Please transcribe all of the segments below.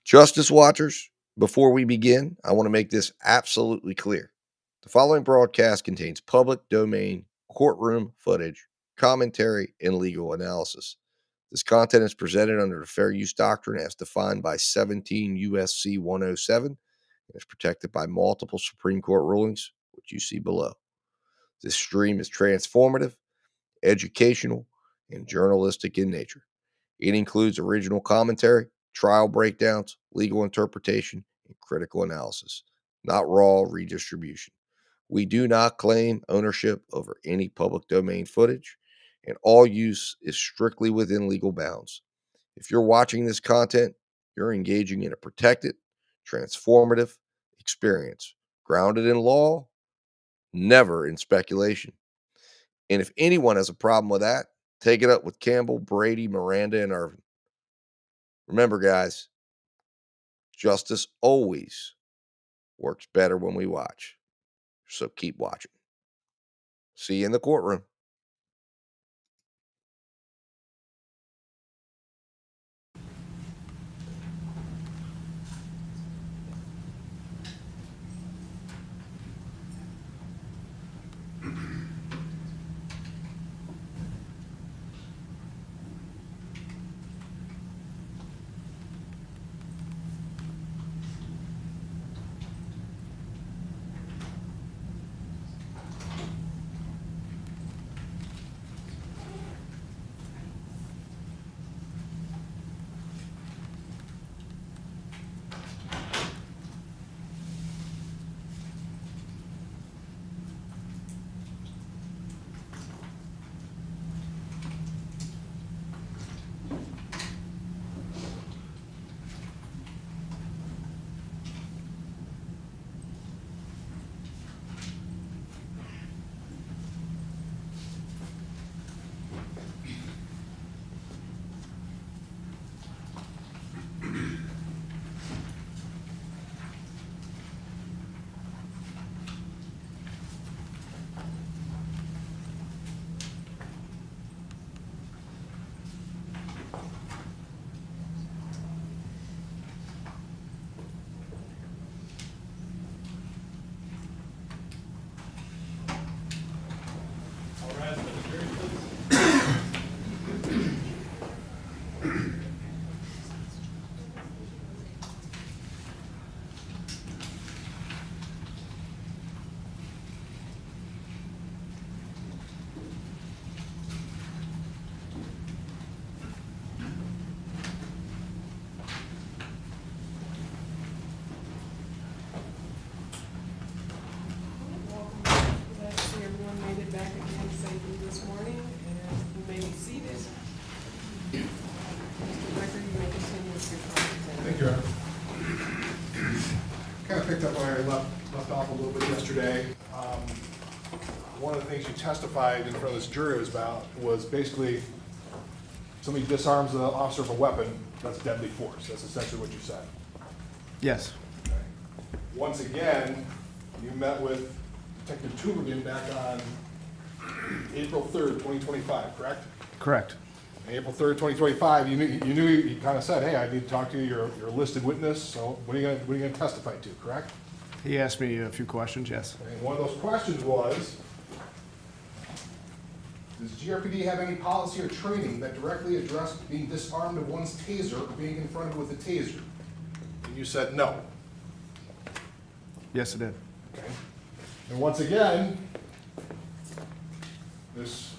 Justice Watchers, before we begin, I want to make this absolutely clear. The following broadcast contains public domain courtroom footage, commentary, and legal analysis. This content is presented under the Fair Use Doctrine as defined by 17 U.S.C. 107 and is protected by multiple Supreme Court rulings, which you see below. This stream is transformative, educational, and journalistic in nature. It includes original commentary, trial breakdowns, legal interpretation, and critical analysis, not raw redistribution. We do not claim ownership over any public domain footage, and all use is strictly within legal bounds. If you're watching this content, you're engaging in a protected, transformative experience, grounded in law, never in speculation. And if anyone has a problem with that, take it up with Campbell, Brady, Miranda, and Irvin. Remember, guys, justice always works better when we watch. So keep watching. See you in the courtroom. Left off a little bit yesterday. One of the things you testified in front of this jury was basically somebody disarms the officer of a weapon, that's deadly force. That's essentially what you said. Yes. Okay. Once again, you met with Detective Tubergen back on April 3rd, 2025, correct? Correct. April 3rd, 2025, you knew he kind of said, hey, I need to talk to you, you're a listed witness, so what are you gonna testify to, correct? He asked me a few questions, yes. And one of those questions was, does GRPD have any policy or training that directly address being disarmed of one's taser or being confronted with a taser? And you said no. Yes, it did. Okay. And once again, this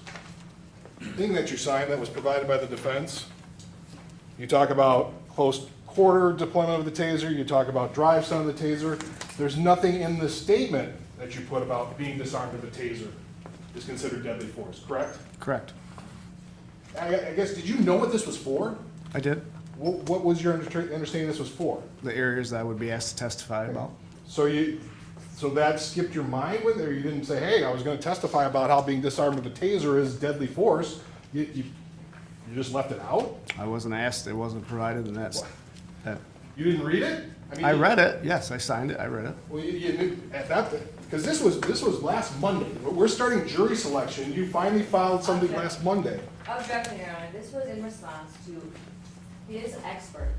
thing that you signed that was provided by the defense, you talk about close quarter deployment of the taser, you talk about drive stun of the taser. There's nothing in the statement that you put about being disarmed of a taser is considered deadly force, correct? Correct. I guess, did you know what this was for? I did. What was your understanding this was for? The areas that I would be asked to testify about. So that skipped your mind with it, or you didn't say, hey, I was gonna testify about how being disarmed of a taser is deadly force? You just left it out? I wasn't asked, it wasn't provided, and that. You didn't read it? I read it, yes, I signed it, I read it. Well, you knew at that, because this was last Monday. We're starting jury selection. You finally filed something last Monday. Objection, Your Honor. This was in response to his expert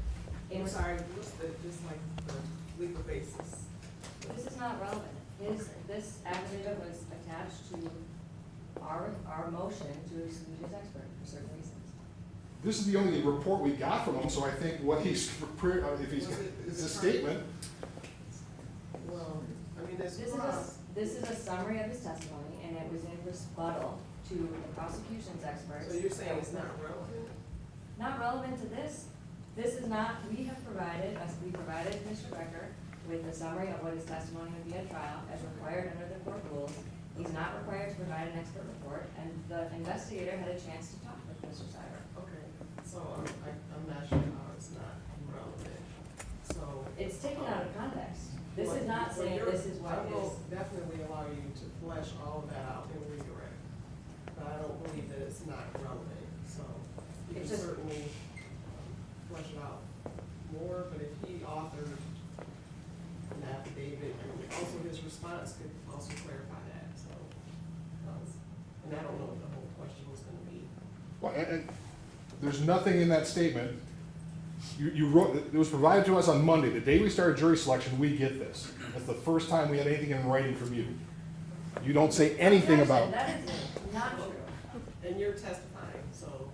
I'm sorry, what's the, just like the legal basis? This is not relevant. This affidavit was attached to our motion to exclude his expert for certain reasons. This is the only report we got from him, so I think what he's, if he's, it's a statement. Well, I mean, that's. This is a summary of his testimony, and it was in rebuttal to the prosecution's experts. So you're saying it's not relevant? Not relevant to this. This is not, we provided Mr. Becker with a summary of what his testimony would be at trial as required under the court rules. He's not required to provide an expert report, and the investigator had a chance to talk with Mr. Cyber. Okay, so I'm not sure how it's not relevant, so. It's taken out of context. This is not saying this is what I is. will definitely allow you to flesh all of that out and redirect, but I don't believe that it's not relevant, so you can It's just- certainly flesh it out more, but if he authored an affidavit, and also his response could also clarify that, so. And I don't know what the whole question was gonna be. Well, and there's nothing in that statement. You wrote, it was provided to us on Monday, the day we started jury selection, we get this. That's the first time we had anything in writing from you. You don't say anything about. That is not true. And you're testifying, so,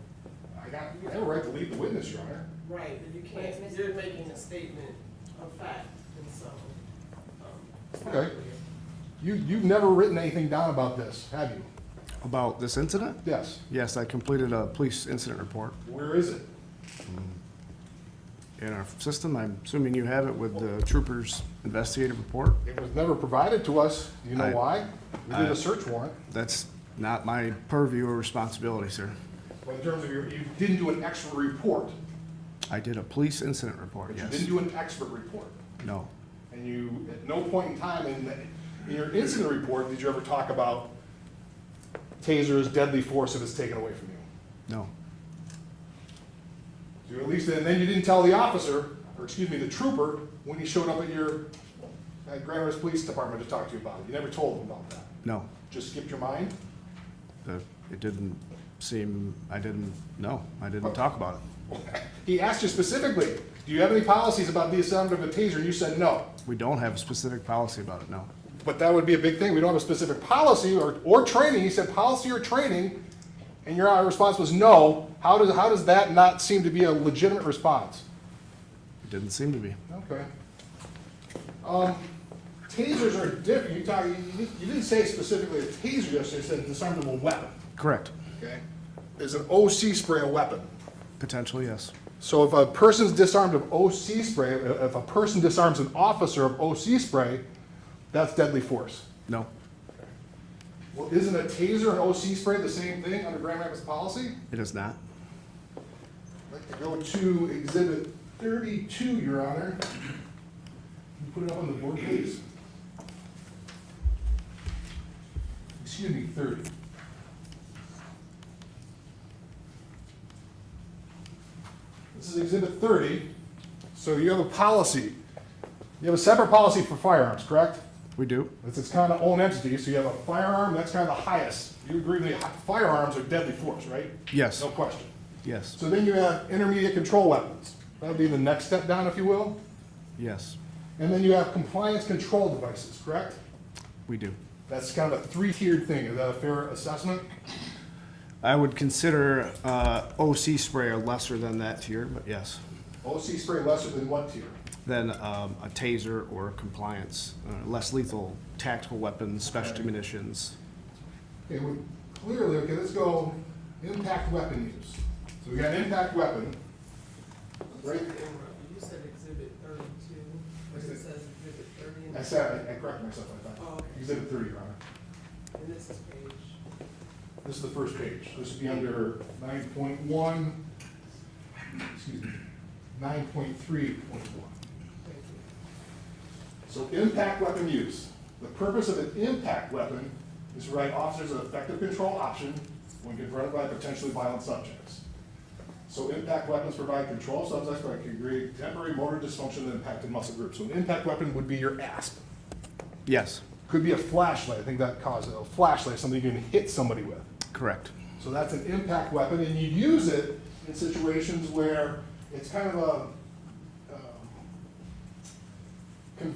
I have a right to lead the witness, Your Honor. right, but you But it's can't, mis- you're making a statement of fact, and so, it's not Okay. clear. You've never written anything down about this, have you? About this incident? Yes. Yes, I completed a police incident report. Where is it? In our system, I'm assuming you have it with the trooper's investigative report? It was never provided to us. Do you know why? We did a search warrant. That's not my purview or responsibility, sir. But in terms of you didn't do an expert report. I did a police incident report, But you yes. didn't do an expert report. No, And you, at no point in time in your incident report, did you ever talk about tasers, deadly force if it's taken away from you? no, So at least, and then you didn't tell the officer, or excuse me, the trooper, when he showed up at Grand Rapids Police Department to talk to you about it. You never told him about that. no. Just skipped your mind? It didn't seem, I didn't talk about it. He asked you specifically, do you have any policies about the assembly of a taser? And you said no. We don't have a specific policy about it, no. But that would be a big thing. We don't have a specific policy or training. He said policy or training, and your response was no. How does that not seem to be a legitimate response? It didn't seem to be. Okay. Tasers are different. You didn't say specifically a taser yesterday. You said a disarmable weapon. Correct. Okay. Is an OC spray a weapon? Potentially, yes. So if a person's disarmed of OC spray, if a person disarms an officer of OC spray, that's deadly force. No, Well, isn't a taser and OC spray the same thing under Grand Rapids policy? it is not. I'd like to go to Exhibit 32, Your Honor. Can you put it up on the board, please? Excuse me, 30. This is Exhibit 30. So you have a policy. You have a separate policy for firearms, correct? We do. It's its kind of own entity, so you have a firearm, that's kind of the highest. You agree with me, firearms are deadly force, right? Yes, No question. yes, So then you have intermediate control weapons. That would be the next step down, if you will. yes, And then you have compliance control devices, correct? we do. That's kind of a three-tiered thing. Is that a fair assessment? I would consider OC spray a lesser than that tier, but yes. OC spray lesser than what tier? Then a taser or compliance, less lethal tactical weapons, specialty munitions. Okay, well, clearly, okay, let's go impact weapon use. So we got an impact weapon, right? You said exhibit 32, but it says exhibit 30. and- I said, I corrected myself, I Oh, thought. okay. Exhibit 30, Your Honor. And this is page, This is the first page. This would be under 9.1, excuse me, 9.3.1. thank you. So impact weapon use. The purpose of an impact weapon is to provide officers an effective control option when confronted by potentially violent subjects. So impact weapons provide control subjects by creating temporary motor dysfunction that impacted muscle groups. So an impact weapon would be your ASP. Yes, Could be a flashlight. I think that causes a flashlight, something you can hit somebody with. correct. So that's an impact weapon, and you use it in situations where it's kind of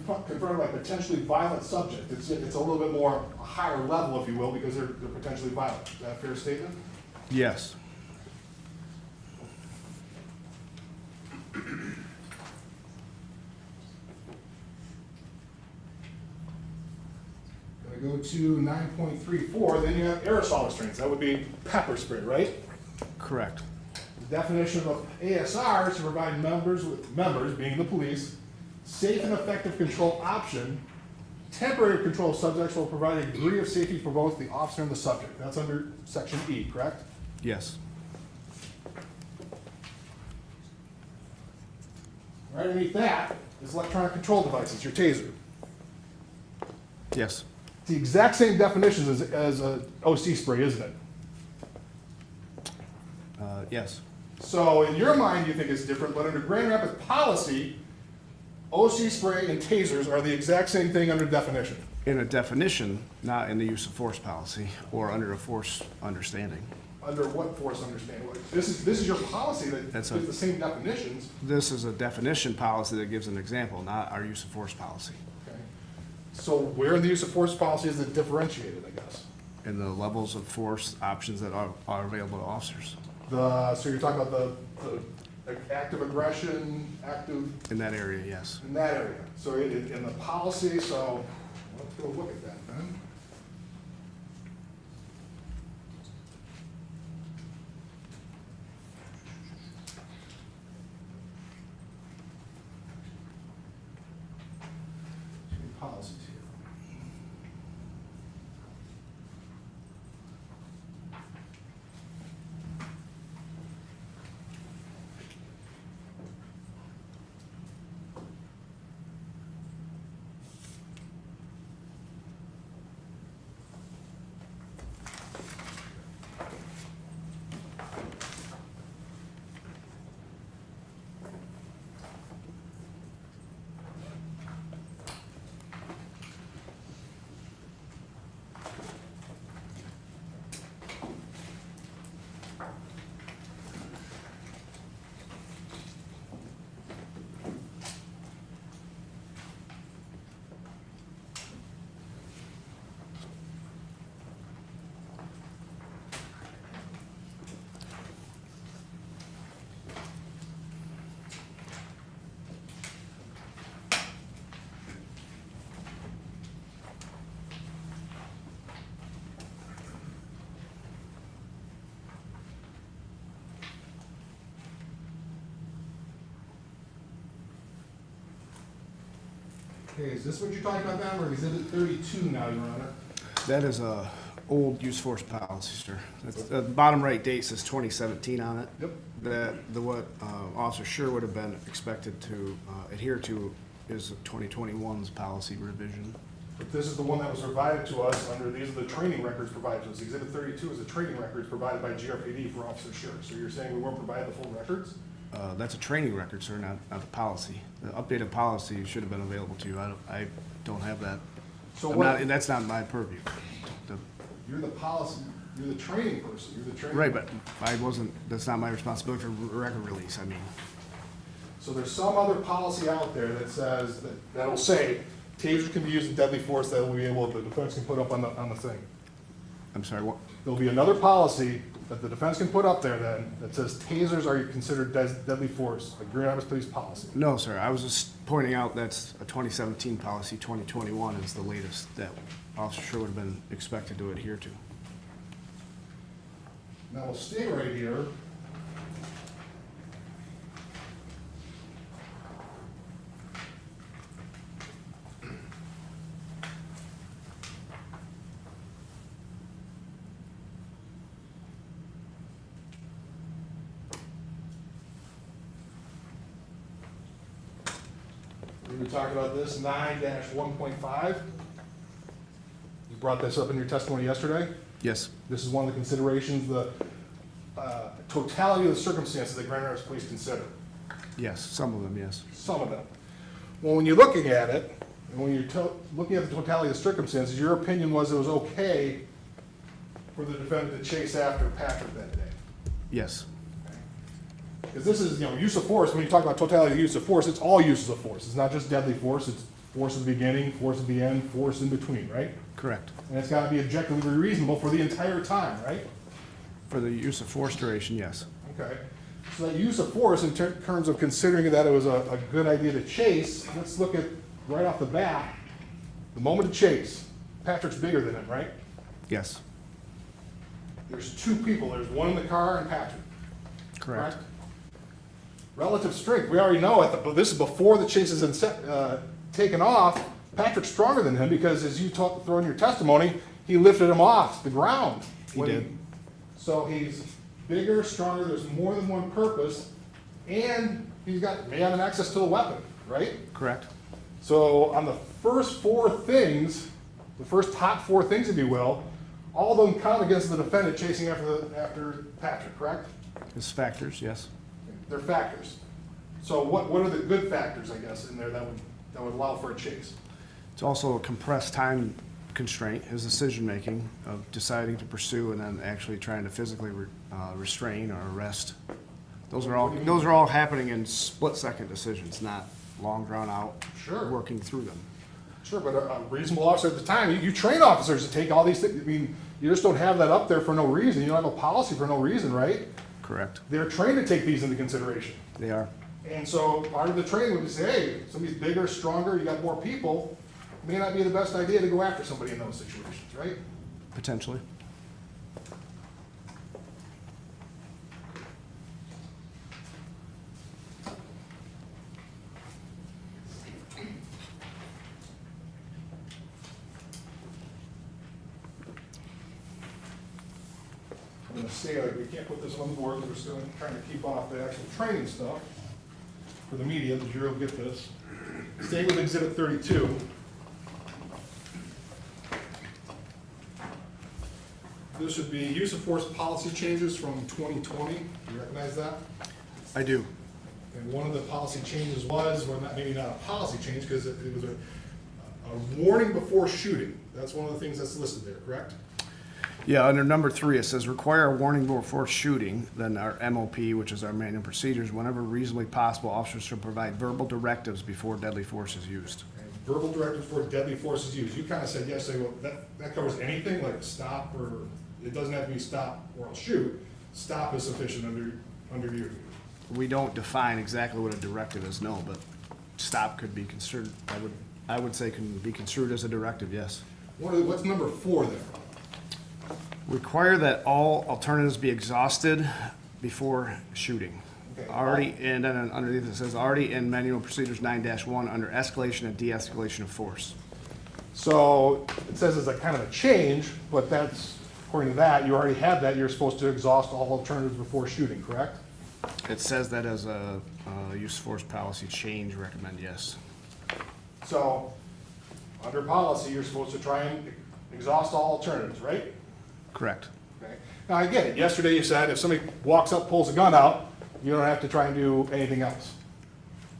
confronted by potentially violent subject. It's a little bit more a higher level, if you will, because they're potentially violent. Is that a fair statement? Yes. Gonna go to 9.34, then you have aerosol restraints. That would be pepper spray, right? Correct. The definition of ASR is to provide members, being the police, safe and effective control option, temporary control of subjects will provide a degree of safety for both the officer and the subject. That's under section E, correct? Yes. Right underneath that is electronic control devices, your taser. Yes. It's the exact same definitions as a OC spray, isn't it? Yes. So in your mind, you think it's different, but under Grand Rapids policy, OC spray and tasers are the exact same thing under definition. In a definition, not in the use of force policy or under a force understanding. Under what force understanding? This is your policy that That's gives a- the same definitions. This is a definition policy that gives an example, not our use of force policy. Okay. So where in the use of force policy is it differentiated, I guess? And the levels of force options that are available to officers So you're talking about the active aggression, active, in that area, yes. in that area. So in the policy, so let's go look at that then. Policies here. Okay, is this what you're talking about now, or is it 32 now, Your Honor? That is a old use force policy, sir. That's, the bottom right date says 2017 on it. Yep. What Officer Schurr would have been expected to adhere to is 2021's policy revision. But this is the one that was provided to us under, these are the training records provided to us. Exhibit 32 is the training records provided by GRPD for Officer Schurr. So you're saying we weren't provided the full records? That's a training record, sir, not the policy. The updated policy should have been available to you. I don't have that. So I'm what, not- that's not my purview. The- you're the policy, you're the training person, you're the training. Right, but that's not my responsibility for record release, I mean. So there's some other policy out there that says, that'll say, tasers can be used in deadly force that will be able, the defense can put up on the thing. I'm sorry, what? There'll be another policy that the defense can put up there then, that says tasers are considered deadly force, like Grand Rapids Police policy. No, sir, I was just pointing out that's a 2017 policy, 2021 is the latest that Officer Schurr would have been expected to adhere to. Now, we'll stay right here. We were talking about this 9-1.5. You brought this up in your testimony yesterday. Yes, This is one of the considerations, the totality of the circumstances that Grand Rapids Police consider. yes, some of them, yes. Some of them. Well, when you're looking at it, and when you're looking at the totality of the circumstances, your opinion was it was okay for the defendant to chase after Patrick that day. Yes, Because this is, use of force, when you talk about totality of use of force, it's all uses of force. It's not just deadly force, it's Force at the beginning, force at the end, force in between, right? Correct. And it's gotta be objectively reasonable for the entire time, right? For the use of force duration, yes. Okay. So that use of force in terms of considering that it was a good idea to chase, let's look at right off the bat, the moment of chase. Patrick's bigger than him, right? Yes. There's two people. There's one in the car and Patrick. Correct. Relative strength, we already know it, but this is before the chase is taken off. Patrick's stronger than him because, as you throw in your testimony, he lifted him off the ground. He did. So he's bigger, stronger, there's more than one purpose, and may have an access to a weapon, right? Correct. So on the first four things, the first top four things, if you will, all of them count against the defendant chasing after Patrick, correct? His factors, yes. They're factors. So what are the good factors, I guess, in there that would allow for a chase? It's also a compressed time constraint, his decision-making of deciding to pursue and then actually trying to physically restrain or arrest. Those are all happening in split-second decisions, not long drawn-out, Sure. working through them. Sure, but a reasonable officer at the time, you train officers to take all these things. I mean, you just don't have that up there for no reason. You don't have a policy for no reason, right? Correct. They're trained to take these into consideration. They are. And so part of the training would be say, hey, somebody's bigger, stronger, you got more people, may not be the best idea to go after somebody in those situations, right? Potentially. I'm gonna say, like, we can't put this on the board because we're still trying to keep off the actual training stuff for the media. The jury will get this. Stay with Exhibit 32. This would be use of force policy changes from 2020. You recognize that? I do. And one of the policy changes was, well, maybe not a policy change, because it was a warning before shooting. That's one of the things that's listed there, correct? Yeah, under number 3, it says require a warning before shooting. Then our MOP, which is our manual procedures, whenever reasonably possible, officers should provide verbal directives before deadly force is used. And verbal directives before deadly force is used. You kind of said yesterday, well, that covers anything, like stop, or it doesn't have to be stop or I'll shoot. Stop is sufficient under your view. We don't define exactly what a directive is, no, but stop could be construed, I would say can be construed as a directive, yes. What's number 4 there? Require that all alternatives be exhausted before shooting. Okay. Already, and then underneath it says, already in manual procedures 9-1 under escalation and de-escalation of force. So it says it's a kind of a change, but that's, according to that, you already had that, you're supposed to exhaust all alternatives before shooting, correct? It says that as a use of force policy change, recommend yes. So, under policy, you're supposed to try and exhaust all alternatives, right? Correct. Okay. Now, I get it. Yesterday you said if somebody walks up, pulls a gun out, you don't have to try and do anything else.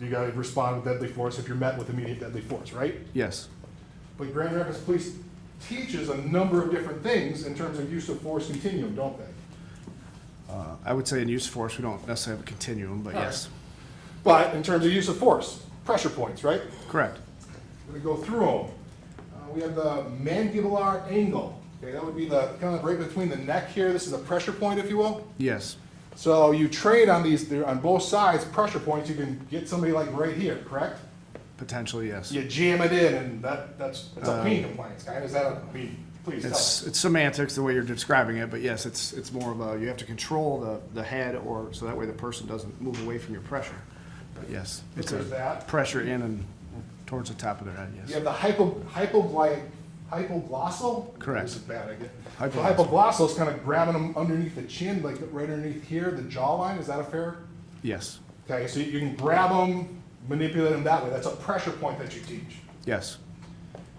You gotta respond with deadly force if you're met with immediate deadly force, right? Yes. But Grand Rapids Police teaches a number of different things in terms of use of force continuum, don't they? I would say in use of force, we don't necessarily have a continuum, but All yes. But in terms of use of force, pressure points, right? Correct. We're gonna go through them. We have the mandibular angle. Okay, that would be the kind of right between the neck here. This is a pressure point, if you will. Yes. So you train on these, they're on both sides, pressure points. You can get somebody like right here, correct? Potentially, yes. You jam it in, and that's a pain compliance, guy. Is that please tell us. It's semantics the way you're describing it, but yes, it's more of a, you have to control the head or, so that way the person doesn't move away from your pressure. But yes, it's There's that. pressure in and towards the top of their head, You yes. have the hypoglossal. Correct. This is bad, I get. Hypoglossal. So hypoglossal is kind of grabbing them underneath the chin, like right underneath here, the jawline. Is that a fair? Yes, Okay, so you can grab them, manipulate them that way. That's a pressure point that you teach. yes,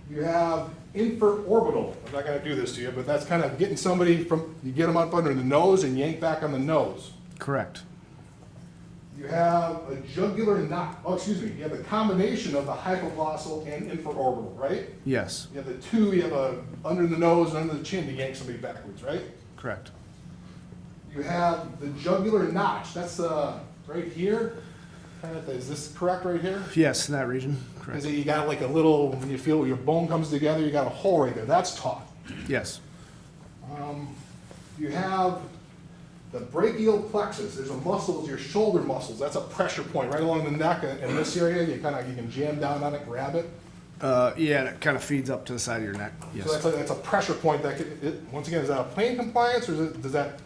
You have infraorbital. I'm not going to do this to you, but that's kind of getting somebody from, you get them up under the nose and yank back on the nose. correct. You have a jugular knot. Oh, excuse me. You have the combination of the hypoglossal and infraorbital, right? Yes, You have the two. You have a under the nose and under the chin to yank somebody backwards, right? correct. You have the jugular notch. That's right here. Is this correct right here? Yes, in that region, Because correct. you got like a little, when you feel your bone comes together, you got a hole right there. That's taut. Yes, You have the brachial plexus. There's a muscle, your shoulder muscles. That's a pressure point right along the neck. In this area, you can jam down on it, grab it. yeah, and it kind of feeds up to the side of your neck, So yes. that's a pressure point that once again, is that a pain compliance or does that,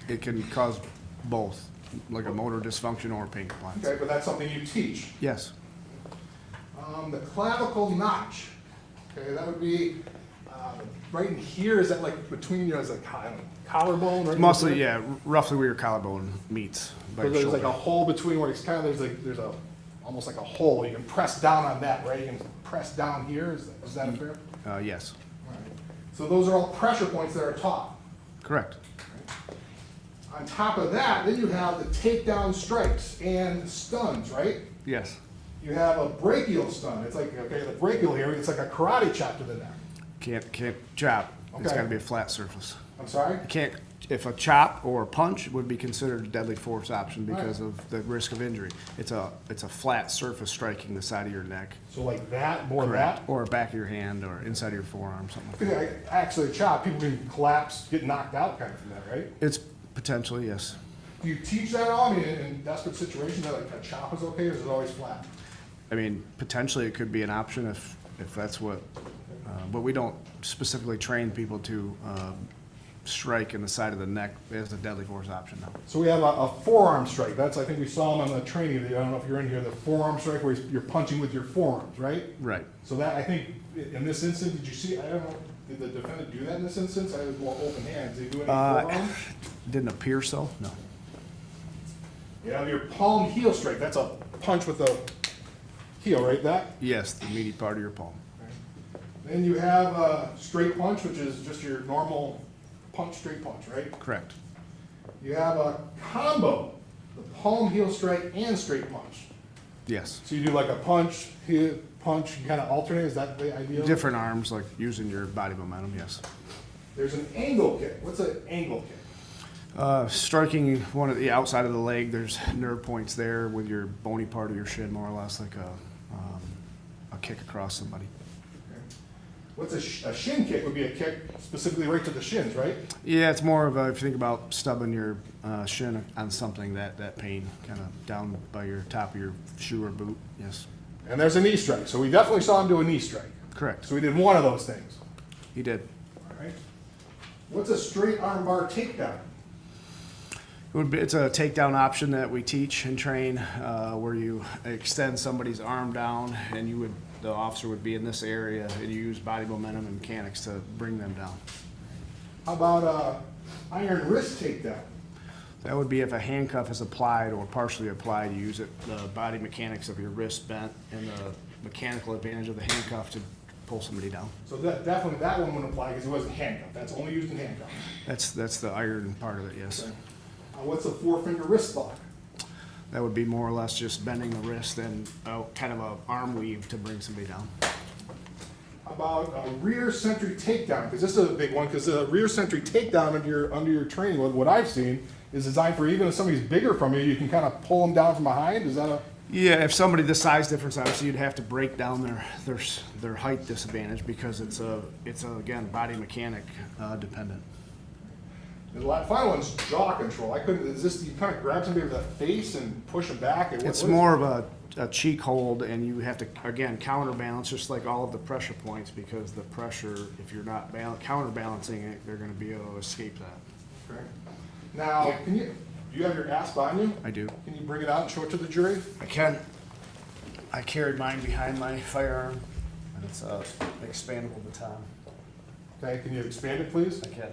It can cause both, like a motor dysfunction or pain compliance. okay, but that's something you teach. Yes, The clavicle notch, okay, that would be right in here. Is that like between your, as a collarbone? Right in mostly, there? yeah, roughly where your collarbone meets by So your there's like a shoulder. hole between where it's kind of, there's a, almost like a hole. You can press down on that, right? You can press down here. Is that fair? Yes, All right. So those are all pressure points that are taut. correct. On top of that, then you have the takedown strikes and stuns, right? Yes, You have a brachial stun. It's like, okay, the brachial here, it's like a karate chop to the neck. can't chop. It's Okay. got to be a flat surface. I'm sorry? You can't, if a chop or a punch would be considered a deadly force option because Right. of the risk of injury. It's a flat surface striking the side of your neck. So like that, more Correct. that. Or back of your hand or inside of your forearm, something like that. Yeah, actually, a chop, people can collapse, get knocked out kind of from that, right? It's potentially, yes. Do you teach that all? I mean, in desperate situations, that like a chop is okay, or is it always flat? I mean, potentially it could be an option if that's what, but we don't specifically train people to strike in the side of the neck as a deadly force option, no. So we have a forearm strike. That's, I think we saw them on the training video. I don't know if you're in here, the forearm strike where you're punching with your forearms, right? Right. So that, I think, in this instance, did you see, I don't know, did the defendant do that in this instance? I was more open hands. Did he do any forearms? Didn't appear so, no. You have your palm heel strike. That's a punch with the heel, right? That? Yes, the meaty part of your palm. Then you have a straight punch, which is just your normal punch, straight punch, right? Correct. You have a combo, the palm heel strike and straight punch. Yes. So you do like a punch, heel, punch, you kind of alternate. Is that the idea? Different arms, like using your body momentum, yes. There's an angle kick. What's an angle kick? Striking one of the outside of the leg, there's nerve points there with your bony part of your shin, more or less like a kick across somebody. Okay. What's a shin kick? Would be a kick specifically right to the shins, right? Yeah, it's more of a, if you think about stubbing your shin on something, that pain kind of down by your top of your shoe or boot, yes. And there's a knee strike. So we definitely saw him do a knee strike. Correct. So we did one of those things. He did. All right. What's a straight arm bar takedown? It's a takedown option that we teach and train where you extend somebody's arm down and the officer would be in this area and you use body momentum and mechanics to bring them down. How about iron wrist takedown? That would be if a handcuff is applied or partially applied, you use the body mechanics of your wrist bent and the mechanical advantage of the handcuff to pull somebody down. So that definitely that one wouldn't apply because it wasn't handcuffed. That's only used in handcuffs. That's the iron part of it, yes. Okay. What's a 4-finger wrist lock? That would be more or less just bending the wrist and kind of a arm weave to bring somebody down. How about a rear sentry takedown? Because this is a big one. Because a rear sentry takedown under your training, what I've seen, is designed for even if somebody's bigger from you can kind of pull them down from behind. Is that a Yeah, if somebody the size difference, obviously you'd have to break down their height disadvantage because it's again body mechanic dependent. the final one's jaw control? I couldn't. Is this you kind of grab somebody with the face and push them back? It's more of a cheek hold, and you have to again counterbalance just like all of the pressure points because the pressure, if you're not counterbalancing it, they're going to be able to escape that. Okay. Now, do you have your ASP on you? I do. Can you bring it out and show it to the jury? I can. I carried mine behind my firearm, and it's an expandable baton. Okay. Can you expand it, please? I can.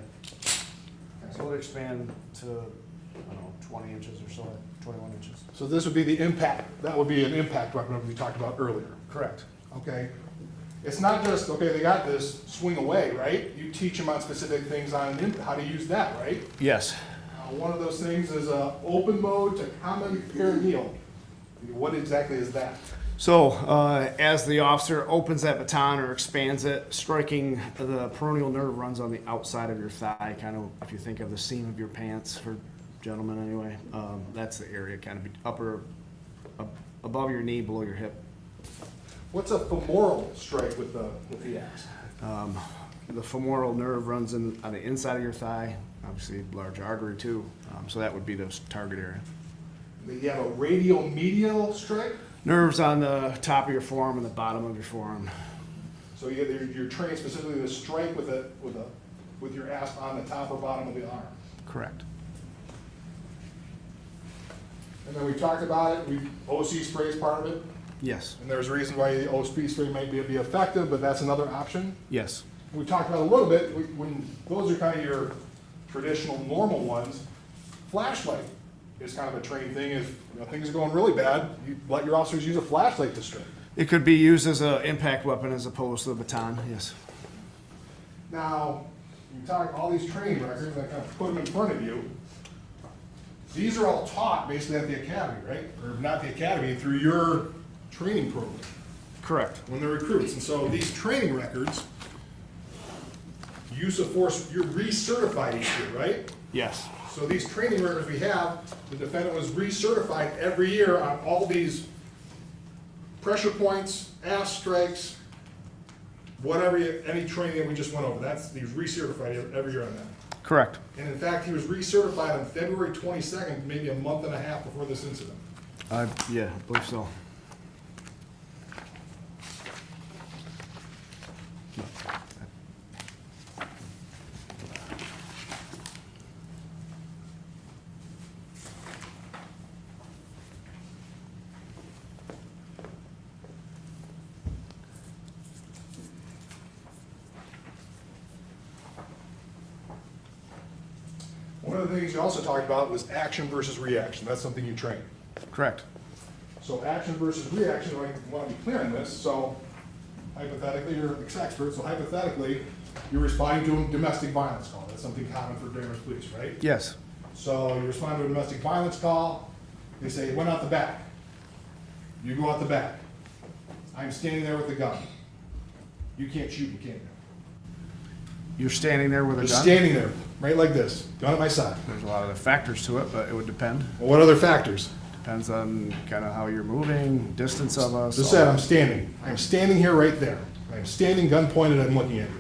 So it'll expand to, I don't know, 20 inches or so, 21 inches. So this would be the impact. That would be an impact weapon that we talked about earlier. Correct. Okay. It's not just, okay, they got this, swing away, right? You teach them on specific things on how to use that, right? Yes. One of those things is open mode to common perineal. What exactly is that? So as the officer opens that baton or expands it, striking the peroneal nerve runs on the outside of your thigh, kind of if you think of the seam of your pants for gentlemen anyway. That's the area, kind of upper above your knee, below your hip. What's a femoral strike with the axe? The femoral nerve runs on the inside of your thigh, obviously large artery too, so that would be the target area. You have a radial medial strike? Nerves on the top of your forearm and the bottom of your forearm. So you're trained specifically to strike with your asp on the top or bottom of the arm. Correct. And then we talked about it, OC spray is part of it, Yes. and there's a reason why the OC spray might be effective, but that's another option. Yes. We talked about a little bit, when those are kind of your traditional normal ones, flashlight is kind of a trained thing. If things are going really bad, you let your officers use a flashlight to strike. It could be used as an impact weapon as opposed to a baton, yes. Now, you talk all these training records, I kind of put them in front of you. These are all taught basically at the academy, right? Or not the academy, through your training program Correct. when they're recruits. And so these training records, use of force, you're recertified each year, right? Yes. So these training records we have, the defendant was recertified every year on all these pressure points, ass strikes, whatever, any training that we just went over. He was recertified every year on that. Correct. And in fact, he was recertified on February 22nd, maybe a month and a half before this incident. Yeah, I believe so. One of the things you also talked about was action versus reaction. That's something you train. Correct. So action versus reaction, I want to be clear on this. So hypothetically, you're an expert, so hypothetically, you're responding to a domestic violence call. That's something common for Danvers police, right? Yes. So you respond to a domestic violence call, they say, it went out the back. You go out the back. I'm standing there with a gun. You can't shoot me, can you? You're standing there with a Just gun? standing there, right like this, gun at my side. There's a lot of factors to it, but it would depend. Well, what other factors? Depends on kind of how you're moving, distance of us. Just all said, that. I'm standing. I'm standing here right there. I'm standing, gun pointed, I'm looking at you.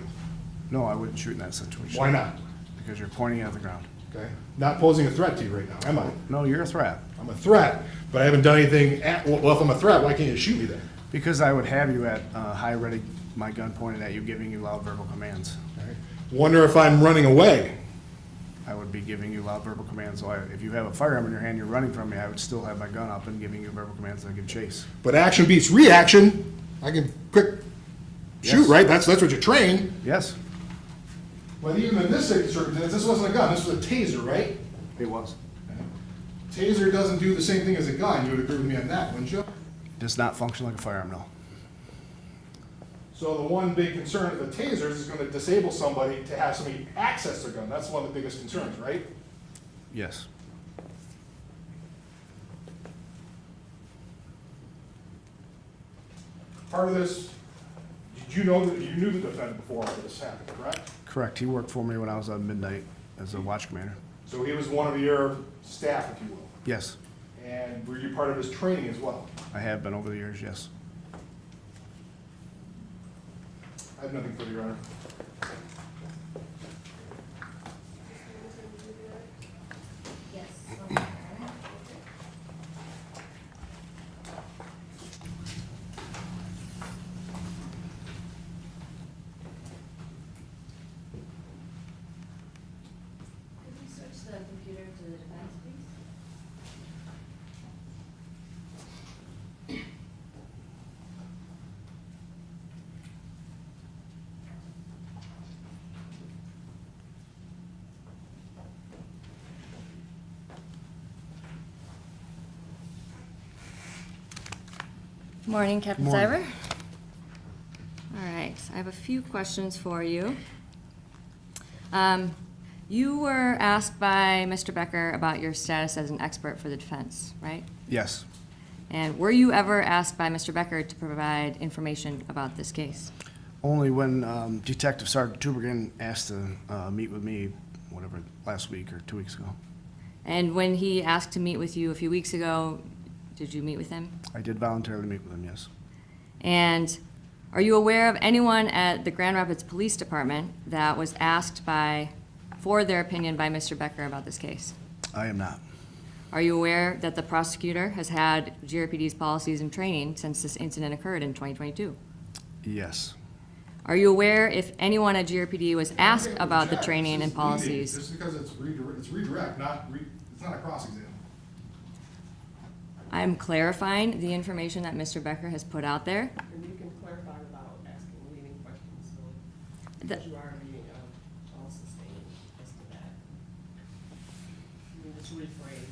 No, I wouldn't shoot in that situation. Why not? Because you're pointing at the ground. Okay? Not posing a threat to you right now, am I? No, you're a threat. I'm a threat, but I haven't done anything well, if I'm a threat, why can't you shoot me then? Because I would have you at high ready, my gun pointed at you, giving you loud verbal commands. Okay? Wonder if I'm running away. I would be giving you loud verbal commands. So if you have a firearm in your hand, you're running from me, I would still have my gun up and giving you verbal commands to give chase. But action beats reaction. I can quick shoot, Yes. right? That's what you're trained. Yes, But even in this circumstance, this wasn't a gun, this was a taser, right? it was. Taser doesn't do the same thing as a gun. You would agree with me on that, wouldn't you? Does not function like a firearm, no. So the one big concern of the tasers is going to disable somebody to have somebody access their gun. That's one of the biggest concerns, right? Yes. Part of this, did you know that you knew the defendant before all this happened, correct? Correct. He worked for me when I was on midnight as a watch commander. So he was one of your staff, if you will. Yes, And were you part of his training as well? I have been over the years, yes. I have nothing further, Your Honor. Yes. Could we switch the computer to the defense, please? Morning, Captain Morning. Cyber. All right, I have a few questions for you. You were asked by Mr. Becker about your status as an expert for the defense, right? Yes. And were you ever asked by Mr. Becker to provide information about this case? Only when Detective Sergeant Tubergen asked to meet with me, whatever, last week or 2 weeks ago. And when he asked to meet with you a few weeks ago, Did you meet with him? I did voluntarily meet with him, yes. And are you aware of anyone at the Grand Rapids Police Department that was asked for their opinion by Mr. Becker about this case? I am not. Are you aware that the prosecutor has had GRPD's policies and training since this incident occurred in 2022? Yes. Are you aware if anyone at GRPD was asked Okay, about the Jack, training this and is leading. policies? Just because it's redirect, it's not a cross-exam. I'm clarifying the information that Mr. Becker has put out there. And you can clarify without asking leading questions, so, The- because you are being, all sustained as to that. You can just rephrase.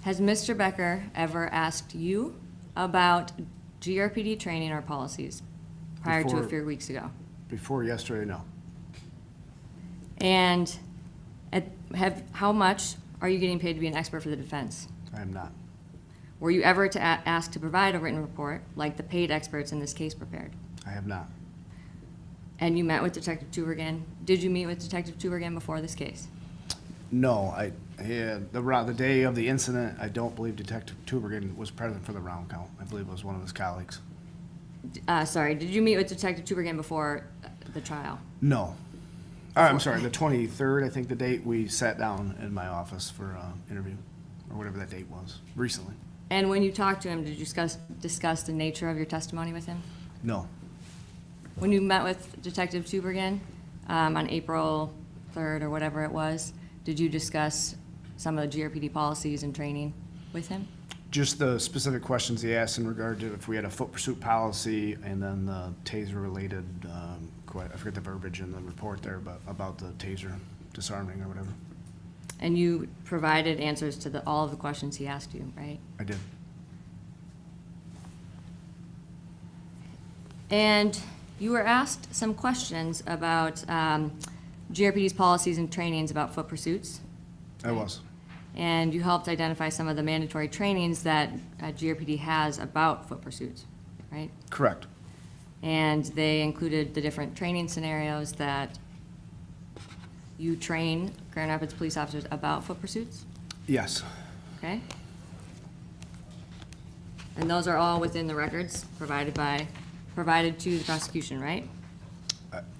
Has Mr. Becker ever asked you about GRPD training or policies prior to a Before- few weeks ago? Before yesterday, no. And how much are you getting paid to be an expert for the defense? I am not. Were you ever asked to provide a written report like the paid experts in this case prepared? I have not. And you met with Detective Tubergen? Did you meet with Detective Tubergen before this case? No, the day of the incident, I don't believe Detective Tubergen was present for the round count. I believe it was one of his colleagues. Sorry, did you meet with Detective Tubergen before the trial? No. I'm sorry, the 23rd, I think the date, we sat down in my office for an interview, or whatever that date was, recently. And when you talked to him, did you discuss the nature of your testimony with him? No. When you met with Detective Tubergen on April 3rd or whatever it was, did you discuss some of the GRPD policies and training with him? Just the specific questions he asked in regard to if we had a foot pursuit policy, and then the taser-related, I forget the verbiage in the report there, but about the taser disarming or whatever. And you provided answers to all of the questions he asked you, right? I did. And you were asked some questions about GRPD's policies and trainings about foot pursuits. I was. And you helped identify some of the mandatory trainings that GRPD has about foot pursuits, right? Correct. And they included the different training scenarios that you train Grand Rapids police officers about foot pursuits, Yes. okay? And those are all within the records provided to the prosecution, right?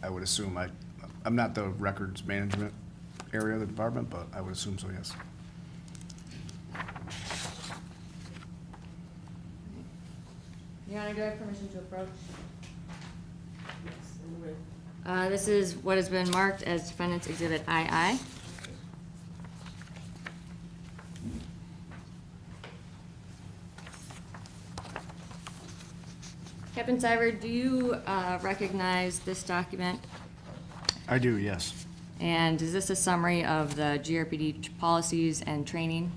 I would assume, I'm not the records management area of the department, but I would assume so, yes. Your Honor, do I have permission to approach? Yes, and with, This is what has been marked as Defendant's Exhibit II. Captain Seibert, do you recognize this document? I do, yes. And is this a summary of the GRPD policies and training?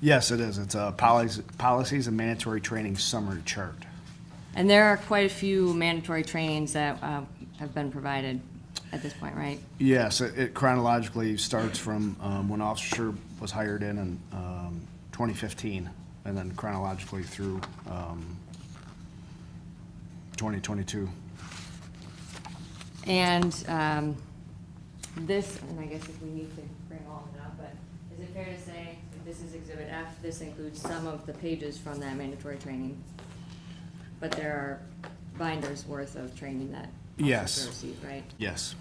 Yes, it is. It's a policies and mandatory training summary chart. And there are quite a few mandatory trainings that have been provided at this point, right? Yes, it chronologically starts from when Officer Schurr was hired in 2015, and then chronologically through 2022. And this, and I guess if we need to bring all of it up, but is it fair to say that this is Exhibit F? This includes some of the pages from that mandatory training, but there are binders worth of training that Yes. officers received, right? Yes.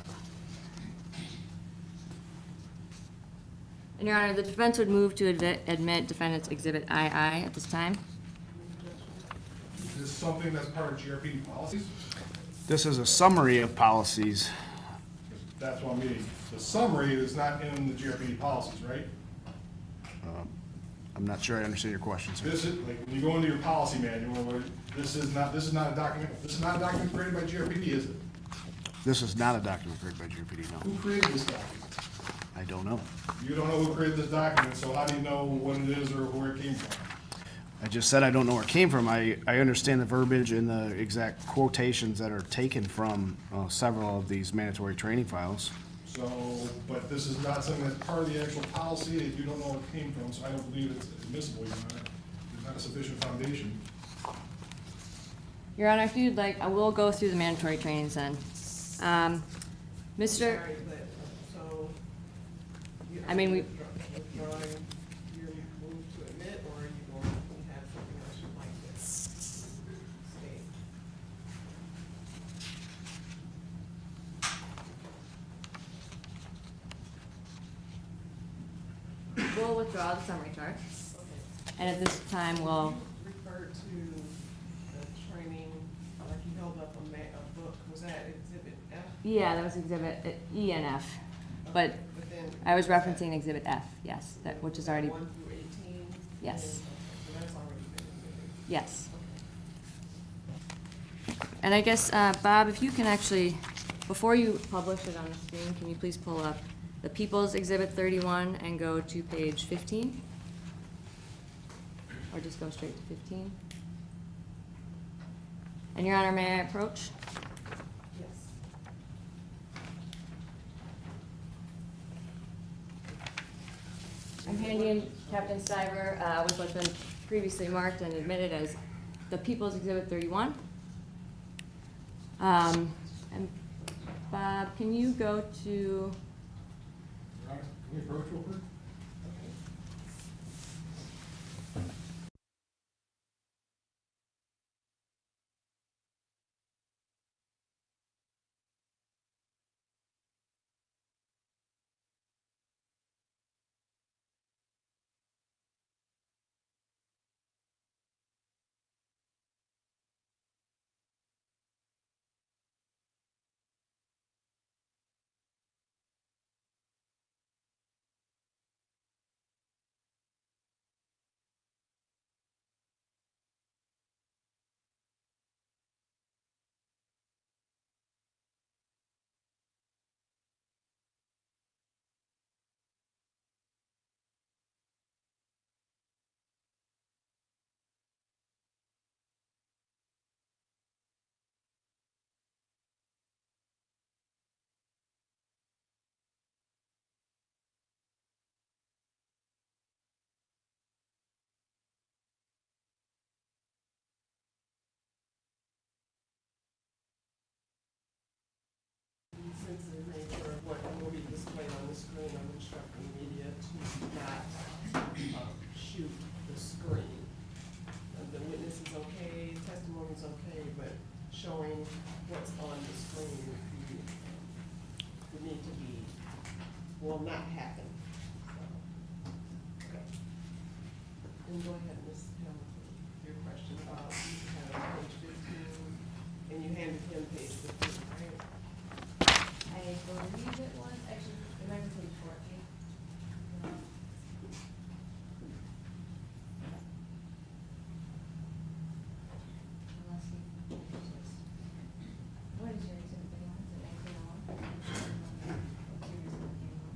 And Your Honor, the defense would move to admit Defendant's Exhibit II at this time. Is this something that's part of GRPD policies? This is a summary of policies. That's what I'm meaning. The summary is not in the GRPD policies, right? I'm not sure I understand your question, sir. This is, like, when you go into your policy manual, where this is not a document created by GRPD, is it? This is not a document created by GRPD, no. Who created this document? I don't know. You don't know who created this document, so how do you know what it is or where it came from? I just said I don't know where it came from. I understand the verbiage and the exact quotations that are taken from several of these mandatory training files. So, but this is not something that's part of the actual policy, and you don't know where it came from, so I don't believe it's admissible, Your Honor. There's not a sufficient foundation. Your Honor, if you'd like, I will go through the mandatory trainings then. Mr. sorry, but, so. I mean, we- Withdrawing your move to admit, withdraw the summary charge, Okay. and at this time, we'll, Refer to the training, like you held up a book, was that exhibit F? yeah, that was exhibit E and F, but But then. I was referencing exhibit F, yes, that, which is already, 1 through 18? Yes. Okay, so that's already been exhibited. yes. And I guess, Bob, if you can actually, before you publish it on the screen, can you please pull up the People's Exhibit 31 and go to page 15? Or just go straight to 15? And Your Honor, may I approach? Yes. I'm handing Captain Stiver with what's been previously marked and admitted as the People's Exhibit 31. And Bob, can you go to, Can we approach real quick? Sensitive nature of what will be displayed on the screen, I'm instructing media to not shoot the screen. The witness is okay, testimony is okay, but showing what's on the screen would need to be, will not happen. So, okay. And go ahead, Ms. Hamilton, your question about, you have page 15, and you handed him page 15, right? I believe it was, actually, it might be page 14. Unless he, what is your exhibit 31? Is it 1901? What's your exhibit 31?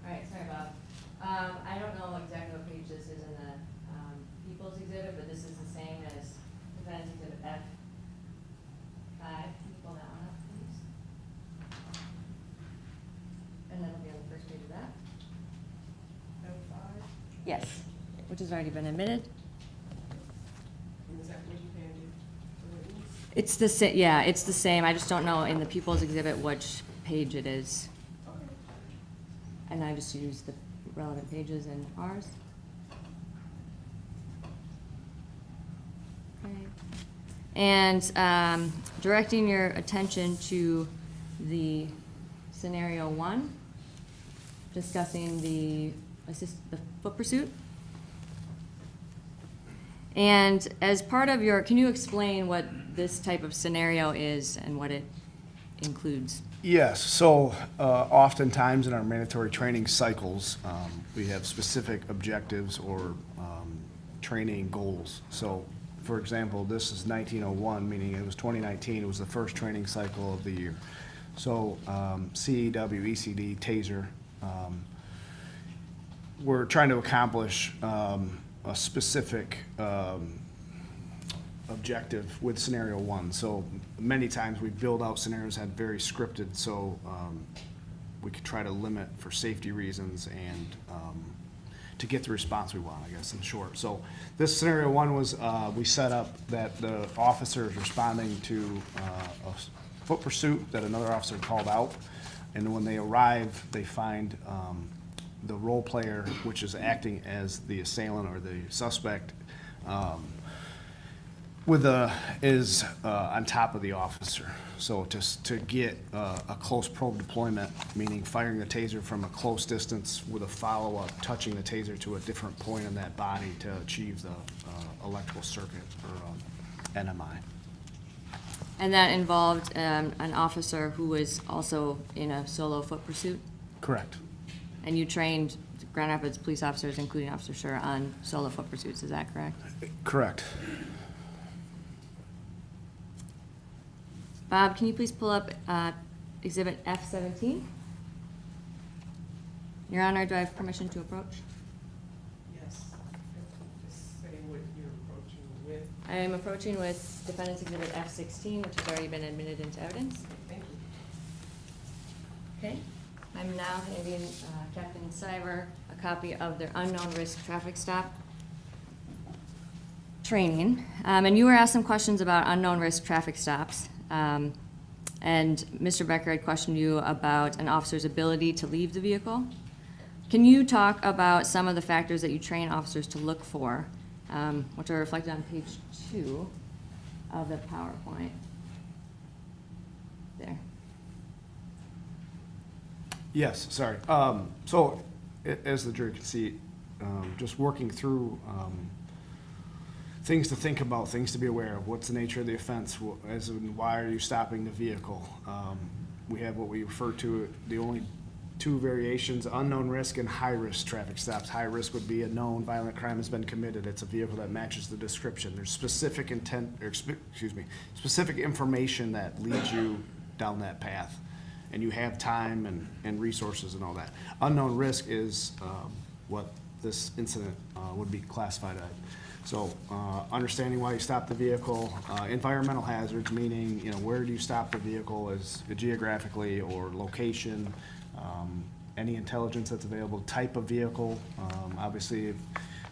All right, sorry, Bob. I don't know exactly what page this is in the People's Exhibit, but this is the same as Defendant's Exhibit F5. Can you pull that one up, please? And that'll be on the first page of that. F5, Yes, which has already been admitted. and is that what you handed the witness? It's the same, yeah, it's the same. I just don't know in the People's Exhibit which page it is. Okay. And I just use the relevant pages in ours. Okay. And directing your attention to the scenario 1, discussing the foot pursuit. And as part of your, can you explain what this type of scenario is and what it includes? Yes, so oftentimes in our mandatory training cycles, we have specific objectives or training goals. So, for example, this is 1901, meaning it was 2019, it was the first training cycle of the year. So CEW, ECD, TASER, we're trying to accomplish a specific objective with scenario 1. So many times we build out scenarios that are very scripted, so we could try to limit for safety reasons and to get the response we want, I guess, in short. So this scenario one was, we set up that the officer is responding to a foot pursuit that another officer called out. And when they arrive, they find the role player, which is acting as the assailant or the suspect, is on top of the officer. So to get a close probe deployment, meaning firing the taser from a close distance with a follow-up, touching the taser to a different point in that body to achieve the electrical circuit or NMI. And that involved an officer who was also in a solo foot pursuit? Correct. And you trained Grand Rapids police officers, including Officer Schurr, on solo foot pursuits, is that correct? Correct. Bob, can you please pull up Exhibit F17? Your Honor, do I have permission to approach? Yes. Just say what you're approaching with. I am approaching with Defendant's Exhibit F16, which has already been admitted into evidence. Thank you. Okay. I'm now handing Captain Cyber a copy of their unknown risk traffic stop training. And you were asked some questions about unknown risk traffic stops. And Mr. Becker had questioned you about an officer's ability to leave the vehicle. Can you talk about some of the factors that you train officers to look for, which are reflected on page 2 of the PowerPoint? There. Yes, sorry. So, as the jury can see, just working through things to think about, things to be aware of. What's the nature of the offense? As in, why are you stopping the vehicle? We have what we refer to, the only two variations, unknown risk and high-risk traffic stops. High risk would be a known violent crime has been committed. It's a vehicle that matches the description. There's specific intent, or specific information that leads you down that path. And you have time and resources and all that. Unknown risk is what this incident would be classified as. So understanding why you stopped the vehicle, environmental hazards, meaning where do you stop the vehicle as geographically or location, any intelligence that's available, type of vehicle, obviously if,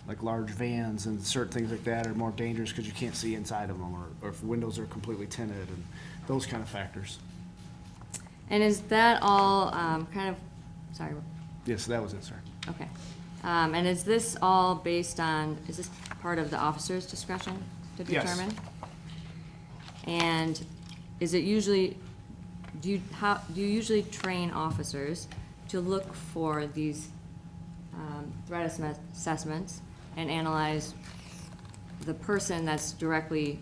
like large vans and certain things like that are more dangerous because you can't see inside of them, or if windows are completely tinted and those kind of factors. And is that all sorry, Yes, that was it, sir. okay. And is this all based on, is this part of the officer's discretion to Yes. determine? And is it usually, do you usually train officers to look for these threat assessments and analyze the person that's directly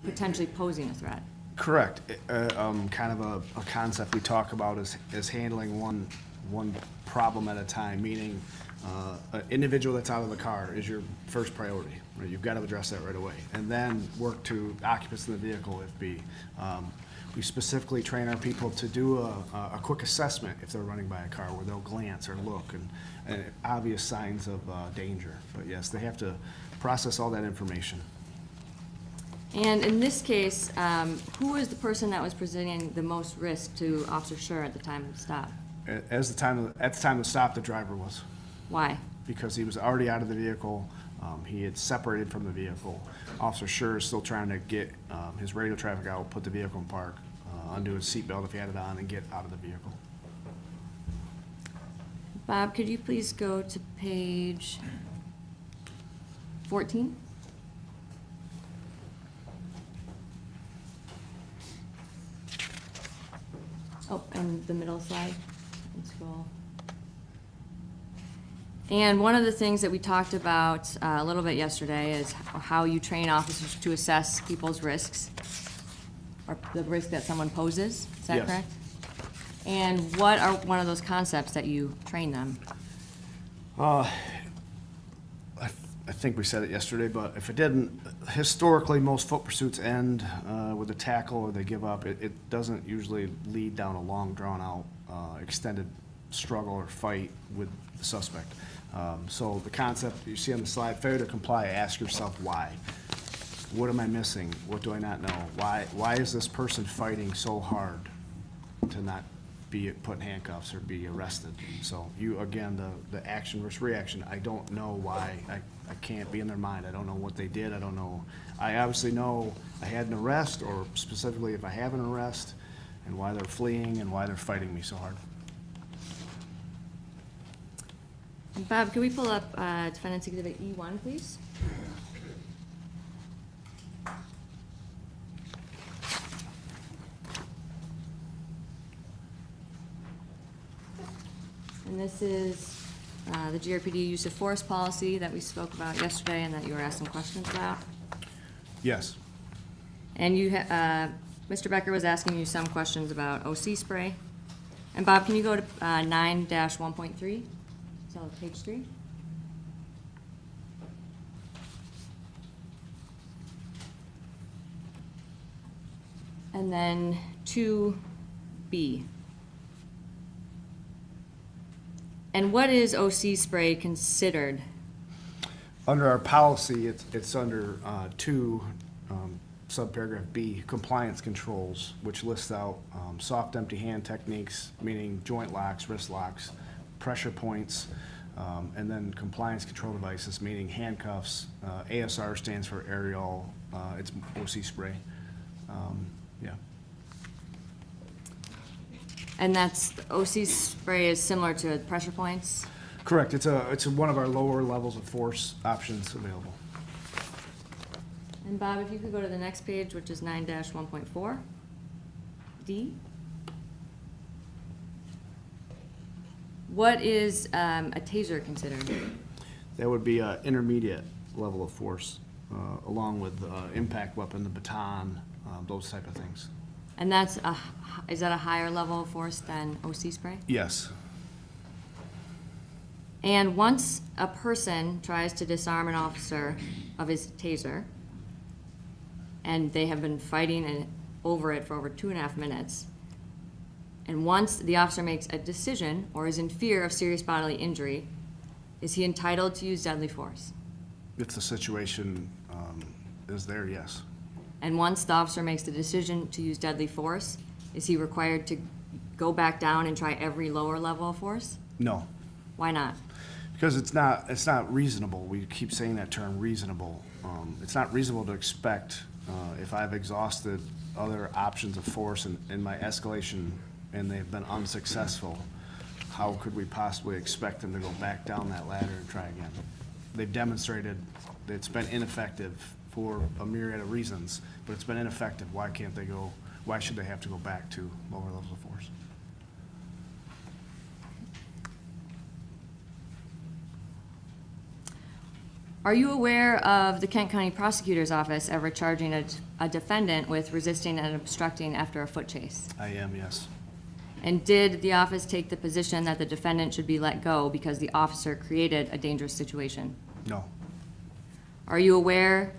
potentially posing a threat? Correct. Kind of a concept we talk about is handling one problem at a time, meaning an individual that's out of the car is your first priority. Right? You've got to address that right away. And then work to occupants in the vehicle if be. We specifically train our people to do a quick assessment if they're running by a car where they'll glance or look and obvious signs of danger. But yes, they have to process all that information. And in this case, who is the person that was presenting the most risk to Officer Schurr at the time of the stop? At the time of the stop, the driver was. Why? Because he was already out of the vehicle. He had separated from the vehicle. Officer Schurr is still trying to get his radio traffic out, put the vehicle in park, undo his seatbelt if he had it on, and get out of the vehicle. Bob, could you please go to page 14? Oh, and the middle slide, and scroll. And one of the things that we talked about a little bit yesterday is how you train officers to assess people's risks, or the risk that someone poses, is that Yes. correct? And what are one of those concepts that you train them? I think we said it yesterday, but if it didn't, historically, most foot pursuits end with a tackle or they give up. It doesn't usually lead down a long, drawn-out, extended struggle or fight with the suspect. So the concept you see on the slide, failure to comply, ask yourself why. What am I missing? What do I not know? Why is this person fighting so hard to not be put in handcuffs or be arrested. So you, again, the action versus reaction, I don't know why, I can't be in their mind. I don't know what they did, I don't know. I obviously know I had an arrest, or specifically if I have an arrest, and why they're fleeing and why they're fighting me so hard. Bob, can we pull up Defendant's Exhibit E1, please? And this is the GRPD use of force policy that we spoke about yesterday and that you were asking questions about. Yes. And you, Mr. Becker was asking you some questions about OC spray. And Bob, can you go to 9-1.3? So page 3. And then 2B. And what is OC spray considered? Under our policy, it's under 2, subparagraph B, compliance controls, which lists out soft empty hand techniques, meaning joint locks, wrist locks, pressure points, and then compliance control devices, meaning handcuffs. ASR stands for aerial, it's OC spray. Yeah. And that's, OC spray is similar to pressure points? Correct. It's one of our lower levels of force options available. And Bob, if you could go to the next page, which is 9-1.4, D. What is a taser considered? That would be an intermediate level of force, along with impact weapon, the baton, those type of things. And that's is that a higher level of force than OC spray? Yes. And once a person tries to disarm an officer of his taser, and they have been fighting over it for over 2.5 minutes, and once the officer makes a decision or is in fear of serious bodily injury, is he entitled to use deadly force? If the situation is there, yes. And once the officer makes the decision to use deadly force, is he required to go back down and try every lower level of force? No. Why not? Because it's not reasonable. We keep saying that term, reasonable. It's not reasonable to expect, if I've exhausted other options of force in my escalation and they've been unsuccessful, how could we possibly expect them to go back down that ladder and try again? They've demonstrated that it's been ineffective for a myriad of reasons, but it's been ineffective. Why should they have to go back to lower levels of force? Are you aware of the Kent County Prosecutor's Office ever charging a defendant with resisting and obstructing after a foot chase? I am, yes. And did the office take the position that the defendant should be let go because the officer created a dangerous situation? No. Are you aware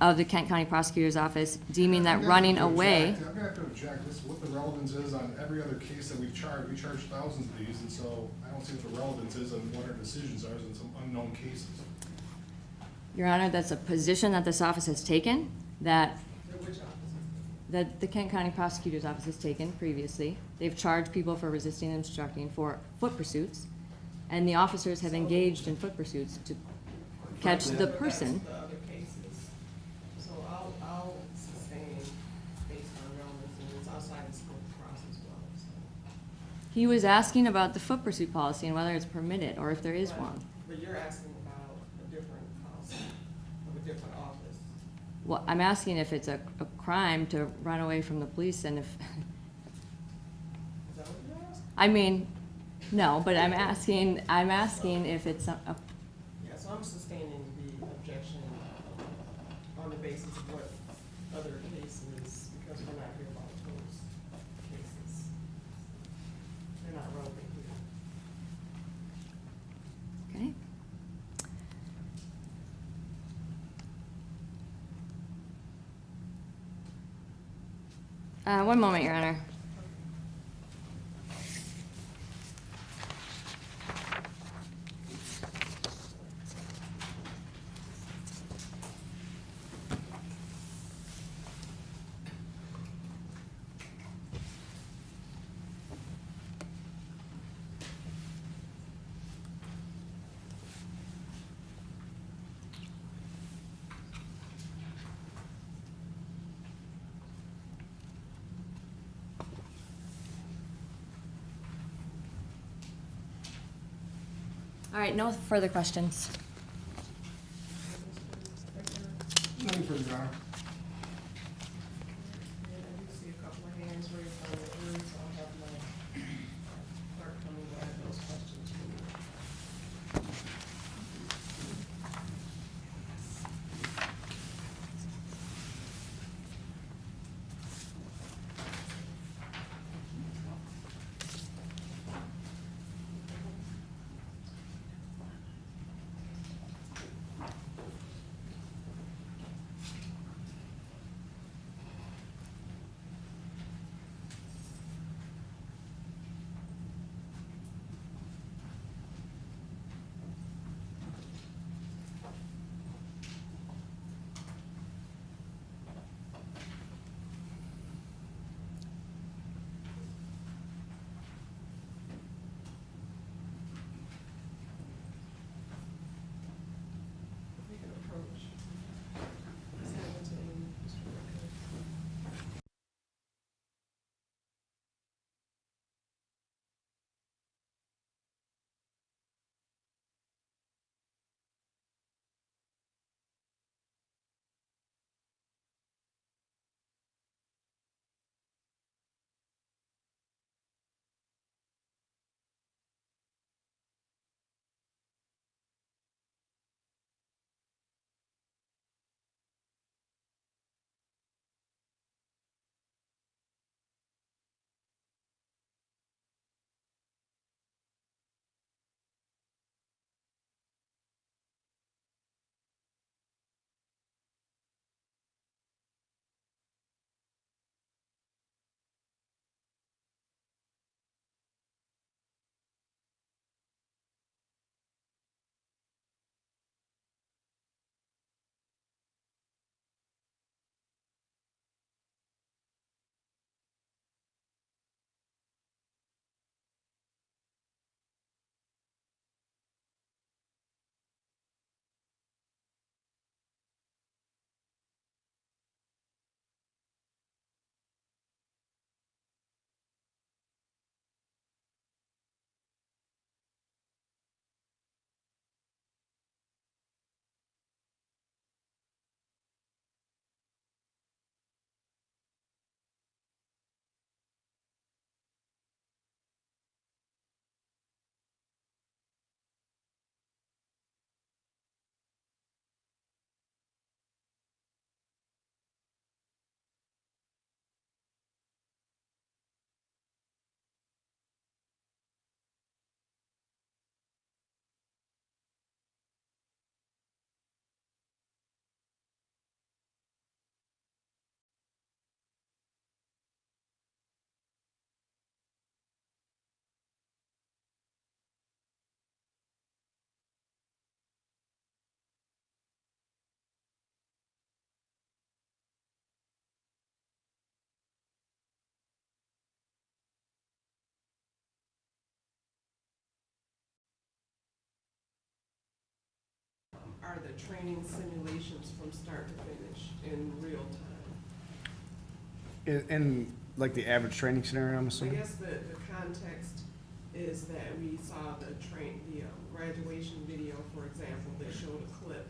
of the Kent County Prosecutor's Office deeming that running away? I'm gonna have to object. This is what the relevance is on every other case that we've charged. We charge thousands of these, and so I don't see what the relevance is on what our decisions are in some unknown cases. Your Honor, that's a position that this office has taken, that Which office? that the Kent County Prosecutor's Office has taken previously. They've charged people for resisting and obstructing for foot pursuits, and the officers have engaged in foot pursuits to catch the person. The other cases. So I'll sustain based on relevance, and it's outside the scope of cross as well, so. He was asking about the foot pursuit policy and whether it's permitted, or if there is one. But you're asking about a different policy of a different office. Well, I'm asking if it's a crime to run away from the police, and if, Is that what you're asking? I mean, no, but I'm asking if it's a, Yeah, so I'm sustaining the objection on the basis of what other cases, because we're not here about those cases. They're not relevant here. okay. One moment, Your Honor. All right, no further questions. Nothing further, Your Honor. And I do see a couple of hands raised on the jury, so I'll have my clerk come and grab those questions for you. We can approach. Seventeen, Mr. Rickard. Are the training simulations from start to finish in real time? In like the average training scenario, I'm I assuming? guess the context is that we saw the graduation video, for example, that showed a clip.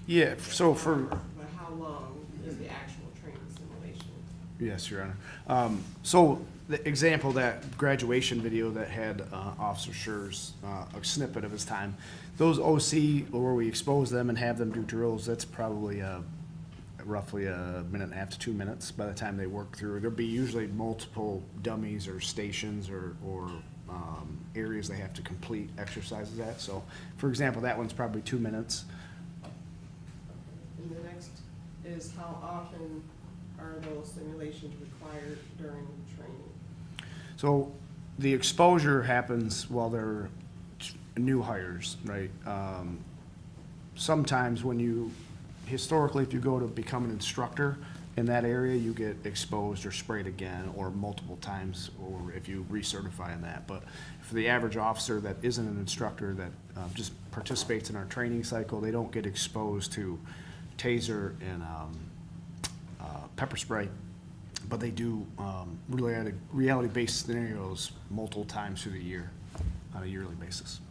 Yeah, so for, But how long is the actual training simulation? yes, Your Honor. So the example, that graduation video that had Officer Schurr's, a snippet of his time, those OC, where we expose them and have them do drills, that's probably roughly a minute and a half to 2 minutes by the time they work through. There'll be usually multiple dummies or stations or areas they have to complete exercises at. So, for example, that one's probably 2 minutes. And the next is how often are those simulations required during training? So the exposure happens while they're new hires, right? Sometimes when you, historically, if you go to become an instructor in that area, you get exposed or sprayed again or multiple times, or if you recertify in that. But for the average officer that isn't an instructor, that just participates in our training cycle, they don't get exposed to taser and pepper spray, but they do reality-based scenarios multiple times through the year on a yearly basis.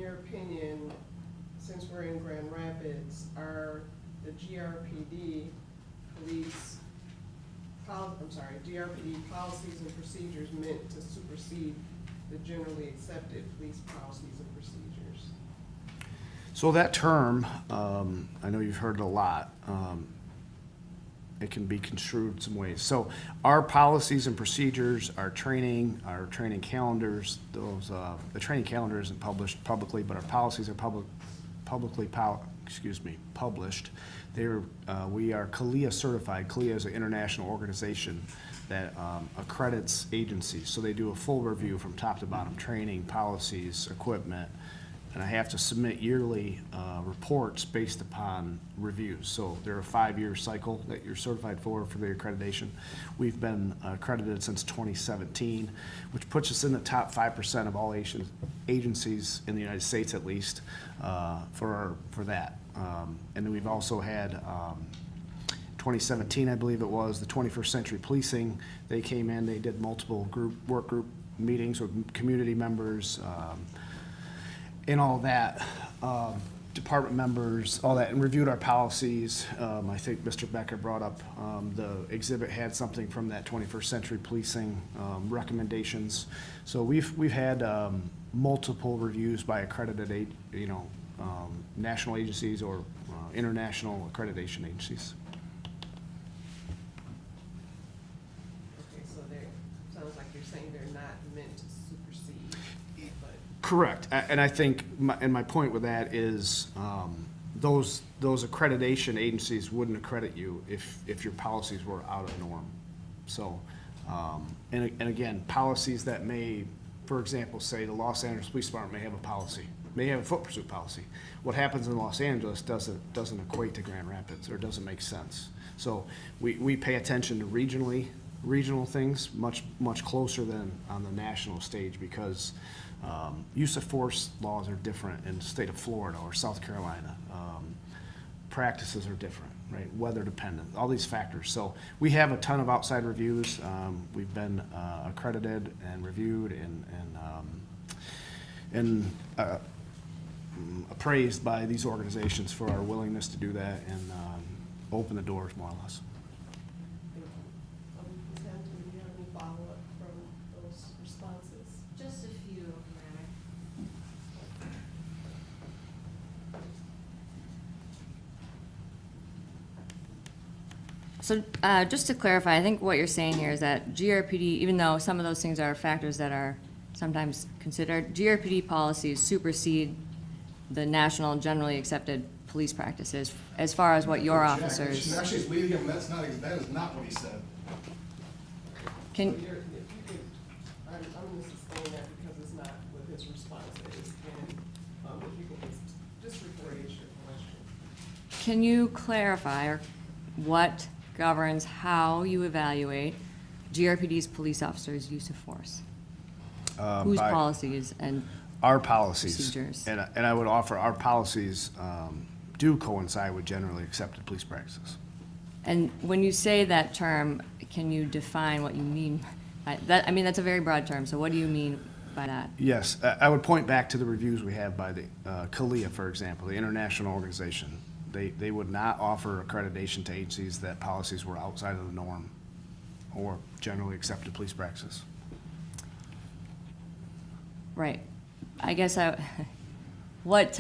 your opinion, since we're in Grand Rapids, are the GRPD GRPD policies and procedures meant to supersede the generally accepted police policies and procedures? So that term, I know you've heard it a lot. It can be construed some ways. So our policies and procedures, our training calendars, those, the training calendar isn't published publicly, but our policies are publicly published. We are CLIA certified. CLIA is an international organization that accredits agencies. So they do a full review from top to bottom, training, policies, equipment, and I have to submit yearly reports based upon reviews. So they're a 5-year cycle that you're certified for the accreditation. We've been accredited since 2017, which puts us in the top 5% of all agencies in the United States, at least, for that. And then we've also had 2017, I believe it was, the 21st Century Policing. They came in, they did multiple work group meetings with community members, and all that, department members, all that, and reviewed our policies. I think Mr. Becker brought up the exhibit had something from that 21st Century Policing recommendations. So we've had multiple reviews by accredited, national agencies or international accreditation agencies. Okay, so sounds like you're saying they're not meant to supersede, but. Correct, and I think, my point with that is, those accreditation agencies wouldn't accredit you if your policies were out of norm. So, and again, policies that may, for example, say the Los Angeles Police Department may have a policy, may have a foot pursuit policy. What happens in Los Angeles doesn't equate to Grand Rapids, or doesn't make sense. So we pay attention to regional things much closer than on the national stage, because use of force laws are different in the state of Florida or South Carolina. Practices are different, right? Weather dependent, all these factors. So we have a ton of outside reviews. We've been accredited and reviewed and appraised by these organizations for our willingness to do that and open the doors, more or less. Ms. Hampton, do you have any follow-up from those responses? Just a few, Madam. So just to clarify, I think what you're saying here is that GRPD, even though some of those things are factors that are sometimes considered, GRPD policies supersede the national generally accepted police practices as far as what your officers. Actually, it's leading him, that is not what he said. Can, So if you could, I'm gonna sustain that because it's not what his response is, and if you could just rephrase your question. can you clarify what governs how you evaluate GRPD's police officers' use of force? Whose By policies and our policies, procedures? and I would offer our policies do coincide with generally accepted police practices. And when you say that term, can you define what you mean by that? I mean, that's a very broad term, so what do you mean by that? Yes, I would point back to the reviews we have by the CLIA, for example, the international organization. They would not offer accreditation to agencies that policies were outside of the norm or generally accepted police practices. Right. I guess what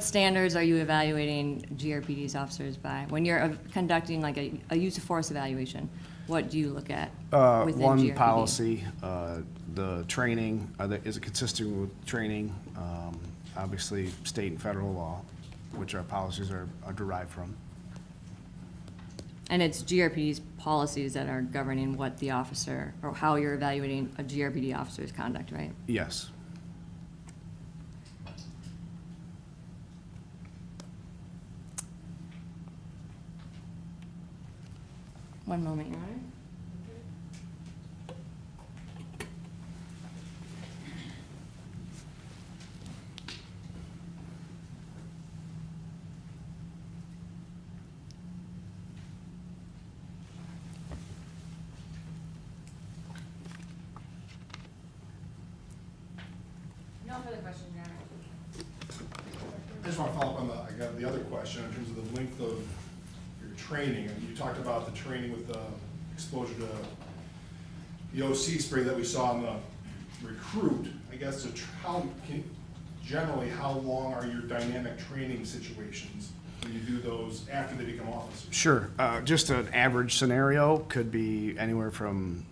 standards are you evaluating GRPD's officers by? When you're conducting like a use of force evaluation, what do you look at within One GRPD? policy, the training, is it consistent with training? Obviously, state and federal law, which our policies are derived from. And it's GRPD's policies that are governing what the officer, or how you're evaluating a GRPD officer's conduct, right? Yes. One moment, Your Honor. No further questions, Your Honor. I just want to follow up on I got the other question in terms of the length of your training. And you talked about the training with the exposure to the OC spray that we saw in the recruit. I guess generally, how long are your dynamic training situations when you do those after they become officers? Sure. Just an average scenario could be anywhere from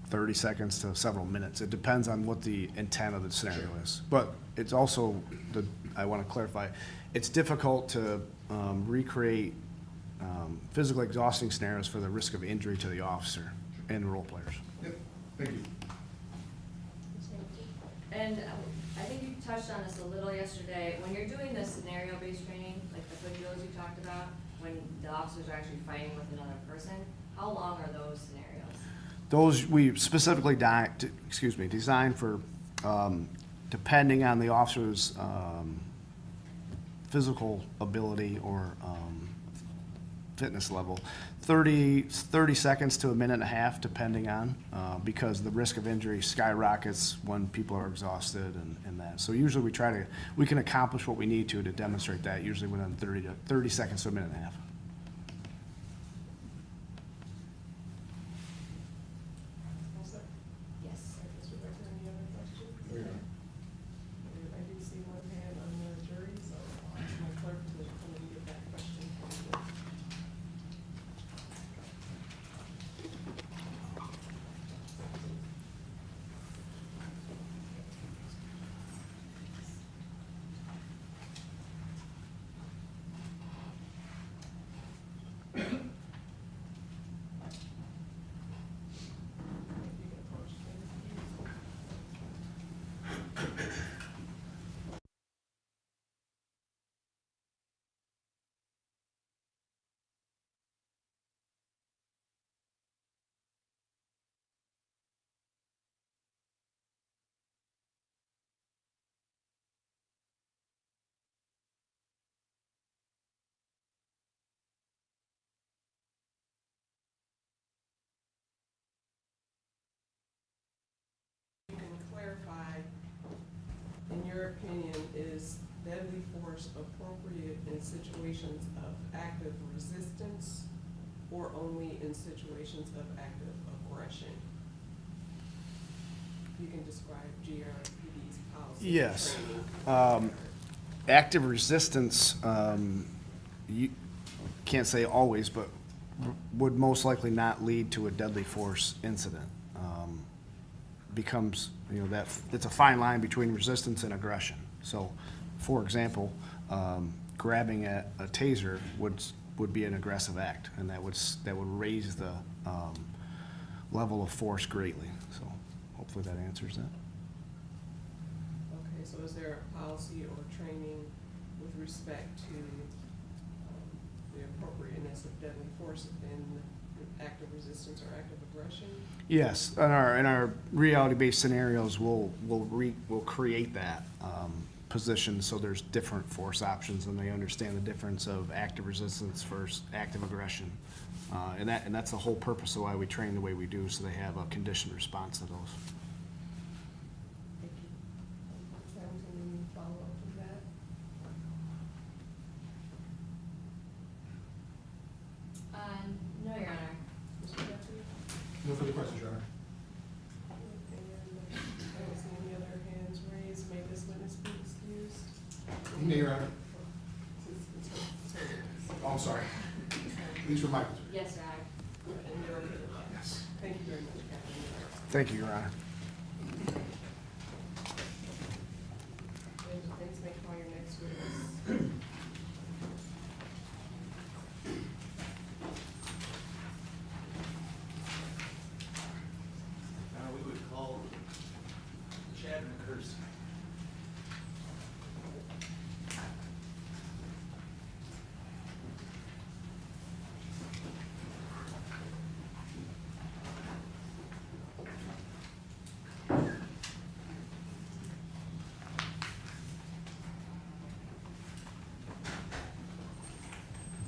30 seconds to several minutes. It depends on what the intent of the scenario is. But it's also, I want to clarify, it's difficult to recreate physically exhausting scenarios for the risk of injury to the officer and role players. Yep, thank you. And I think you touched on this a little yesterday. When you're doing the scenario-based training, like the foot drills you talked about, when the officers are actually fighting with another person, how long are those scenarios? Those we specifically designed for, depending on the officer's physical ability or fitness level, 30 seconds to a minute and a half, depending on, because the risk of injury skyrockets when people are exhausted and that. So usually we can accomplish what we need to demonstrate that, usually within 30 seconds to a minute and a half. Yes. Mr. Becker, any other questions? I do see one hand on the jury, so my clerk will come and get that question. You can approach him. You can clarify, in your opinion, is deadly force appropriate in situations of active resistance or only in situations of active aggression? You can describe GRPD's policy. Yes. training. Active resistance, you can't say always, but would most likely not lead to a deadly force incident. Becomes, that it's a fine line between resistance and aggression. So, for example, grabbing at a taser would be an aggressive act, and that would raise the level of force greatly. So, hopefully that answers that. Okay, so is there a policy or training with respect to the appropriateness of deadly force in active resistance or active aggression? Yes, in our reality-based scenarios, we'll create that position so there's different force options, and they understand the difference of active resistance versus active aggression, and that's the whole purpose of why we train the way we do, so they have a conditioned response to those. Thank you. Sam, can you follow up with that? No, Your Honor. Mr. Guthrie? No further questions, Your Honor. And I don't see any other hands raised. May this witness be excused? No, Your Honor. It's- Oh, I'm sorry. Please remind me. Yes, Your Honor. And you're okay with that? Yes. Thank you very much, Captain. Thank you, Your Honor. And thanks, make call your next witness. We would call Chad McCurson.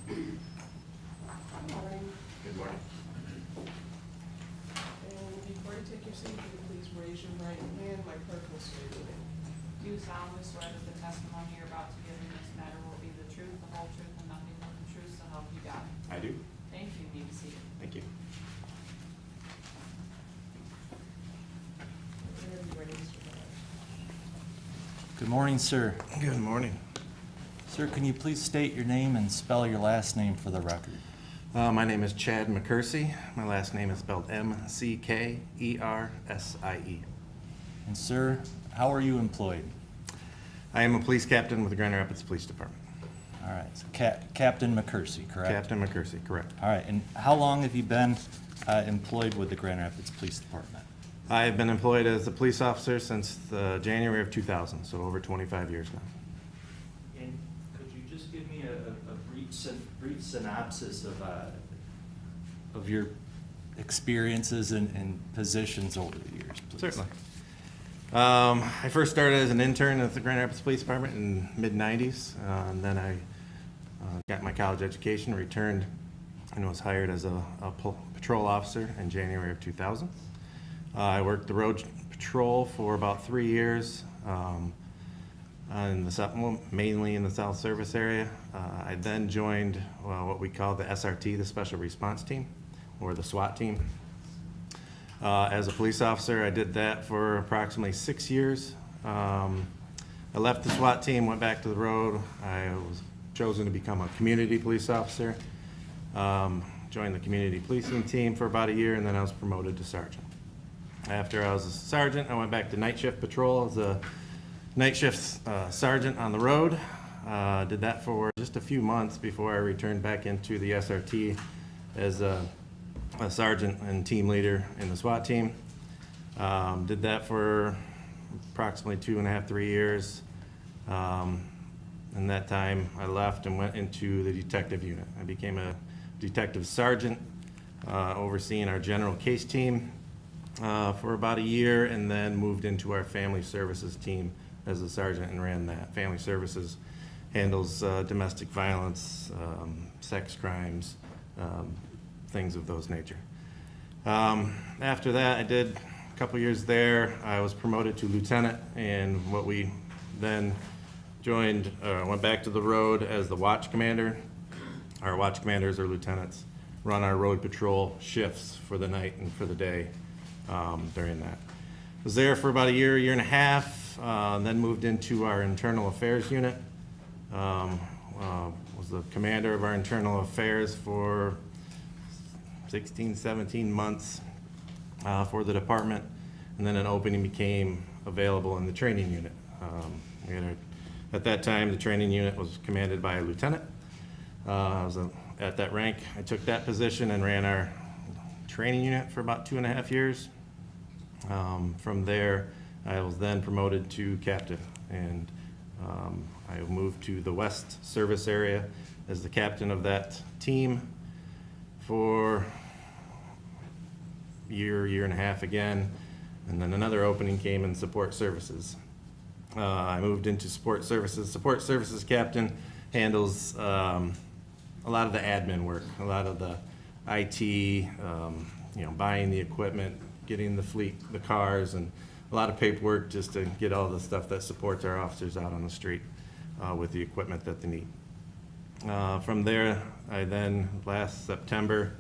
Good morning. Good morning. And before you take your seat, will you please raise your right hand? My clerk will Do you solemnly swear that the testimony you're about to give in this matter will be the truth, the whole truth, and nothing but the truth, so help you God? I do. Thank you. You may be seated. Thank you. Good morning, sir. Good morning. Sir, can you please state your name and spell your last name for the record? My name is Chad McCursey. My last name is spelled Mckeersie. And sir, how are you employed? I am a police captain with the Grand Rapids Police Department. All right, so Captain McCursey, correct? Captain McCursey, correct. All right, and how long have you been employed with the Grand Rapids Police Department? I have been employed as a police officer since January of 2000, so over 25 years now. And could you just give me a brief synopsis of your experiences and positions over the years, please? Certainly. I first started as an intern at the Grand Rapids Police Department in mid-90s, and then I got my college education, returned, and was hired as a patrol officer in January of 2000. I worked the road patrol for about 3 years, mainly in the South Service area. I then joined what we call the SRT, the Special Response Team, or the SWAT team. As a police officer, I did that for approximately 6 years. I left the SWAT team, went back to the road. I was chosen to become a community police officer. Joined the community policing team for about a year, and then I was promoted to sergeant. After I was a sergeant, I went back to night shift patrol as a night shift sergeant on the road. Did that for just a few months before I returned back into the SRT as a sergeant and team leader in the SWAT team. Did that for approximately 2.5, 3 years. In that time, I left and went into the detective unit. I became a detective sergeant, overseeing our general case team for about a year, and then moved into our family services team as a sergeant and ran that. Family services handles domestic violence, sex crimes, things of those nature. After that, I did a couple years there. I was promoted to lieutenant, and what we then joined, went back to the road as the watch commander. Our watch commanders or lieutenants run our road patrol shifts for the night and for the day during that. Was there for about a year and a half, then moved into our internal affairs unit. Was the commander of our internal affairs for 16, 17 months for the department, and then an opening became available in the training unit. At that time, the training unit was commanded by a lieutenant. I was at that rank. I took that position and ran our training unit for about 2.5 years. From there, I was then promoted to captain, and I moved to the West Service area as the captain of that team for year and a half again, and then another opening came in support services. I moved into support services. Support services captain handles a lot of the admin work, a lot of the IT, buying the equipment, getting the fleet, the cars, and a lot of paperwork just to get all the stuff that supports our officers out on the street with the equipment that they need. From there, I then, last September,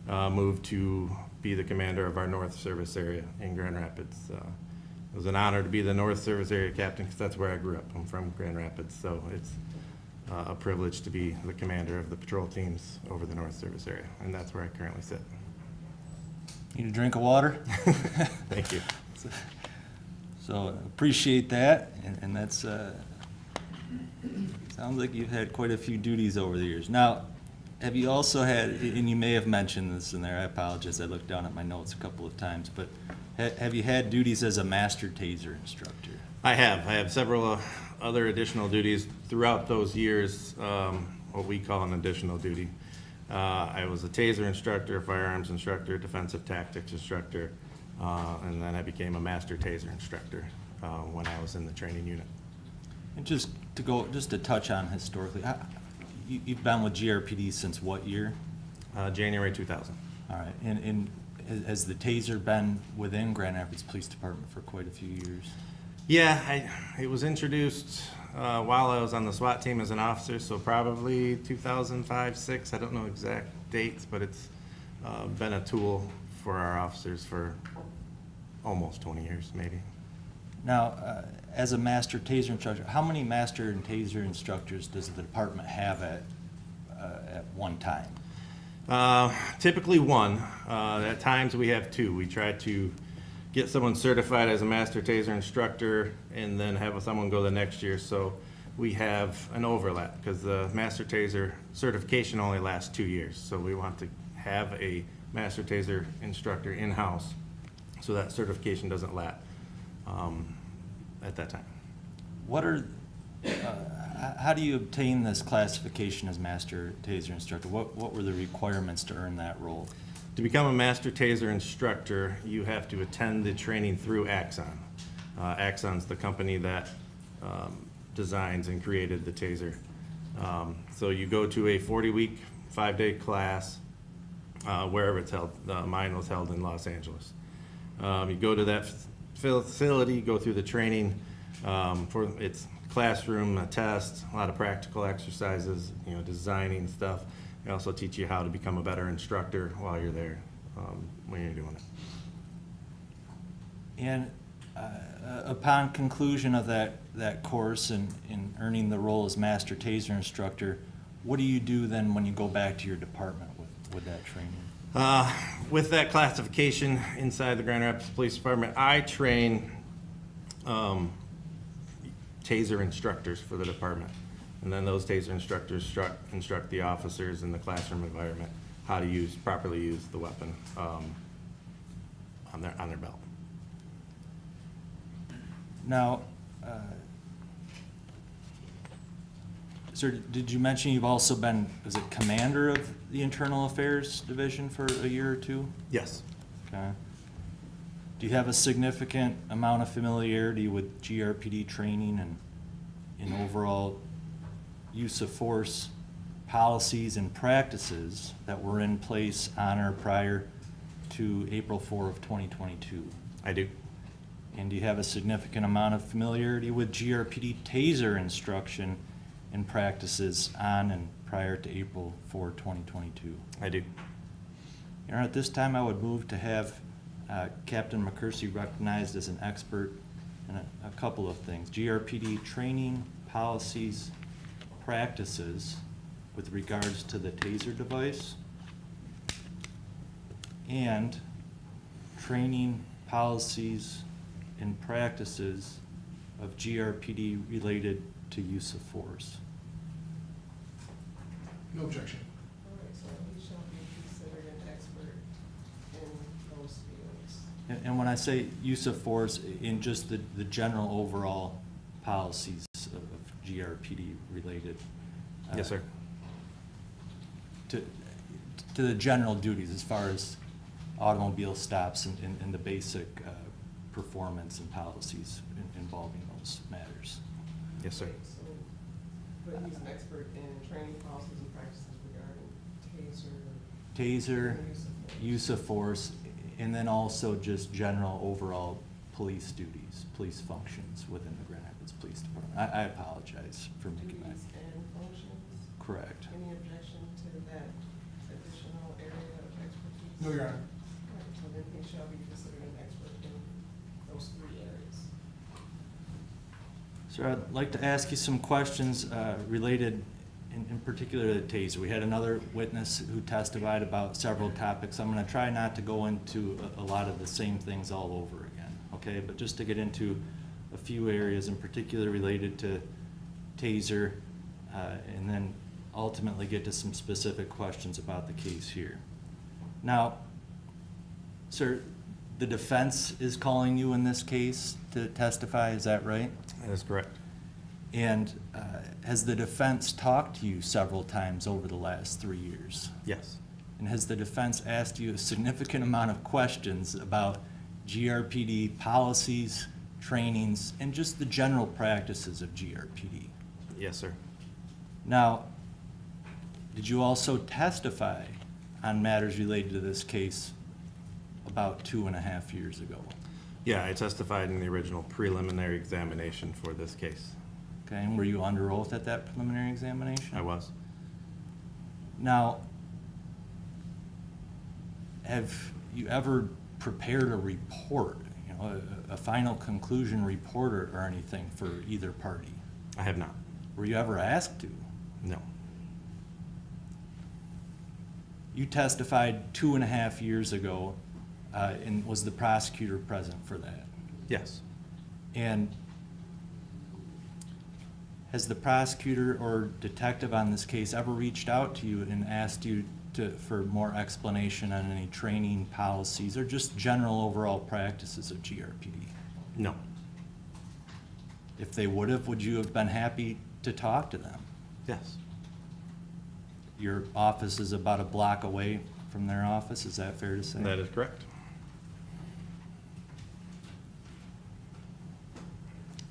moved to be the commander of our North Service area in Grand Rapids. It was an honor to be the North Service area captain because that's where I grew up. I'm from Grand Rapids, so it's a privilege to be the commander of the patrol teams over the North Service area, and that's where I currently sit. Need a drink of water? Thank you. So appreciate that, and that's, sounds like you've had quite a few duties over the years. Now, have you also had, and you may have mentioned this in there, I apologize, I looked down at my notes a couple of times, but have you had duties as a master taser instructor? I have several other additional duties throughout those years, what we call an additional duty. I was a taser instructor, firearms instructor, defensive tactics instructor, and then I became a master taser instructor when I was in the training unit. And just to touch on historically, you've been with GRPD since what year? January 2000. All right, and has the taser been within Grand Rapids Police Department for quite a few years? Yeah, it was introduced while I was on the SWAT team as an officer, so probably 2005, 6. I don't know exact dates, but it's been a tool for our officers for almost 20 years, maybe. Now, as a master taser instructor, how many master and taser instructors does the department have at one time? Typically one. At times we have two. We try to get someone certified as a master taser instructor and then have someone go the next year. So we have an overlap because the master taser certification only lasts 2 years. So we want to have a master taser instructor in-house so that certification doesn't lapse at that time. What are, how do you obtain this classification as master taser instructor? What were the requirements to earn that role? To become a master taser instructor, you have to attend the training through Axon. Axon's the company that designs and created the taser. So you go to a 40-week, 5-day class, wherever it's held. Mine was held in Los Angeles. You go to that facility, go through the training for its classroom, a test, a lot of practical exercises, designing stuff. They also teach you how to become a better instructor while you're there, when you're doing it. And upon conclusion of that course and in earning the role as master taser instructor, what do you do then when you go back to your department with that training? With that classification inside the Grand Rapids Police Department, I train taser instructors for the department. And then those taser instructors instruct the officers in the classroom environment how to properly use the weapon on their belt. Now, sir, did you mention you've also been, was it commander of the Internal Affairs Division for a year or two? Yes. Okay. Do you have a significant amount of familiarity with GRPD training and in overall use of force policies and practices that were in place on or prior to April 4 of 2022? I do. And do you have a significant amount of familiarity with GRPD taser instruction and practices on and prior to April 4, 2022? I do. Your Honor, at this time I would move to have Captain McCursey recognized as an expert in a couple of things. GRPD training, policies, practices with regards to the taser device, and training, policies, and practices of GRPD related to use of force. No objection. All right, so he shall be considered an expert in those fields. And when I say use of force, in just the general overall policies of GRPD related. Yes, sir. To the general duties as far as automobile stops and the basic performance and policies involving those matters. Yes, sir. So, but he's an expert in training policies and practices regarding taser. Taser, use of force, and then also just general overall police duties, police functions within the Grand Rapids Police Department. I apologize for making that. Duties and functions. Correct. Any objection to that additional area of expertise? No, Your Honor. All right, so then he shall be considered an expert in those 3 areas. Sir, I'd like to ask you some questions related in particular to the taser. We had another witness who testified about several topics. I'm going to try not to go into a lot of the same things all over again, okay? But just to get into a few areas in particular related to taser, and then ultimately get to some specific questions about the case here. Now, sir, the defense is calling you in this case to testify, is that right? That is correct. And has the defense talked to you several times over the last 3 years? Yes. And has the defense asked you a significant amount of questions about GRPD policies, trainings, and just the general practices of GRPD? Yes, sir. Now, did you also testify on matters related to this case about 2.5 years ago? Yeah, I testified in the original preliminary examination for this case. Okay, and were you under oath at that preliminary examination? I was. Now, have you ever prepared a report, you know, a final conclusion report or anything for either party? I have not. Were you ever asked to? No. You testified 2.5 years ago, and was the prosecutor present for that? Yes. And has the prosecutor or detective on this case ever reached out to you and asked you for more explanation on any training policies or just general overall practices of GRPD? No. If they would you have been happy to talk to them? Yes. Your office is about a block away from their office, is that fair to say? That is correct.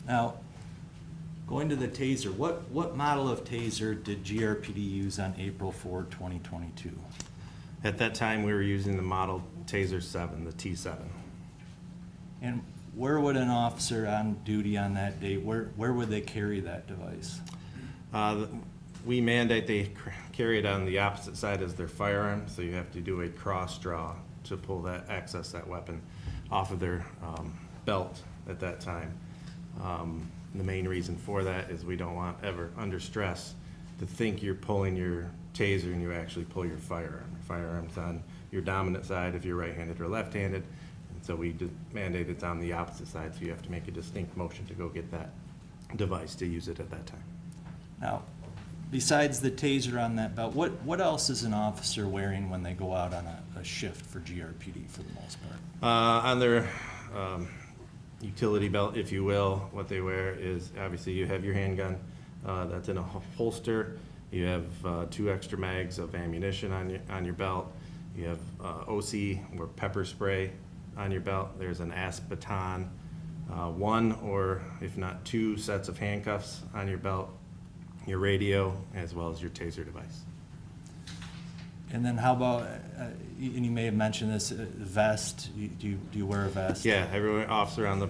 Now, going to the taser, what model of taser did GRPD use on April 4, 2022? At that time, we were using the model Taser 7, the T7. And where would an officer on duty on that day, where would they carry that device? We mandate they carry it on the opposite side as their firearm, so you have to do a cross draw to pull that, access that weapon off of their belt at that time. The main reason for that is we don't want ever under stress to think you're pulling your taser and you actually pull your firearm. Your firearm's on your dominant side if you're right-handed or left-handed, and so we mandate it's on the opposite side, so you have to make a distinct motion to go get that device to use it at that time. Now, besides the taser on that belt, what else is an officer wearing when they go out on a shift for GRPD for the most part? On their utility belt, if you will, what they wear is, obviously you have your handgun that's in a holster. You have 2 extra mags of ammunition on your belt. You have OC or pepper spray on your belt. There's an ASP baton, 1 or if not 2 sets of handcuffs on your belt, your radio, as well as your taser device. And then how about, and you may have mentioned this, vest, do you wear a vest? Yeah, every officer on the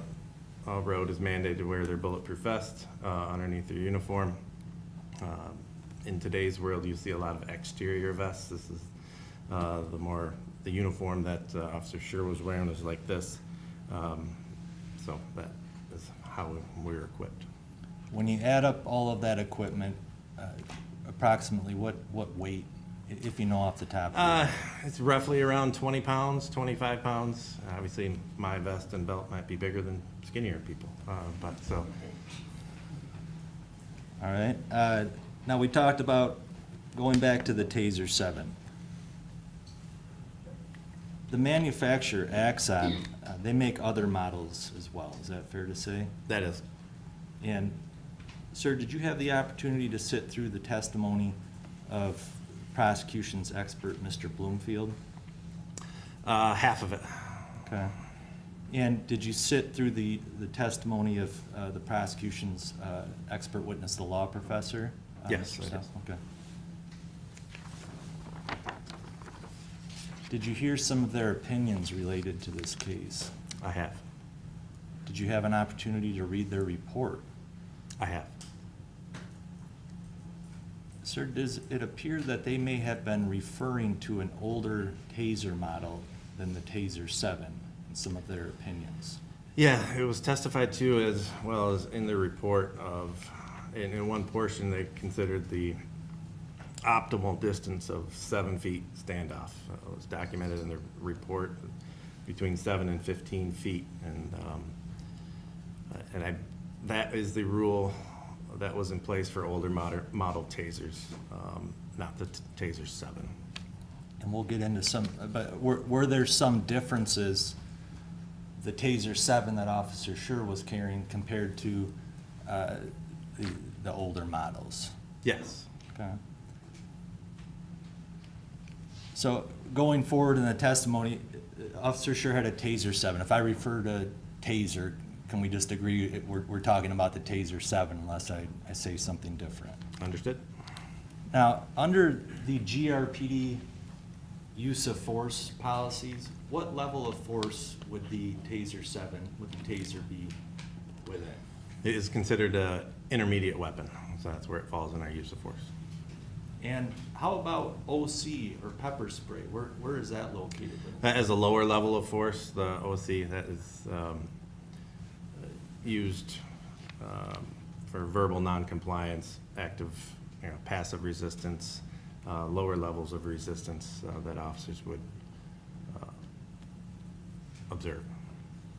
road is mandated to wear their bulletproof vest underneath their uniform. In today's world, you see a lot of exterior vests. This is the uniform that Officer Schurr was wearing was like this. So that is how we're equipped. When you add up all of that equipment, approximately what weight, if you know off the top of your head? It's roughly around 20 pounds, 25 pounds. Obviously, my vest and belt might be bigger than skinnier people, but so. All right. Now, we talked about going back to the Taser 7. The manufacturer, Axon, they make other models as well. Is that fair to say? That is. And, sir, did you have the opportunity to sit through the testimony of prosecution's expert, Mr. Bloomfield? Half of it. Okay. And did you sit through the testimony of the prosecution's expert witness, the law professor? Yes, I did. Okay. Did you hear some of their opinions related to this case? I have. Did you have an opportunity to read their report? I have. Sir, does it appear that they may have been referring to an older Taser model than the Taser 7 in some of their opinions? Yeah, it was testified to as well as in the report of, in one portion, they considered the optimal distance of 7 feet standoff. It was documented in the report between 7 and 15 feet. And that is the rule that was in place for older model tasers, not the Taser 7. And we'll get into some, but were there some differences, the Taser 7 that Officer Schurr was carrying compared to the older models? Yes. Okay. So going forward in the testimony, Officer Schurr had a Taser 7. If I refer to Taser, can we just agree we're talking about the Taser 7 unless I say something different? Understood. Now, under the GRPD use of force policies, what level of force would the Taser 7, would the Taser be within? It is considered an intermediate weapon, so that's where it falls in our use of force. And how about OC or pepper spray? Where is that located? That is a lower level of force. The OC, that is used for verbal noncompliance, active, passive resistance, lower levels of resistance that officers would observe.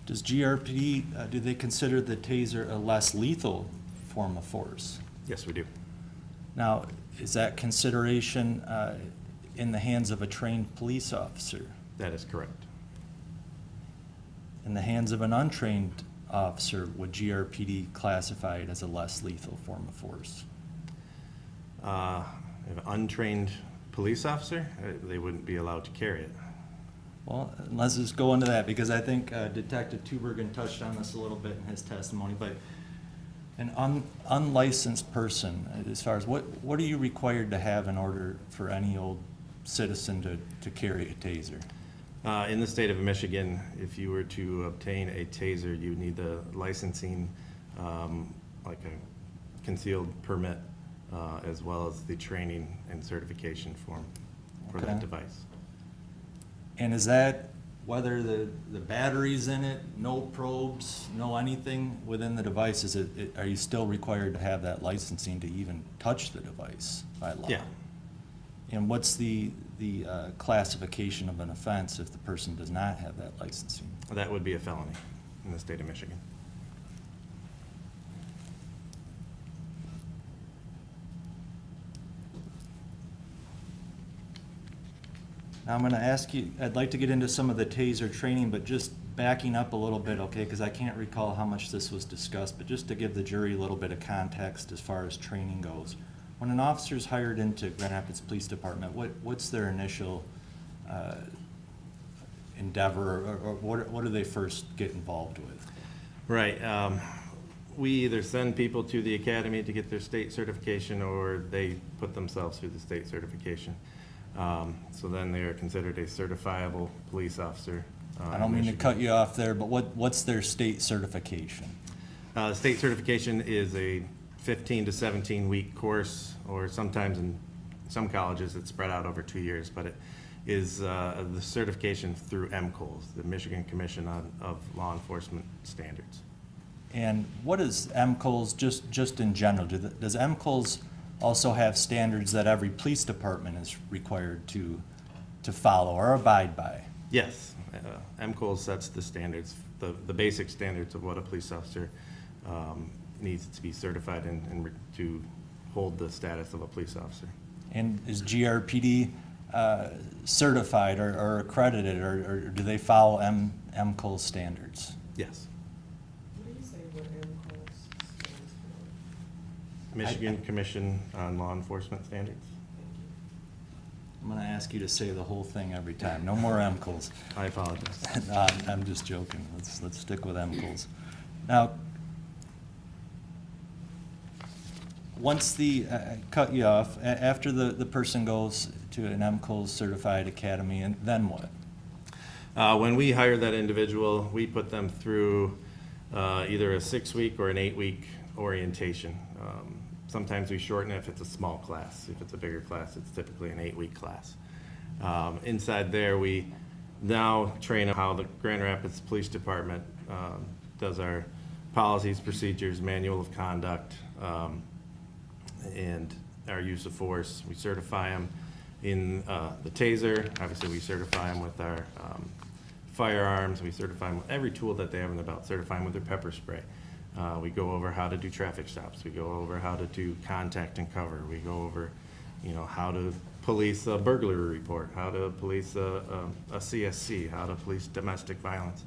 Does GRPD, do they consider the Taser a less lethal form of force? Yes, we do. Now, is that consideration in the hands of a trained police officer? That is correct. In the hands of an untrained officer, would GRPD classify it as a less lethal form of force? If an untrained police officer, they wouldn't be allowed to carry it. Well, let's just go into that, because I think Detective Tubergen touched on this a little bit in his testimony, but an unlicensed person, as far as what are you required to have in order for any old citizen to carry a Taser? In the state of Michigan, if you were to obtain a Taser, you need the licensing, like a concealed permit, as well as the training and certification form for Okay. that device. And is that whether the battery's in it, no probes, no anything within the device, are you still required to have that licensing to even touch the device by law? Yeah. And what's the classification of an offense if the person does not have that licensing? That would be a felony in the state of Michigan. Now I'm going to ask you, I'd like to get into some of the Taser training, but just backing up a little bit, okay, because I can't recall how much this was discussed, but just to give the jury a little bit of context as far as training goes. When an officer's hired into Grand Rapids Police Department, what's their initial endeavor, or what do they first get involved with? Right. We either send people to the academy to get their state certification, or they put themselves through the state certification. So then they are considered a certifiable police officer. I don't mean to cut you off there, but what's their state certification? State certification is a 15 to 17 week course, or sometimes in some colleges it's spread out over 2 years, but it is the certification through MCOLS, the Michigan Commission of Law Enforcement Standards. And what is MCOLS just in general? Does MCOLS also have standards that every police department is required to follow or abide by? Yes, MCOLS sets the standards, the basic standards of what a police officer needs to be certified in to hold the status of a police officer. And is GRPD certified or accredited, or do they follow MCOLS standards? Yes. What do you say what MCOS stands for? Michigan Commission on Law Enforcement Standards. I'm going to ask you to say the whole thing every time. No more MCOLS. I apologize. No, I'm just joking. Let's stick with MCOLS. Now, once cut you off, after the person goes to an MCOLS certified academy, and then what? When we hire that individual, we put them through either a 6-week or an 8-week orientation. Sometimes we shorten it if it's a small class. If it's a bigger class, it's typically an 8-week class. Inside there, we now train how the Grand Rapids Police Department does our policies, procedures, manual of conduct, and our use of force. We certify them in the Taser. Obviously, we certify them with our firearms. We certify them with every tool that they have in their belt, certify them with their pepper spray. We go over how to do traffic stops. We go over how to do contact and cover. We go over, how to police a burglary report, how to police a CSC, how to police domestic violence.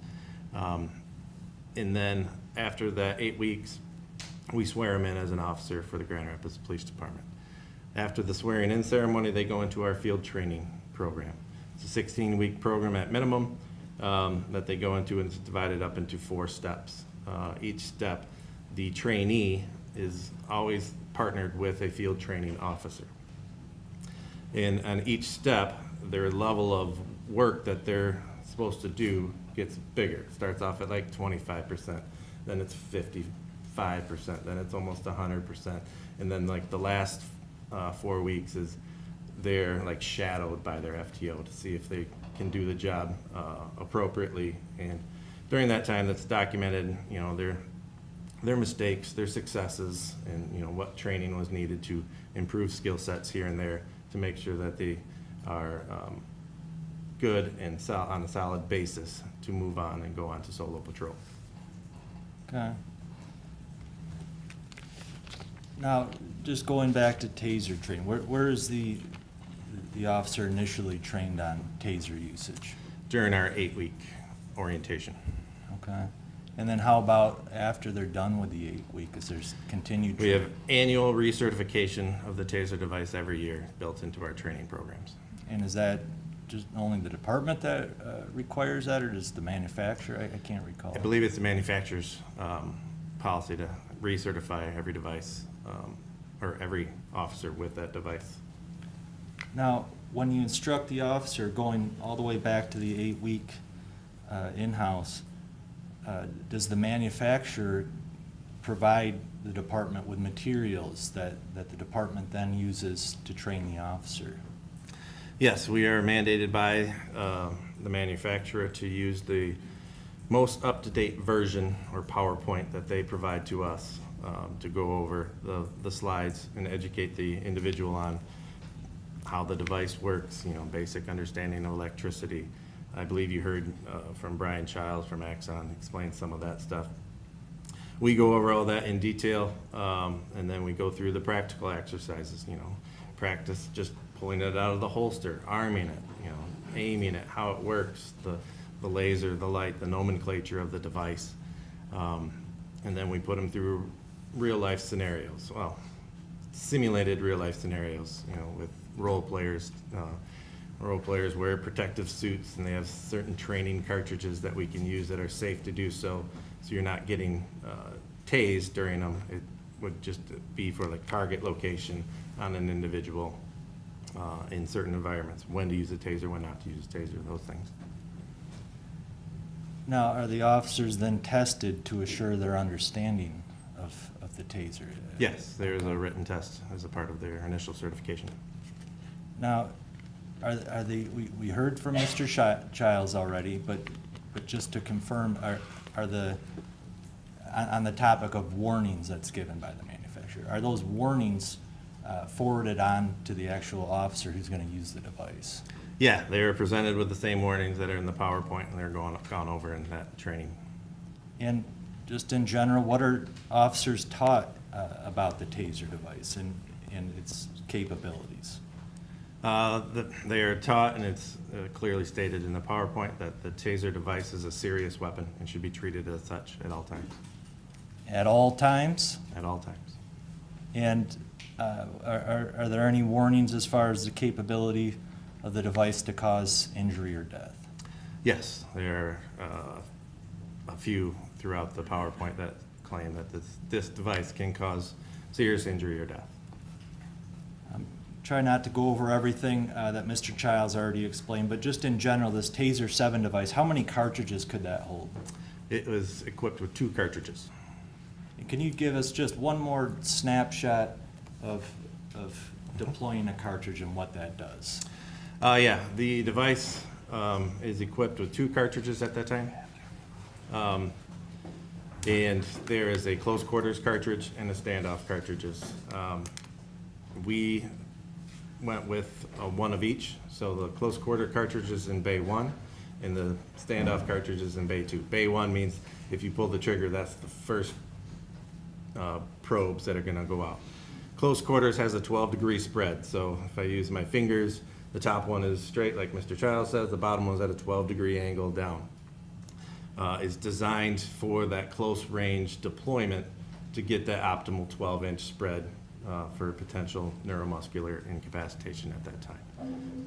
And then after that 8 weeks, we swear them in as an officer for the Grand Rapids Police Department. After the swearing in ceremony, they go into our field training program. It's a 16-week program at minimum that they go into, and it's divided up into 4 steps. Each step, the trainee is always partnered with a field training officer. And on each step, their level of work that they're supposed to do gets bigger. It starts off at like 25%, then it's 55%, then it's almost 100%. And then like the last 4 weeks is they're like shadowed by their FTO to see if they can do the job appropriately. And during that time, that's documented, you know, their mistakes, their successes, and you know what training was needed to improve skill sets here and there to make sure that they are good and on a solid basis to move on and go on to solo patrol. Okay. Now, just going back to taser training, where is the officer initially trained on taser usage? During our 8-week orientation. Okay. And then how about after they're done with the 8-week? Is there continued We training? have annual recertification of the taser device every year built into our training programs. And is that just only the department that requires that, or does the manufacturer? I can't recall. I believe it's the manufacturer's policy to recertify every device or every officer with that device. Now, when you instruct the officer, going all the way back to the 8-week in-house, does the manufacturer provide the department with materials that the department then uses to train the officer? Yes, we are mandated by the manufacturer to use the most up-to-date version or PowerPoint that they provide to us to go over the slides and educate the individual on how the device works, you know, basic understanding of electricity. I believe you heard from Brian Childs from Axon explain some of that stuff. We go over all that in detail, and then we go through the practical exercises, you know, practice just pulling it out of the holster, arming it, you know, aiming it, how it works, the laser, the light, the nomenclature of the device. And then we put them through real life scenarios, well, simulated real life scenarios, you know, with role players. Role players wear protective suits, and they have certain training cartridges that we can use that are safe to do so you're not getting tased during them. It would just be for like target location on an individual in certain environments, when to use a taser, when not to use a taser, those things. Now, are the officers then tested to assure their understanding of the taser? Yes, there's a written test as a part of their initial certification. Now, are we heard from Mr. Childs already, but just to confirm, are the, on the topic of warnings that's given by the manufacturer, are those warnings forwarded on to the actual officer who's going to use the device? Yeah, they are presented with the same warnings that are in the PowerPoint, and they're gone over in that training. And just in general, what are officers taught about the taser device and its capabilities? They are taught, and it's clearly stated in the PowerPoint, that the taser device is a serious weapon and should be treated as such at all times. At all times? At all times. And are there any warnings as far as the capability of the device to cause injury or death? Yes, there are a few throughout the PowerPoint that claim that this device can cause serious injury or death. Try not to go over everything that Mr. Childs already explained, but just in general, this Taser 7 device, how many cartridges could that hold? It was equipped with 2 cartridges. And can you give us just one more snapshot of deploying a cartridge and what that does? Yeah, the device is equipped with 2 cartridges at that time. And there is a close quarters cartridge and a standoff cartridges. We went with one of each. So the close quarter cartridge is in bay 1 and the standoff cartridge is in bay 2. Bay 1 means if you pull the trigger, that's the first probes that are gonna go out. Close quarters has a 12-degree spread. So if I use my fingers, the top one is straight, like Mr. Childs says, the bottom one's at a 12-degree angle down. It's designed for that close range deployment to get that optimal 12-inch spread for potential neuromuscular incapacitation at that time.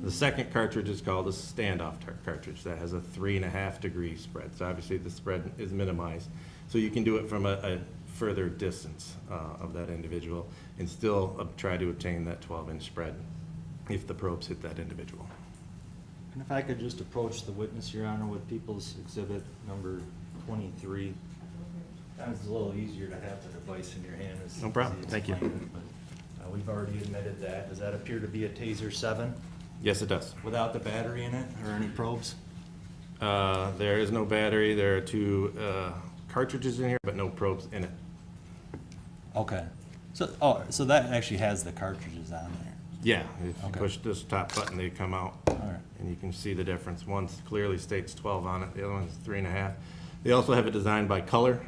The second cartridge is called a standoff cartridge that has a 3.5-degree spread. So obviously the spread is minimized. So you can do it from a further distance of that individual and still try to obtain that 12-inch spread if the probes hit that individual. And if I could just approach the witness, Your Honor, with People's Exhibit number 23. Sometimes it's a little easier to have the device in your hand. As No problem. as Thank you. explained, but, we've already admitted that. Does that appear to be a Taser 7 Yes, it does. without the battery in it or any probes? There is no battery. There are 2 cartridges in here, but no probes in it. Okay. So that actually has the cartridges on there. Yeah, if you Okay. push this top button, they come out. All right. And you can see the difference. One clearly states 12 on it, the other one's 3.5. They also have it designed by color,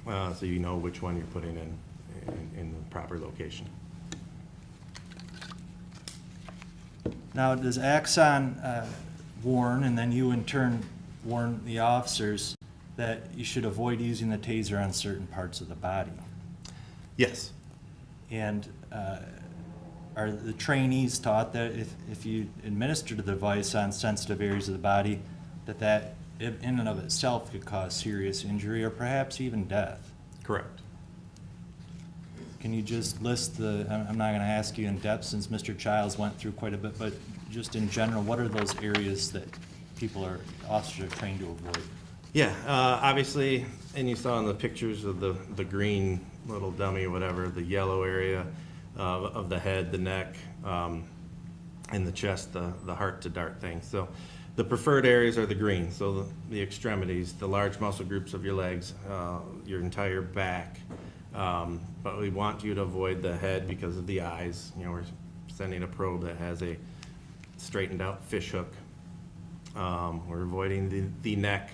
so you know which one you're putting in the proper location. Now, does Axon warn, and then you in turn warn the officers that you should avoid using the taser on certain parts of the body? Yes. And are the trainees taught that if you administer the device on sensitive areas of the body, that in and of itself could cause serious injury or perhaps even death? Correct. Can you just list I'm not going to ask you in depth since Mr. Childs went through quite a bit, but just in general, what are those areas that officers are trained to avoid? Yeah, obviously, and you saw in the pictures of the green little dummy or whatever, the yellow area of the head, the neck, and the chest, the heart to dart thing. So the preferred areas are the green, so the extremities, the large muscle groups of your legs, your entire back. But we want you to avoid the head because of the eyes. You know, we're sending a probe that has a straightened out fish hook. We're avoiding the neck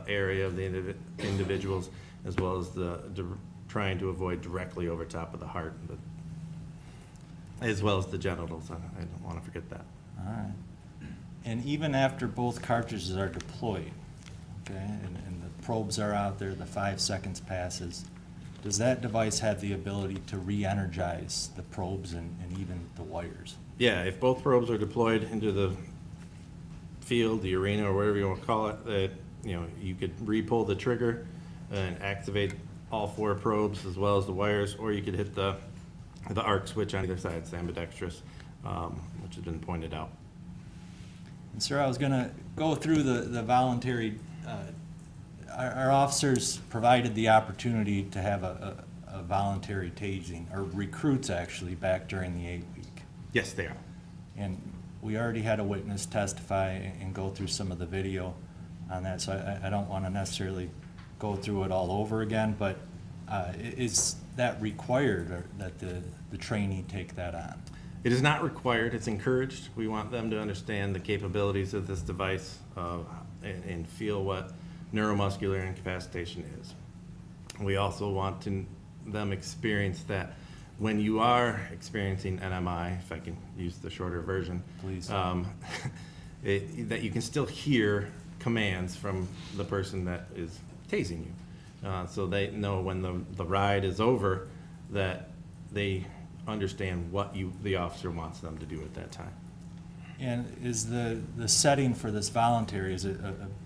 area of the individuals, as well as trying to avoid directly over top of the heart, as well as the genitals. I don't want to forget that. All right. And even after both cartridges are deployed, okay, and the probes are out there, the 5 seconds passes, does that device have the ability to re-energize the probes and even the wires? Yeah, if both probes are deployed into the field, the arena, or whatever you want to call it, that you could re-pull the trigger and activate all 4 probes as well as the wires, or you could hit the arc switch on either side. It's ambidextrous, which has been pointed out. And sir, I was going to go through the voluntary. Our officers provided the opportunity to have a voluntary tasing, or recruits actually, back during the 8-week. Yes, they are. And we already had a witness testify and go through some of the video on that, so I don't want to necessarily go through it all over again, but is that required, or that the trainee take that on? It is not required, it's encouraged. We want them to understand the capabilities of this device and feel what neuromuscular incapacitation is. We also want them experience that when you are experiencing NMI, if I can use the shorter version, Please. That you can still hear commands from the person that is tasing you. So they know when the ride is over that they understand what the officer wants them to do at that time. And is the setting for this voluntary, is it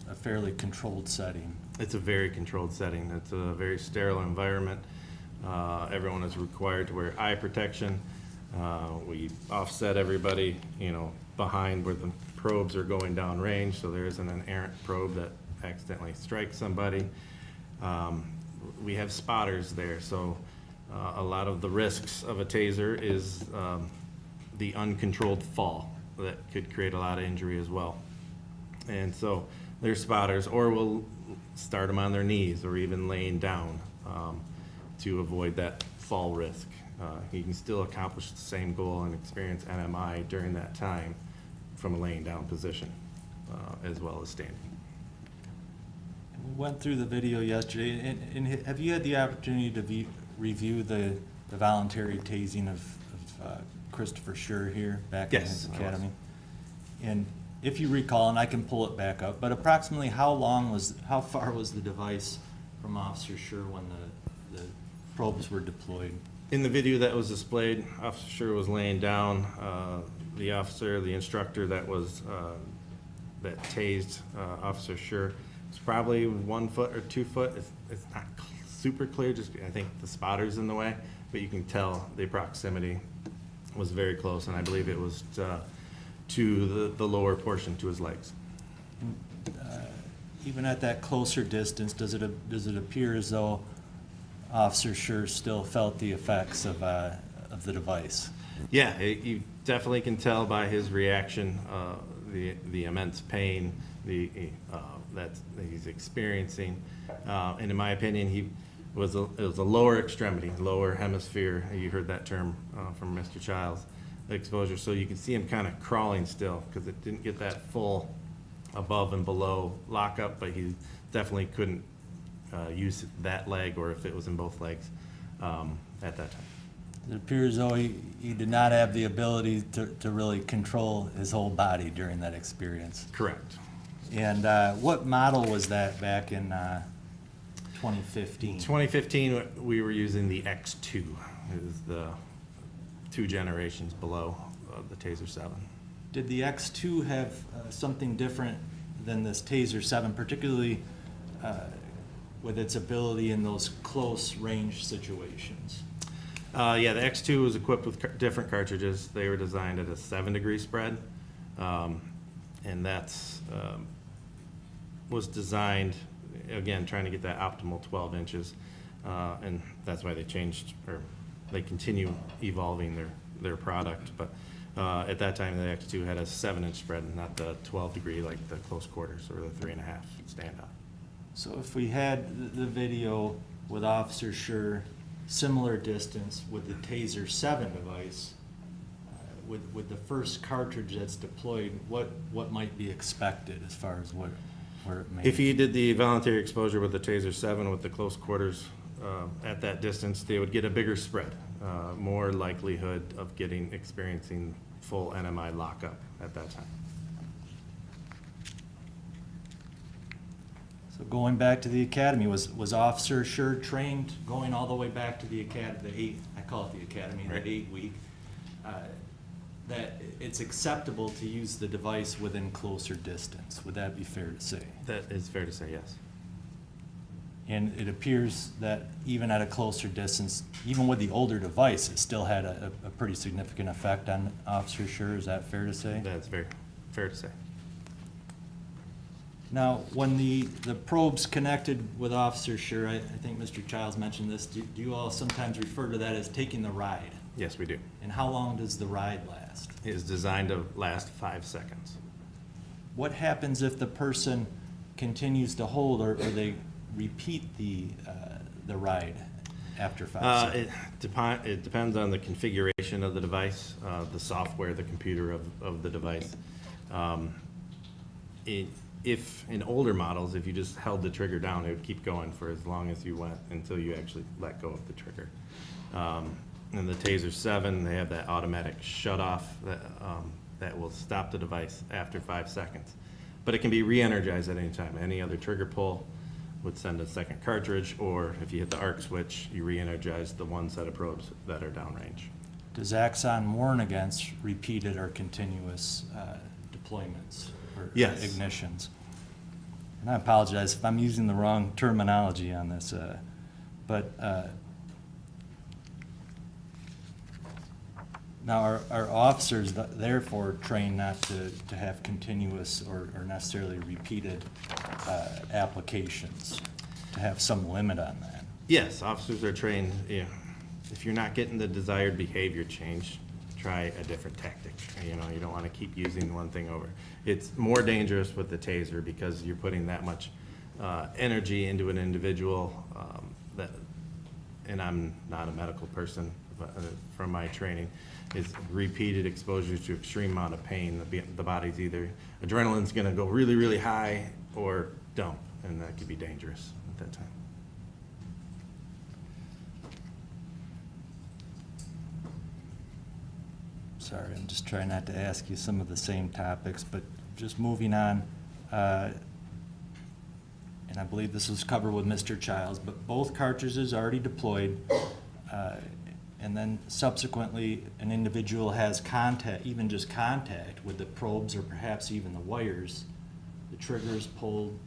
a fairly controlled setting? It's a very controlled setting. It's a very sterile environment. Everyone is required to wear eye protection. We offset everybody, behind where the probes are going down range, so there isn't an errant probe that accidentally strikes somebody. We have spotters there, so a lot of the risks of a taser is the uncontrolled fall that could create a lot of injury as well. And so there's spotters, or we'll start them on their knees or even laying down to avoid that fall risk. You can still accomplish the same goal and experience NMI during that time from a laying down position as well as standing. We went through the video yesterday, and have you had the opportunity to review the voluntary tasing of Christopher Schurr here back in his Yes, academy? And if you recall, and I can pull it back up, but approximately how far was the device from Officer Schurr when the probes were deployed? In the video that was displayed, Officer Schurr was laying down. The instructor that tased Officer Schurr was probably 1 foot or 2 foot. It's not super clear, I think the spotter's in the way, but you can tell the proximity was very close, and I believe it was to the lower portion, to his legs. Even at that closer distance, does it appear as though Officer Schurr still felt the effects of the device? Yeah, you definitely can tell by his reaction, the immense pain that he's experiencing. And in my opinion, it was a lower extremity, lower hemisphere. You heard that term from Mr. Childs, exposure. So you can see him kind of crawling still because it didn't get that full above and below lockup, but he definitely couldn't use that leg, or if it was in both legs at that time. It appears as though he did not have the ability to really control his whole body during that experience. Correct. And what model was that back in 2015? 2015, we were using the X2. It is the 2 generations below the Taser 7. Did the X2 have something different than this Taser 7, particularly with its ability in those close range situations? Yeah, the X2 was equipped with different cartridges. They were designed at a 7-degree spread, and that's was designed, again, trying to get that optimal 12 inches, and that's why they changed, or they continue evolving their product. But at that time, the X2 had a 7-inch spread, not the 12-degree like the close quarters or the 3.5 standoff. So if we had the video with Officer Schurr, similar distance with the Taser 7 device, with the first cartridge that's deployed, what might be expected as far as where it may? If you did the voluntary exposure with the Taser 7 with the close quarters at that distance, they would get a bigger spread, more likelihood of experiencing full NMI lockup at that time. So going back to the academy, was Officer Schurr trained going all the way back to the academy, I call it the academy, Right. that 8-week, that it's acceptable to use the device within closer distance? Would that be fair to say? That is fair to say, yes. And it appears that even at a closer distance, even with the older device, it still had a pretty significant effect on Officer Schurr. Is that fair to say? That's very fair to say. Now, when the probes connected with Officer Schurr, I think Mr. Childs mentioned this, do you all sometimes refer to that as taking the ride? Yes, we do. And how long does the ride last? It is designed to last 5 seconds. What happens if the person continues to hold, or they repeat the ride after 5 seconds? It depends on the configuration of the device, the software, the computer of the device. If in older models, if you just held the trigger down, it would keep going for as long as you went until you actually let go of the trigger. In the Taser 7, they have that automatic shut-off that will stop the device after 5 seconds. But it can be re-energized at any time. Any other trigger pull would send a second cartridge, or if you hit the arc switch, you re-energize the one set of probes that are downrange. Does Axon warn against repeated or continuous deployments or Yes. ignitions? And I apologize if I'm using the wrong terminology on this, but now are officers therefore trained not to have continuous or necessarily repeated applications, to have some limit on that? Yes, officers are trained, if you're not getting the desired behavior change, try a different tactic. You don't want to keep using one thing over. It's more dangerous with the Taser because you're putting that much energy into an individual and I'm not a medical person, but from my training, is repeated exposure to extreme amount of pain. The body's either, adrenaline's gonna go really, really high or dump, and that could be dangerous at that time. Sorry, I'm just trying not to ask you some of the same topics, but just moving on. And I believe this was covered with Mr. Childs, but both cartridges already deployed, and then subsequently an individual has contact, even just contact with the probes or perhaps even the wires, the trigger is pulled.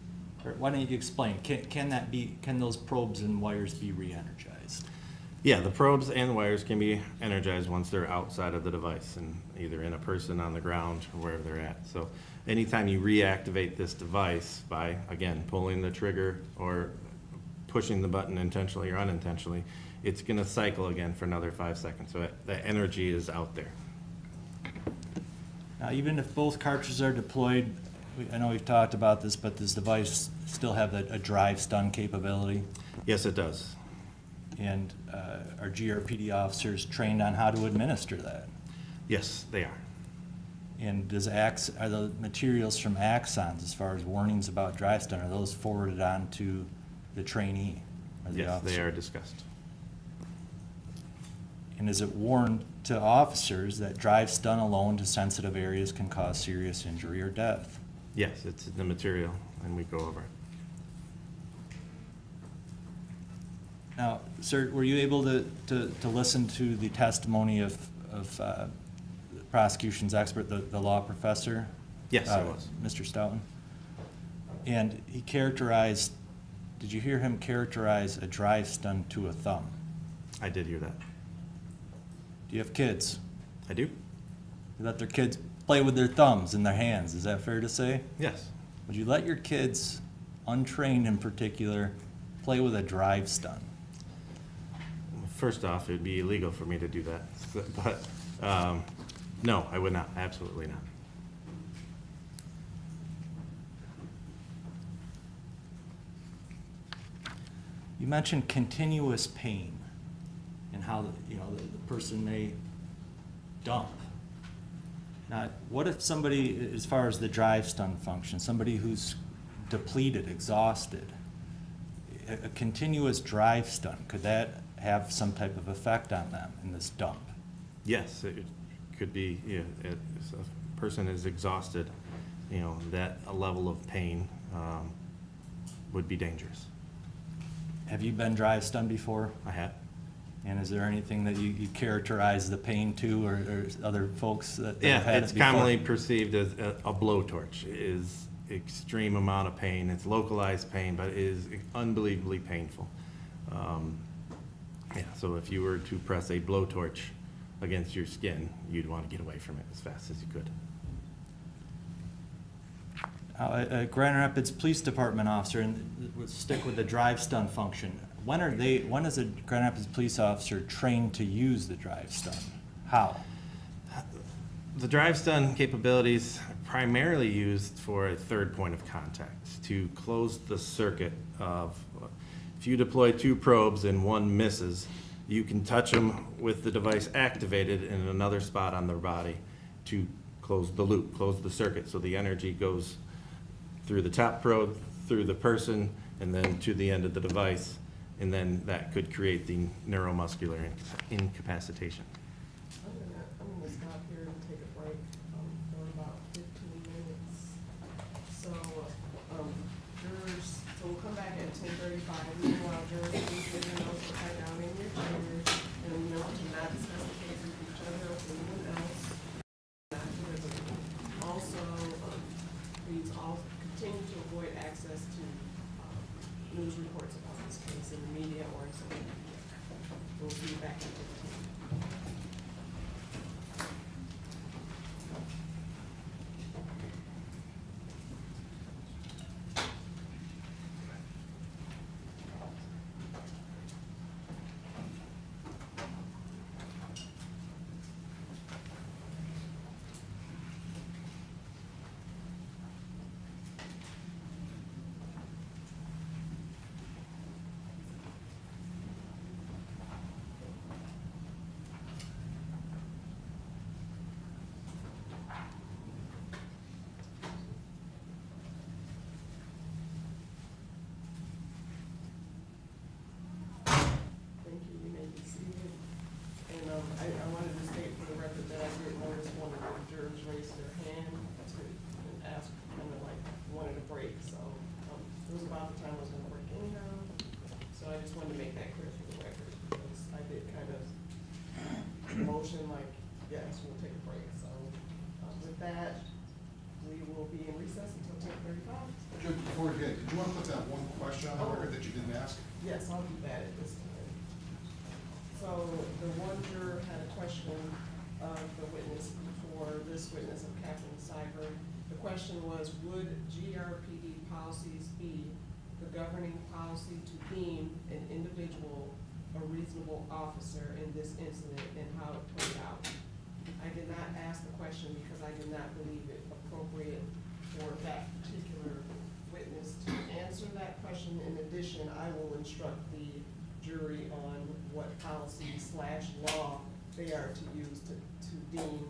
Or why don't you explain, can those probes and wires be re-energized? Yeah, the probes and wires can be energized once they're outside of the device and either in a person, on the ground, or wherever they're at. So anytime you reactivate this device by, again, pulling the trigger or pushing the button intentionally or unintentionally, it's gonna cycle again for another 5 seconds. So that energy is out there. Now, even if both cartridges are deployed, I know we've talked about this, but does the device still have a drive stun capability? Yes, it does. And are GRPD officers trained on how to administer that? Yes, they are. And are the materials from axons, as far as warnings about drive stun, are those forwarded on to the trainee or the Yes, officer? they are discussed. And is it warned to officers that drive stun alone to sensitive areas can cause serious injury or death? Yes, it's in the material, and we go over it. Now, sir, were you able to listen to the testimony of the prosecution's expert, the law professor? Yes, I was. Mr. Stoughton? And he characterized, did you hear him characterize a drive stun to a thumb? I did hear that. Do you have kids? I do? You let their kids play with their thumbs in their hands, is that fair to say? Yes. Would you let your kids, untrained in particular, play with a drive stun? First off, it'd be illegal for me to do that, but no, I would not, absolutely not. You mentioned continuous pain and how the person may dump. Now, what if somebody, as far as the drive stun function, somebody who's depleted, exhausted, a continuous drive stun, could that have some type of effect on them in this dump? Yes, it could be, yeah, if a person is exhausted, that a level of pain would be dangerous. Have you been drive stunned before? I have. And is there anything that you characterize the pain to, or other folks that have Yeah, had it's it before? commonly perceived as a blowtorch. It is extreme amount of pain. It's localized pain, but it is unbelievably painful. Yeah, so if you were to press a blowtorch against your skin, you'd want to get away from it as fast as you could. A Grand Rapids Police Department officer, and we'll stick with the drive stun function. When is a Grand Rapids police officer trained to use the drive stun? How? The drive stun capabilities are primarily used for a third point of contact, to close the circuit of, if you deploy 2 probes and one misses, you can touch them with the device activated in another spot on their body to close the loop, close the circuit, so the energy goes through the top probe, through the person, and then to the end of the device, and then that could create the neuromuscular incapacitation. I'm gonna stop here and take a break, for about 15 minutes. So, jurors, so we'll come back at 10:35. Meanwhile, jurors, please get your notes or type down in your chambers, and remember to not discuss the case with each other or anyone else. Also, please all continue to avoid access to news reports about this case in the media or in social media. We'll see you back in 15. Thank you, you may be seated. And I wanted to state for the record that I did notice one of the jurors raise their hand and ask, kind of like, wanted a break, so it was about the time I was gonna break anyhow. So I just wanted to make that clear for the record, because I did kind of motion like, yes, we'll take a break. So with that, we will be in recess until 10:35. Judge, before we begin, did you want to put that one question on the record that you didn't ask? Yes, I'll do that at this time. one juror had a question of the witness before this witness of Captain Cyber. The question was, would GRPD policies be the governing policy to deem an individual a reasonable officer in this incident and how it played out? I did not ask the question because I did not believe it appropriate for that particular witness to answer that question. In addition, I will instruct the jury on what policy / law they are to use to deem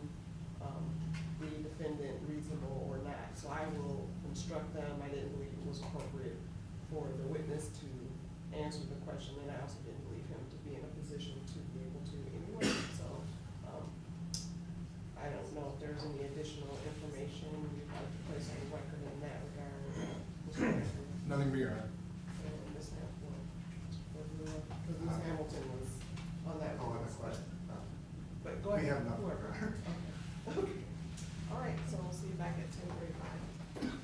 the defendant reasonable or not. So I will instruct them. I didn't believe it was appropriate for the witness to answer the question, and I also didn't believe him to be in a position to be able to anyway. So I don't know if there's any additional information you'd like to place on the record in that regard. Mr. Becker. Nothing beyond. And Ms. Hamilton, because Ms. Hamilton was on that. Oh, that's question. But go ahead. We have nothing. Whoever. Okay. Okay. All right, so we'll see you back at 10:35.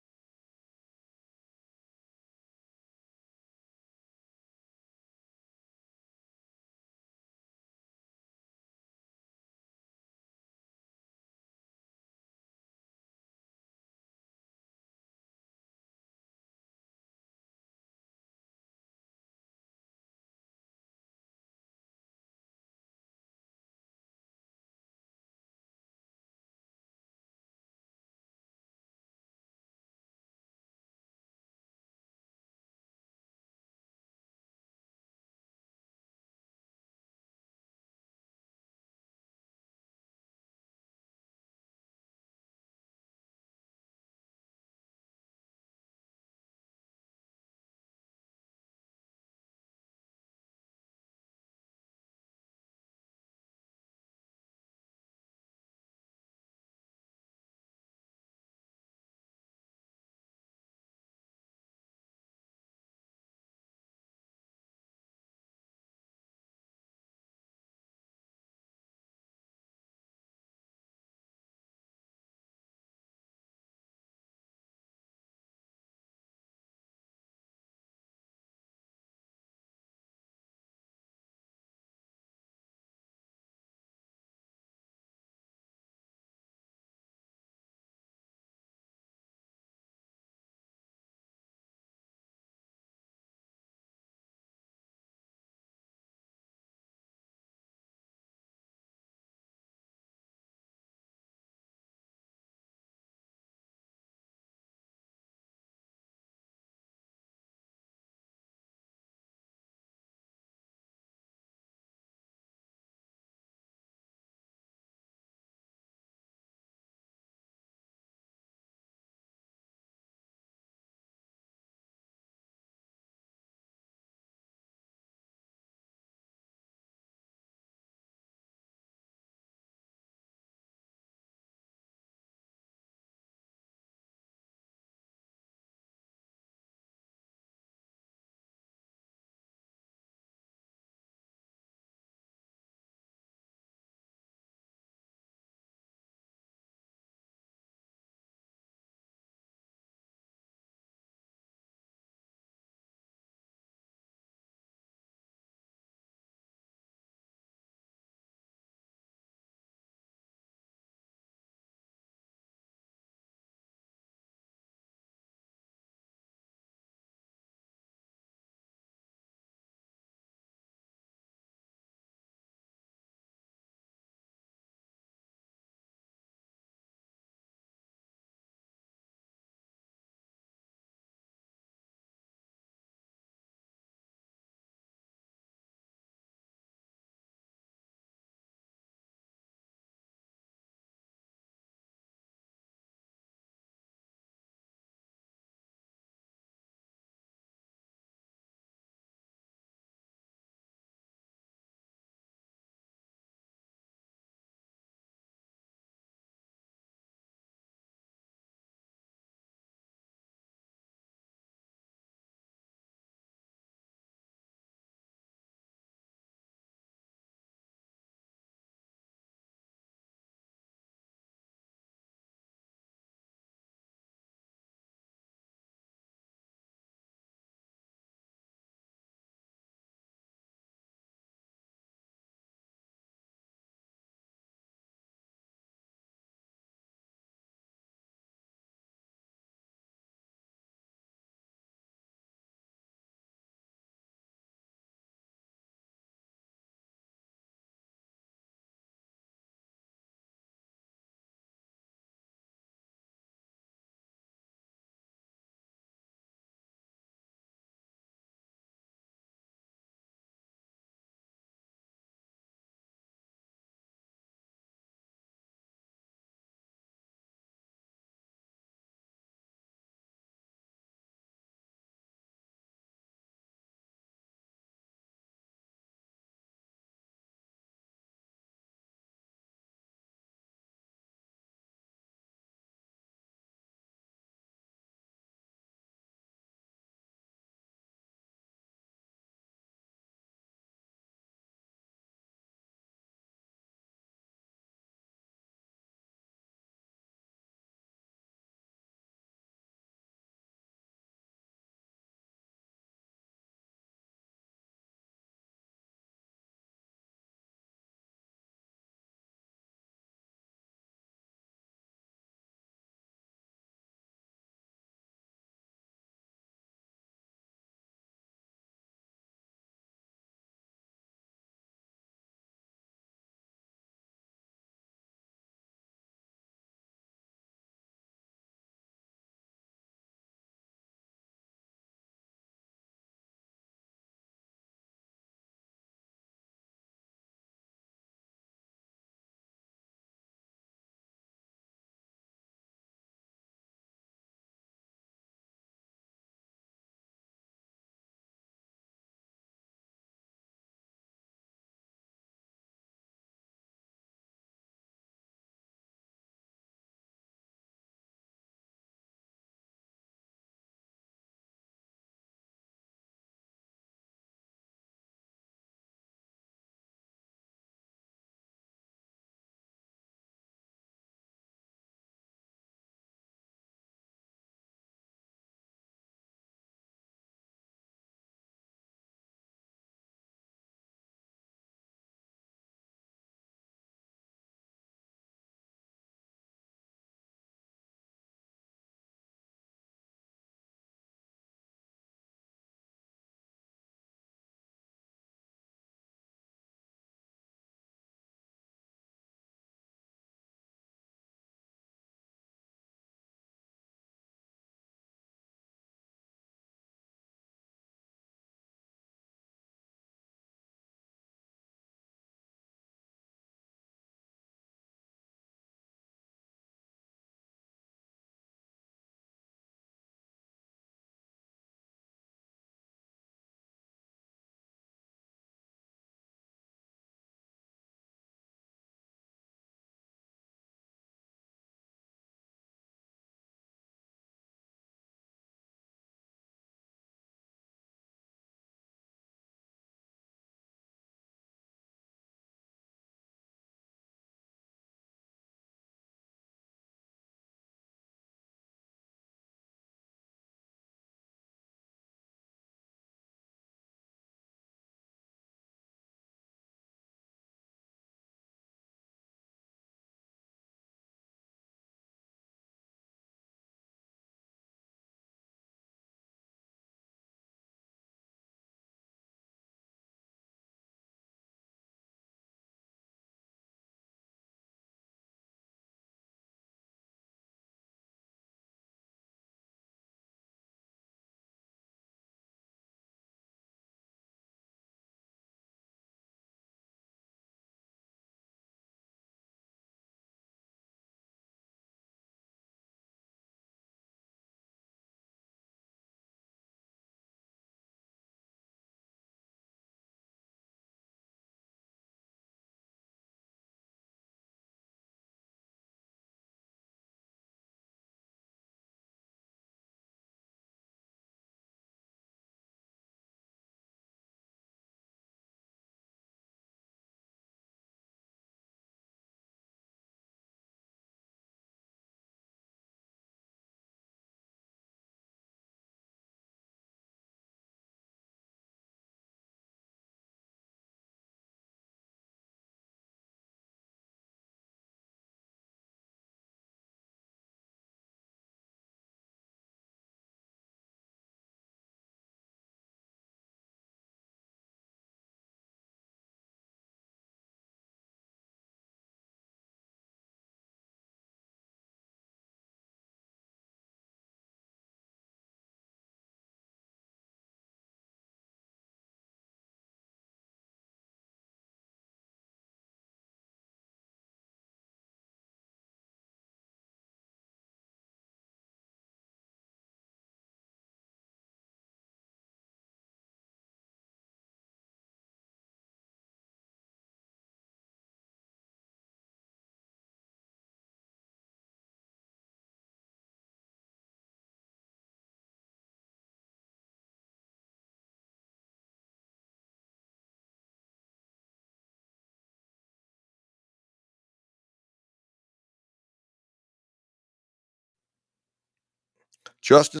Justice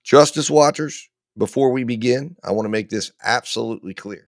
Justice Watchers, before we begin, I want to make this absolutely clear.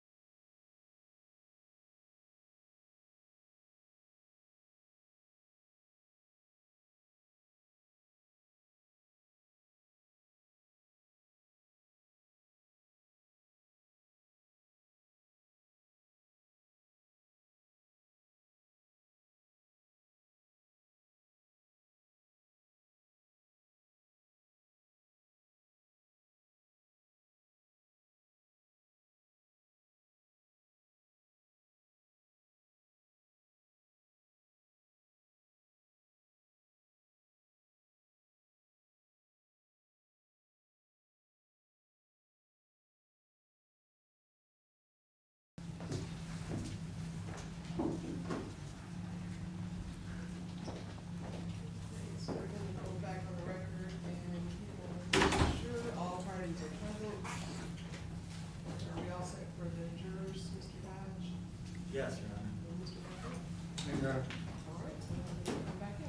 So we're gonna go back on the record and we'll make sure all parties are present. Are we all set for the jurors, Mr. Dodge? Yes, Your Honor. And Mr. Becker? All right, so we'll come back in.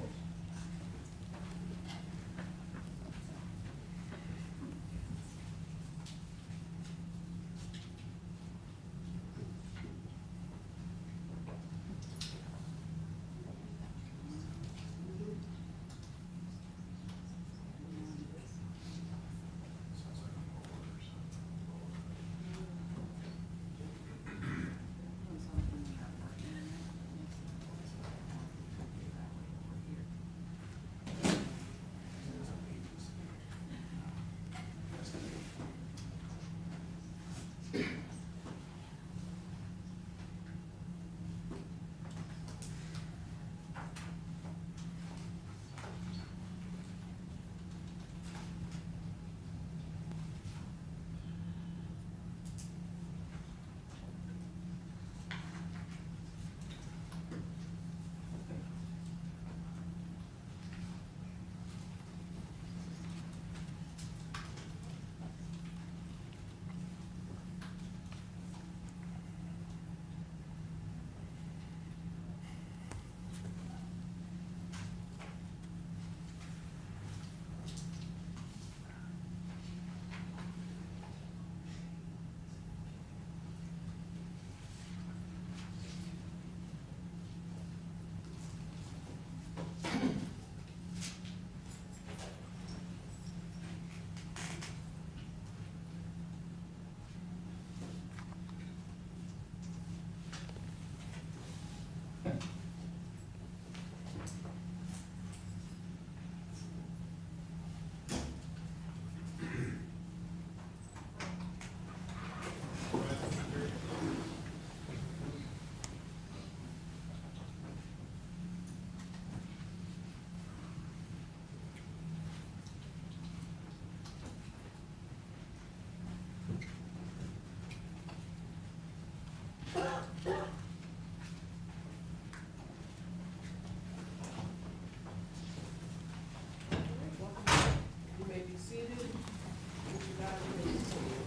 You may be seated. Mr. Dodge, you may be seated.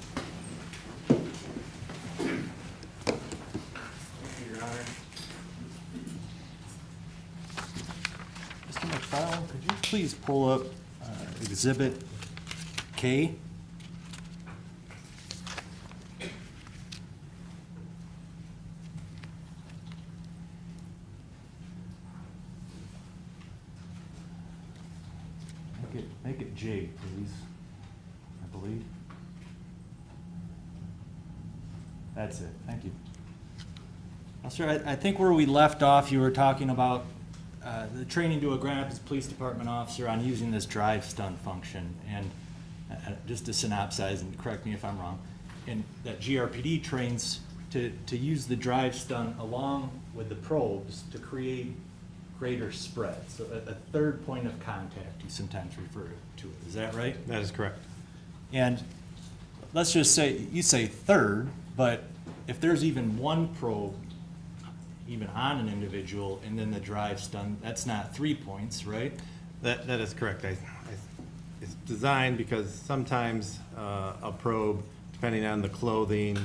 Your Honor. Mr. McFarland, could you please pull up Exhibit K? Make it J, please, I believe. That's it, thank you. Well, sir, I think where we left off, you were talking about the training to a Grand Rapids Police Department officer on using this drive stun function. And just to synopsize, and correct me if I'm wrong, and that GRPD trains to use the drive stun along with the probes to create greater spread. So a third point of contact, you sometimes refer to it. Is that right? That is correct. And let's just say, you say third, but if there's even one probe even on an individual and then the drive stun, that's not 3 points, right? That is correct. It's designed because sometimes a probe, depending on the clothing,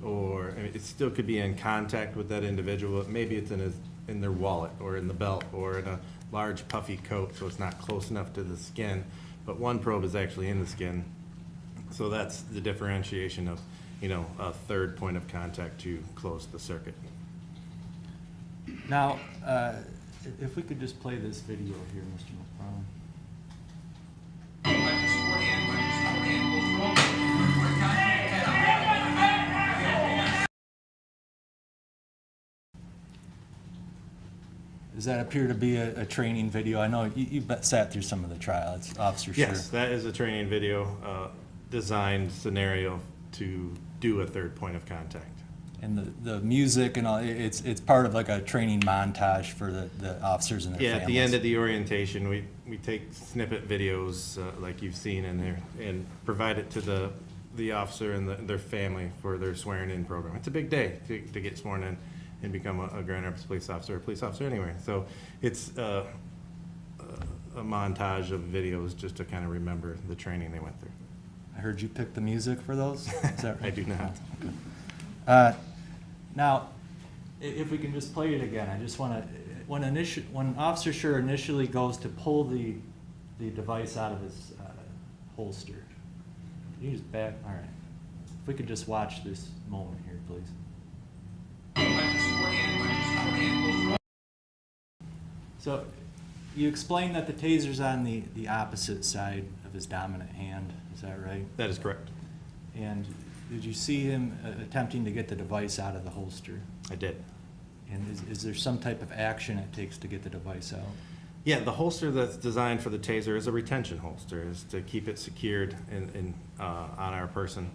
or I mean, it still could be in contact with that individual. Maybe it's in their wallet or in the belt or in large puffy coat, so it's not close enough to the skin, but one probe is actually in the skin. So that's the differentiation of, a third point of contact to close the circuit. Now, if we could just play this video here, Mr. McFarland. Does that appear to be a training video? I know you've sat through some of the trial. It's Officer Schurr. Yes, that is a training video designed scenario to do a third point of contact. And the music and all, it's part of like a training montage for the officers and their families. Yeah, at the end of the orientation, we take snippet videos like you've seen in there and provide it to the officer and their family for their swearing in program. It's a big day to get sworn in and become a Grand Rapids police officer or police officer anyway. So it's a montage of videos just to kind of remember the training they went through. I heard you pick the music for those? Is that right? I do not. Okay. Now, if we can just play it again, I just want to, when Officer Schurr initially goes to pull the device out of his holster, can you just back, all right. If we could just watch this moment here, please. So, you explained that the taser's on the opposite side of his dominant hand, is that right? That is correct. And did you see him attempting to get the device out of the holster? I did. And is there some type of action it takes to get the device out? Yeah, the holster that's designed for the taser is a retention holster, is to keep it secured on our person,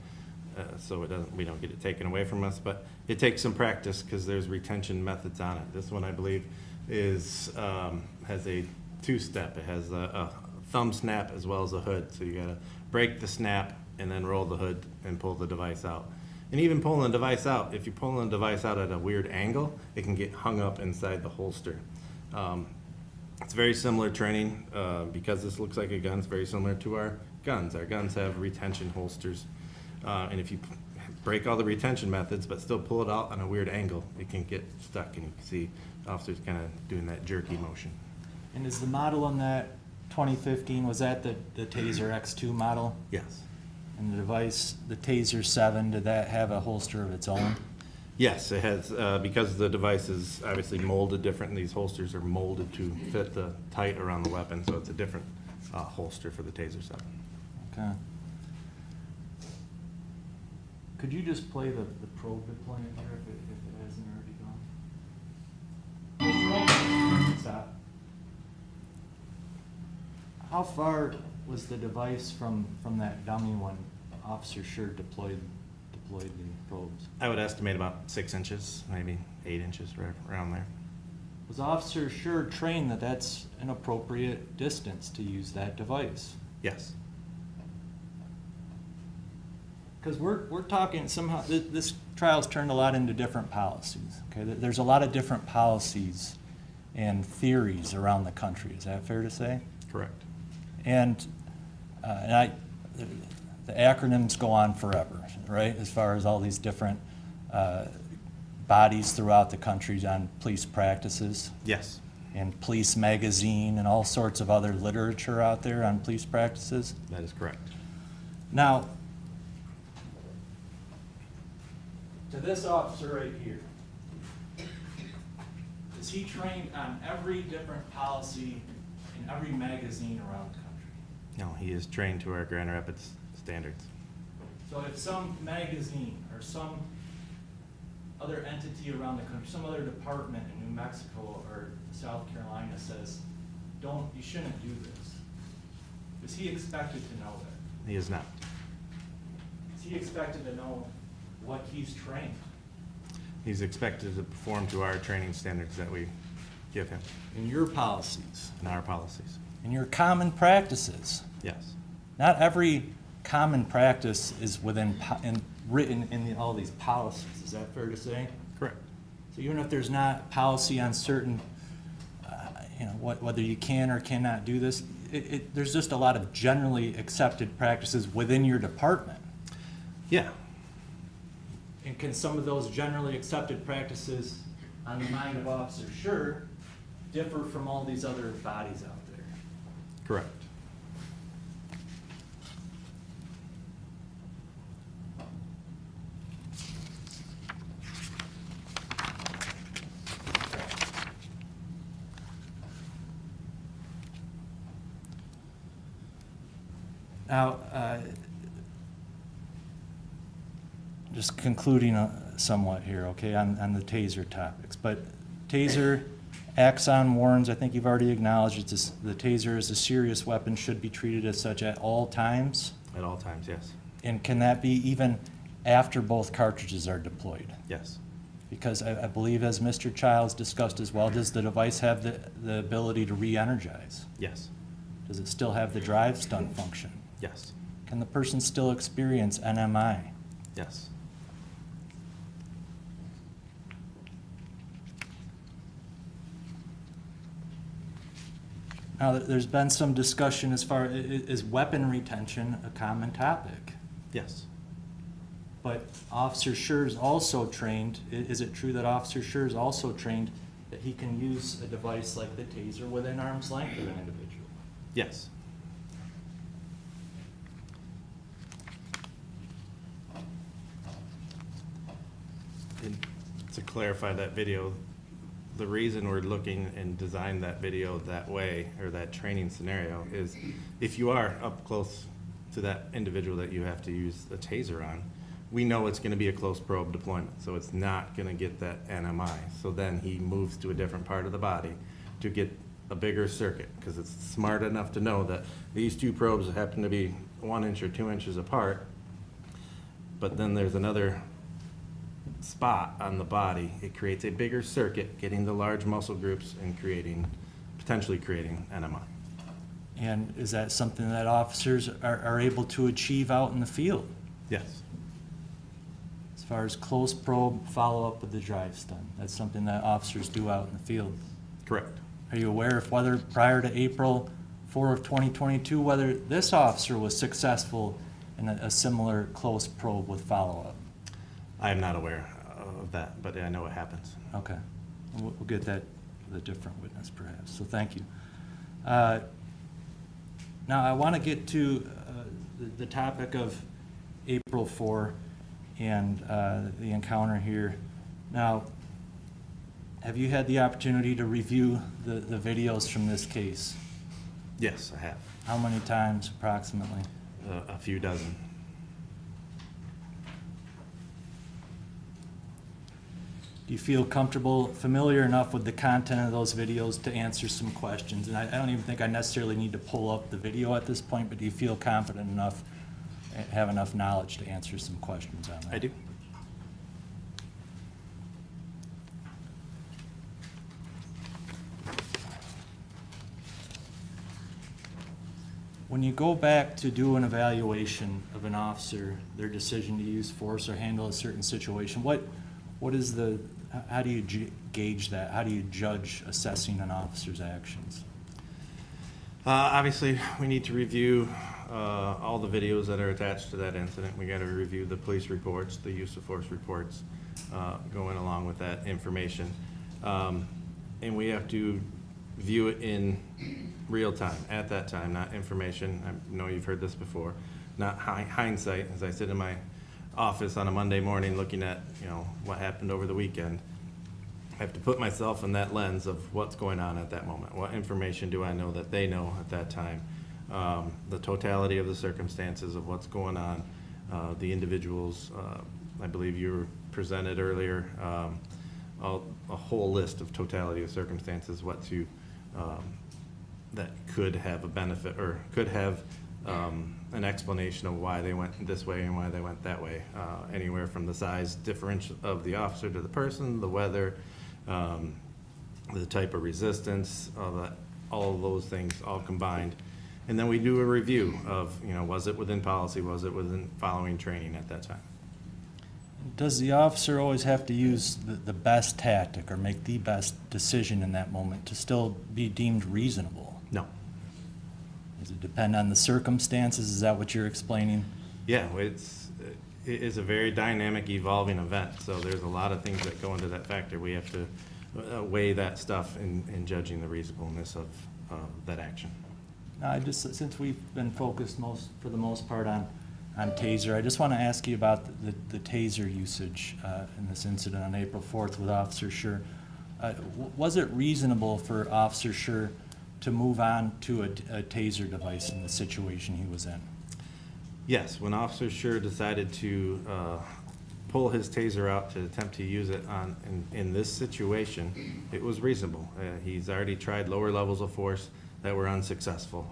so we don't get it taken away from us. But it takes some practice because there's retention methods on it. This one, I believe, has a two-step. It has a thumb snap as well as a hood. So you gotta break the snap and then roll the hood and pull the device out. And even pulling the device out, if you're pulling the device out at a weird angle, it can get hung up inside the holster. It's very similar training, because this looks like a gun, it's very similar to our guns. Our guns have retention holsters. And if you break all the retention methods but still pull it out on a weird angle, it can get stuck, and you can see officers kind of doing that jerky motion. And is the model on that 2015, was that the Taser X2 model? Yes. And the device, the Taser 7, did that have a holster of its own? Yes, it has, because the device is obviously molded different, and these holsters are molded to fit the tight around the weapon, so it's a different holster for the Taser 7. Okay. Could you just play the probe deployment here if it hasn't already gone? Stop. How far was the device from that dummy when Officer Schurr deployed the probes? I would estimate about 6 inches, maybe 8 inches, right around there. Was Officer Schurr trained that that's an appropriate distance to use that device? Yes. Because we're talking somehow, this trial's turned a lot into different policies, okay? There's a lot of different policies and theories around the country, is that fair to say? Correct. And the acronyms go on forever, right? As far as all these different bodies throughout the country on police practices. Yes. And Police Magazine and all sorts of other literature out there on police practices. That is correct. Now, to this officer right here, is he trained on every different policy in every magazine around the country? No, he is trained to our Grand Rapids standards. So if some magazine or some other entity around the country, some other department in New Mexico or South Carolina says, you shouldn't do this, is he expected to know that? He is not. Is he expected to know what he's trained? He's expected to perform to our training standards that we give him. In your policies? In our policies. In your common practices? Yes. Not every common practice is written in all these policies, is that fair to say? Correct. So even if there's not policy on certain, whether you can or cannot do this, there's just a lot of generally accepted practices within your department. Yeah. And can some of those generally accepted practices on the mind of Officer Schurr differ from all these other bodies out there. Correct. Now, just concluding somewhat here, okay, on the taser topics. But taser, axon warns, I think you've already acknowledged, the taser is a serious weapon, should be treated as such at all times. At all times, yes. And can that be even after both cartridges are deployed? Yes. Because I believe, as Mr. Childs discussed as well, does the device have the ability to re-energize? Yes. Does it still have the drive stun function? Yes. Can the person still experience NMI? Yes. Now, there's been some discussion as far, is weapon retention a common topic? Yes. But Officer Schurr is also trained, is it true that Officer Schurr is also trained that he can use a device like the taser within arm's length of an individual? Yes. And to clarify that video, the reason we're looking and designed that video that way, or that training scenario, is if you are up close to that individual that you have to use a taser on, we know it's gonna be a close probe deployment, so it's not gonna get that NMI. So then he moves to a different part of the body to get a bigger circuit, because it's smart enough to know that these two probes happen to be 1 inch or 2 inches apart, but then there's another spot on the body. It creates a bigger circuit, getting the large muscle groups and potentially creating NMI. And is that something that officers are able to achieve out in the field? Yes. As far as close probe, follow-up with the drive stun, that's something that officers do out in the field. Correct. Are you aware of whether prior to April 4 of 2022, whether this officer was successful in a similar close probe with follow-up? I am not aware of that, but I know it happens. Okay. We'll get that with a different witness perhaps, so thank you. Now I want to get to the topic of April 4 and the encounter here. Now, have you had the opportunity to review the videos from this case? Yes, I have. How many times approximately? A few dozen. Do you feel comfortable, familiar enough with the content of those videos to answer some questions? And I don't even think I necessarily need to pull up the video at this point, but do you feel confident enough, have enough knowledge to answer some questions on that? I do. When you go back to do an evaluation of an officer, their decision to use force or handle a certain situation, what is how do you gauge that? How do you judge assessing an officer's actions? Obviously, we need to review all the videos that are attached to that incident. We got to review the police reports, the use of force reports, going along with that information. And we have to view it in real time, at that time, not information. I know you've heard this before, not hindsight. As I sit in my office on a Monday morning looking at, what happened over the weekend, I have to put myself in that lens of what's going on at that moment. What information do I know that they know at that time? The totality of the circumstances of what's going on, the individuals, I believe you were presented earlier, a whole list of totality of circumstances, that could have a benefit or could have an explanation of why they went this way and why they went that way. Anywhere from the size differential of the officer to the person, the weather, the type of resistance, all of those things all combined. And then we do a review of, was it within policy, was it within following training at that time? Does the officer always have to use the best tactic or make the best decision in that moment to still be deemed reasonable? No. Does it depend on the circumstances? Is that what you're explaining? Yeah, it is a very dynamic, evolving event, so there's a lot of things that go into that factor. We have to weigh that stuff in judging the reasonableness of that action. Now, since we've been focused for the most part on taser, I just want to ask you about the taser usage in this incident on April 4th with Officer Schurr. Was it reasonable for Officer Schurr to move on to a taser device in the situation he was in? Yes, when Officer Schurr decided to pull his taser out to attempt to use it in this situation, it was reasonable. He's already tried lower levels of force that were unsuccessful.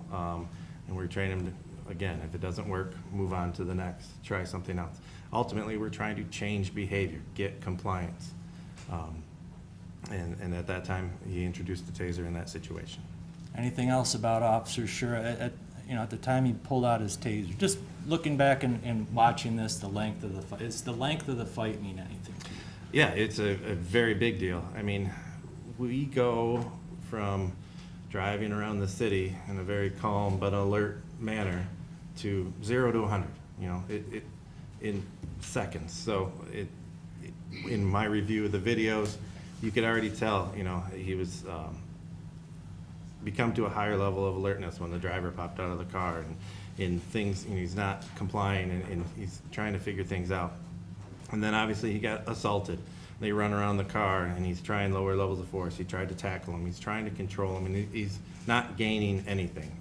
And we're training him to, again, if it doesn't work, move on to the next, try something else. Ultimately, we're trying to change behavior, get compliance. And at that time, he introduced the taser in that situation. Anything else about Officer Schurr? At the time he pulled out his taser, just looking back and watching this, the length of the fight, does the length of the fight mean anything to you? Yeah, it's a very big deal. I mean, we go from driving around the city in a very calm but alert manner to 0 to 100, it in seconds. So in my review of the videos, you could already tell, he was become to a higher level of alertness when the driver popped out of the car and in things, he's not complying and he's trying to figure things out. And then obviously he got assaulted. They run around the car and he's trying lower levels of force. He tried to tackle him. He's trying to control him and he's not gaining anything.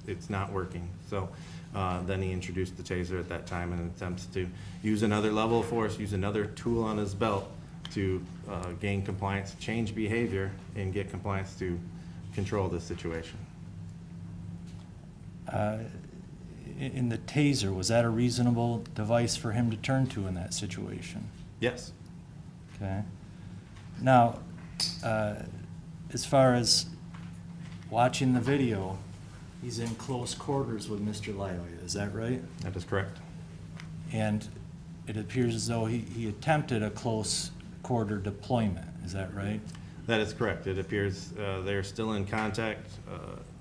It's not working. So then he introduced the taser at that time in attempts to use another level of force, use another tool on his belt to gain compliance, change behavior, and get compliance to control this situation. In the taser, was that a reasonable device for him to turn to in that situation? Yes. Okay. Now, as far as watching the video, he's in close quarters with Mr. Lyoya, is that right? That is correct. And it appears as though he attempted a close quarter deployment, is that right? That is correct. It appears they're still in contact.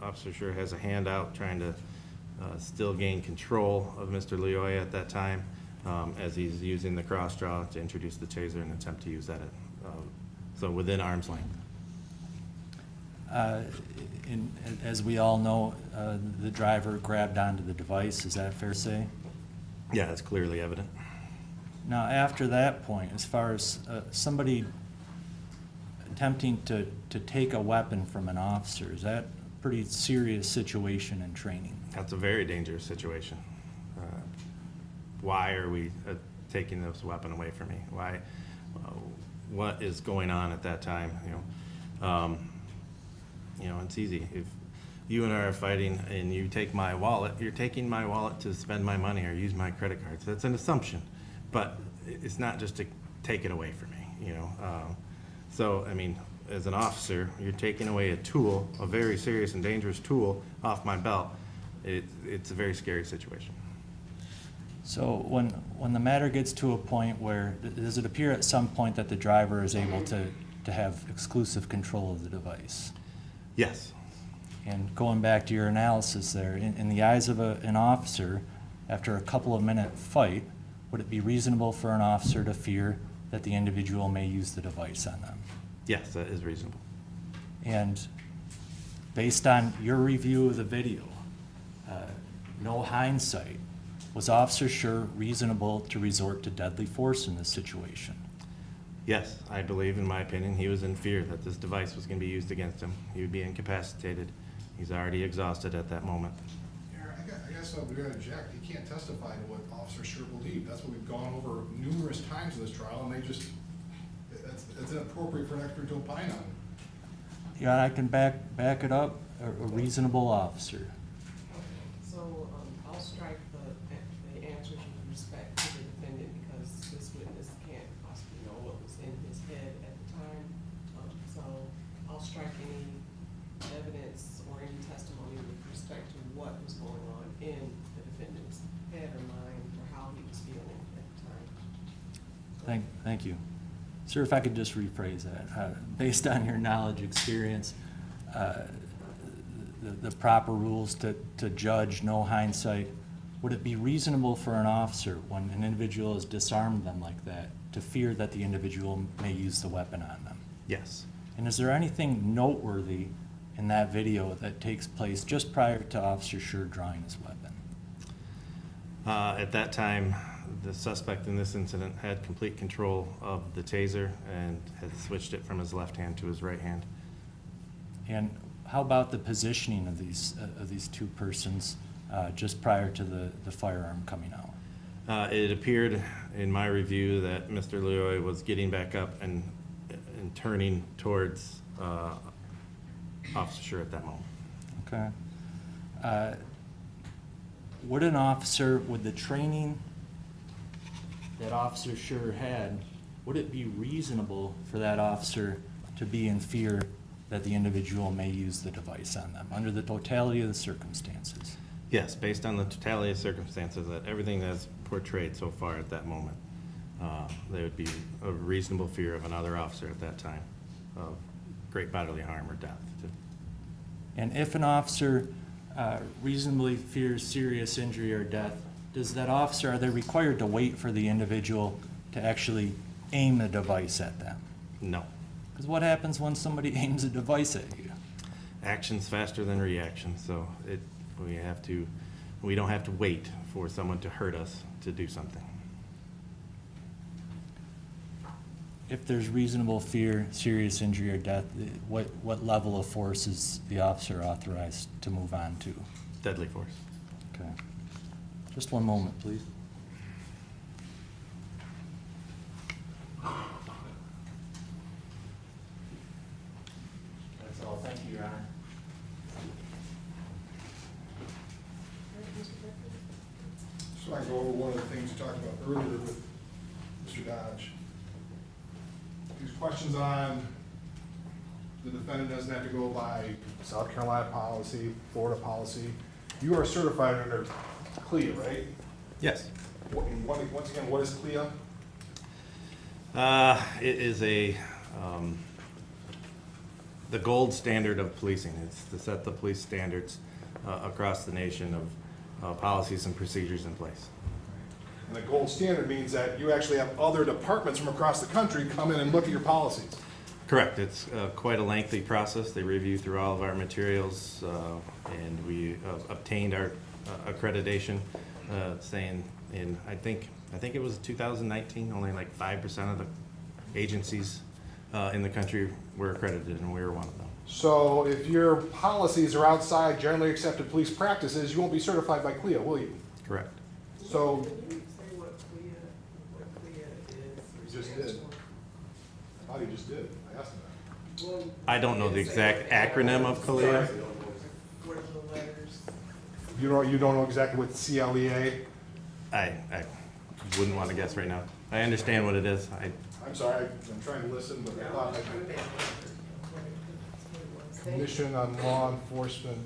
Officer Schurr has a hand out trying to still gain control of Mr. Lyoya at that time as he's using the cross draw to introduce the taser and attempt to use that so within arm's length. As we all know, the driver grabbed onto the device, is that fair to say? Yeah, it's clearly evident. Now, after that point, as far as somebody attempting to take a weapon from an officer, is that a pretty serious situation in training? That's a very dangerous situation. Why are we taking this weapon away from me? Why? What is going on at that time? It's easy. If you and I are fighting and you take my wallet, you're taking my wallet to spend my money or use my credit cards. That's an assumption, but it's not just to take it away from me. So, I mean, as an officer, you're taking away a tool, a very serious and dangerous tool off my belt. It's a very scary situation. So when the matter gets to a point where, does it appear at some point that the driver is able to have exclusive control of the device? Yes. And going back to your analysis there, in the eyes of an officer, after a couple of minute fight, would it be reasonable for an officer to fear that the individual may use the device on them? Yes, that is reasonable. And based on your review of the video, no hindsight, was Officer Schurr reasonable to resort to deadly force in this situation? Yes, I believe, in my opinion, he was in fear that this device was going to be used against him. He would be incapacitated. He's already exhausted at that moment. I guess we're going to object. He can't testify to what Officer Schurr believed. That's what we've gone over numerous times in this trial, and it's inappropriate for an expert to opine on. Yeah, I can back it up, a reasonable officer. So, I'll strike the answers with respect to the defendant because this witness can't possibly know what was in his head at the time. So, I'll strike any evidence or any testimony with respect to what was going on in the defendant's head or mind or how he was feeling at the time. Thank you. Sir, if I could just rephrase that. Based on your knowledge, experience, the proper rules to judge, no hindsight, would it be reasonable for an officer, when an individual has disarmed them like that, to fear that the individual may use the weapon on them? Yes. And is there anything noteworthy in that video that takes place just prior to Officer Schurr drawing his weapon? At that time, the suspect in this incident had complete control of the taser and had switched it from his left hand to his right hand. And how about the positioning of these two persons just prior to the firearm coming out? It appeared in my review that Mr. Lyoya was getting back up and turning towards Officer Schurr at that moment. Okay. Would an officer, with the training that Officer Schurr had, would it be reasonable for that officer to be in fear that the individual may use the device on them under the totality of the circumstances? Yes, based on the totality of circumstances, that everything that's portrayed so far at that moment, there would be a reasonable fear of another officer at that time of great bodily harm or death. And if an officer reasonably fears serious injury or death, does that officer, are they required to wait for the individual to actually aim the device at them? No. Because what happens when somebody aims a device at you? Action's faster than reaction, so we don't have to wait for someone to hurt us to do something. If there's reasonable fear, serious injury or death, what level of force is the officer authorized to move on to? Deadly force. Okay. Just one moment, please. That's all. Thank you, Your Honor. So I can go over one of the things you talked about earlier with Mr. Dodge. These questions on the defendant doesn't have to go by South Carolina policy, Florida policy. You are certified under CLIA, right? Yes. Once again, what is CLIA? It is the gold standard of policing. It's to set the police standards across the nation of policies and procedures in place. And the gold standard means that you actually have other departments from across the country come in and look at your policies. Correct. It's quite a lengthy process. They review through all of our materials, and we obtained our accreditation saying I think it was 2019, only like 5% of the agencies in the country were accredited, and we were one of them. So if your policies are outside generally accepted police practices, you won't be certified by CLIA, will you? Correct. So Can you say what CLIA is? You just did. I thought he just did. I asked him that. Well, I don't know the exact acronym of CLIA. what are the letters? You don't know exactly what CLEA? I wouldn't want to guess right now. I understand what it is. I'm sorry, I'm trying to listen, but I thought Commission on Law Enforcement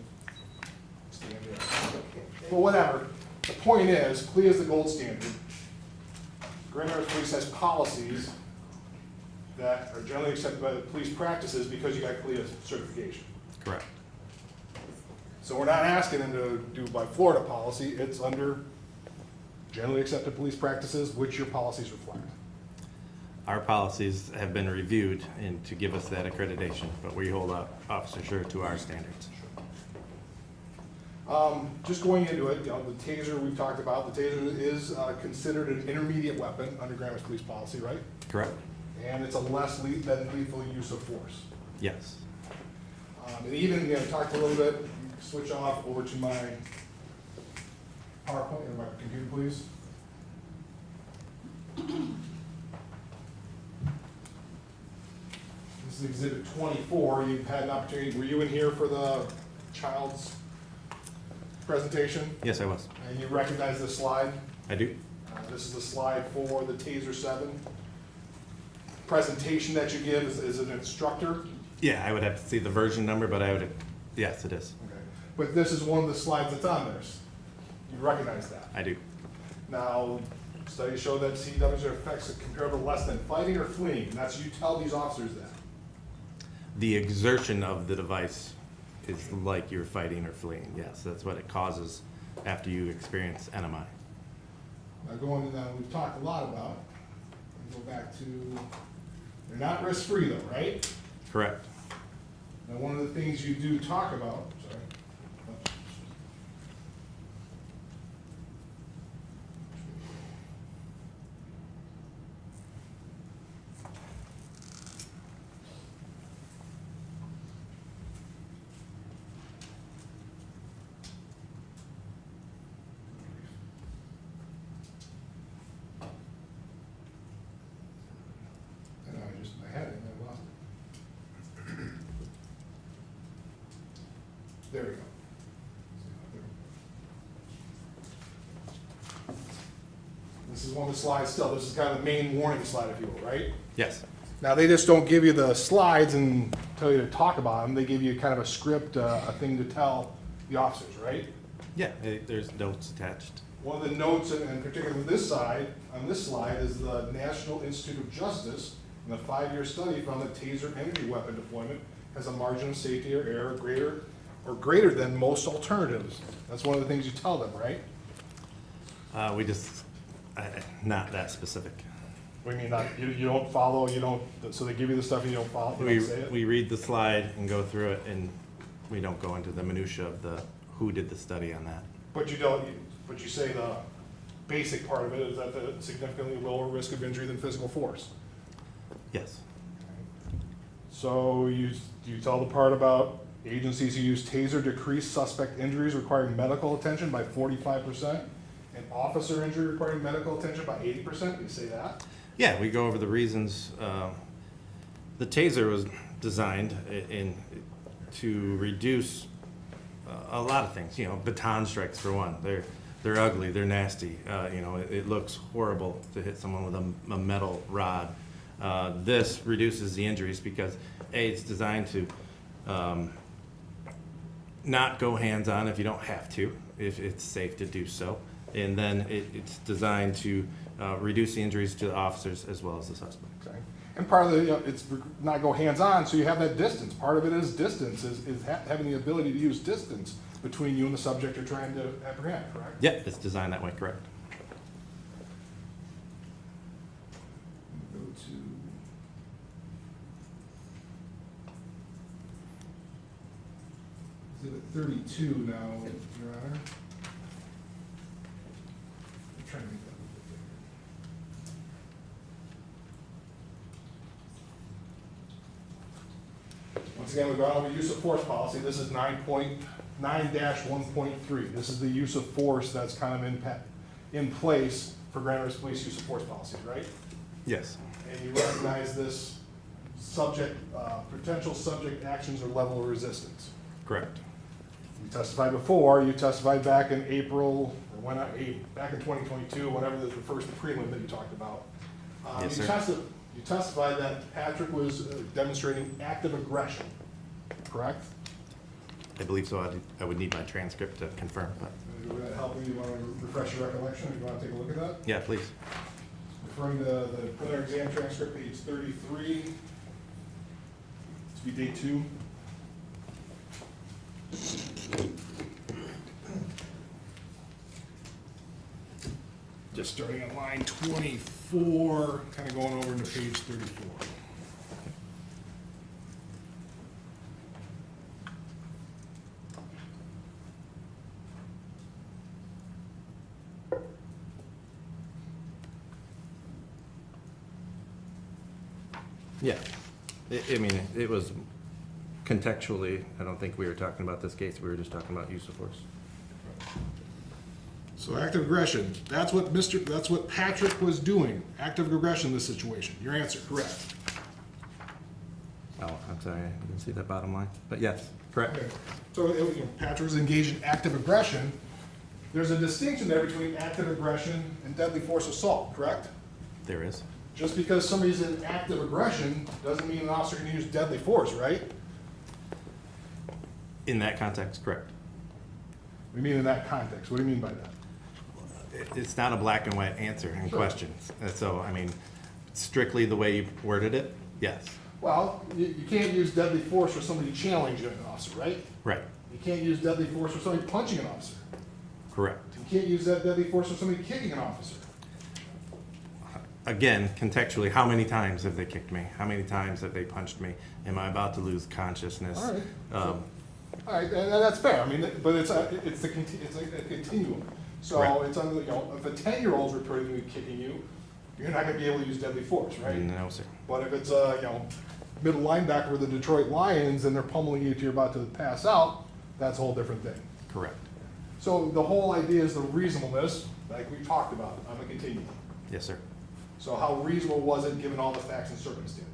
Standards. Well, whatever. The point is, CLIA is the gold standard. Grand Rapids Police has policies that are generally accepted by the police practices because you got CLIA certification. Correct. So we're not asking them to do by Florida policy, it's under generally accepted police practices, which your policies reflect. Our policies have been reviewed and to give us that accreditation, but we hold up Officer Schurr to our standards. Just going into it, the taser we've talked about, the taser is considered an intermediate weapon under Grand Rapids Police policy, right? Correct? And it's a less than lethal use of force. Yes. And even, talked a little bit, switch off over to my PowerPoint or my computer, please. This is Exhibit 24. You've had an opportunity, were you in here for the child's presentation? Yes, I was. And you recognize this slide? I do. This is a slide for the TASER 7. Presentation that you give is an instructor. Yeah, I would have to see the version number, but yes, it is. Okay. But this is one of the slides that's on there. You recognize that? I do. Now, studies show that CWs are effects comparable to less than fighting or fleeing, and that's you tell these officers that. The exertion of the device is like you're fighting or fleeing. Yes, that's what it causes after you experience NMI. Now going to that, we've talked a lot about, go back to, they're not risk-free though, right? Correct. Now, one of the things you do talk about, sorry. I had it and I lost it. There we go. This is one of the slides still. This is kind of the main warning slide, if you will, right? Yes. Now, they just don't give you the slides and tell you to talk about them. They give you kind of a script, a thing to tell the officers, right? Yeah, there's notes attached. One of the notes, and particularly this side, on this slide, is the National Institute of Justice, in a 5-year study found that taser energy weapon deployment has a margin of safety or error greater than most alternatives. That's one of the things you tell them, right? We just, not that specific. What do you mean, you don't follow, you don't, so they give you the stuff and you don't follow, you don't say it? We read the slide and go through it, and we don't go into the minutia of who did the study on that. But you don't, but you say the basic part of it is that the significantly lower risk of injury than physical force. Yes. So you tell the part about agencies who use taser decrease suspect injuries requiring medical attention by 45%, and officer injury requiring medical attention by 80%, you say that? Yeah, we go over the reasons. The taser was designed to reduce a lot of things. You know, baton strikes for one. They're ugly. They're nasty. It looks horrible to hit someone with a metal rod. This reduces the injuries because it's designed to not go hands-on if you don't have to, if it's safe to do so. And then it's designed to reduce the injuries to the officers as well as the suspect. Okay. And part of the, it's not go hands-on, so you have that distance. Part of it is distance, is having the ability to use distance between you and the subject you're trying to apprehend, correct? Yeah, it's designed that way, correct. Go to exhibit 32 now, Your Honor. I'm trying to make that a little bit bigger. Once again, we've gone over use of force policy. This is 9.9-1.3. This is the use of force that's kind of in place for Grand Rapids Police use of force policies, right? Yes. And you recognize this subject, potential subject actions or level of resistance. Correct. You testified before, you testified back in April, or back in 2022, whenever the first prelim that you talked about. Yes, You sir. You testified that Patrick was demonstrating active aggression, correct? I believe so. I would need my transcript to confirm, but Would that help you? You want to refresh your recollection? You want to take a look at that? yeah, please. Referring to the preliminary exam transcript, page 33, to be day 2. Just starting on line 24, kind of going over into page 34. Yeah. It was contextually, I don't think we were talking about this case. We were just talking about use of force. So active aggression, that's what Patrick was doing, active aggression in this situation. Your answer, correct. Oh, I'm sorry. I didn't see that bottom line. But yes, correct. Okay. So Patrick was engaged in active aggression. There's a distinction there between active aggression and deadly force assault, correct? There is. Just because somebody's in active aggression doesn't mean an officer can use deadly force, right? In that context, correct. What do you mean in that context? What do you mean by that? It's not a black and white answer in questions. And so, strictly the way you worded it, yes. Well, you can't use deadly force for somebody challenging an officer, right? Right. You can't use deadly force for somebody punching an officer. Correct. You can't use that deadly force for somebody kicking an officer. again, contextually, how many times have they kicked me? How many times have they punched me? Am I about to lose consciousness? All right. All right, and that's fair. I mean, but it's a continuum. So Correct. it's under, if a 10-year-old's reportedly kicking you, you're not going to be able to use deadly force, right? No, sir. But if it's a middle linebacker with the Detroit Lions and they're pummeling you till you're about to pass out, that's a whole different thing. Correct. So the whole idea is the reasonableness, like we talked about, on the continuum. Yes, sir. So how reasonable was it given all the facts and circumstances?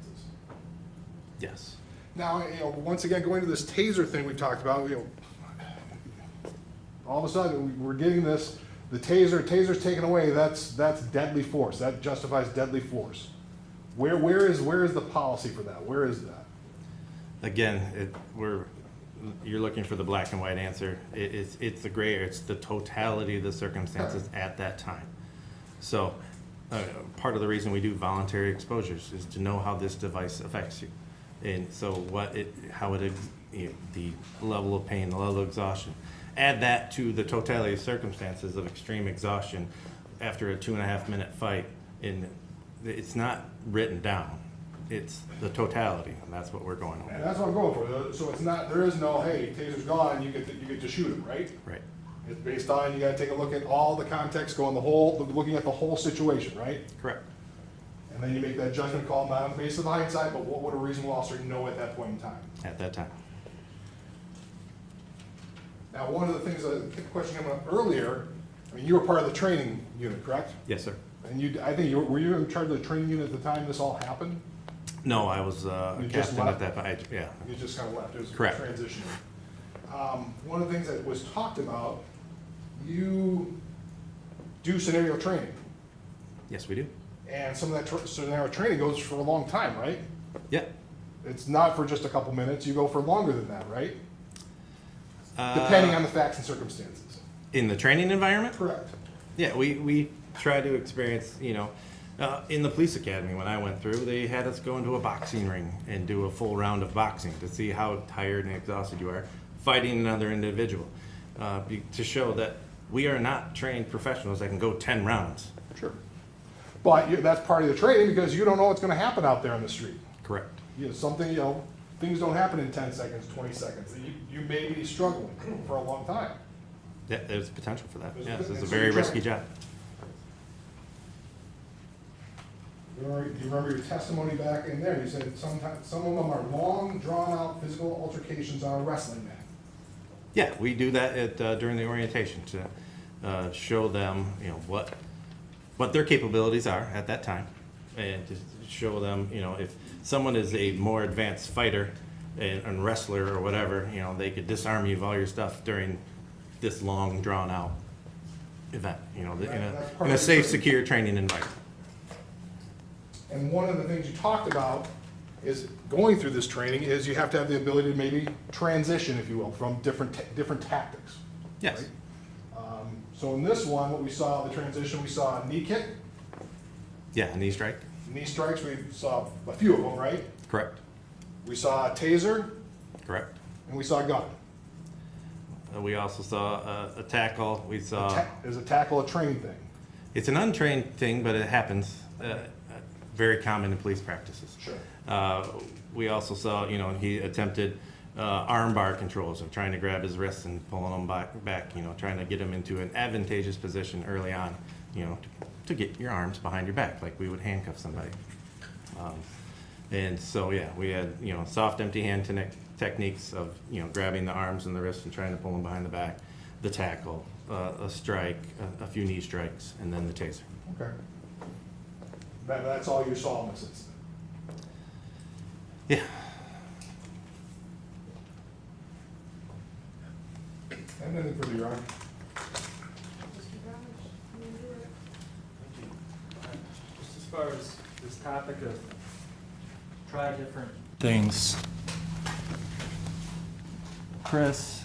Yes. Now, once again, going to this taser thing we talked about, all of a sudden we're getting this, the taser's taken away. That's deadly force. That justifies deadly force. Where is the policy for that? Where is that? Again, you're looking for the black and white answer. It's the gray area. It's the totality of the circumstances at that time. So part of the reason we do voluntary exposures is to know how this device affects you. And so the level of pain, the level of exhaustion. Add that to the totality of circumstances of extreme exhaustion after a 2.5-minute fight, and it's not written down. It's the totality, and that's what we're going And over. that's what I'm going for. So it's not, there is no, hey, taser's gone, you get to shoot him, right? Right. It's based on, you gotta take a look at all the context, looking at the whole situation, right? Correct. And then you make that judgment call, not on the basis of hindsight, but what would a reasonable officer know at that point in time? At that time. Now, one of the things, the question came up earlier, I mean, you were part of the training unit, correct? Yes, sir. And I think were you in charge of the training unit at the time this all happened? No, I was a You just captain at left? that point. Yeah. You just kind of left, it was Correct. transition. One of the things that was talked about, you do scenario training. Yes, we do. And some of that scenario training goes for a long time, right? Yeah. It's not for just a couple minutes, you go for longer than that, right? Depending on the facts and circumstances. In the training environment? Correct. Yeah, we try to experience, in the police academy when I went through, they had us go into a boxing ring and do a full round of boxing to see how tired and exhausted you are fighting another individual, to show that we are not trained professionals that can go 10 rounds. Sure. But that's part of the training because you don't know what's gonna happen out there on the street. Correct. Things don't happen in 10 seconds, 20 seconds. You may be struggling for a long time. Yeah, there's potential for that. There's Yes, it's a potential. very risky job. Do you remember your testimony back in there? You said sometimes some of them are long, drawn-out physical altercations on a wrestling mat. Yeah, we do that during the orientation to show them, what their capabilities are at that time, and to show them, if someone is a more advanced fighter and wrestler or whatever, they could disarm you of all your stuff during this long, drawn-out event, in a safe, secure training environment. And one of the things you talked about is going through this training is you have to have the ability to maybe transition, if you will, from different tactics. Yes. Right? So in this one, what we saw, the transition, we saw a knee kick, Yeah, knee strike. knee strikes, we saw a few of them, right? Correct. We saw a taser, Correct. and we saw a gun. We also saw a tackle. We saw. Is a tackle a training thing? It's an untrained thing, but it happens. Very common in police practices. Sure. We also saw, he attempted arm bar controls of trying to grab his wrists and pulling them back, trying to get him into an advantageous position early on, to get your arms behind your back, like we would handcuff somebody. And so, yeah, we had, soft, empty hand techniques of, grabbing the arms and the wrists and trying to pull them behind the back, the tackle, a strike, a few knee strikes, and then the taser. Okay. That's all you saw in this incident? Yeah. And anything further, Your Honor? Just as far as this topic of try different things. Chris,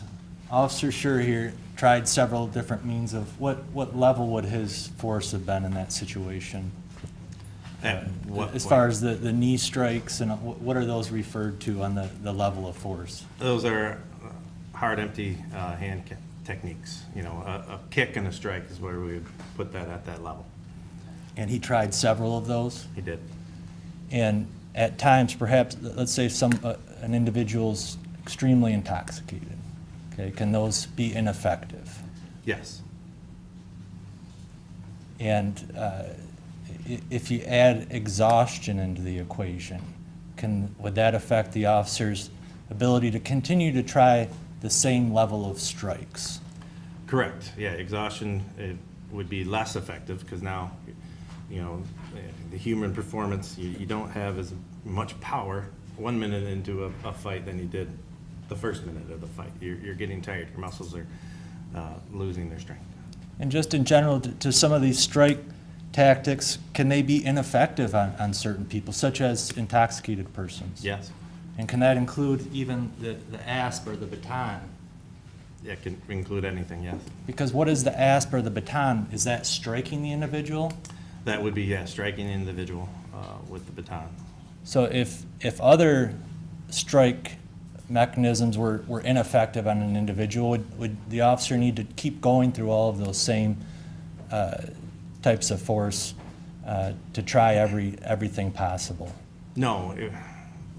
Officer Schurr here tried several different means of what level would his force have been in that situation? At what As point? far as the knee strikes, and what are those referred to on the level of force? Those are hard, empty hand techniques. A kick and a strike is where we would put that at that level. And he tried several of those? He did. And at times, perhaps, let's say an individual's extremely intoxicated, okay, can those be ineffective? Yes. And if you add exhaustion into the equation, would that affect the officer's ability to continue to try the same level of strikes? Correct. Yeah, exhaustion, it would be less effective because now, you know, the human performance, you don't have as much power 1 minute into a fight than you did the first minute of the fight. You're getting tired. Your muscles are losing their strength. And just in general, to some of these strike tactics, can they be ineffective on certain people, such as intoxicated persons? Yes. And can that include even the asp or the baton? Yeah, it can include anything, yes. Because what is the asp or the baton? Is that striking the individual? That would be, yeah, striking the individual with the baton. So if other strike mechanisms were ineffective on an individual, would the officer need to keep going through all of those same types of force to try everything possible? No.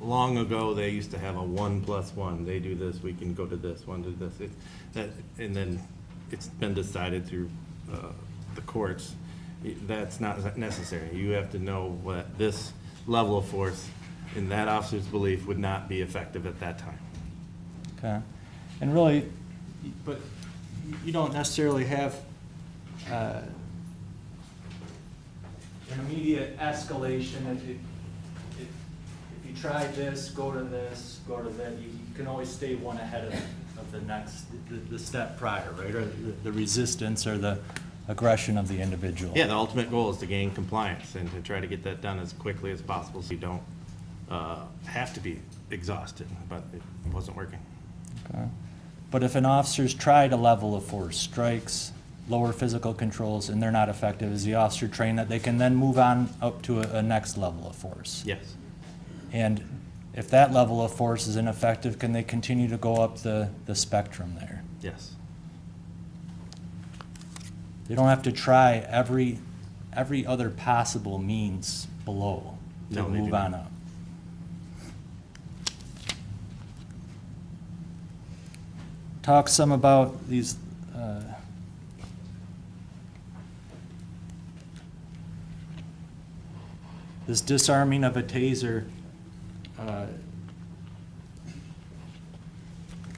Long ago, they used to have a 1+1. They do this, we can go to this, one do this. And then it's been decided through the courts, that's not necessary. You have to know what this level of force, in that officer's belief, would not be effective at that time. Okay. And really, but you don't necessarily have an immediate escalation. If you try this, go to this, go to that, you can always stay one ahead of the next, the step prior, right? Or the resistance or the aggression of the individual. Yeah, the ultimate goal is to gain compliance and to try to get that done as quickly as possible so you don't have to be exhausted, but it wasn't working. Okay. But if an officer's tried a level of force, strikes, lower physical controls, and they're not effective, is the officer trained that they can then move on up to a next level of force? Yes. And if that level of force is ineffective, can they continue to go up the spectrum there? Yes. They don't have to try every other possible means below to No, they do move not. on up. Talk some about these this disarming of a taser.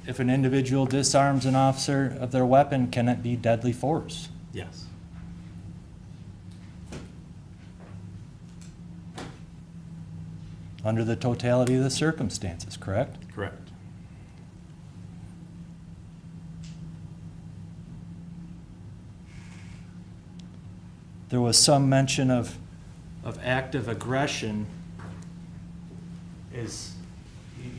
If an individual disarms an officer of their weapon, can it be deadly force? Yes. Under the totality of the circumstances, correct? Correct. There was some mention of active aggression. You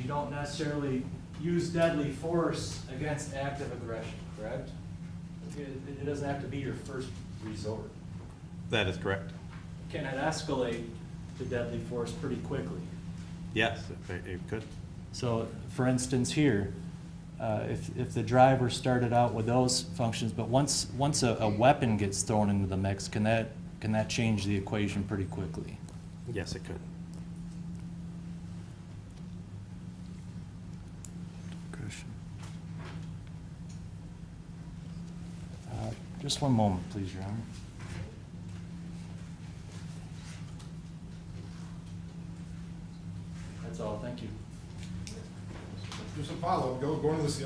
don't necessarily use deadly force against active aggression, correct? It doesn't have to be your first resort. That is correct. Can it escalate to deadly force pretty quickly? Yes, it could. So, for instance, here, if the driver started out with those functions, but once a weapon gets thrown into the mix, can that change the equation pretty quickly? Yes, it could. Just one moment, please, Your Honor. That's all, thank you. Do some follow-up, go into this,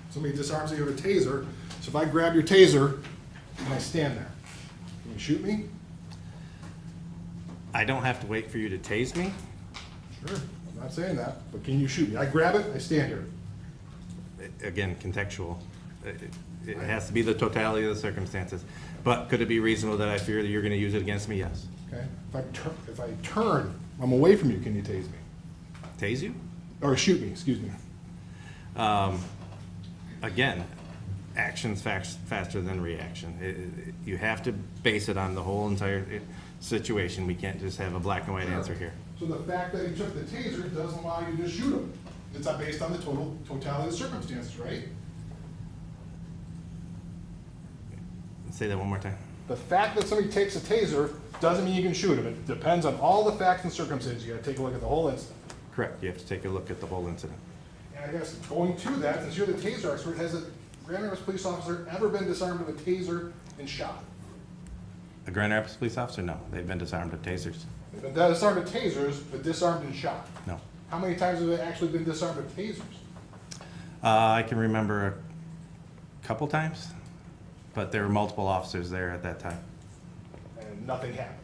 somebody disarms you with a taser, so if I grab your taser and I stand there, can you shoot me? I don't have to wait for you to tase me. Sure, I'm not saying that, but can you shoot me? I grab it, I stand here. Again, contextual. It has to be the totality of the circumstances. But could it be reasonable that I fear that you're going to use it against me? Yes. Okay, if I turn, I'm away from you, can you tase me? Tase you? Or shoot me, excuse me. Again, action's faster than reaction. You have to base it on the whole entire situation. We can't just have a black and white answer here. So the fact that he took the taser doesn't allow you to shoot him. It's not based on the totality of the circumstances, right? Say that one more time. The fact that somebody takes a taser doesn't mean you can shoot him. It depends on all the facts and circumstances. You gotta take a look at the whole incident. Correct, you have to take a look at the whole incident. And I guess going to that, since you're the taser expert, has a Grand Rapids police officer ever been disarmed with a taser and shot? A Grand Rapids police officer? No, they've been disarmed of tasers. They've been disarmed with tasers, but disarmed and shot. No. How many times have they actually been disarmed with tasers? I can remember a couple times, but there were multiple officers there at that time. And nothing happened.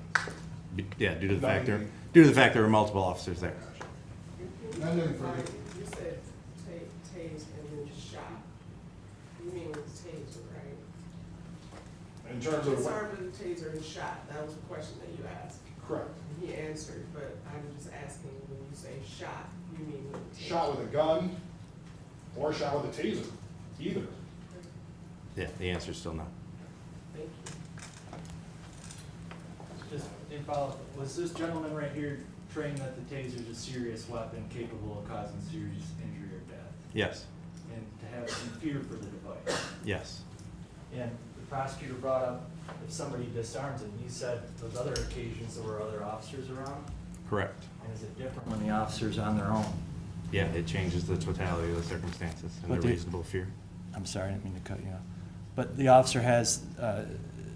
Yeah, due to the fact Nothing. there were multiple officers there. Nothing further. You said tase and then shot. You mean with the taser, right? In terms of what? Disarmed with the taser and shot, that was a question that you asked. Correct. He answered, but I'm just asking, when you say shot, you mean with the taser? Shot with a gun or shot with a taser, either. Yeah, the answer is still no. Thank you. Just in follow-up, was this gentleman right here trained that the taser is a serious weapon capable of causing serious injury or death? Yes, And to have some fear for the device? yes. And the prosecutor brought up if somebody disarms it, and you said those other occasions there were other officers around? Correct. And is it different when the officer's on their own? Yeah, it changes the totality of the circumstances and But the the- reasonable fear. I'm sorry, I didn't mean to cut you off. But the officer has,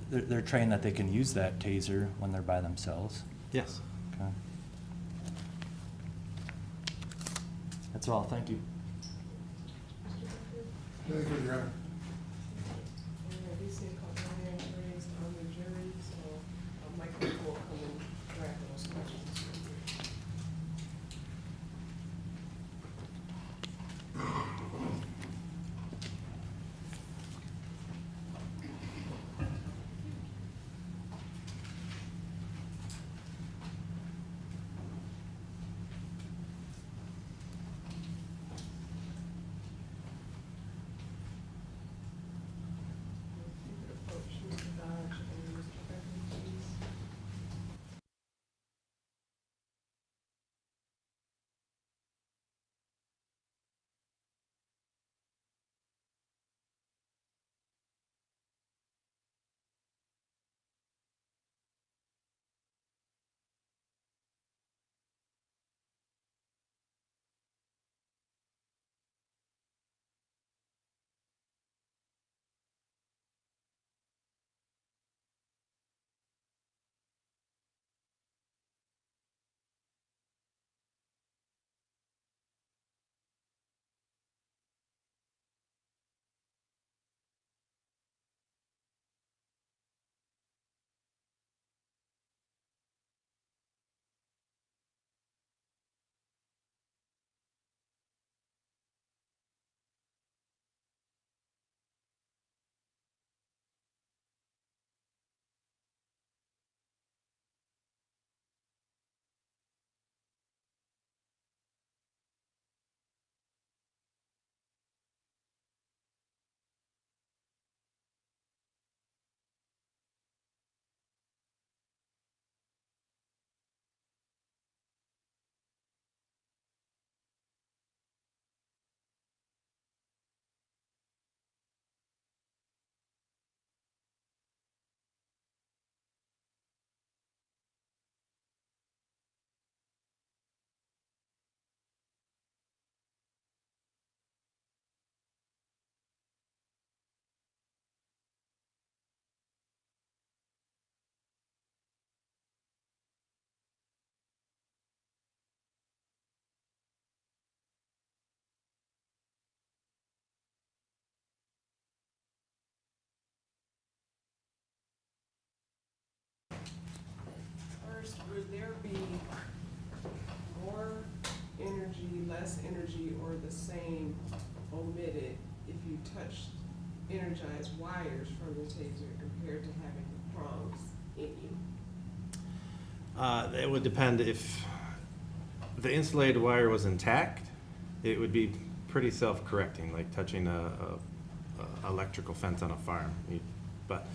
they're trained that they can use that taser when they're by themselves? Yes. Okay. That's all, thank you. Nothing further, Your Honor. And we see a couple of hands raised on the jury, so Michael will come and direct those questions. You could approach Mr. Dodge and Mr. Becker, please. First, would there be more energy, less energy, or the same omitted if you touched energized wires from the taser compared to having the prongs in you? It would depend if the insulated wire was intact, it would be pretty self-correcting, like touching a electrical fence on a farm. But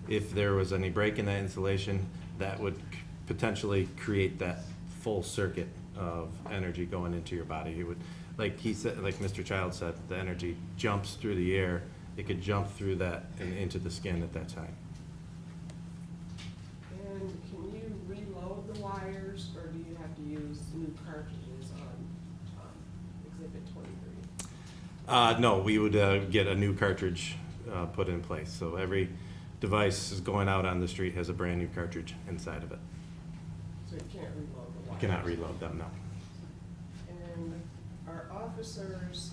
if there was any break in that insulation, that would potentially create that full circuit of energy going into your body. It would, like he said, like Mr. Child said, the energy jumps through the air. It could jump through that and into the skin at that time. wires, or do you have to use new cartridges on exhibit 23? No, we would get a new cartridge put in place. So every device is going out on the street has a brand new cartridge inside of it. So you can't reload the You wires? cannot reload them, no. And are officers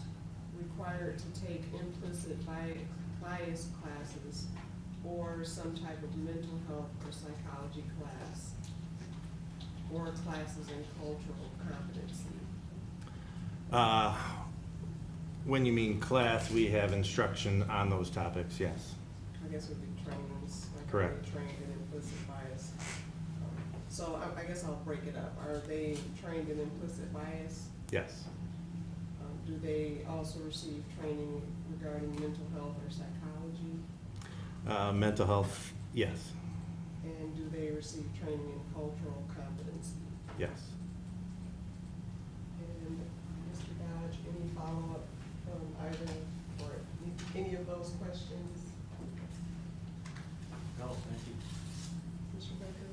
required to take implicit bias classes or some type of mental health or psychology class, or classes in cultural competency? When you mean class, we have instruction on those topics, yes. I guess it would be trainings, like are Correct. they trained in implicit bias? So I guess I'll break it up. Are they trained in implicit bias? Yes. Do they also receive training regarding mental health or psychology? Mental health, yes. And do they receive training in cultural competency? Yes. And Mr. Dodge, any follow-up from either or any of those questions? No, thank you. Mr. Becker?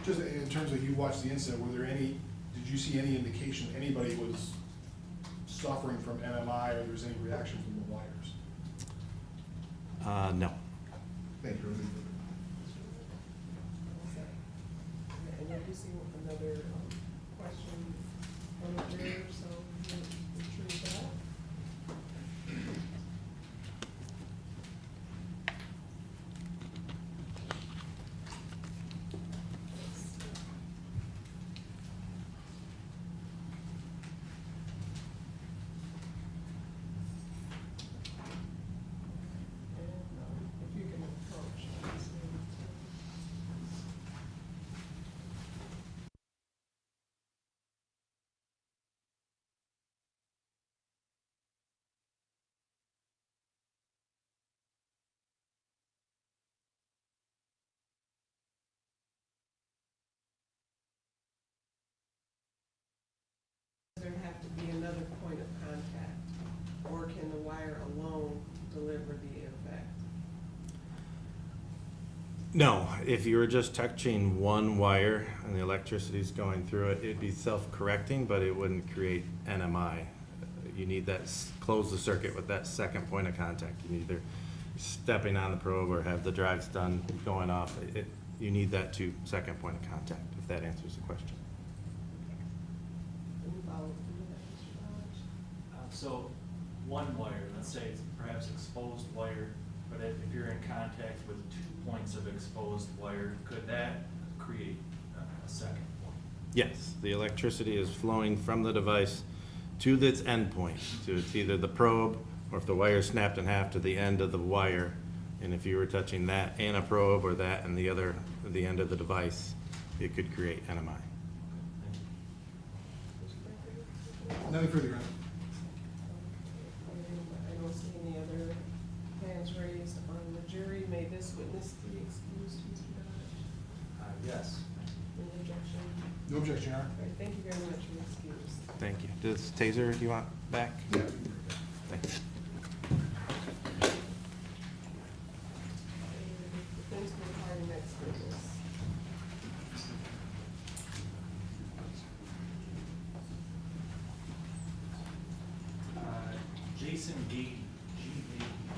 Just in terms of you watched the incident, did you see any indication anybody was suffering from NMI, or there was any reaction from the wires? No. Thank you. And then you see another question from the juror, so we'll retrieve that. If you can approach. Does there have to be another point of contact, or can the wire alone deliver the effect? No, if you were just touching one wire and the electricity's going through it, it'd be self-correcting, but it wouldn't create NMI. You need that, close the circuit with that second point of contact. You need either stepping on the probe or have the drive stun going off. You need that second point of contact, if that answers the question. Any follow-up from that, Mr. Dodge? So, one wire, let's say it's perhaps exposed wire, but if you're in contact with 2 points of exposed wire, could that create a second point? Yes, the electricity is flowing from the device to its endpoint. So it's either the probe, or if the wire snapped in half, to the end of the wire. And if you were touching that and a probe, or that and the end of the device, it could create NMI. Nothing further, Your Honor. I don't see any other hands raised on the jury. May this witness be excused, Mr. Dodge? Yes. Any objection? No objection, Your Honor. All right, thank you very much. You're excused. Thank you. Does Taser, you want back? Yeah. Thank you. Defense will call the next witness. Jason Gady, G-A-D-Y.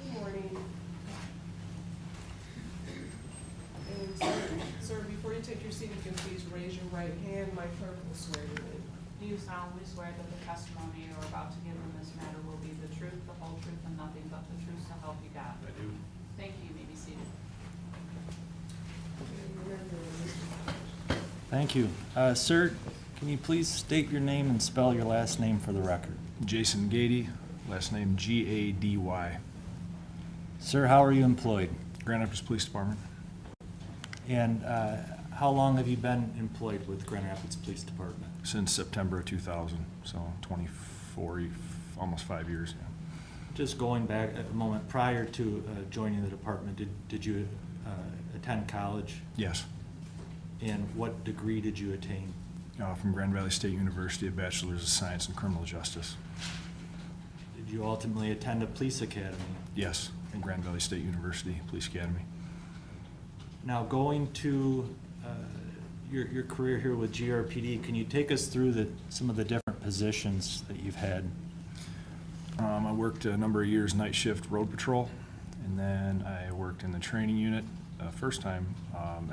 Good morning. And sir, before you take your seat, if you can please raise your right hand. My clerk will swear you in. Do you solemnly swear that the testimony you are about to give in this matter will be the truth, the whole truth, and nothing but the truth, so help you God? I do. Thank you. You may be seated. Thank you. Sir, can you please state your name and spell your last name for the record? Jason Gady, last name G-A-D-Y. Sir, how are you employed? Grand Rapids Police Department. And how long have you been employed with Grand Rapids Police Department? Since September of 2000, so 24, almost 5 years. Yeah. Just going back a moment, prior to joining the department, did you attend college? Yes. And what degree did you attain? From Grand Valley State University, a Bachelor's of Science in Criminal Justice. Did you ultimately attend a police academy? Yes, in Grand Valley State University Police Academy. Now, going to your career here with GRPD, can you take us through some of the different positions that you've had? I worked a number of years night shift road patrol, and then I worked in the training unit first time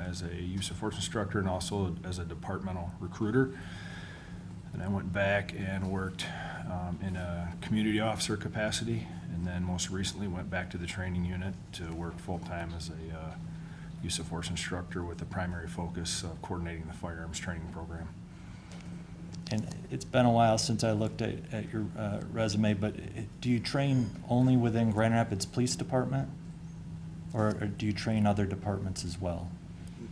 as a use of force instructor and also as a departmental recruiter. And I went back and worked in a community officer capacity, and then most recently went back to the training unit to work full-time as a use of force instructor with the primary focus of coordinating the firearms training program. And it's been a while since I looked at your resume, but do you train only within Grand Rapids Police Department? Or do you train other departments as well?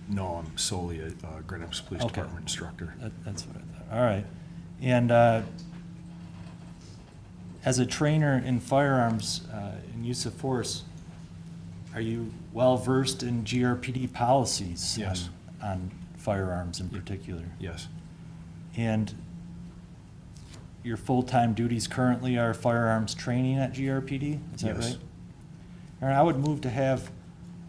No, I'm solely a Grand Rapids Police Okay. Department instructor. That's what I thought. All right. And as a trainer in firearms and use of force, are you well-versed in GRPD policies? Yes. On firearms in particular? Yes. And your full-time duties currently are firearms training at GRPD? Is that Yes. right? All right, I would move to have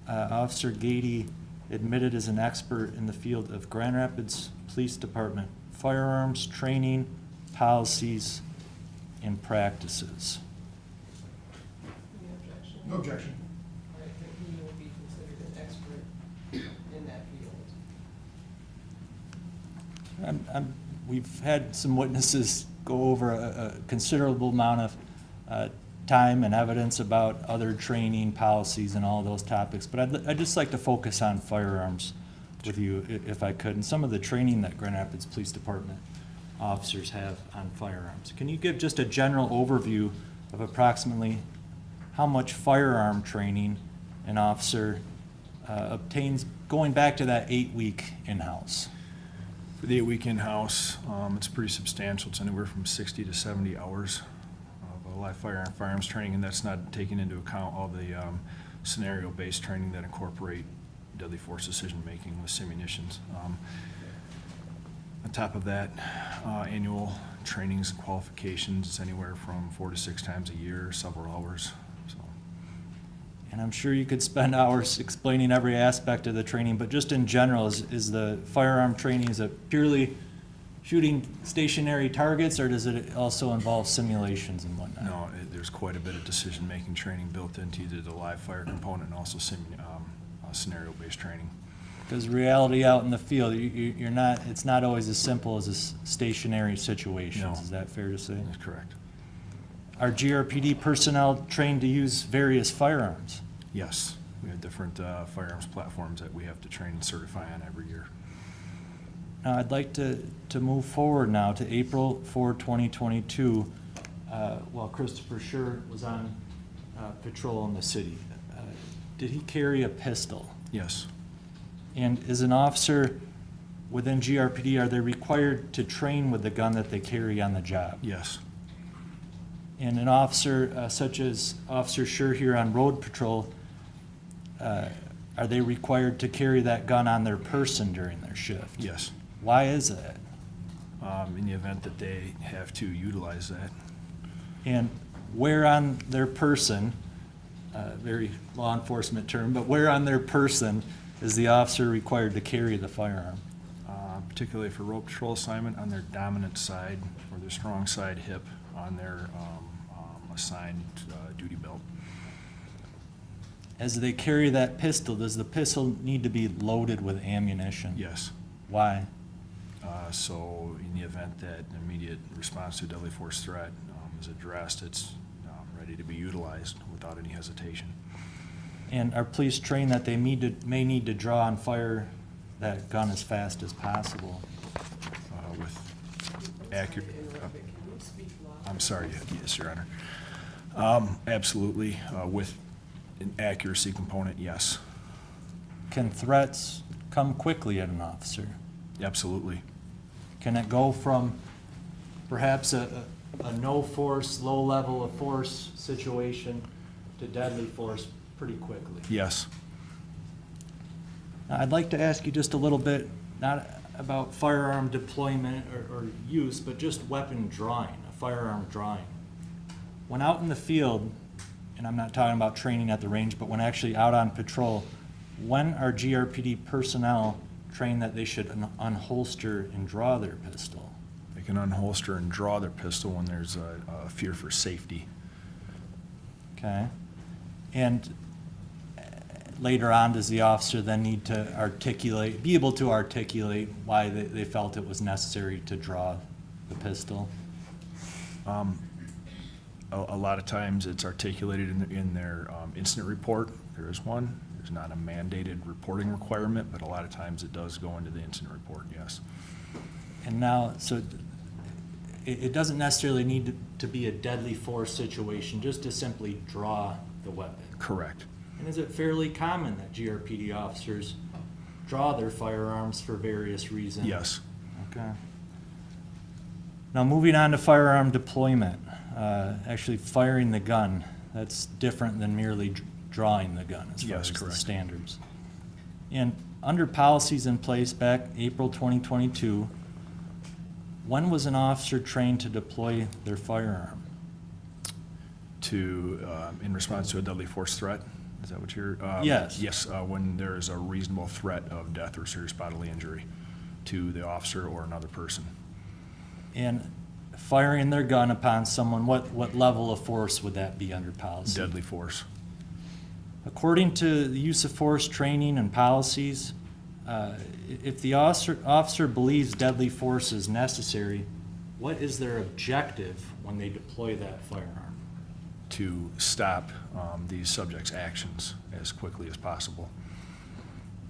Officer Gady admitted as an expert in the field of Grand Rapids Police Department firearms training, policies, and practices. Any objection? No objection. All right, then he will be considered an expert in that field. We've had some witnesses go over a considerable amount of time and evidence about other training policies and all those topics, but I'd just like to focus on firearms with you if I could, and some of the training that Grand Rapids Police Department officers have on firearms. Can you give just a general overview of approximately how much firearm training an officer obtains going back to that 8-week in-house? For the 8-week in-house, it's pretty substantial. It's anywhere from 60 to 70 hours of live firearms training, and that's not taking into account all the scenario-based training that incorporate deadly force decision-making with simunitions. On top of that, annual trainings and qualifications, it's anywhere from 4 to 6 times a year, several hours. So, And I'm sure you could spend hours explaining every aspect of the training, but just in general, is the firearm training, is it purely shooting stationary targets, or does it also involve simulations and whatnot? no, there's quite a bit of decision-making training built into either the live fire component and also scenario-based training. Because reality out in the field, you're not, it's not always as simple as stationary situations. No. Is that fair to say? That's correct. Are GRPD personnel trained to use various firearms? Yes, we have different firearms platforms that we have to train and certify on every year. Now, I'd like to move forward now to April 4, 2022, while Christopher Schurr was on patrol in the city. Did he carry a pistol? Yes, And as an officer within GRPD, are they required to train with the gun that they carry on the job? yes, And an officer such as Officer Schurr here on road patrol, are they required to carry that gun on their person during their shift? yes. Why is that? In the event that they have to utilize that. And where on their person, very law enforcement term, but where on their person is the officer required to carry the firearm? Particularly for road patrol assignment, on their dominant side or their strong side hip on their assigned duty belt. As they carry that pistol, does the pistol need to be loaded with ammunition? Yes. Why? So in the event that an immediate response to a deadly force threat is addressed, it's ready to be utilized without any hesitation. And are police trained that they may need to draw and fire that gun as fast as possible? With I'm accurate. sorry to interrupt, but can you speak louder? I'm sorry, yes, Your Honor. Absolutely, with an accuracy component, yes. Can threats come quickly at an officer? Absolutely. Can it go from perhaps a no force, low level of force situation to deadly force pretty quickly? Yes. Now, I'd like to ask you just a little bit, not about firearm deployment or use, but just weapon drawing, a firearm drawing. when out in the field, and I'm not talking about training at the range, but when actually out on patrol, when are GRPD personnel trained that they should unholster and draw their pistol? They can unholster and draw their pistol when there's a fear for safety. Okay. And later on, does the officer then need to be able to articulate why they felt it was necessary to draw the pistol? A lot of times it's articulated in their incident report. There is one. There's not a mandated reporting requirement, but a lot of times it does go into the incident report, yes. And now, so it doesn't necessarily need to be a deadly force situation, just to simply draw the weapon. Correct. And is it fairly common that GRPD officers draw their firearms for various reasons? Yes. Okay. Now, moving on to firearm deployment, actually firing the gun, that's different than merely drawing the gun as far Yes, as the correct. standards. And under policies in place back April 2022, when was an officer trained to deploy their firearm? In response to a deadly force threat? Is that what you're? Yes. Yes, when there is a reasonable threat of death or serious bodily injury to the officer or another person. And firing their gun upon someone, what level of force would that be under policy? Deadly force. According to the use of force training and policies, if the officer believes deadly force is necessary, what is their objective when they deploy that firearm? To stop these subjects' actions as quickly as possible.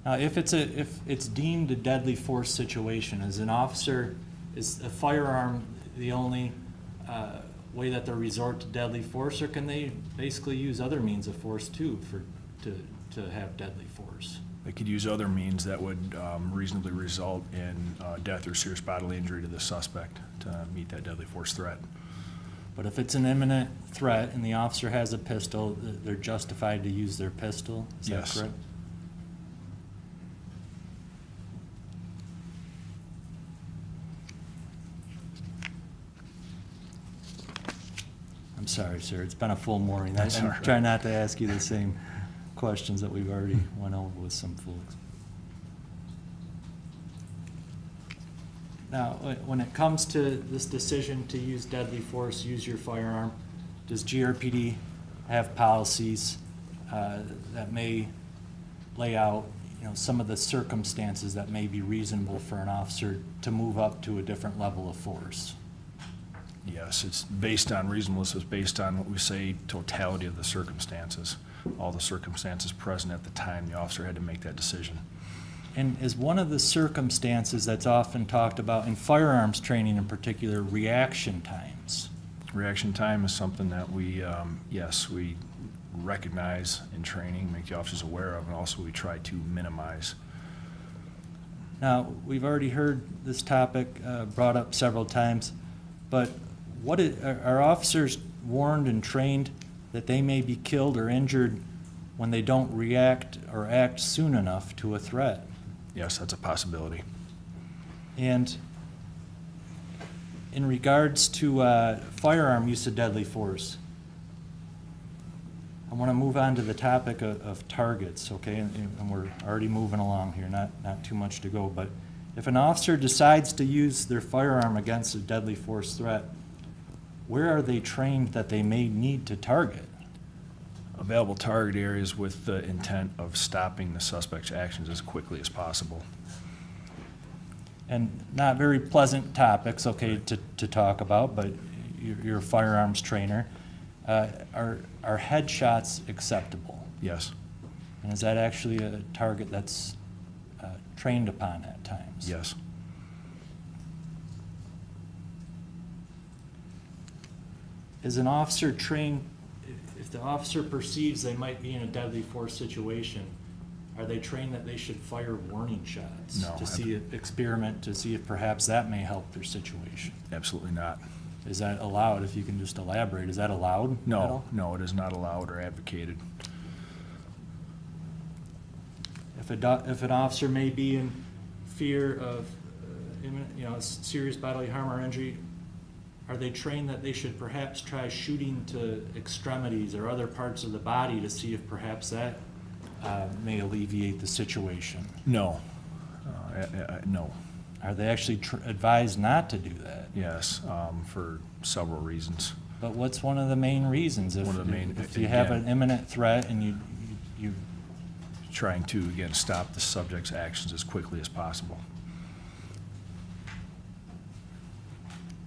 Now, if it's deemed a deadly force situation, is a firearm the only way that they resort to deadly force, or can they basically use other means of force too to have deadly force? They could use other means that would reasonably result in death or serious bodily injury to the suspect to meet that deadly force threat. But if it's an imminent threat and the officer has a pistol, they're justified to use their pistol? Is that Yes. correct? I'm sorry, sir. It's been a full morning. That's all I'm right. trying not to ask you the same questions that we've already went over with some folks. Now, when it comes to this decision to use deadly force, use your firearm, does GRPD have policies that may lay out, some of the circumstances that may be reasonable for an officer to move up to a different level of force? Yes, it's based on reasonableness. It's based on what we say totality of the circumstances, all the circumstances present at the time the officer had to make that decision. And is one of the circumstances that's often talked about in firearms training in particular, reaction times? Reaction time is something that we recognize in training, make the officers aware of, and also we try to minimize. Now, we've already heard this topic brought up several times, but are officers warned and trained that they may be killed or injured when they don't react or act soon enough to a threat? Yes, that's a possibility. And in regards to firearm use of deadly force, I want to move on to the topic of targets, okay? And we're already moving along here, not too much to go. But if an officer decides to use their firearm against a deadly force threat, where are they trained that they may need to target? Available target areas with the intent of stopping the suspect's actions as quickly as possible. And not very pleasant topics, okay, to talk about, but you're a firearms trainer. Are headshots acceptable? Yes. And is that actually a target that's trained upon at times? Yes. Is an officer trained, if the officer perceives they might be in a deadly force situation, are they trained that they should fire warning shots? No. To see if perhaps that may help their situation? Absolutely not. Is that allowed? If you can just elaborate, is that allowed? at all? No, it is not allowed or advocated. If an officer may be in fear of imminent, serious bodily harm or injury, are they trained that they should perhaps try shooting to extremities or other parts of the body to see if perhaps that may alleviate the situation? No. No. Are they actually advised not to do that? Yes, for several reasons. But what's one of the main reasons? One of the main- If you have again- an imminent threat and you Trying to, again, stop the subject's actions as quickly as possible.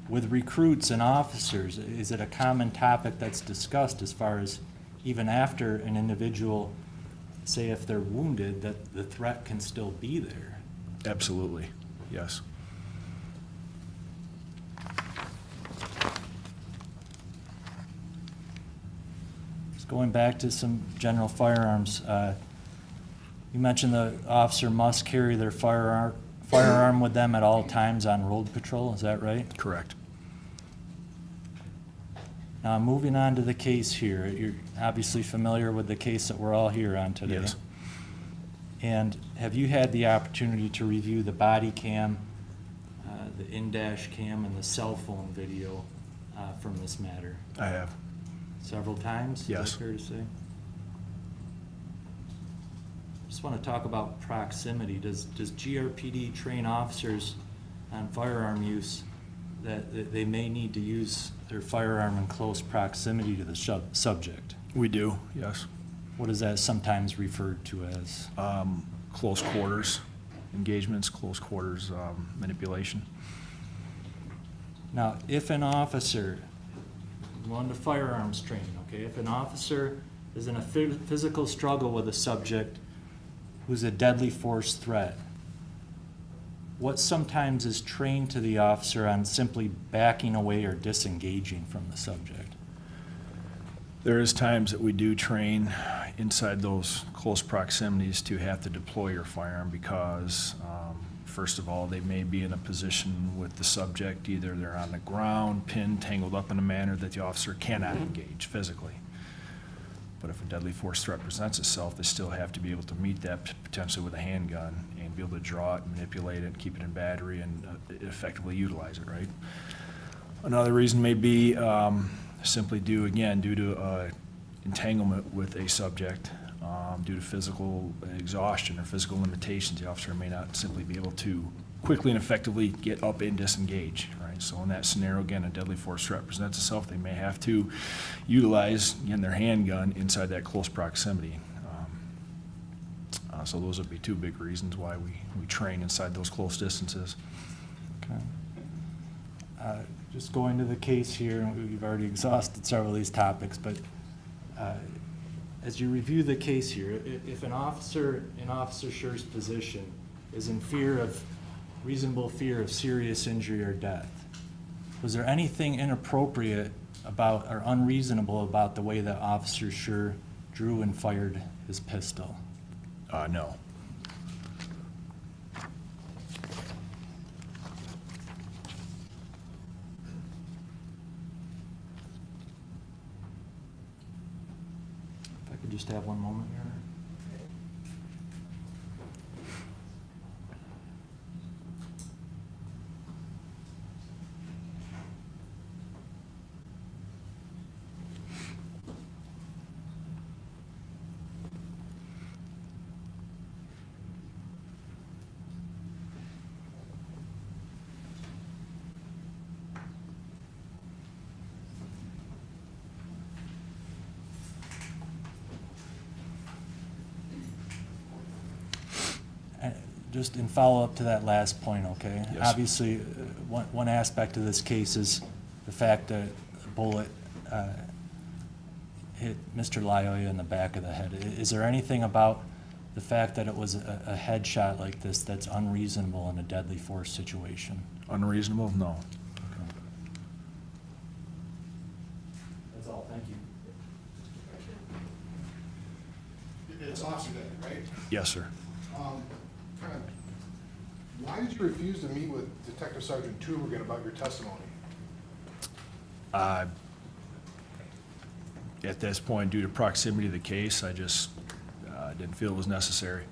with recruits and officers, is it a common topic that's discussed as far as even after an individual, say if they're wounded, that the threat can still be there? Absolutely, yes. Just going back to some general firearms, you mentioned the officer must carry their firearm with them at all times on road patrol, is that right? Correct. Now, moving on to the case here, you're obviously familiar with the case that we're all here on today. Yes. And have you had the opportunity to review the body cam, the in-dash cam, and the cell phone video from this matter? I have. Several times? Yes. Is that fair to say? Just want to talk about proximity. Does GRPD train officers on firearm use that they may need to use their firearm in close proximity to the subject? We do, yes. What is that sometimes referred to as? Close quarters engagements, close quarters manipulation. Now, if an officer, going to firearms training, okay, if an officer is in a physical struggle with a subject who's a deadly force threat, what sometimes is trained to the officer on simply backing away or disengaging from the subject? There is times that we do train inside those close proximities to have to deploy your firearm because, first of all, they may be in a position with the subject, either they're on the ground, pinned, tangled up in a manner that the officer cannot engage physically. But if a deadly force threat presents itself, they still have to be able to meet that potentially with a handgun and be able to draw it, manipulate it, keep it in battery, and effectively utilize it, right? Another reason may be simply due to entanglement with a subject, due to physical exhaustion or physical limitations. The officer may not simply be able to quickly and effectively get up and disengage, right? So in that scenario, again, a deadly force threat presents itself. They may have to utilize, again, their handgun inside that close proximity. So those would be two big reasons why we train inside those close distances. Okay. Just going to the case here, we've already exhausted several of these topics, but as you review the case here, if an officer in Officer Schurr's position is in reasonable fear of serious injury or death, was there anything inappropriate about or unreasonable about the way that Officer Schurr drew and fired his pistol? No. If I could just have one moment here. Just in follow-up to that last point, okay? Yes. Obviously, one aspect of this case is the fact that a bullet hit Mr. Lyoya in the back of the head. Is there anything about the fact that it was a headshot like this that's unreasonable in a deadly force situation? Unreasonable? No. That's all, thank you. It's Officer Day, right? Yes, sir. Why did you refuse to meet with Detective Sergeant Tubergen about your testimony? At this point, due to proximity to the case, I just didn't feel it was necessary.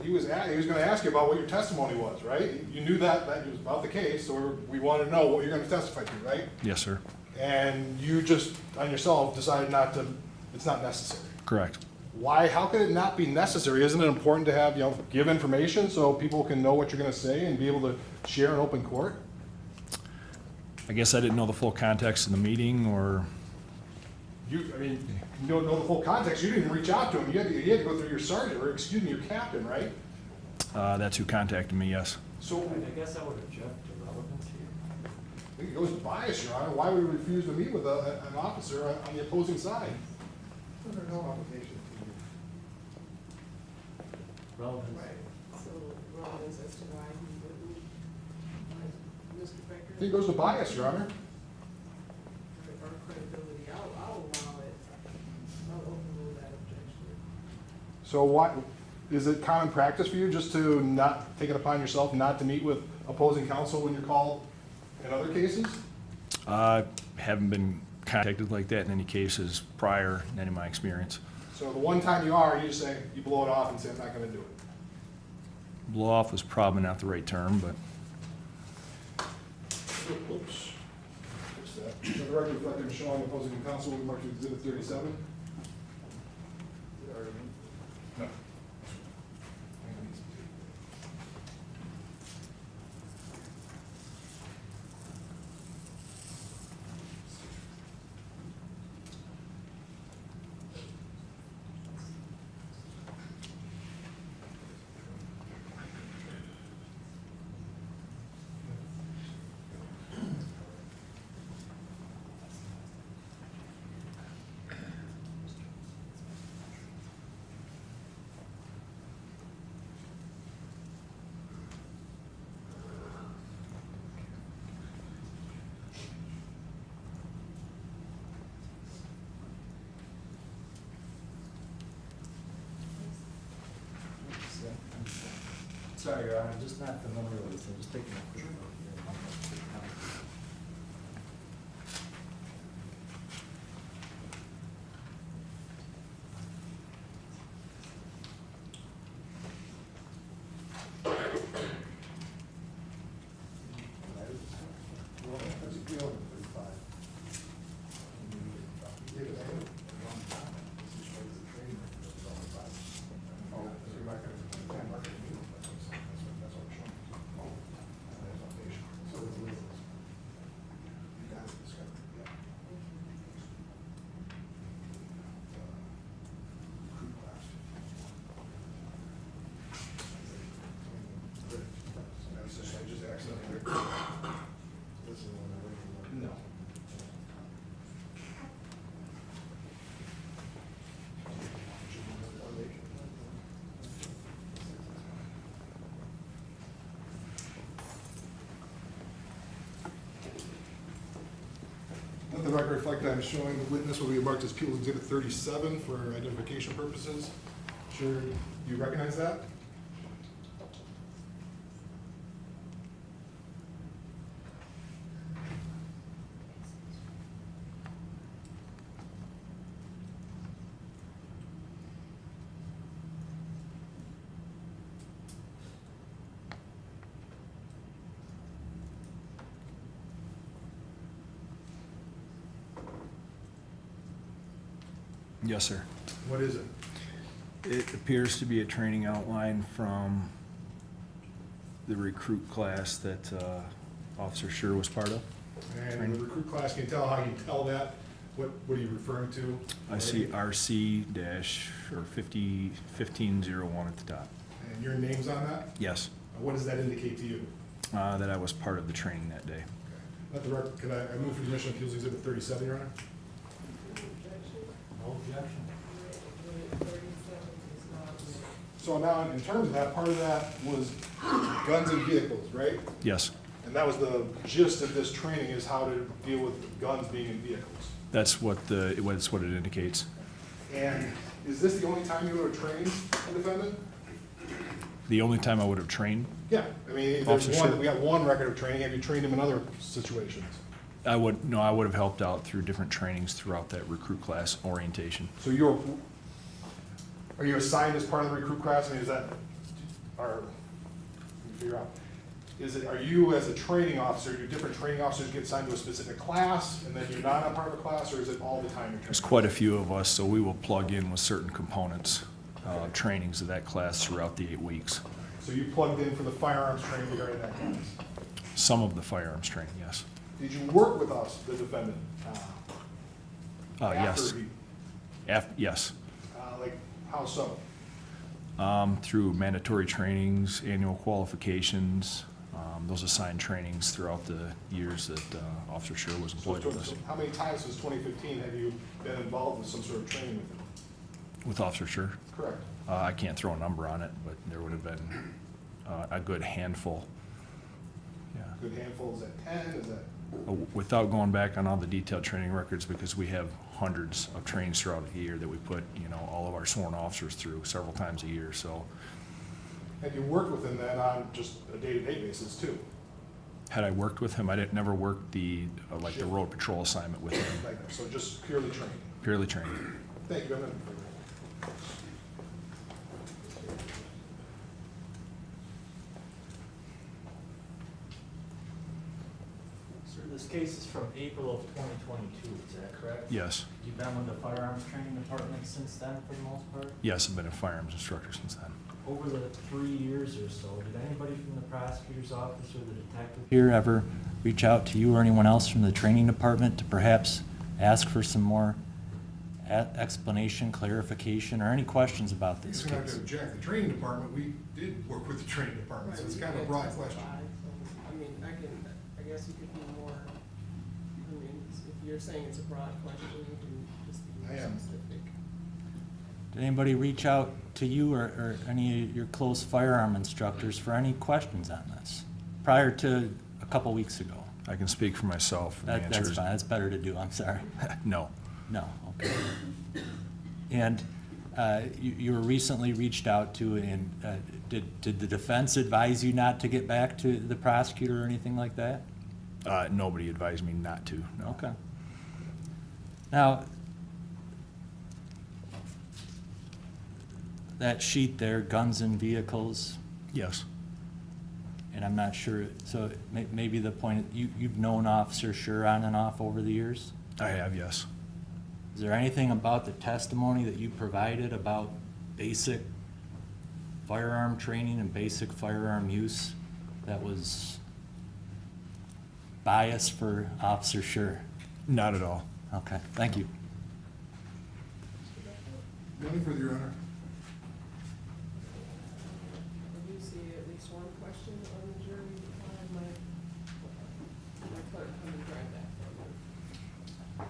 He was gonna ask you about what your testimony was, right? You knew that it was about the case, so we wanted to know what you're gonna testify to, right? Yes, sir. And you just, on yourself, decided not to, it's not necessary. Correct. Why, how could it not be necessary? Isn't it important to have, give information so people can know what you're gonna say and be able to share in open court? I guess I didn't know the full context of the meeting, or, You don't know the full context, you didn't reach out to him, you had to go through your sergeant, or excuse me, your captain, right? that's who contacted me, yes. So, I guess I would object to relevancy. I think it goes to bias, Your Honor, why would we refuse to meet with an officer on the opposing side? Under no obligation. Relevancy. So relevance as to why he wouldn't, Mr. Becker? I think it goes to bias, Your Honor. Or credibility, I'll allow it, I'll overrule that objection. So what, is it common practice for you just to not take it upon yourself not to meet with opposing counsel when you're called in other cases? I haven't been contacted like that in any cases prior in any of my experience. So the one time you are, you just say, you blow it off and say, I'm not gonna do it. Blow off was probably not the right term, but Oops. Fix that. For the record, reflecting showing opposing counsel with marked exhibit 37. No. Sorry, Your Honor, I'm just not familiar with this, I'm just taking a quick look here. No. Let the record reflect that I'm showing the witness will be marked as People's Exhibit 37 for identification purposes. Sure, you recognize that? yes, sir. What is it? It appears to be a training outline from the recruit class that Officer Schurr was part of. And the recruit class, can you tell how you tell that? What are you referring to? I see RC dash or 1501 at the top. And your name's on that? Yes, What does that indicate to you? that I was part of the training that day. Let the record, could I move for admission of Appeals Exhibit 37, Your Honor? No objection. So now, in terms of that, part of that was guns and vehicles, right? Yes, And that was the gist of this training, is how to deal with guns being in vehicles. that's what it indicates. And is this the only time you would have trained a defendant? The only time I would have trained, Yeah, I mean, Officer Schurr. we got one record of training. Have you trained him in other situations? I would have helped out through different trainings throughout that recruit class orientation. So are you assigned as part of the recruit class? I mean, let me figure out, are you as a training officer, do different training officers get assigned to a specific class and then you're not a part of a class, or is it all the time you're training? There's quite a few of us, so we will plug in with certain components, trainings of that class throughout the 8 weeks. So you plugged in for the firearms training during that class? Some of the firearms training, yes. Did you work with us, the defendant? Yes. After he, Yes. like, how so? Through mandatory trainings, annual qualifications, those assigned trainings throughout the years that Officer Schurr was employed with us. So how many times since 2015 have you been involved with some sort of training with him? With Officer Schurr? Correct. I can't throw a number on it, but there would have been a good handful. Yeah. Good handful, is that 10, is that? Without going back on all the detailed training records, because we have hundreds of trainings throughout the year that we put, all of our sworn officers through several times a year, so. Have you worked with him then on just a day-to-day basis too? Had I worked with him, I didn't never work the road patrol assignment with him, So just purely training? purely training. Thank you, I'm in. Sir, this case is from April of 2022, is that correct? Yes, You've been with the firearms training department since then, for the most part? yes, I've been a firearms instructor since then. Over the 3 years or so, did anybody from the prosecutor's office or the detective Here ever reach out to you or anyone else from the training department to perhaps ask for some more explanation, clarification, or any questions about this He's gonna have to case? object. The training department, we did work with the training department, so it's kind of a broad question. I mean, I guess you could be more, I mean, if you're saying it's a broad question, you can just be I more am. specific. Did anybody reach out to you or any of your close firearm instructors for any questions on this prior to a couple weeks ago? I can speak for myself. and the That's answer is fine, that's better to do, I'm sorry. No. No, okay. And you were recently reached out to, and did the defense advise you not to get back to the prosecutor or anything like that? Nobody advised me not to, no. Okay. Now, that sheet there, guns and vehicles, Yes, and I'm not sure, so maybe the point, you've known Officer Schurr on and off over the years? I have, yes. Is there anything about the testimony that you provided about basic firearm training and basic firearm use that was biased for Officer Schurr? Not at all. Okay, thank you. Nothing further, Your Honor. I do see at least one question on the jury. I'll have my clerk come and drive that for me.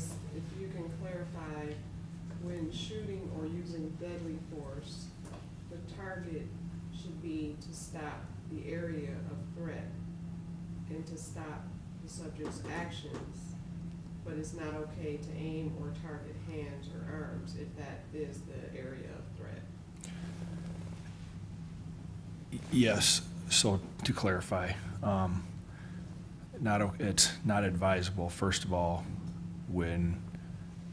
is if you can clarify, when shooting or using deadly force, the target should be to stop the area of threat and to stop the subject's actions, but it's not okay to aim or target hands or arms if that is the area of threat. Yes, so to clarify, it's not advisable, first of all, when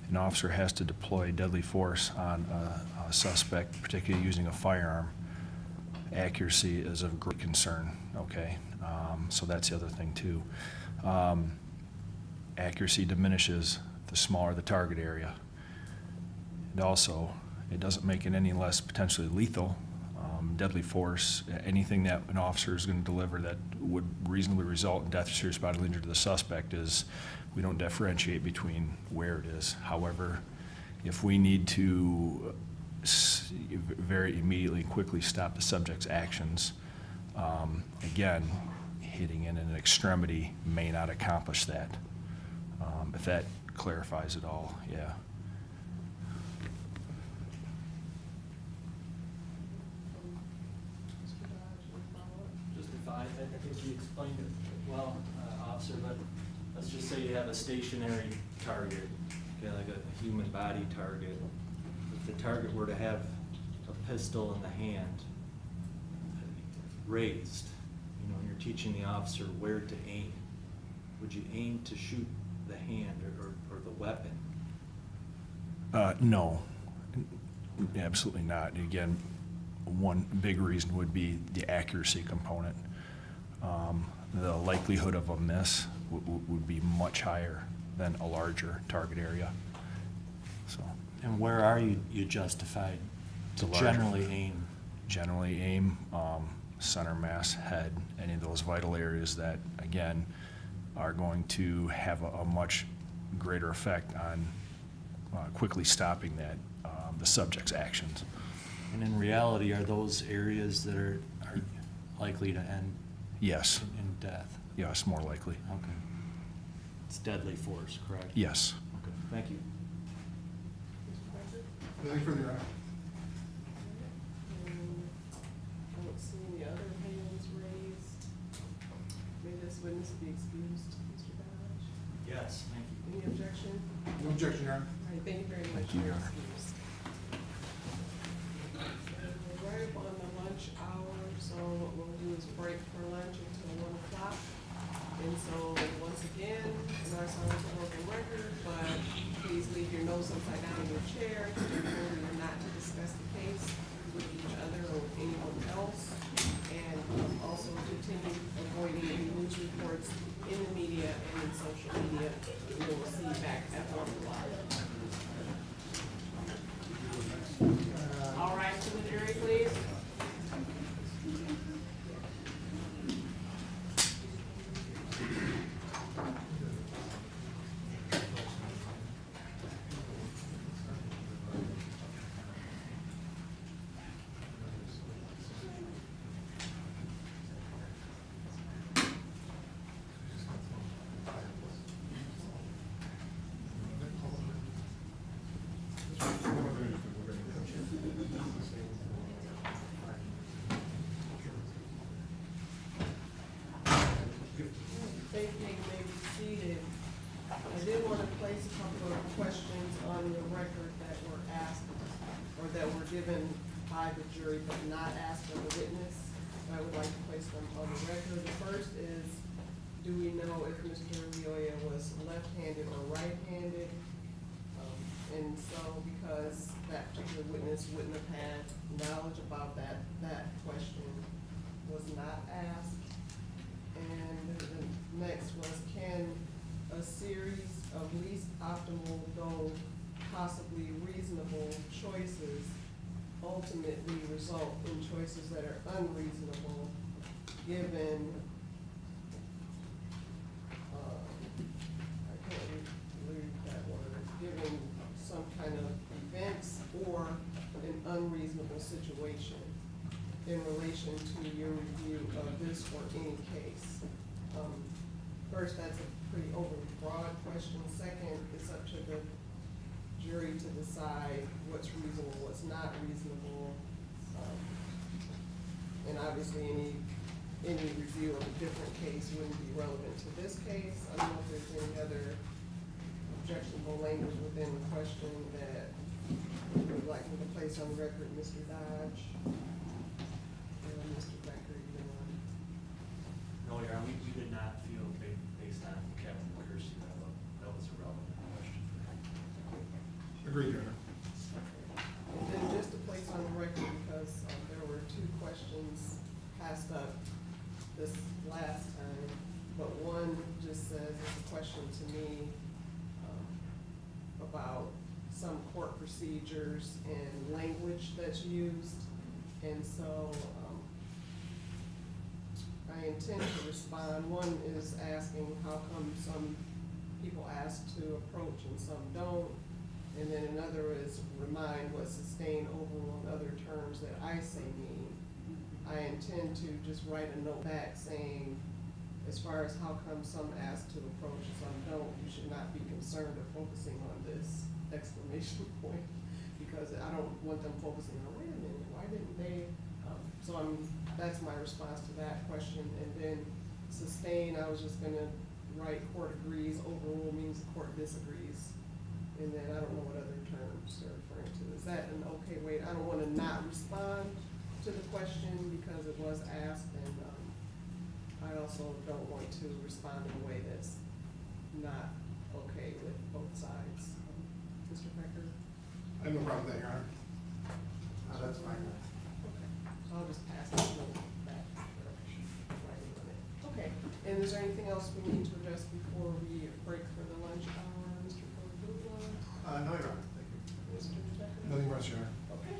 an officer has to deploy deadly force on a suspect, particularly using a firearm, accuracy is of great concern, okay? So that's the other thing too. Accuracy diminishes the smaller the target area. And also, it doesn't make it any less potentially lethal. Deadly force, anything that an officer is going to deliver that would reasonably result in death or serious bodily injury to the suspect is, we don't differentiate between where it is. However, if we need to very immediately and quickly stop the subject's actions, again, hitting in an extremity may not accomplish that. If that clarifies it all, yeah. Just if I think you explained it well, officer, but let's just say you have a stationary target, okay, like a human body target. If the target were to have a pistol in the hand, raised, you know, you're teaching the officer where to aim. Would you aim to shoot the hand or the weapon? No, absolutely not. Again, one big reason would be the accuracy component. The likelihood of a miss would be much higher than a larger target area. So, And where are you justified to The larger- generally aim? generally aim, center mass, head, any of those vital areas that, again, are going to have a much greater effect on quickly stopping that, the subject's actions. And in reality, are those areas that are likely to end Yes, in death? yes, more likely. Okay. It's deadly force, correct? Yes. Okay, thank you. Anything further, Your Honor? I don't see any other hands raised. May this witness be excused, Mr. Dodge? Yes, thank you. Any objection? No objection, Your Honor. All right, thank you very much. Thank you, Your You're Honor. excused. We're right up on the lunch hour, so what we'll do is break for lunch until 1 o'clock. And so, once again, and our sign is a broken record, but please leave your notes upside down in your chair to ensure you're not to discuss the case with each other or with anyone else. And also continue avoiding any news reports in the media and in social media. We will see you back at 1 o'clock. All right, to the jury, please. Thank you, you may be seated. I did want to place a couple of questions on the record that were asked, or that were given by the jury, but not asked of the witness. I would like to place them on the record. The first is, do we know if Mr. Lyoya was left-handed or right-handed? And so, because that particular witness wouldn't have had knowledge about that question was not asked. And the next was, can a series of least optimal, though possibly reasonable choices ultimately result in choices that are unreasonable, given, I can't read that word, given some kind of events or an unreasonable situation in relation to your review of this or any case? First, that's a pretty broad question. Second, it's up to the jury to decide what's reasonable, what's not reasonable. And obviously, any review of a different case wouldn't be relevant to this case. I don't know if there's any other objectionable language within the question that you would like me to place on the record, Mr. Dodge, or Mr. Becker, either one. No, Your Honor, we did not feel based on Captain Kersey that was a relevant question. Agreed, Your Honor. And then just to place on the record, because there were two questions passed up this last time, but one just says, it's a question to me about some court procedures and language that's used. And so I intend to respond. One is asking how come some people ask to approach and some don't. And then another is remind what sustained, overrule, and other terms that I say mean. I intend to just write a note back saying, as far as how come some ask to approach and some don't, you should not be concerned or focusing on this exclamation point, because I don't want them focusing on, wait a minute, why didn't they? That's my response to that question. And then sustain, I was just gonna write court agrees, overrule means the court disagrees. And then I don't know what other terms they're referring to. Is that an okay way? I don't wanna not respond to the question because it was asked, and I also don't want to respond in a way that's not okay with both sides. Mr. Becker? I have no problem with that, Your Honor. That's fine. Okay, so I'll just pass this note back. Writing on it. Okay, and is there anything else we need to address before we break for the lunch hour, Mr. Cordova? No, Your Honor, thank you. Mr. Becker? Nothing more, Your Honor. Okay.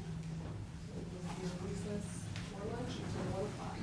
We'll be in recess for lunch until 1 o'clock.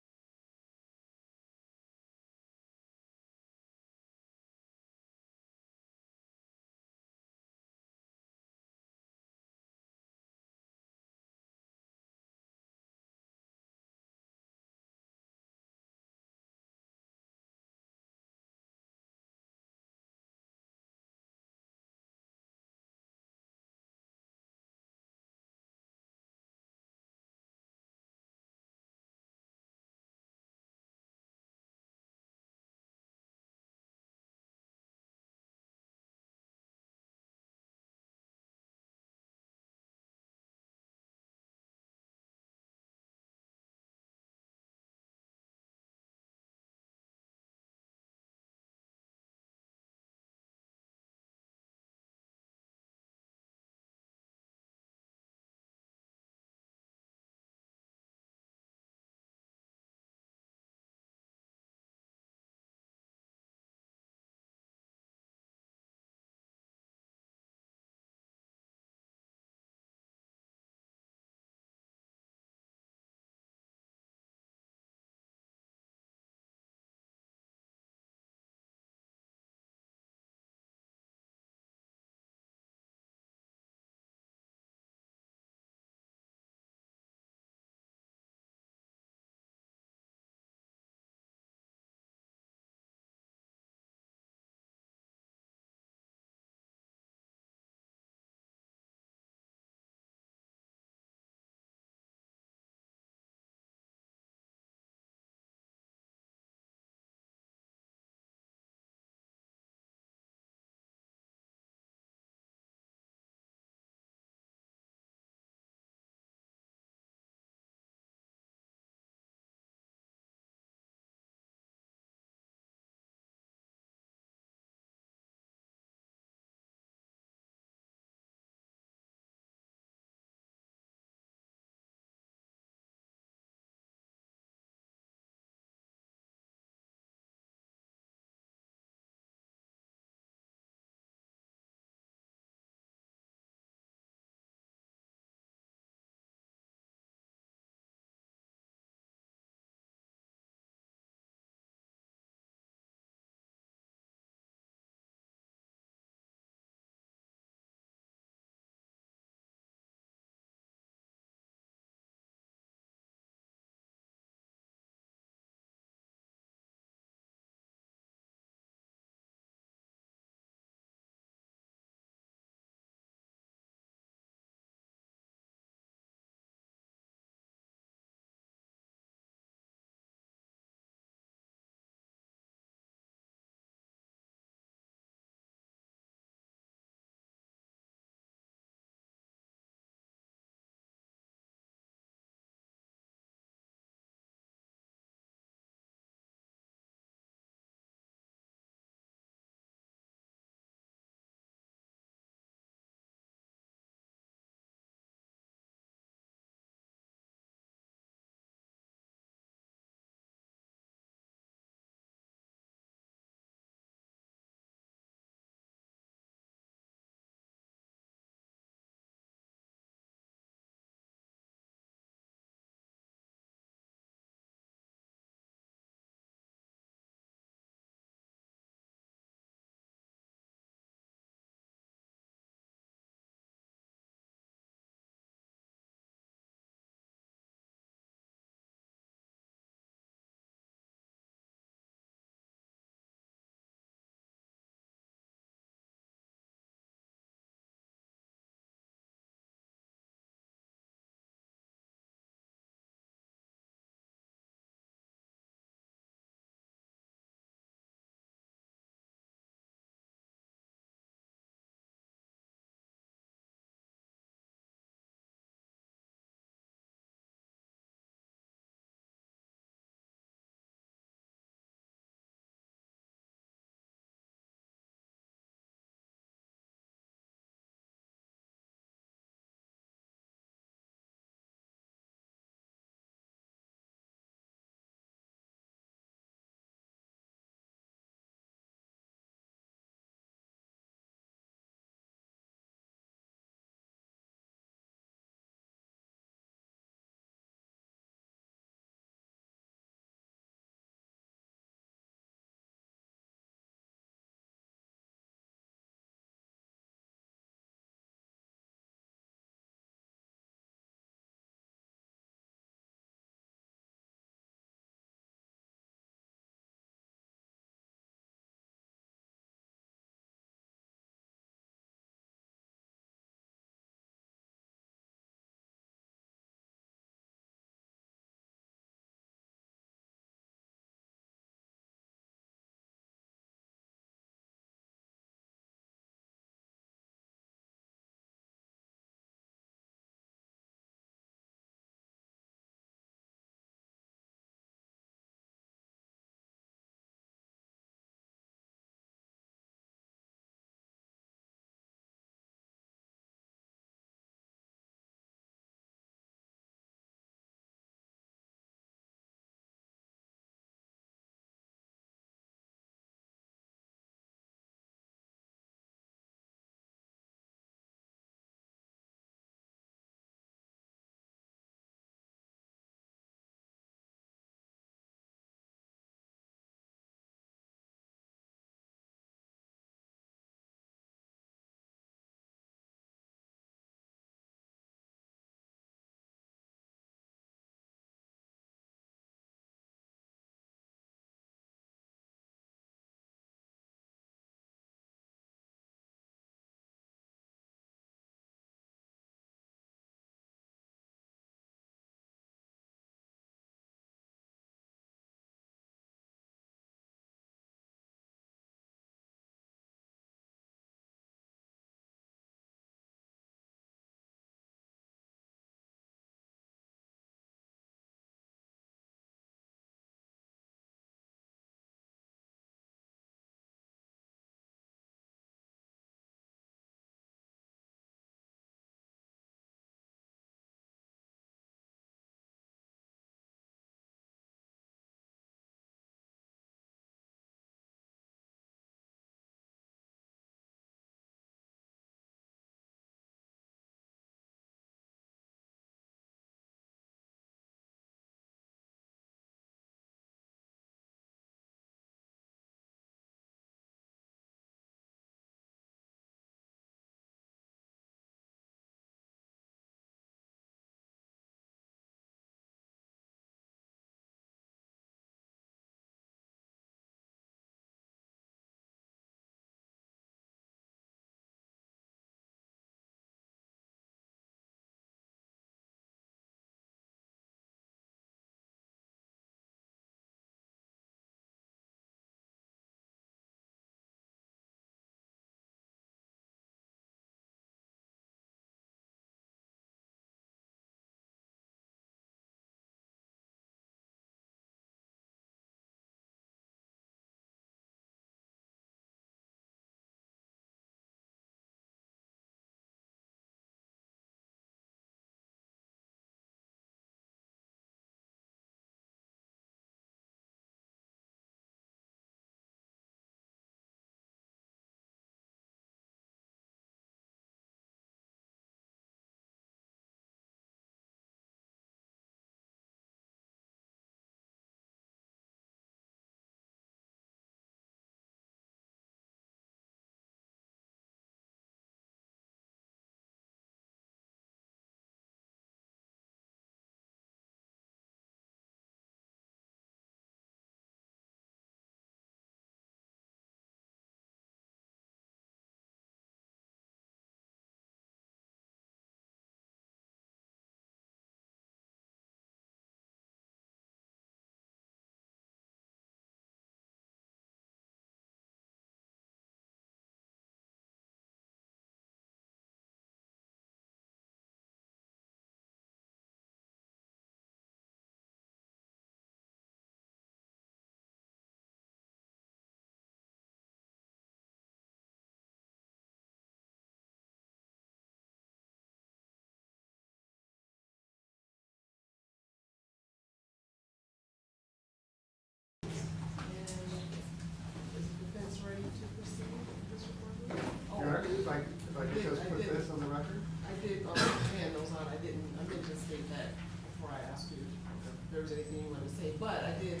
because put this on the record? I did, hand those on, I meant to state that before I asked you if there was anything you wanted to say, but I did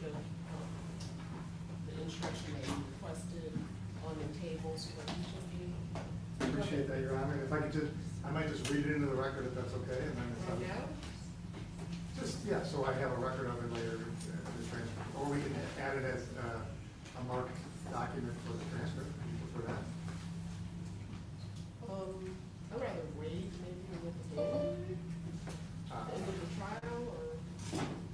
put the instruction that you requested on the tables for each of you. Appreciate that, Your Honor. If I could just, I might just read it into the record if that's okay, and then it's Right now? just, yeah, so I have a record of it later in the transcript. Or we can add it as a marked document for the transcript, for that. I'd rather wait maybe with the hearing, the end of the trial, or,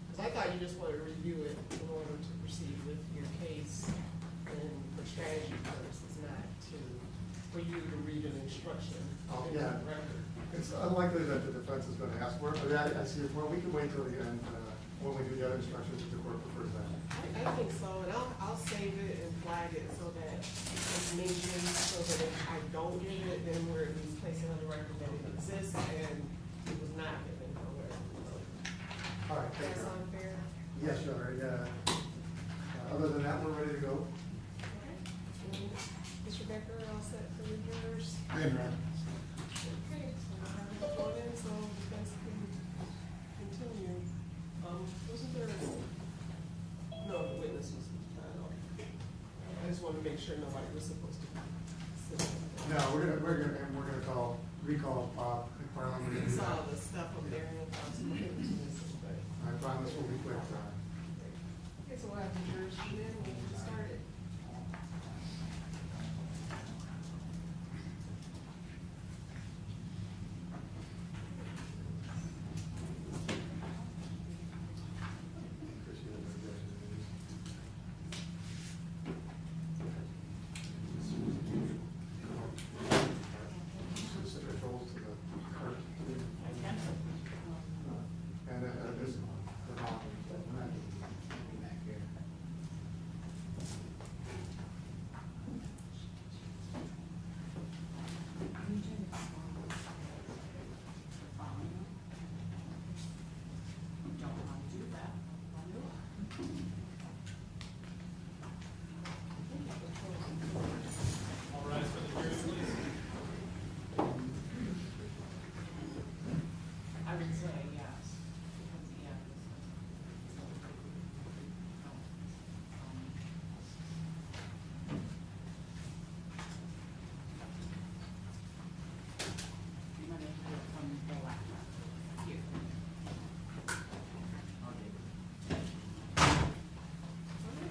because I thought you just wanted to review it in order to proceed with your case and for strategy purposes, not for you to read an instruction Oh, into yeah. the record. It's unlikely that the defense is going to ask for it, but I see your point. We can wait till the end, when we do the other instructions, if the court prefers that. I think so, and I'll save it and flag it so that it's mentioned, so that if I don't give it, then we're at least placing on the record that it exists and it was not given nowhere. All right, thank That you. sound fair? Yes, Your Honor. Other than that, we're ready to go. Okay. Mr. Becker, all set for your jurors? Your Honor. Okay, so we'll have it before then, so you guys can continue. Wasn't there, no, the witness was, I just wanted to make sure nobody was supposed to sit there. No, we're gonna recall Bob McFarland. We're I gonna do saw that. the stuff up there and I thought somebody was missing, but. I promise we'll be quick. Okay, so we'll have the jurors come in, we'll get started. I would say yes, because the end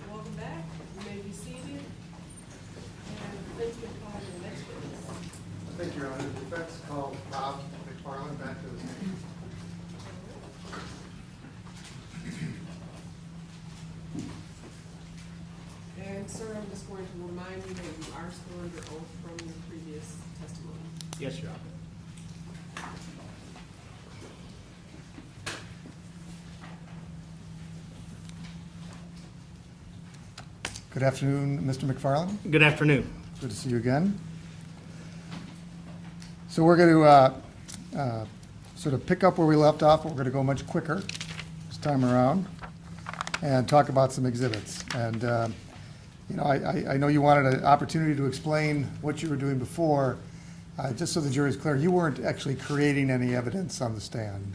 welcome back, you may be seated, and please get called to the next witness. Thank you, Your Honor. The defense called Bob McFarland back to the stand. And sir, I'm just going to remind you that you are still under oath from your previous testimony. Yes, Your Honor. Good afternoon, Mr. McFarland. Good afternoon. Good to see you again. So we're going to sort of pick up where we left off, but we're going to go much quicker this time around and talk about some exhibits. And, you know, I know you wanted an opportunity to explain what you were doing before. Just so the jury's clear, you weren't actually creating any evidence on the stand.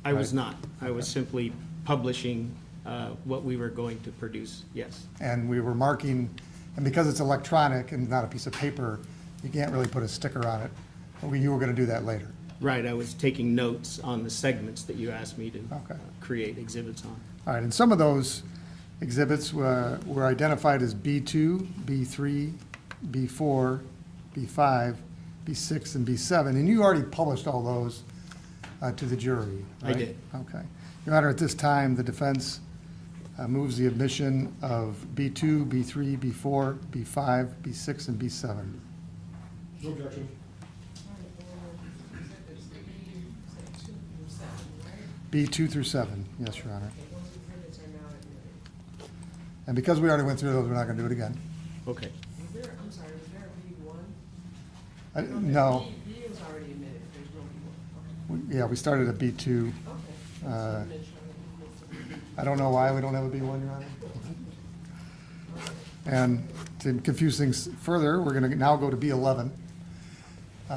I was Right. not. I was simply publishing what we were going to produce, yes. And we were marking, and because it's electronic and not a piece of paper, you can't really put a sticker on it. But you were going to do that later. Right, I was taking notes on the segments that you asked me to Okay. create exhibits on. All right, and some of those exhibits were identified as B2, B3, B4, B5, B6, and B7, and you already published all those to the jury, I right? did. Okay. Your Honor, at this time, the defense moves the admission of B2, B3, B4, B5, B6, and B7. No objection. B2 through 7, yes, Your Honor. Okay, those exhibits are now admitted. And because we already went through those, we're not going to do it again. Okay. Is there, I'm sorry, is there a B1? No, B is already admitted, there's no B1, yeah, we started at B2. okay. Uh, Okay. Make sure that we missed I don't know why we don't have a B1, Your Honor. And to confuse things further, we're going to now go to B11. You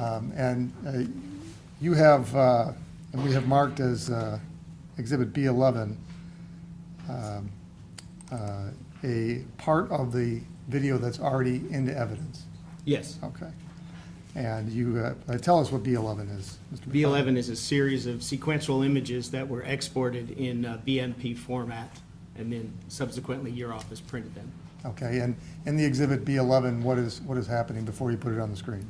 have, and we have marked as Exhibit B11, a part of the video that's already into evidence. Yes. Okay. And you, tell us what B11 is, Mr. McFarland. B11 is a series of sequential images that were exported in BMP format, and then subsequently your office printed them. Okay, and in the Exhibit B11, what is happening before you put it on the screen?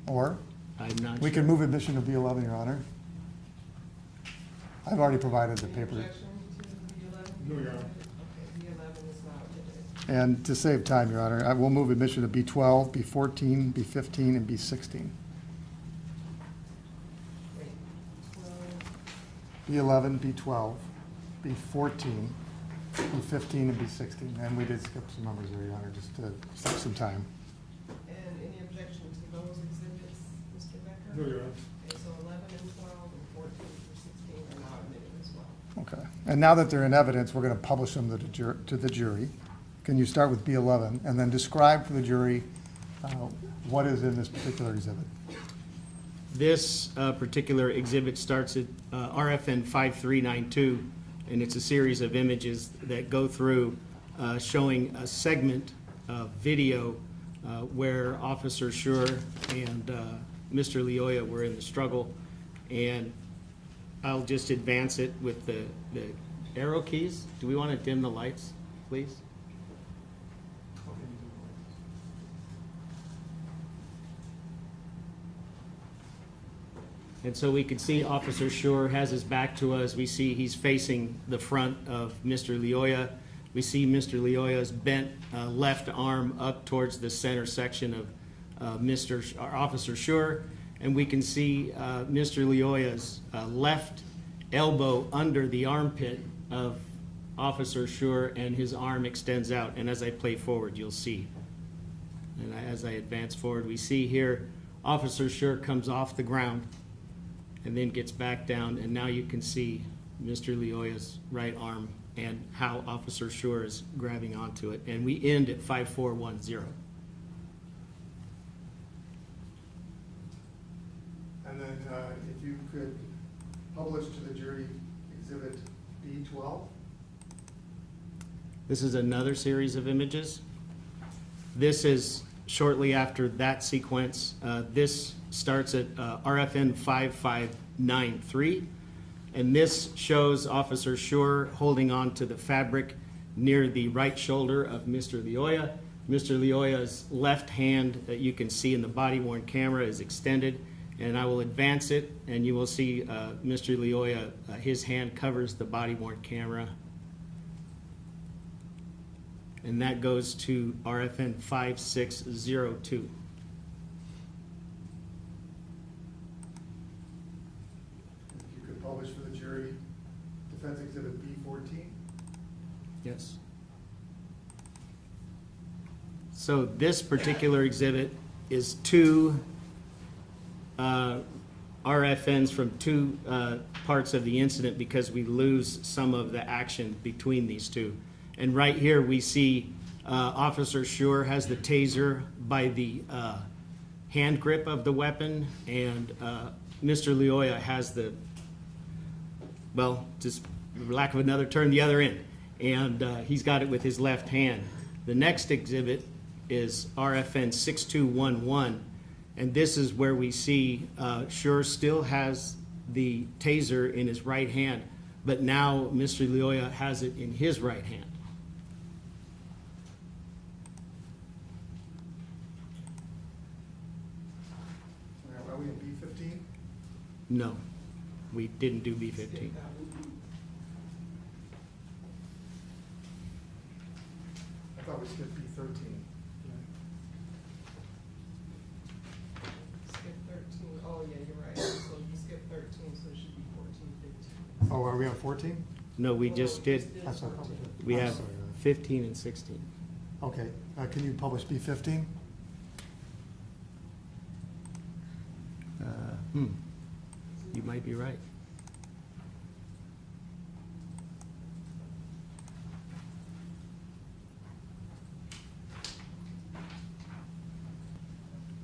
Or? I'm not We sure. can move admission to B11, Your Honor. I've already provided the paper. No, Your Honor. Okay, B11 is not admitted. And to save time, Your Honor, I will move admission to B12, B14, B15, and B16. Wait, 12, B11, B12, B14, B15, and B16. And we did skip some numbers there, Your Honor, just to save some time. and any objection to those exhibits, Mr. Becker? No, Your Honor. Okay, so 11 and 12 and 14 through 16 are now admitted as well. Okay. And now that they're in evidence, we're going to publish them to the jury. Can you start with B11 and then describe for the jury what is in this particular exhibit? This particular exhibit starts at RFN 5392, and it's a series of images that go through showing a segment of video where Officer Schurr and Mr. Lyoya were in the struggle. And I'll just advance it with the arrow keys. Do we want to dim the lights, please? And so we can see Officer Schurr has his back to us. We see he's facing the front of Mr. Lyoya. We see Mr. Lyoya's bent left arm up towards the center section of Officer Schurr. And we can see Mr. Lyoya's left elbow under the armpit of Officer Schurr, and his arm extends out. And as I play forward, you'll see. And as I advance forward, we see here Officer Schurr comes off the ground and then gets back down, and now you can see Mr. Lyoya's right arm and how Officer Schurr is grabbing onto it. And we end at 5410. And then if you could publish to the jury Exhibit B12. This is another series of images. This is shortly after that sequence. This starts at RFN 5593, and this shows Officer Schurr holding on to the fabric near the right shoulder of Mr. Lyoya. Mr. Lyoya's left hand that you can see in the body-worn camera is extended, and I will advance it, and you will see Mr. Lyoya, his hand covers the body-worn camera. And that goes to RFN 5602. If you could publish for the jury Defense Exhibit B14. Yes. So this particular exhibit is two RFNs from two parts of the incident, because we lose some of the action between these two. And right here we see Officer Schurr has the taser by the hand grip of the weapon, and Mr. Lyoya has the, well, just for lack of another term, the other end. And he's got it with his left hand. The next exhibit is RFN 6211, and this is where we see Schurr still has the taser in his right hand, but now Mr. Lyoya has it in his right hand. Are we in B15? No, we didn't do B15. I thought we skipped B13. Skip 13, oh yeah, you're right, so you skipped 13, so it should be 14, 15. Oh, are we on 14? No, we just did, That's what I thought we I'm have sorry. 15 and 16. Okay, can you publish B15? You might be right.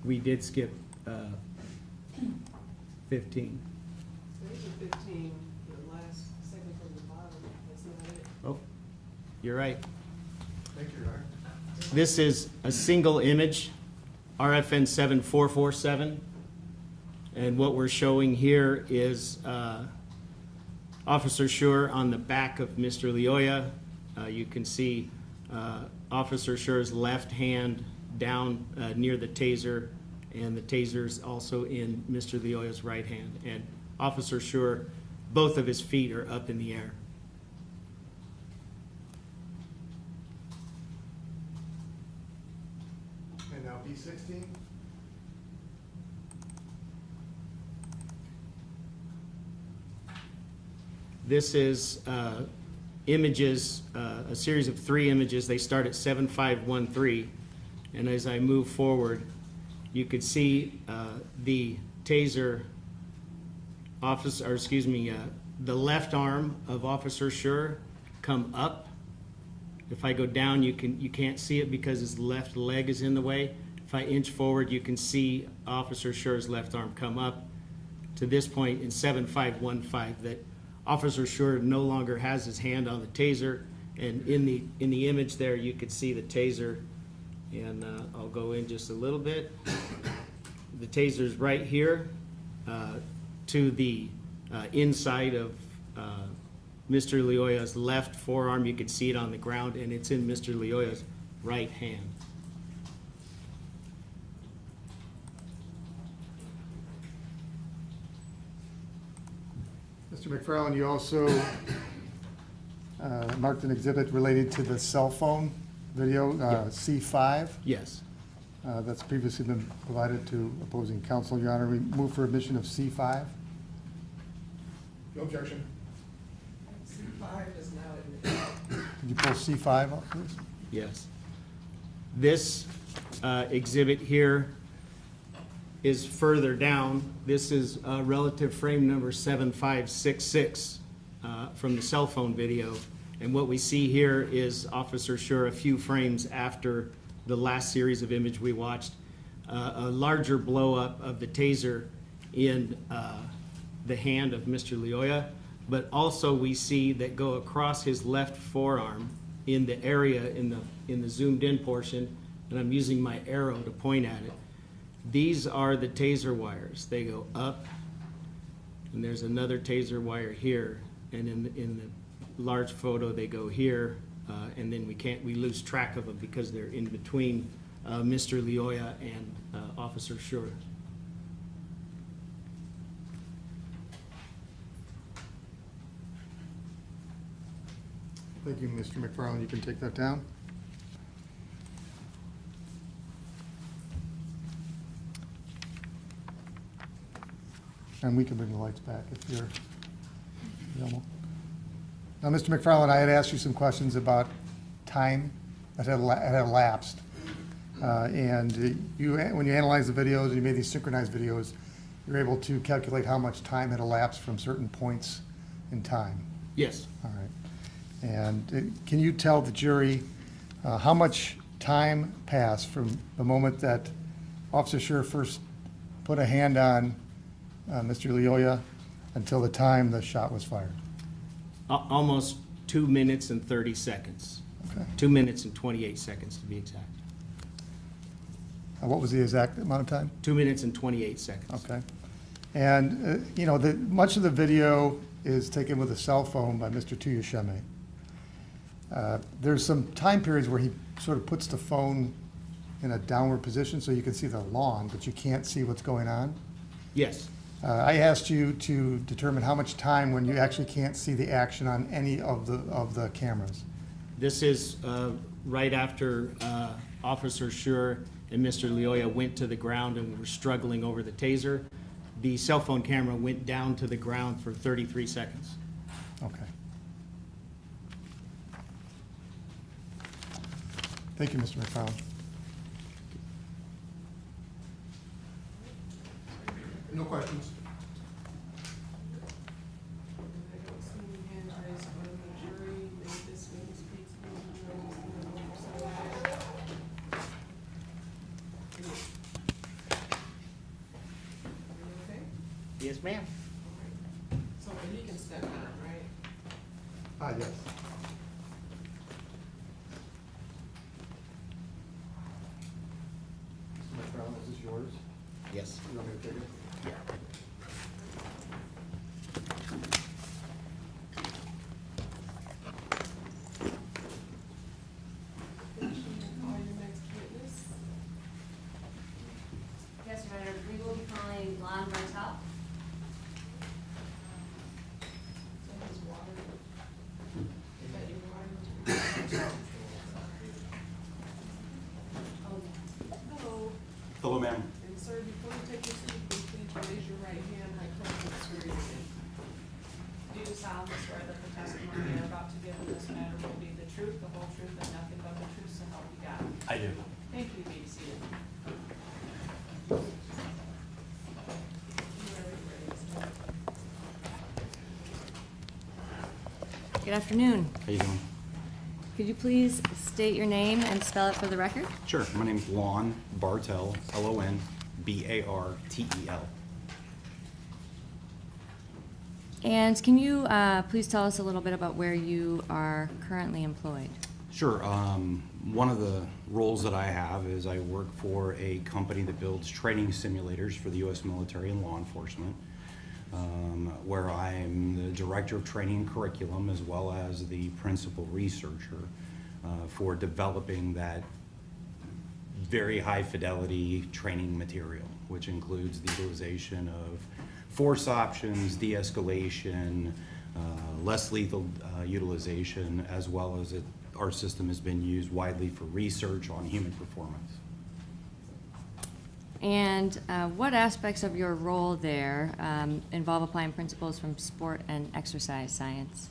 we did skip 15. There's a 15, the last second from the bottom, that's not it. Oh, you're right. Thank you, Your Honor. This is a single image, RFN 7447. And what we're showing here is Officer Schurr on the back of Mr. Lyoya. You can see Officer Schurr's left hand down near the taser, and the taser's also in Mr. Lyoya's right hand. And Officer Schurr, both of his feet are up in the air. And now B16? This is images, a series of 3 images. They start at 7513. And as I move forward, you could see the taser officer, or excuse me, the left arm of Officer Schurr come up. If I go down, you can't see it because his left leg is in the way. If I inch forward, you can see Officer Schurr's left arm come up to this point in 7515 that Officer Schurr no longer has his hand on the taser, and in the image there you could see the taser, and I'll go in just a little bit. The taser's right here to the inside of Mr. Lyoya's left forearm. You can see it on the ground, and it's in Mr. Lyoya's right hand. Mr. McFarland, you also marked an exhibit related to the cell phone video, C5. Yes. That's previously been provided to opposing counsel. Your Honor, we move for admission of C5. No objection. C5 is now admitted. Could you pull C5 up, please? Yes. This exhibit here is further down. This is relative frame number 7566 from the cell phone video. And what we see here is Officer Schurr a few frames after the last series of image we watched, a larger blow up of the taser in the hand of Mr. Lyoya, but also we see that go across his left forearm in the area in the zoomed in portion, and I'm using my arrow to point at it. These are the taser wires. They go up, and there's another taser wire here, and in the large photo they go here, and then we lose track of them because they're in between Mr. Lyoya and Officer Schurr. Thank you, Mr. McFarland. You can take that down. And we can bring the lights back if you're available. Now, Mr. McFarland, I had asked you some questions about time that had elapsed. And when you analyzed the videos and you made these synchronized videos, you were able to calculate how much time had elapsed from certain points in time. Yes. All right. And can you tell the jury how much time passed from the moment that Officer Schurr first put a hand on Mr. Lyoya until the time the shot was fired? Almost 2 minutes and 30 seconds. Okay. 2 minutes and 28 seconds to be exact. What was the exact amount of time? 2 minutes and 28 seconds. Okay. And, much of the video is taken with a cell phone by Mr. Tuyasheme. There's some time periods where he sort of puts the phone in a downward position so you can see the lawn, but you can't see what's going on. Yes. I asked you to determine how much time when you actually can't see the action on any of the cameras. This is right after Officer Schurr and Mr. Lyoya went to the ground and were struggling over the taser. The cell phone camera went down to the ground for 33 seconds. Okay. Thank you, Mr. McFarland. No questions. I don't see any hands raised from the jury. May this witness speak to the Yes, ma'am. So he can step down, right? Yes. Mr. McFarland, is this yours? Yes. You want me to take it? Yeah. Call your next witness. Yes, Your Honor, we will be calling Lon Martell. So his water. Is that your water? Hello. Hello, ma'am. And sir, before you take your seat, please raise your right hand. I come to swear you in. Do you solemnly swear that the testimony you're about to give in this matter will be the truth, the whole truth, and nothing but the truth, so help you God? I do. Thank you, be seated. Good afternoon. How you doing? Could you please state your name and spell it for the record? Sure. My name's Lon Bartel, Lonbartel. And can you please tell us a little bit about where you are currently employed? Sure. One of the roles that I have is I work for a company that builds training simulators for the U.S. military and law enforcement, where I'm the director of training and curriculum as well as the principal researcher for developing that very high fidelity training material, which includes the utilization of force options, de-escalation, less lethal utilization, as well as our system has been used widely for research on human performance. And what aspects of your role there involve applying principles from sport and exercise science?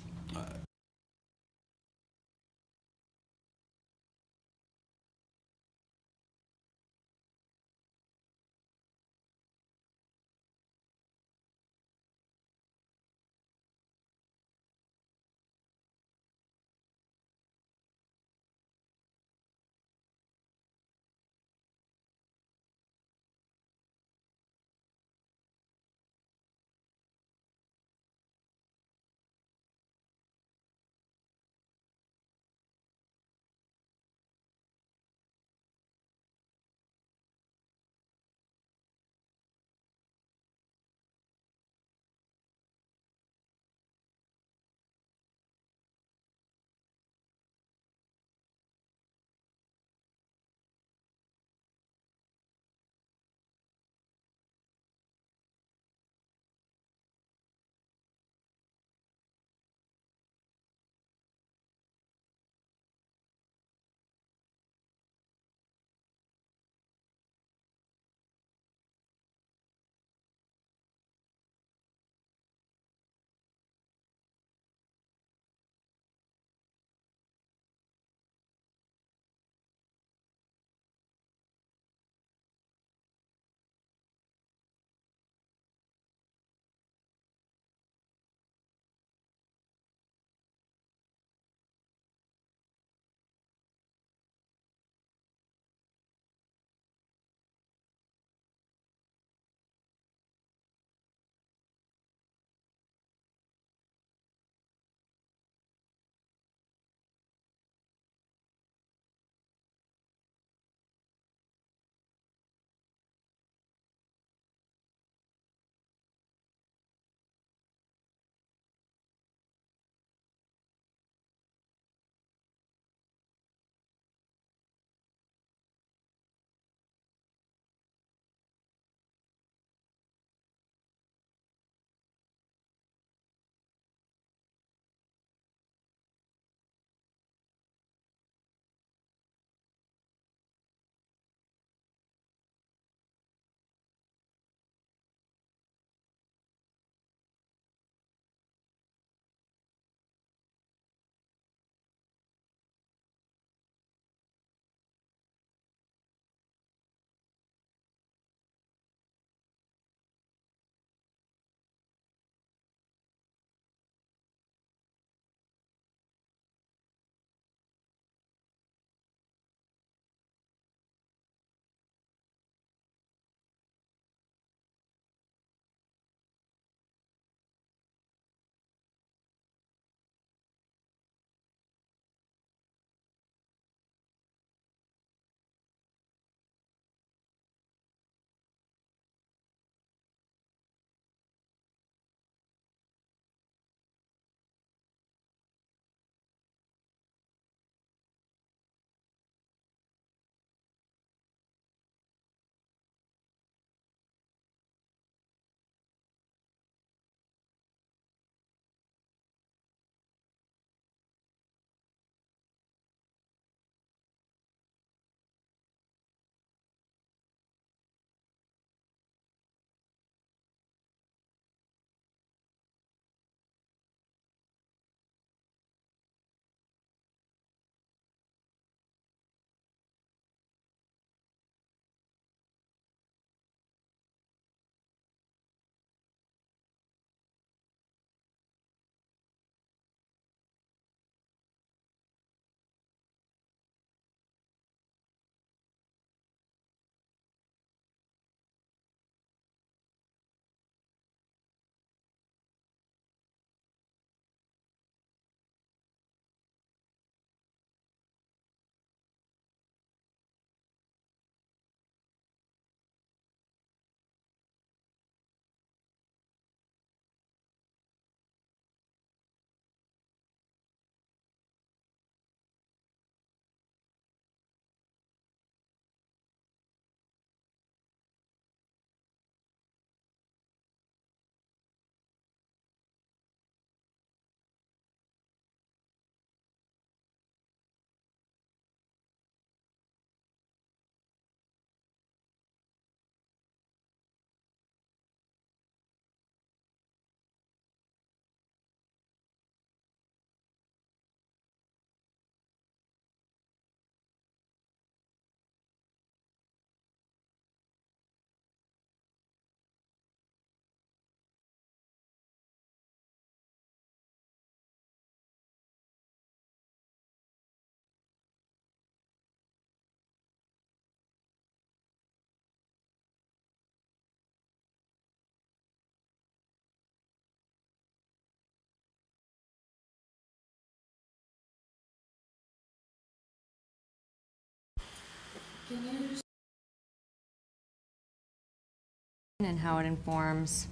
And how it informs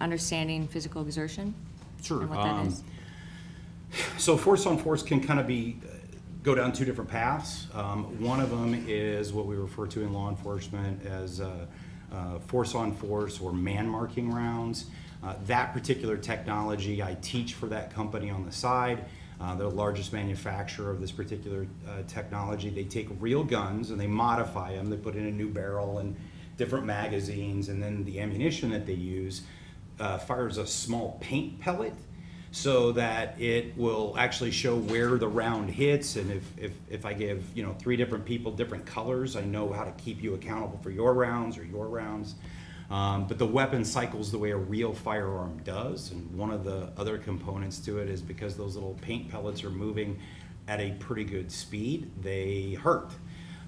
understanding physical exertion? Sure. And what that is? So force on force can kind of go down two different paths. One of them is what we refer to in law enforcement as force on force or man marking rounds. That particular technology I teach for that company on the side. They're the largest manufacturer of this particular technology. They take real guns and they modify them. They put in a new barrel and different magazines, and then the ammunition that they use fires a small paint pellet so that it will actually show where the round hits. And if I give 3 different people different colors, I know how to keep you accountable for your rounds or your rounds. But the weapon cycles the way a real firearm does, and one of the other components to it is because those little paint pellets are moving at a pretty good speed, they hurt.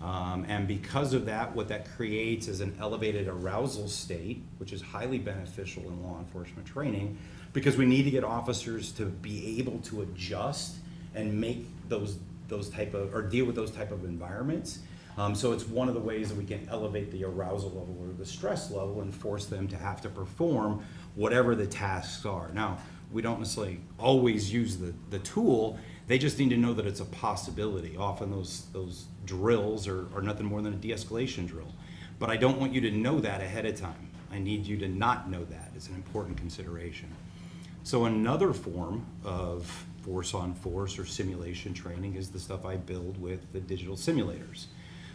And because of that, what that creates is an elevated arousal state, which is highly beneficial in law enforcement training, because we need to get officers to be able to adjust and make those type of, or deal with those type of environments. So it's one of the ways that we can elevate the arousal level or the stress level and force them to have to perform whatever the tasks are. Now, we don't necessarily always use the tool. They just need to know that it's a possibility. Often those drills are nothing more than a de-escalation drill. But I don't want you to know that ahead of time. I need you to not know that. It's an important consideration. So another form of force on force or simulation training is the stuff I build with the digital simulators.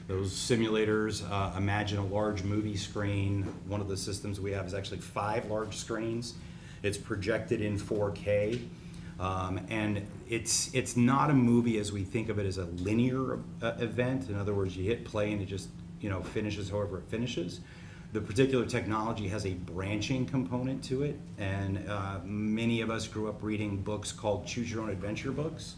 Those simulators, imagine a large movie screen. One of the systems we have is actually 5 large screens. It's projected in 4K. And it's not a movie as we think of it as a linear event. In other words, you hit play and it just finishes however it finishes. The particular technology has a branching component to it, and many of us grew up reading books called Choose Your Own Adventure books,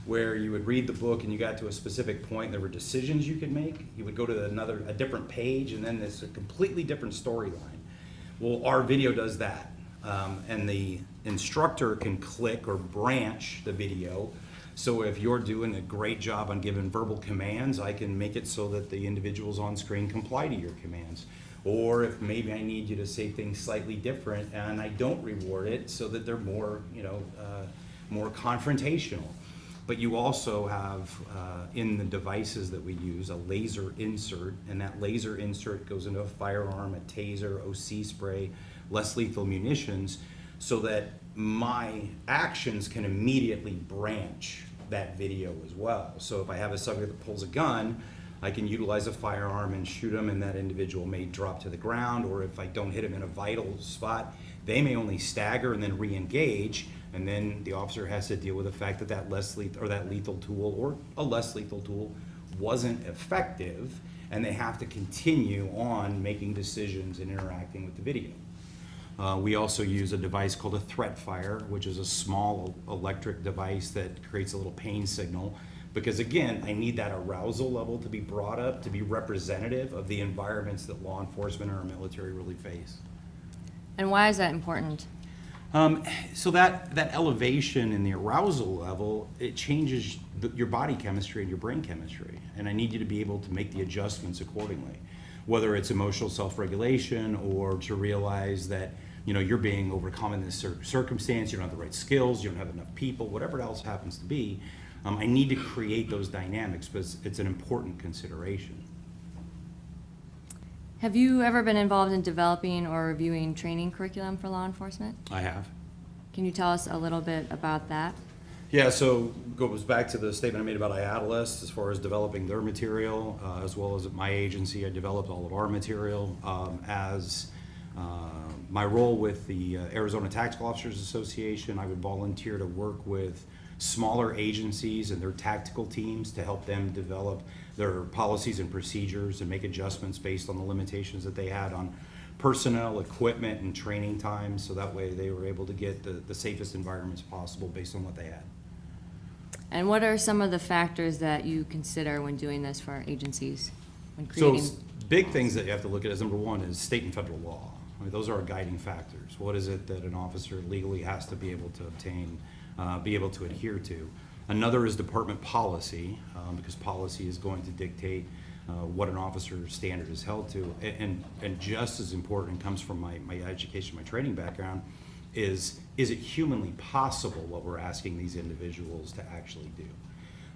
where you would read the book and you got to a specific point, there were decisions you could make. You would go to a different page, and then there's a completely different storyline. Well, our video does that. And the instructor can click or branch the video. So if you're doing a great job on giving verbal commands, I can make it so that the individuals on screen comply to your commands. Or if maybe I need you to say things slightly different and I don't reward it so that they're more, more confrontational. But you also have in the devices that we use a laser insert, and that laser insert goes into a firearm, a taser, OC spray, less lethal munitions, so that my actions can immediately branch that video as well. So if I have a subject that pulls a gun, I can utilize a firearm and shoot them, and that individual may drop to the ground, or if I don't hit them in a vital spot, they may only stagger and then re-engage, and then the officer has to deal with the fact that that lethal tool or a less lethal tool wasn't effective, and they have to continue on making decisions and interacting with the video. We also use a device called a threat fire, which is a small electric device that creates a little pain signal, because again, I need that arousal level to be brought up to be representative of the environments that law enforcement and our military really face. And why is that important? So that elevation in the arousal level, it changes your body chemistry and your brain chemistry, and I need you to be able to make the adjustments accordingly, whether it's emotional self-regulation or to realize that you're being overcome in this circumstance, you don't have the right skills, you don't have enough people, whatever else happens to be. I need to create those dynamics because it's an important consideration. Have you ever been involved in developing or reviewing training curriculum for law enforcement? I have. Can you tell us a little bit about that? Yeah, so goes back to the statement I made about IADLEST as far as developing their material, as well as at my agency, I developed all of our material. As my role with the Arizona Tactical Officers Association, I would volunteer to work with smaller agencies and their tactical teams to help them develop their policies and procedures and make adjustments based on the limitations that they had on personnel, equipment, and training time, so that way they were able to get the safest environments possible based on what they had. And what are some of the factors that you consider when doing this for our agencies? When creating So big things that you have to look at is, number one is state and federal law. I mean, those are our guiding factors. What is it that an officer legally has to be able to obtain, be able to adhere to? Another is department policy, because policy is going to dictate what an officer's standard is held to. And just as important, comes from my education, my training background, is it humanly possible what we're asking these individuals to actually do?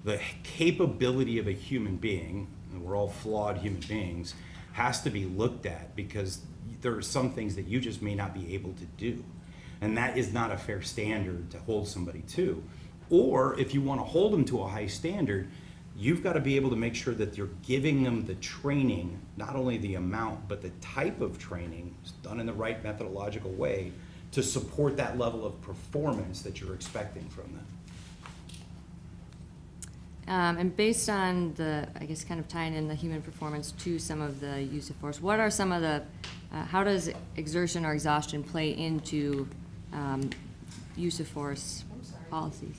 The capability of a human being, and we're all flawed human beings, has to be looked at, because there are some things that you just may not be able to do. And that is not a fair standard to hold somebody to. Or if you want to hold them to a high standard, you've got to be able to make sure that you're giving them the training, not only the amount, but the type of training done in the right methodological way to support that level of performance that you're expecting from them. And based on the, I guess, kind of tying in the human performance to some of the use of force, what are some of the, how does exertion or exhaustion play into use of force policies?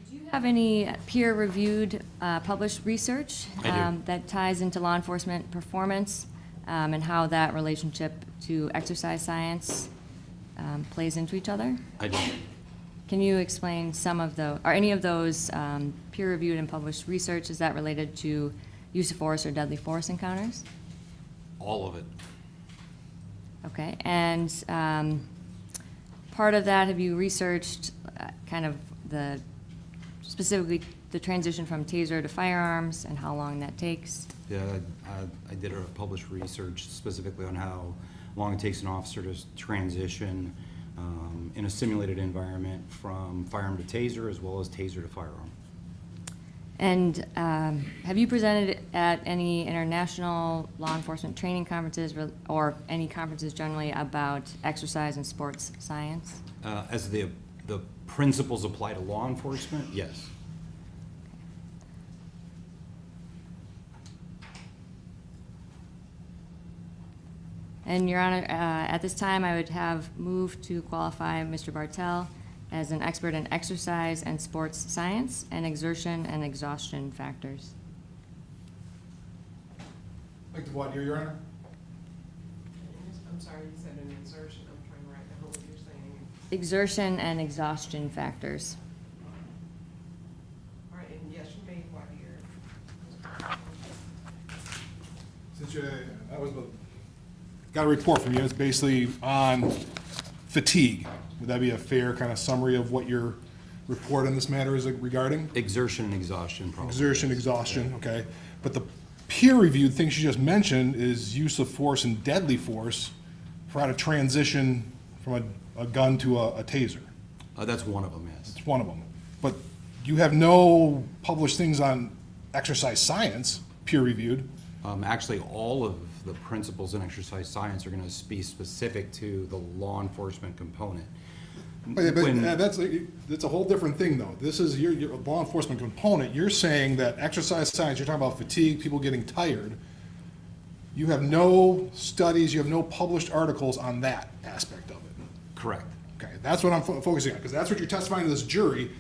Do you have any peer-reviewed, published research I do. that ties into law enforcement performance and how that relationship to exercise science plays into each other? I do. Can you explain some of the, are any of those peer-reviewed and published research, is that related to use of force or deadly force encounters? All of it. Okay, and part of that, have you researched kind of the, specifically the transition from taser to firearms and how long that takes? Yeah, I did a published research specifically on how long it takes an officer to transition in a simulated environment from firearm to taser, as well as taser to firearm. And have you presented at any international law enforcement training conferences or any conferences generally about exercise and sports science? As the principles apply to law enforcement, yes. And Your Honor, at this time, I would have moved to qualify Mr. Bartel as an expert in exercise and sports science and exertion and exhaustion factors. Like the what here, Your Honor? I'm sorry, you said an exertion, I'm trying to write down what you're saying. Exertion and exhaustion factors. All right, and yes, you may what here? Since got a report from you, it's basically on fatigue. Would that be a fair kind of summary of what your report on this matter is regarding? Exertion and exhaustion, probably. Exertion, exhaustion, okay. But the peer-reviewed things you just mentioned is use of force and deadly force for how to transition from a gun to a taser. That's one of them, yes. It's one of them. But you have no published things on exercise science, peer-reviewed. Actually, all of the principles in exercise science are going to be specific to the law enforcement component. But When- that's a whole different thing, though. This is your law enforcement component. You're saying that exercise science, you're talking about fatigue, people getting tired. You have no studies, you have no published articles on that aspect of it. Correct. Okay, that's what I'm focusing on, because that's what you're testifying to this jury.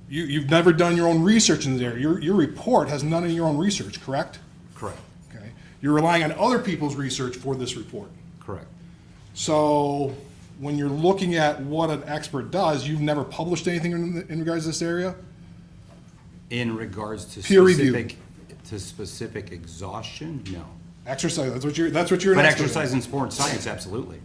You've never done your own research in this area. Your report has none of your own research, correct? Correct. Okay. You're relying on other people's research for this report. Correct. So when you're looking at what an expert does, you've never published anything in regards to this area? In regards to Peer review. specific exhaustion, no. Exercise, that's what you're an expert in. But exercise and sports science, absolutely.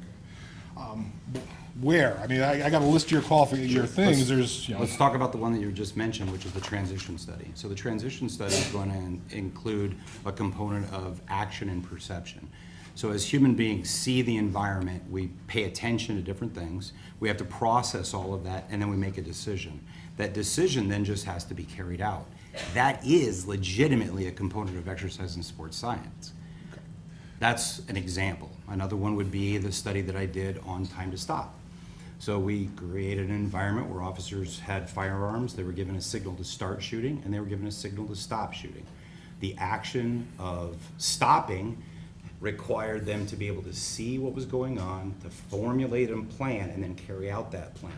Where? I mean, I got a list of your qualifications, your things, there's, you know. Let's talk about the one that you just mentioned, which is the transition study. So the transition study is going to include a component of action and perception. So as human beings see the environment, we pay attention to different things. We have to process all of that, and then we make a decision. That decision then just has to be carried out. That is legitimately a component of exercise and sports science. That's an example. Another one would be the study that I did on time to stop. So we created an environment where officers had firearms, they were given a signal to start shooting, and they were given a signal to stop shooting. The action of stopping required them to be able to see what was going on, to formulate a plan, and then carry out that plan.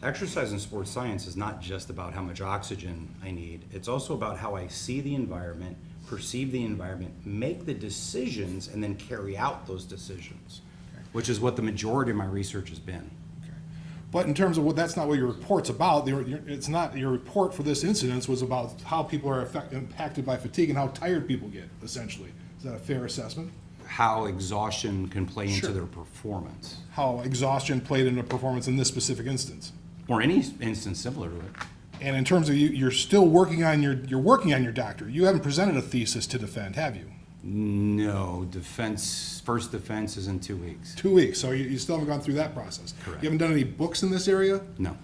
Exercise in sports science is not just about how much oxygen I need, it's also about how I see the environment, perceive the environment, make the decisions, and then carry out those decisions, which is what the majority of my research has been. But in terms of what, that's not what your report's about. It's not, your report for this incident was about how people are impacted by fatigue and how tired people get, essentially. Is that a fair assessment? How exhaustion can play into Sure. their performance. How exhaustion played into performance in this specific instance. Or any instance similar to it. And in terms of you're still working on your doctorate. You haven't presented a thesis to defend, have you? No, first defense is in 2 weeks. 2 weeks, so you still haven't gone through that process. Correct. You haven't done any books in this area? No.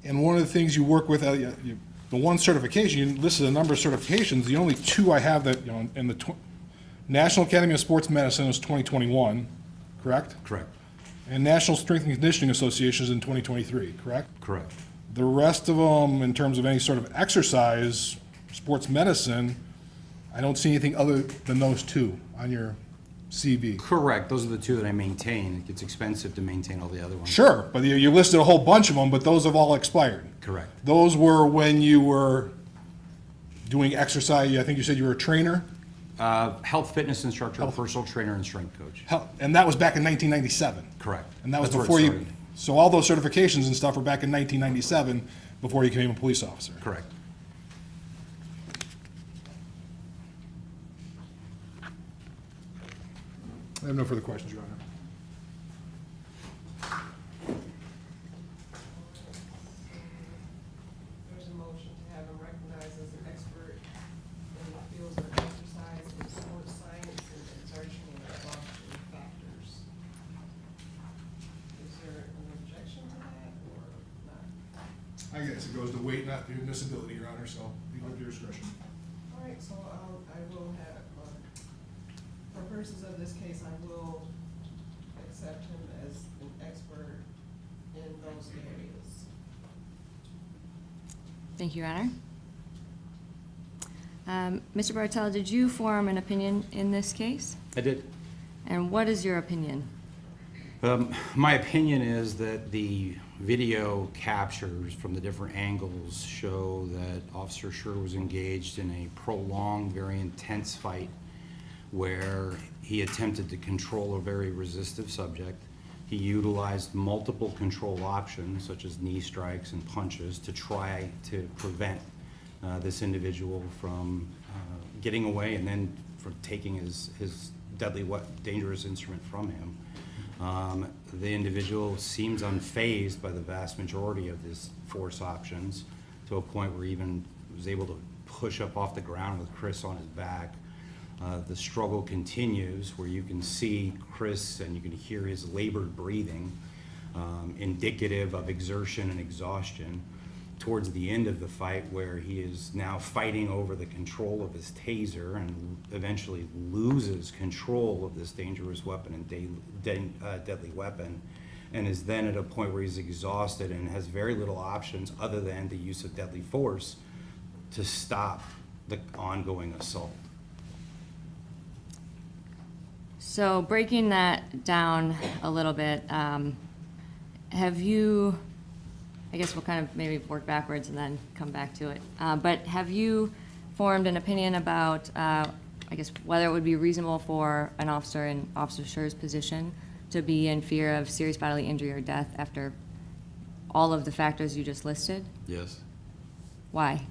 And one of the things you work with, the one certification, you listed a number of certifications. The only two I have that, in the National Academy of Sports Medicine was 2021, correct? Correct. And National Strength and Conditioning Association is in 2023, correct? Correct. The rest of them, in terms of any sort of exercise, sports medicine, I don't see anything other than those two on your CV. Correct. Those are the two that I maintain. It gets expensive to maintain all the other ones. Sure, but you listed a whole bunch of them, but those have all expired. Correct. Those were when you were doing exercise, I think you said you were a trainer? Health fitness instructor, personal trainer, and strength coach. And that was back in 1997? Correct. And that was That's where it before you, started. so all those certifications and stuff were back in 1997, before you became a police officer? Correct. I have no further questions, Your Honor. There's a motion to have him recognized as an expert in the fields of exercise and sports science and exertion and exhaustion factors. Is there an objection to that or not? I guess it goes to weight, not the admissibility, Your Honor, so leave it to your discretion. All right, so I will have, for purposes of this case, I will accept him as an expert in those areas. Thank you, Your Honor. Mr. Bartel, did you form an opinion in this case? I did. And what is your opinion? My opinion is that the video captures from the different angles show that Officer Schurr was engaged in a prolonged, very intense fight where he attempted to control a very resistive subject. He utilized multiple control options, such as knee strikes and punches, to try to prevent this individual from getting away and then from taking his deadly, dangerous instrument from him. The individual seems unfazed by the vast majority of his force options, to a point where he even was able to push up off the ground with Chris on his back. The struggle continues, where you can see Chris and you can hear his labored breathing, indicative of exertion and exhaustion. Towards the end of the fight, where he is now fighting over the control of his taser and eventually loses control of this dangerous weapon and deadly weapon, and is then at a point where he's exhausted and has very little options other than the use of deadly force to stop the ongoing assault. So breaking that down a little bit, have you, I guess we'll kind of maybe work backwards and then come back to it, but have you formed an opinion about, I guess, whether it would be reasonable for an officer in Officer Schurr's position to be in fear of serious bodily injury or death after all of the factors you just listed? Yes. Why?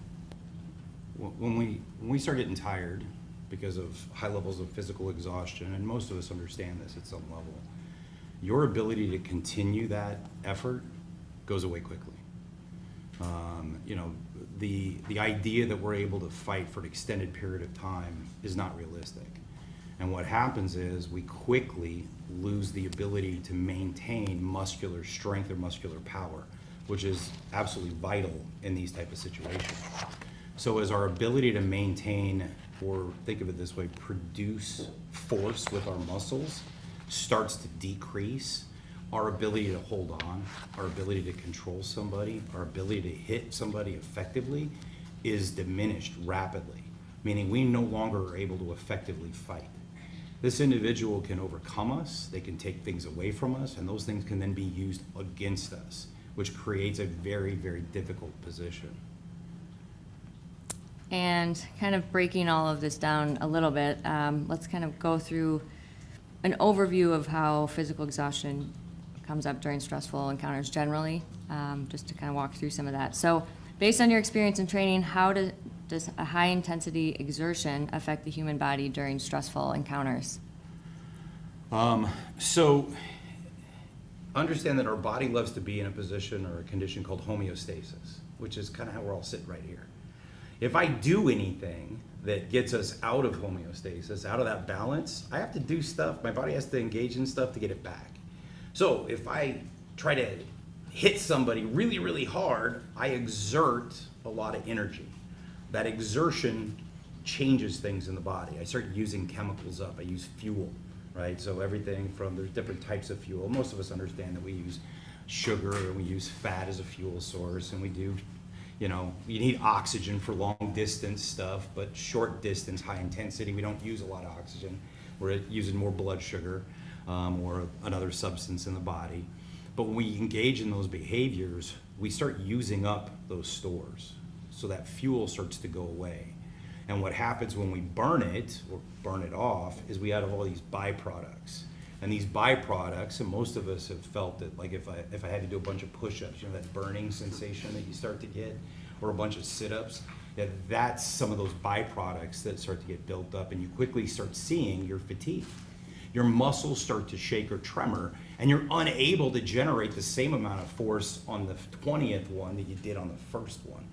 When we start getting tired because of high levels of physical exhaustion, and most of us understand this at some level, your ability to continue that effort goes away quickly. You know, the idea that we're able to fight for an extended period of time is not realistic. And what happens is we quickly lose the ability to maintain muscular strength or muscular power, which is absolutely vital in these type of situations. So as our ability to maintain, or think of it this way, produce force with our muscles starts to decrease, our ability to hold on, our ability to control somebody, our ability to hit somebody effectively is diminished rapidly, meaning we no longer are able to effectively fight. This individual can overcome us, they can take things away from us, and those things can then be used against us, which creates a very, very difficult position. And kind of breaking all of this down a little bit, let's kind of go through an overview of how physical exhaustion comes up during stressful encounters generally, just to kind of walk through some of that. So based on your experience and training, how does a high-intensity exertion affect the human body during stressful encounters? So understand that our body loves to be in a position or a condition called homeostasis, which is kind of how we're all sitting right here. If I do anything that gets us out of homeostasis, out of that balance, I have to do stuff, my body has to engage in stuff to get it back. So if I try to hit somebody really, really hard, I exert a lot of energy. That exertion changes things in the body. I start using chemicals up, I use fuel, right? So everything from, there's different types of fuel. Most of us understand that we use sugar and we use fat as a fuel source, and we do, you know, you need oxygen for long distance stuff, but short distance, high intensity, we don't use a lot of oxygen. We're using more blood sugar or another substance in the body. But when we engage in those behaviors, we start using up those stores. So that fuel starts to go away. And what happens when we burn it or burn it off is we have all these byproducts. And these byproducts, and most of us have felt that, like if I had to do a bunch of push-ups, you know, that burning sensation that you start to get, or a bunch of sit-ups, that's some of those byproducts that start to get built up, and you quickly start seeing your fatigue. Your muscles start to shake or tremor, and you're unable to generate the same amount of force on the 20th one that you did on the first one.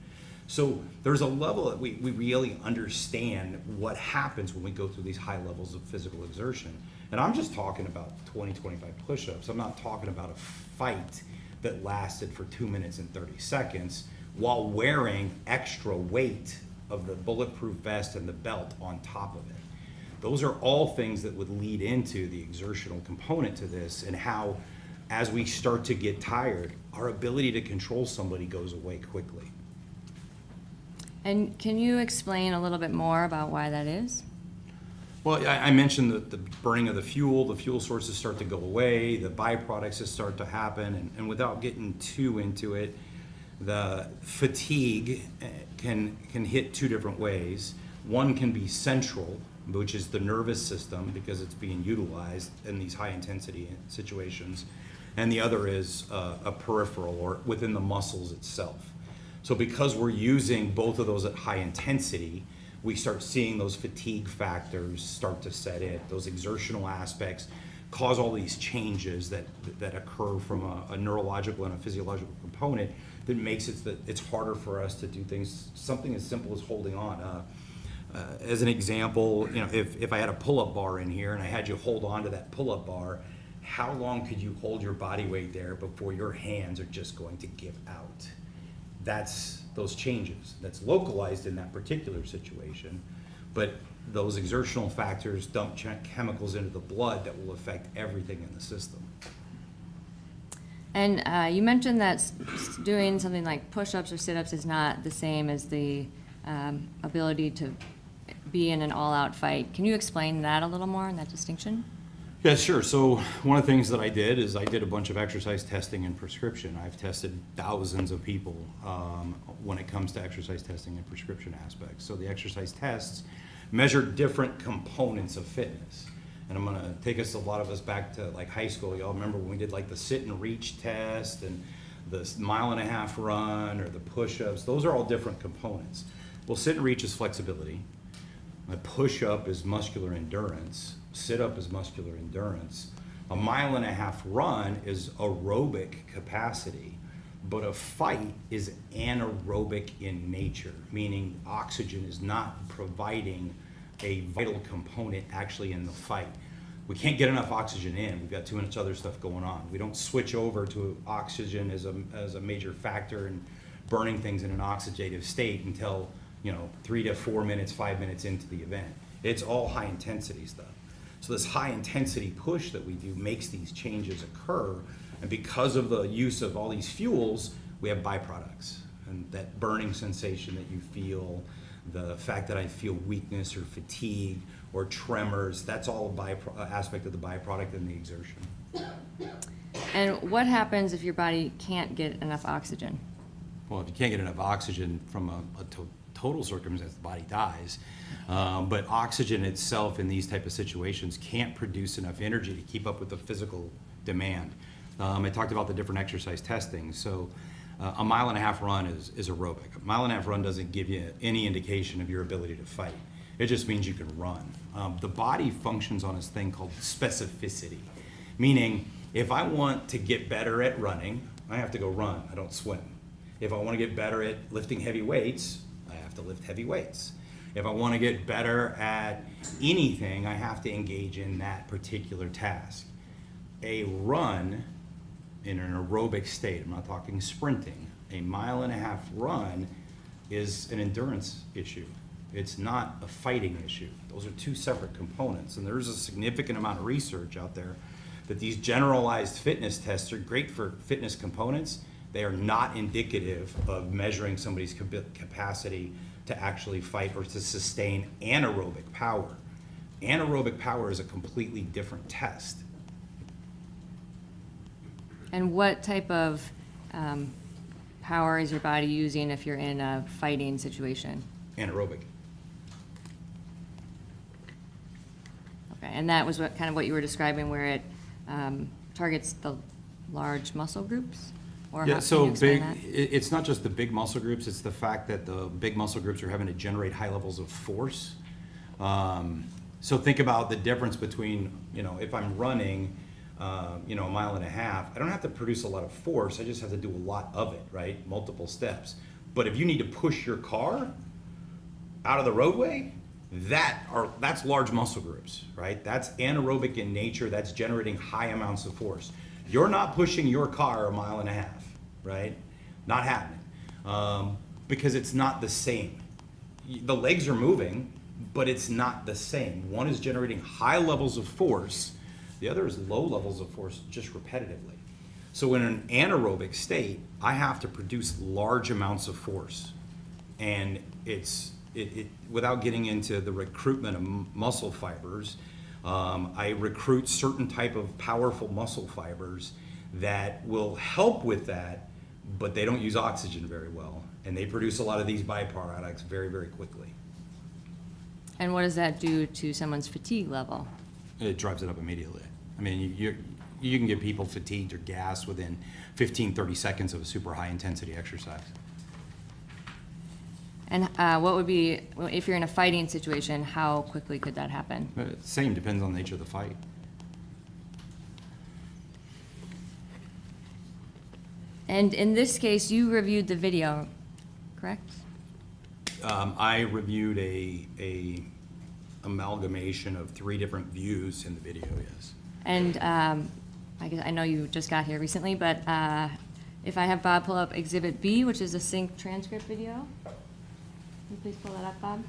So there's a level that we really understand what happens when we go through these high levels of physical exertion. And I'm just talking about 20, 25 push-ups. I'm not talking about a fight that lasted for 2 minutes and 30 seconds while wearing extra weight of the bulletproof vest and the belt on top of it. Those are all things that would lead into the exertional component to this, and how, as we start to get tired, our ability to control somebody goes away quickly. And can you explain a little bit more about why that is? Well, I mentioned the burning of the fuel sources start to go away, the byproducts that start to happen, and without getting too into it, the fatigue can hit two different ways. One can be central, which is the nervous system, because it's being utilized in these high intensity situations, and the other is a peripheral, or within the muscles itself. So because we're using both of those at high intensity, we start seeing those fatigue factors start to set in. Those exertional aspects cause all these changes that occur from a neurological and a physiological component that makes it that it's harder for us to do things, something as simple as holding on. As an example, you know, if I had a pull-up bar in here and I had you hold on to that pull-up bar, how long could you hold your body weight there before your hands are just going to give out? That's those changes. That's localized in that particular situation, but those exertional factors dump chemicals into the blood that will affect everything in the system. And you mentioned that doing something like push-ups or sit-ups is not the same as the ability to be in an all-out fight. Can you explain that a little more, and that distinction? Yeah, sure. So one of the things that I did is I did a bunch of exercise testing and prescription. I've tested thousands of people when it comes to exercise testing and prescription aspects. So the exercise tests measure different components of fitness. And I'm gonna take a lot of us back to like high school. Y'all remember when we did like the sit and reach test and the 1.5 mile run or the push-ups? Those are all different components. Well, sit and reach is flexibility. A push-up is muscular endurance. Sit-up is muscular endurance. A 1.5 mile run is aerobic capacity, but a fight is anaerobic in nature, meaning oxygen is not providing a vital component actually in the fight. We can't get enough oxygen in. We've got too much other stuff going on. We don't switch over to oxygen as a major factor in burning things in an oxidative state until 3 to 4 minutes, 5 minutes into the event. It's all high intensity stuff. So this high intensity push that we do makes these changes occur, and because of the use of all these fuels, we have byproducts. And that burning sensation that you feel, the fact that I feel weakness or fatigue or tremors, that's all a aspect of the byproduct and the exertion. And what happens if your body can't get enough oxygen? Well, if you can't get enough oxygen from a total circumstance, the body dies. But oxygen itself in these type of situations can't produce enough energy to keep up with the physical demand. I talked about the different exercise testing. So a 1.5 mile run is aerobic. A 1.5 mile run doesn't give you any indication of your ability to fight. It just means you can run. The body functions on this thing called specificity, meaning if I want to get better at running, I have to go run. I don't swim. If I want to get better at lifting heavy weights, I have to lift heavy weights. If I want to get better at anything, I have to engage in that particular task. A run in an aerobic state, I'm not talking sprinting, a 1.5 mile run is an endurance issue. It's not a fighting issue. Those are two separate components. And there's a significant amount of research out there that these generalized fitness tests are great for fitness components. They are not indicative of measuring somebody's capacity to actually fight or to sustain anaerobic power. Anaerobic power is a completely different test. And what type of power is your body using if you're in a fighting situation? Anaerobic. Okay, and that was what you were describing, where it targets the large muscle groups? Or Yeah, how, so can you explain big, that? it's not just the big muscle groups, it's the fact that the big muscle groups are having to generate high levels of force. So think about the difference between, if I'm running, 1.5 miles, I don't have to produce a lot of force, I just have to do a lot of it, right? Multiple steps. But if you need to push your car out of the roadway, that's large muscle groups, right? That's anaerobic in nature, that's generating high amounts of force. You're not pushing your car 1.5 miles, right? Not happening, because it's not the same. The legs are moving, but it's not the same. One is generating high levels of force, the other is low levels of force just repetitively. So in an anaerobic state, I have to produce large amounts of force. And without getting into the recruitment of muscle fibers, I recruit certain type of powerful muscle fibers that will help with that, but they don't use oxygen very well. And they produce a lot of these byproducts very, very quickly. And what does that do to someone's fatigue level? It drives it up immediately. I mean, you can get people fatigued or gassed within 15, 30 seconds of a super high intensity exercise. And what would be, if you're in a fighting situation, how quickly could that happen? Same, depends on the nature of the fight. And in this case, you reviewed the video, correct? I reviewed a amalgamation of 3 different views in the video, yes. And I know you just got here recently, but if I have Bob pull up Exhibit B, which is a sync transcript video. Can you please pull that up, Bob?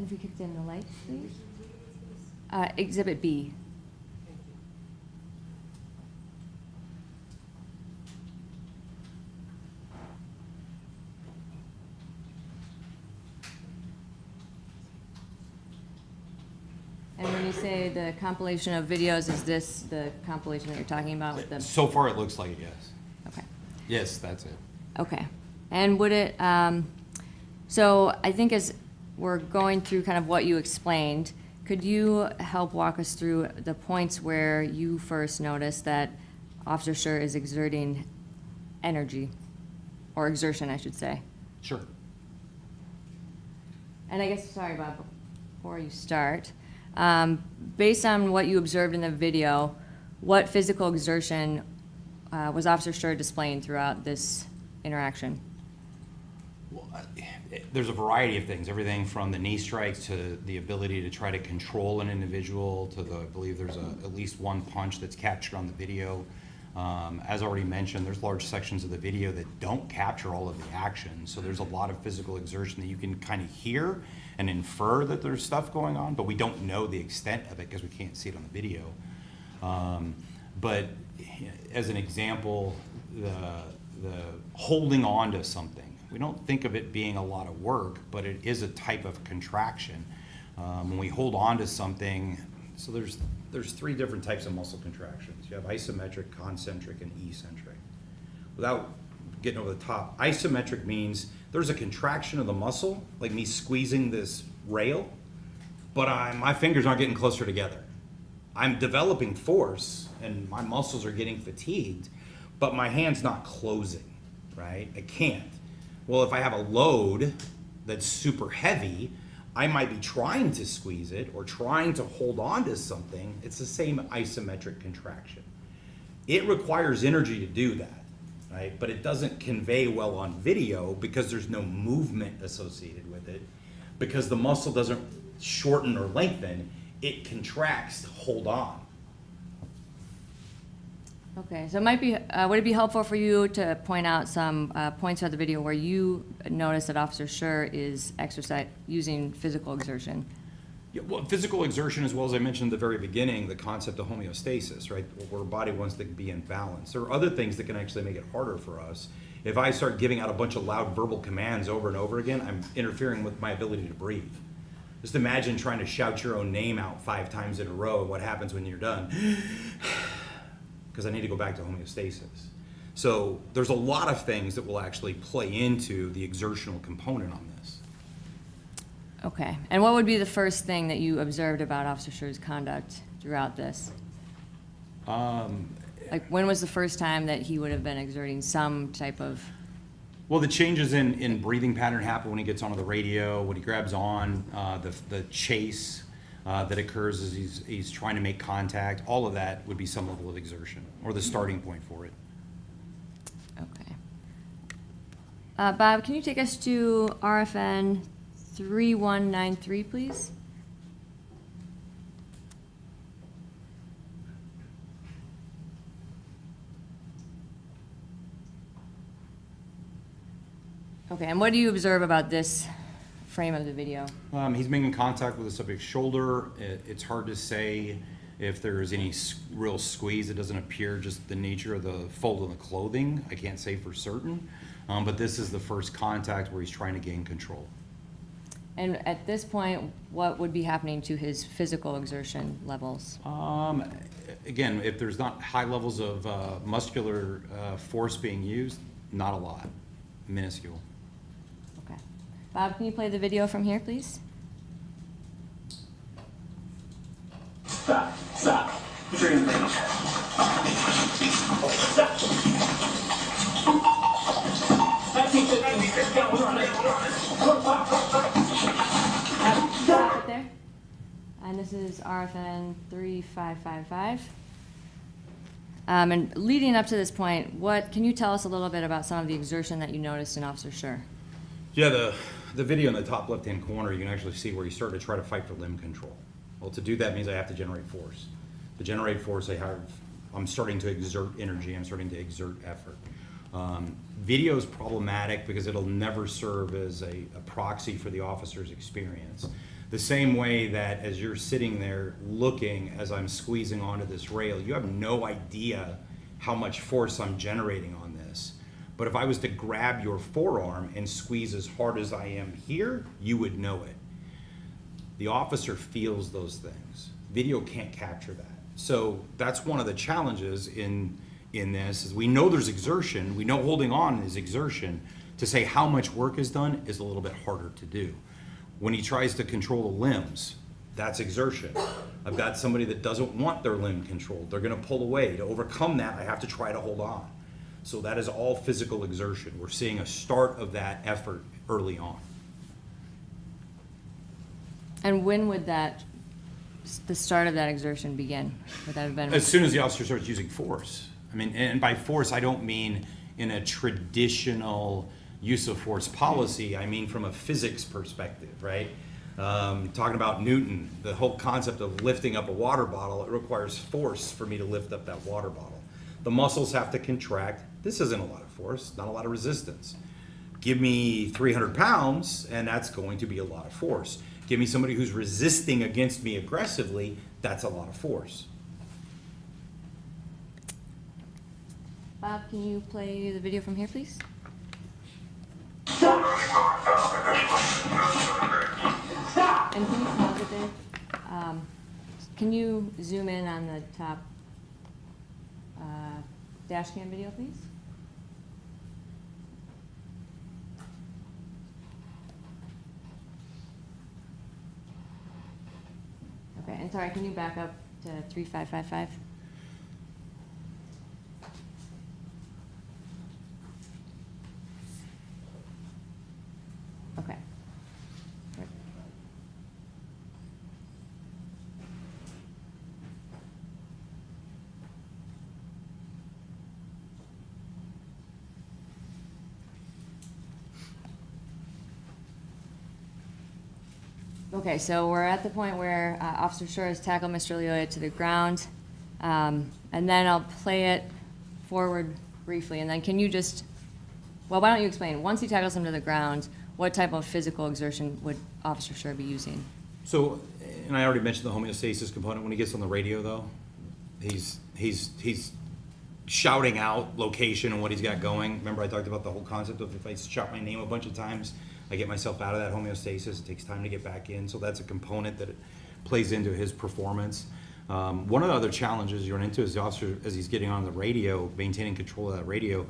And if we kicked in the light, please? Exhibit B. And when you say the compilation of videos, is this the compilation that you're talking about with the? So far, it looks like it, yes. Okay. Yes, that's it. Okay. And would it, so I think as we're going through kind of what you explained, could you help walk us through the points where you first noticed that Officer Schurr is exerting energy, or exertion, I should say? Sure. And I guess, sorry, Bob, before you start, based on what you observed in the video, what physical exertion was Officer Schurr displaying throughout this interaction? Well, there's a variety of things, everything from the knee strikes to the ability to try to control an individual to I believe there's at least one punch that's captured on the video. As already mentioned, there's large sections of the video that don't capture all of the action, so there's a lot of physical exertion that you can kind of hear and infer that there's stuff going on, but we don't know the extent of it because we can't see it on the video. But as an example, the holding on to something, we don't think of it being a lot of work, but it is a type of contraction. When we hold on to something, so there's three different types of muscle contractions. You have isometric, concentric, and eccentric. Without getting over the top, isometric means there's a contraction of the muscle, like me squeezing this rail, but my fingers aren't getting closer together. I'm developing force and my muscles are getting fatigued, but my hand's not closing, right? I can't. Well, if I have a load that's super heavy, I might be trying to squeeze it or trying to hold on to something. It's the same isometric contraction. It requires energy to do that, right? But it doesn't convey well on video because there's no movement associated with it, because the muscle doesn't shorten or lengthen, it contracts to hold on. Okay, so it might be, would it be helpful for you to point out some points throughout the video where you notice that Officer Schurr is using physical exertion? Yeah, well, physical exertion, as well as I mentioned at the very beginning, the concept of homeostasis, right? Where our body wants to be in balance. There are other things that can actually make it harder for us. If I start giving out a bunch of loud verbal commands over and over again, I'm interfering with my ability to breathe. Just imagine trying to shout your own name out 5 times in a row and what happens when you're done. Because I need to go back to homeostasis. So there's a lot of things that will actually play into the exertional component on this. Okay, and what would be the first thing that you observed about Officer Schurr's conduct throughout this? Like, when was the first time that he would have been exerting some type of? Well, the changes in breathing pattern happen when he gets onto the radio, when he grabs on, the chase that occurs as he's trying to make contact. All of that would be some level of exertion, or the starting point for it. Okay. Bob, can you take us to RFN 3193, please? Okay, and what do you observe about this frame of the video? He's making contact with the subject's shoulder. It's hard to say if there's any real squeeze. It doesn't appear, just the nature of the fold of the clothing. I can't say for certain, but this is the first contact where he's trying to gain control. And at this point, what would be happening to his physical exertion levels? Again, if there's not high levels of muscular force being used, not a lot, minuscule. Okay. Bob, can you play the video from here, please? Stop. Put your hands down. Stop. Stop it there. And this is RFN 3555. And leading up to this point, can you tell us a little bit about some of the exertion that you noticed in Officer Schurr? Yeah, the video in the top left-hand corner, you can actually see where he started to try to fight for limb control. Well, to do that means I have to generate force. To generate force, I'm starting to exert energy, I'm starting to exert effort. Video is problematic because it'll never serve as a proxy for the officer's experience. The same way that as you're sitting there looking as I'm squeezing onto this rail, you have no idea how much force I'm generating on this. But if I was to grab your forearm and squeeze as hard as I am here, you would know it. The officer feels those things. Video can't capture that. So that's one of the challenges in this, is we know there's exertion, we know holding on is exertion. To say how much work is done is a little bit harder to do. When he tries to control the limbs, that's exertion. I've got somebody that doesn't want their limb controlled. They're gonna pull away. To overcome that, I have to try to hold on. So that is all physical exertion. We're seeing a start of that effort early on. And when would the start of that exertion begin? Would that have been? As soon as the officer starts using force. I mean, and by force, I don't mean in a traditional use of force policy. I mean from a physics perspective, right? Talking about Newton, the whole concept of lifting up a water bottle, it requires force for me to lift up that water bottle. The muscles have to contract. This isn't a lot of force, not a lot of resistance. Give me 300 pounds, and that's going to be a lot of force. Give me somebody who's resisting against me aggressively, that's a lot of force. Bob, can you play the video from here, please? And can you pause it there? Can you zoom in on the top Dashcam video, please? Okay, and sorry, can you back up to 3555? Okay. Right. Okay, so we're at the point where Officer Schurr has tackled Mr. Lyoya to the ground, and then I'll play it forward briefly, and then can you just, well, why don't you explain, once he tackles him to the ground, what type of physical exertion would Officer Schurr be using? So, and I already mentioned the homeostasis component. When he gets on the radio, though, he's shouting out location and what he's got going. Remember I talked about the whole concept of if I shout my name a bunch of times, I get myself out of that homeostasis. It takes time to get back in. So that's a component that it plays into his performance. One of the other challenges you run into is the officer, as he's getting on the radio, maintaining control of that radio.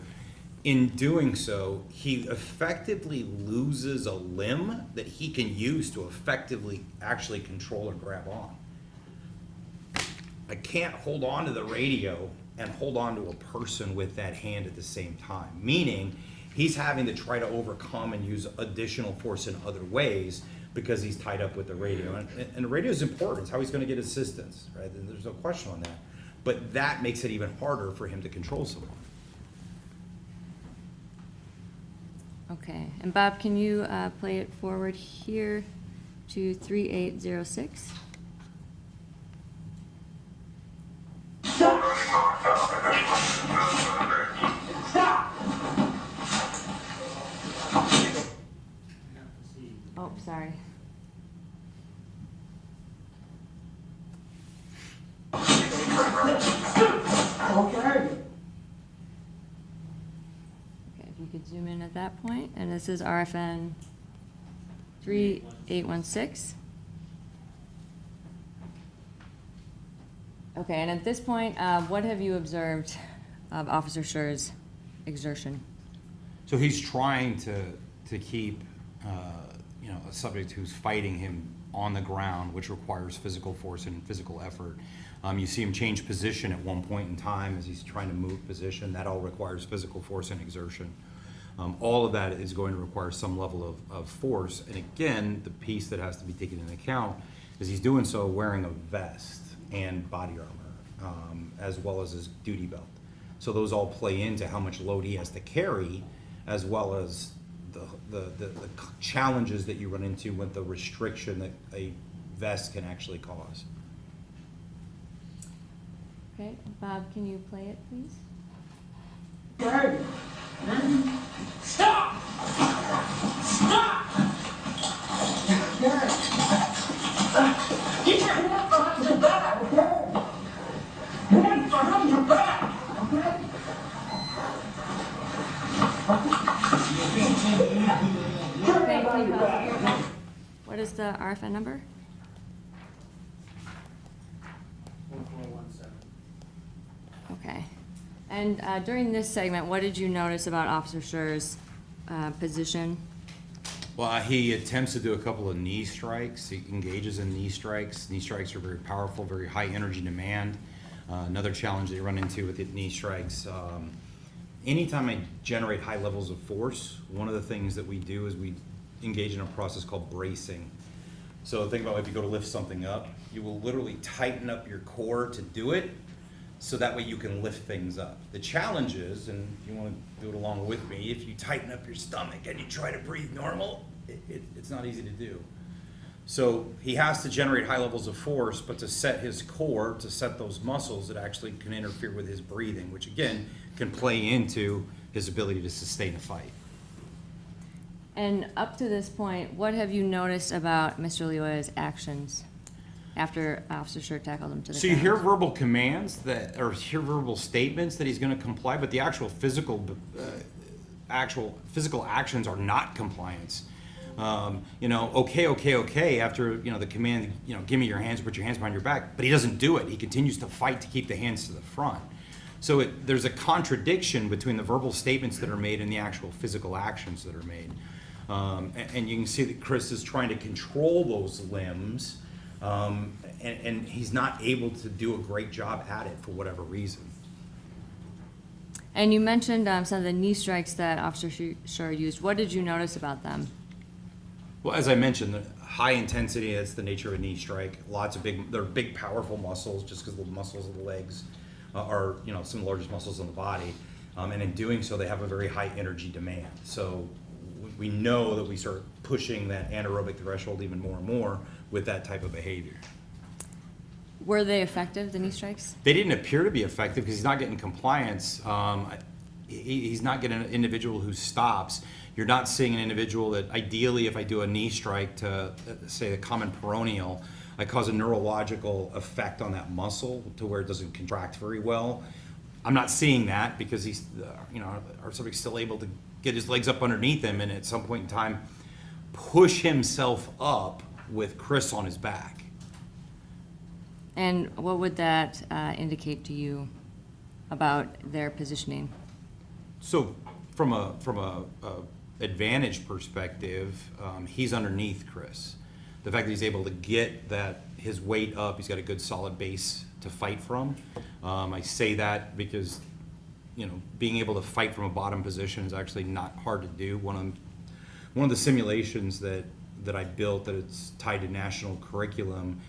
In doing so, he effectively loses a limb that he can use to effectively actually control or grab on. I can't hold on to the radio and hold on to a person with that hand at the same time, meaning he's having to try to overcome and use additional force in other ways because he's tied up with the radio. And the radio is important. It's how he's going to get assistance, right? And there's no question on that. But that makes it even harder for him to control someone. Okay, and Bob, can you play it forward here to 3806? Oh, sorry. Okay, if you could zoom in at that point, and this is RFN 3816. Okay, and at this point, what have you observed of Officer Schurr's exertion? So he's trying to keep a subject who's fighting him on the ground, which requires physical force and physical effort. You see him change position at one point in time as he's trying to move position. That all requires physical force and exertion. All of that is going to require some level of force. And again, the piece that has to be taken into account is he's doing so wearing a vest and body armor, as well as his duty belt. So those all play into how much load he has to carry, as well as the challenges that you run into with the restriction that a vest can actually cause. Okay, Bob, can you play it, please? Stop! Stop! Get your hands behind your back, okay? Hands behind your back, okay? What is the RFN number? 1417. Okay. And during this segment, what did you notice about Officer Schurr's position? Well, he attempts to do a couple of knee strikes. He engages in knee strikes. Knee strikes are very powerful, very high energy demand. Another challenge that you run into with the knee strikes, anytime I generate high levels of force, one of the things that we do is we engage in a process called bracing. So think about if you go to lift something up, you will literally tighten up your core to do it, so that way you can lift things up. The challenge is, and you want to do it along with me, if you tighten up your stomach and you try to breathe normal, it's not easy to do. So he has to generate high levels of force, but to set his core, to set those muscles, it actually can interfere with his breathing, which again can play into his ability to sustain a fight. And up to this point, what have you noticed about Mr. Lyoya's actions after Officer Schurr tackled him to the So you ground? hear verbal commands that, or hear verbal statements that he's going to comply, but the actual physical actions are not compliance. Okay, after, the command, give me your hands, put your hands behind your back, but he doesn't do it. He continues to fight to keep the hands to the front. So there's a contradiction between the verbal statements that are made and the actual physical actions that are made. And you can see that Chris is trying to control those limbs, and he's not able to do a great job at it for whatever reason. And you mentioned some of the knee strikes that Officer Schurr used. What did you notice about them? Well, as I mentioned, the high intensity, that's the nature of a knee strike. They're big, powerful muscles, just because the muscles of the legs are, some of the largest muscles in the body. And in doing so, they have a very high energy demand. So we know that we start pushing that anaerobic threshold even more and more with that type of behavior. Were they effective, the knee strikes? They didn't appear to be effective because he's not getting compliance. He's not getting an individual who stops. You're not seeing an individual that ideally, if I do a knee strike to, say, the common peroneal, I cause a neurological effect on that muscle to where it doesn't contract very well. I'm not seeing that because he's, our subject's still able to get his legs up underneath him and at some point in time push himself up with Chris on his back. And what would that indicate to you about their positioning? So from a advantage perspective, he's underneath Chris. The fact that he's able to get his weight up, he's got a good solid base to fight from. I say that because, being able to fight from a bottom position is actually not hard to do. One of the simulations that I built that it's tied to national curriculum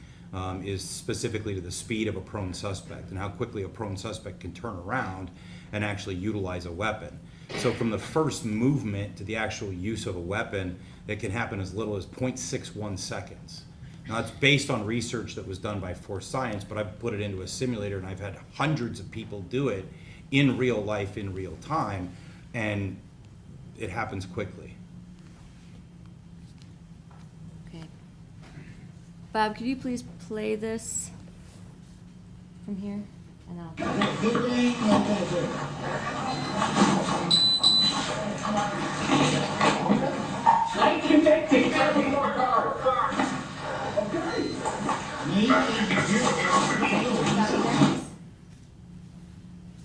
is specifically to the speed of a prone suspect and how quickly a prone suspect can turn around and actually utilize a weapon. So from the first movement to the actual use of a weapon, it can happen as little as 0.61 seconds. Now it's based on research that was done by Force Science, but I've put it into a simulator and I've had hundreds of people do it in real life, in real time, and it happens quickly. Okay. Bob, could you please play this from here? And I'll...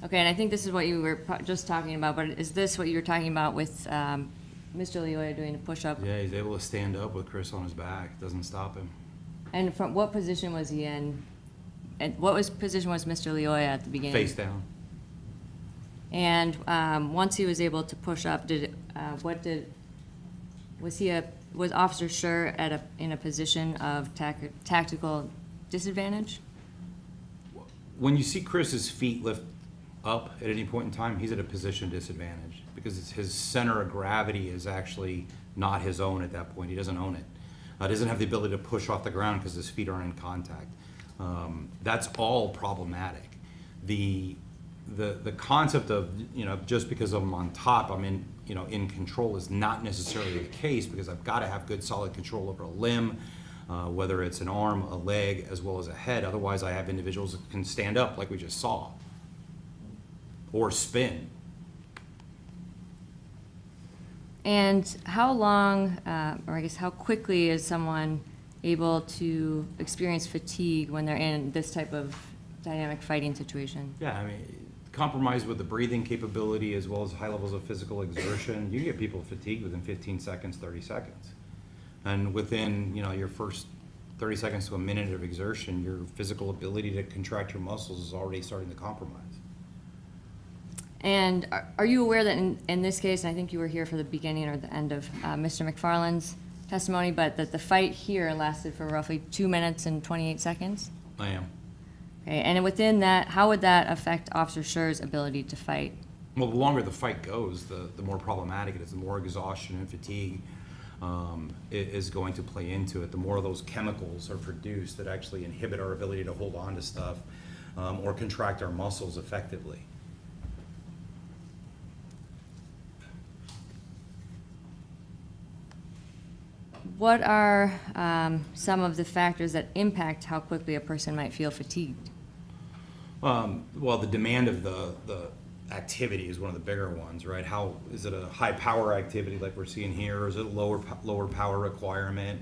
Okay, and I think this is what you were just talking about, but is this what you were talking about with Mr. Lyoya doing a push-up? Yeah, he's able to stand up with Chris on his back. Doesn't stop him. And from what position was he in? And position was Mr. Lyoya at the beginning? Face down. And once he was able to push up, was Officer Schurr in a position of tactical disadvantage? When you see Chris's feet lift up at any point in time, he's at a position disadvantage because his center of gravity is actually not his own at that point. He doesn't own it. He doesn't have the ability to push off the ground because his feet aren't in contact. That's all problematic. The concept of, just because I'm on top, I'm in control is not necessarily the case because I've got to have good solid control over a limb. whether it's an arm, a leg, as well as a head. Otherwise, I have individuals that can stand up like we just saw, or spin. And how long, or I guess how quickly is someone able to experience fatigue when they're in this type of dynamic fighting situation? Yeah, I mean, compromise with the breathing capability as well as high levels of physical exertion, you get people fatigued within 15 seconds, 30 seconds. And within, your first 30 seconds to a minute of exertion, your physical ability to contract your muscles is already starting to compromise. And are you aware that in this case, and I think you were here for the beginning or the end of Mr. McFarland's testimony, but that the fight here lasted for roughly 2 minutes and 28 seconds? I am. Okay, and within that, how would that affect Officer Schurr's ability to fight? Well, the longer the fight goes, the more problematic it is. The more exhaustion and fatigue is going to play into it. The more of those chemicals are produced that actually inhibit our ability to hold on to stuff or contract our muscles effectively. What are some of the factors that impact how quickly a person might feel fatigued? Well, the demand of the activity is one of the bigger ones, right? How is it a high power activity like we're seeing here, or is it a lower power requirement?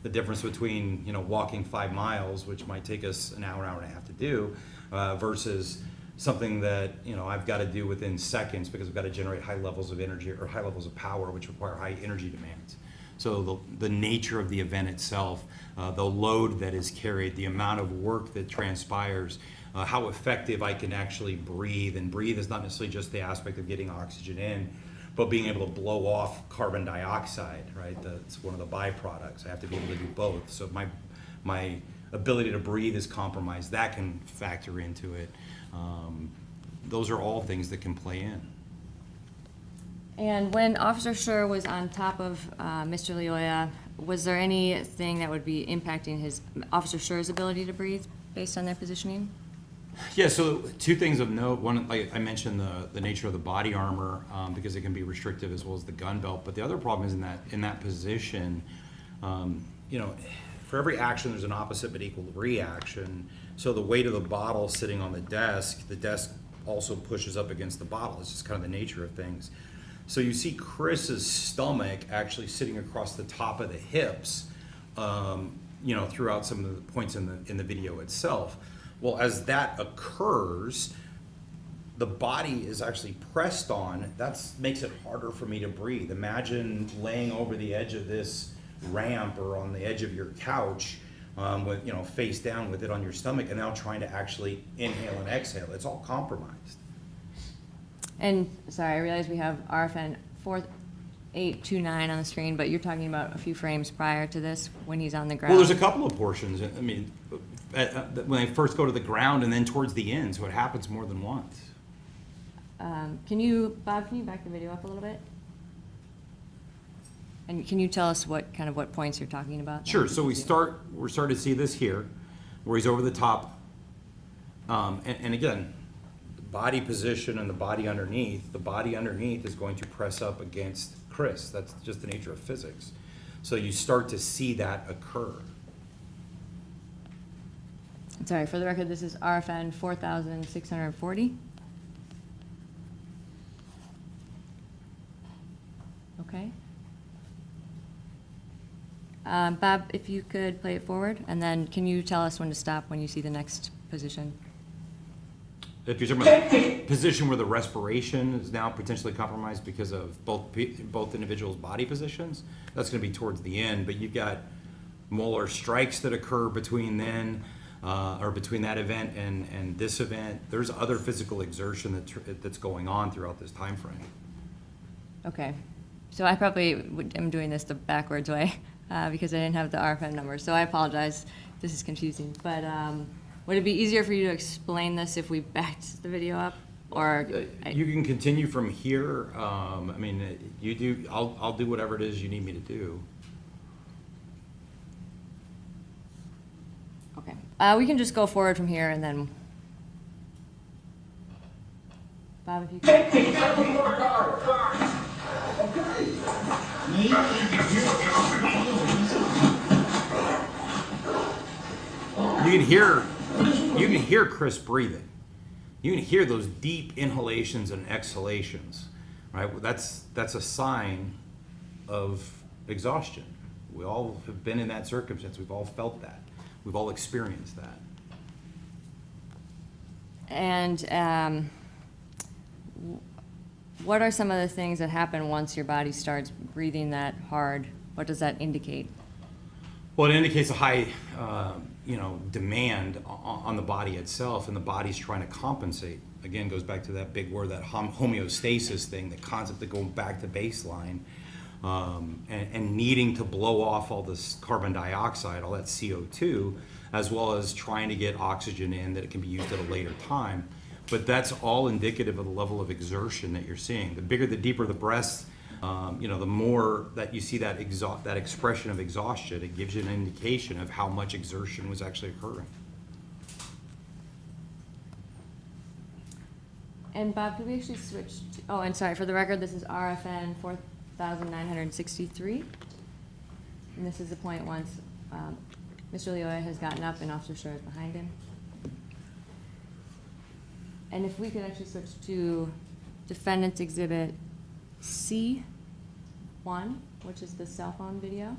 The difference between walking 5 miles, which might take us an hour and a half to do, versus something that I've got to do within seconds because I've got to generate high levels of energy or high levels of power, which require high energy demands. So the nature of the event itself, the load that is carried, the amount of work that transpires, how effective I can actually breathe. And breathe is not necessarily just the aspect of getting oxygen in, but being able to blow off carbon dioxide, right? That's one of the byproducts. I have to be able to do both. So my ability to breathe is compromised. That can factor into it. Those are all things that can play in. And when Officer Schurr was on top of Mr. Lyoya, was there anything that would be impacting Officer Schurr's ability to breathe based on their positioning? Yeah, so 2 things of note. One, like I mentioned, the nature of the body armor because it can be restrictive, as well as the gun belt. But the other problem is in that position, for every action there's an opposite but equal reaction. So the weight of the bottle sitting on the desk also pushes up against the bottle. It's just kind of the nature of things. So you see Chris's stomach actually sitting across the top of the hips, throughout some of the points in the video itself. Well, as that occurs, the body is actually pressed on. That makes it harder for me to breathe. Imagine laying over the edge of this ramp or on the edge of your couch with face down with it on your stomach, and now trying to actually inhale and exhale. It's all compromised. And sorry, I realize we have RFN 4829 on the screen, but you're talking about a few frames prior to this when he's on the ground. Well, there's a couple of portions. I mean, when they first go to the ground and then towards the end, so it happens more than once. Bob, can you back the video up a little bit? And can you tell us what points you're talking about? Sure. So we're starting to see this here, where he's over the top, and again, body position and the body underneath. The body underneath is going to press up against Chris. That's just the nature of physics. So you start to see that occur. Sorry, for the record, this is RFN 4640. Okay. Bob, if you could play it forward, and then can you tell us when to stop when you see the next position? If you're talking about the position where the respiration is now potentially compromised because of both individuals' body positions, that's going to be towards the end. But you've got molar strikes that occur between then, or between that event and this event. There's other physical exertion that's going on throughout this time frame. Okay, so I probably am doing this the backwards way because I didn't have the RFN number. So I apologize. This is confusing, but. Would it be easier for you to explain this if we backed the video up, or? You can continue from here. I mean, you do. I'll do whatever it is you need me to do. Okay. We can just go forward from here, and then. Bob, if you could. You can hear Chris breathing. You can hear those deep inhalations and exhalations, right? That's a sign of exhaustion. We all have been in that circumstance. We've all felt that. We've all experienced that. And what are some of the things that happen once your body starts breathing that hard? What does that indicate? Well, it indicates a high, demand on the body itself, and the body's trying to compensate. Again, goes back to that big word, that homeostasis thing, the concept of going back to baseline, and needing to blow off all this carbon dioxide, all that CO2, as well as trying to get oxygen in that it can be used at a later time. But that's all indicative of the level of exertion that you're seeing. The bigger, the deeper the breaths, the more that you see that that expression of exhaustion, it gives you an indication of how much exertion was actually occurring. And Bob, could we actually switch to, oh, and sorry, for the record, this is RFN 4963. And this is the point once Mr. Lyoya has gotten up and Officer Schurr is behind him. And if we could actually switch to Defendant's Exhibit C1, which is the cell phone video.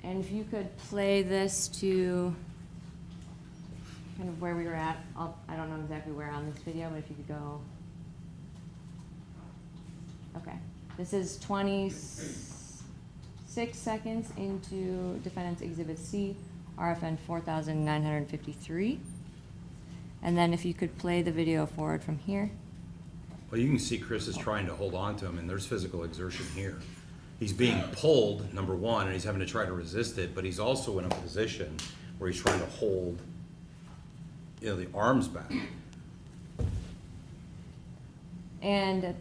And if you could play this to kind of where we were at, I don't know exactly where on this video, but if you could go. Okay. This is 26 seconds into Defendant's Exhibit C, RFN 4953. And then if you could play the video forward from here. Well, you can see Chris is trying to hold on to him, and there's physical exertion here. He's being pulled, number one, and he's having to try to resist it, but he's also in a position where he's trying to hold, the arms back. And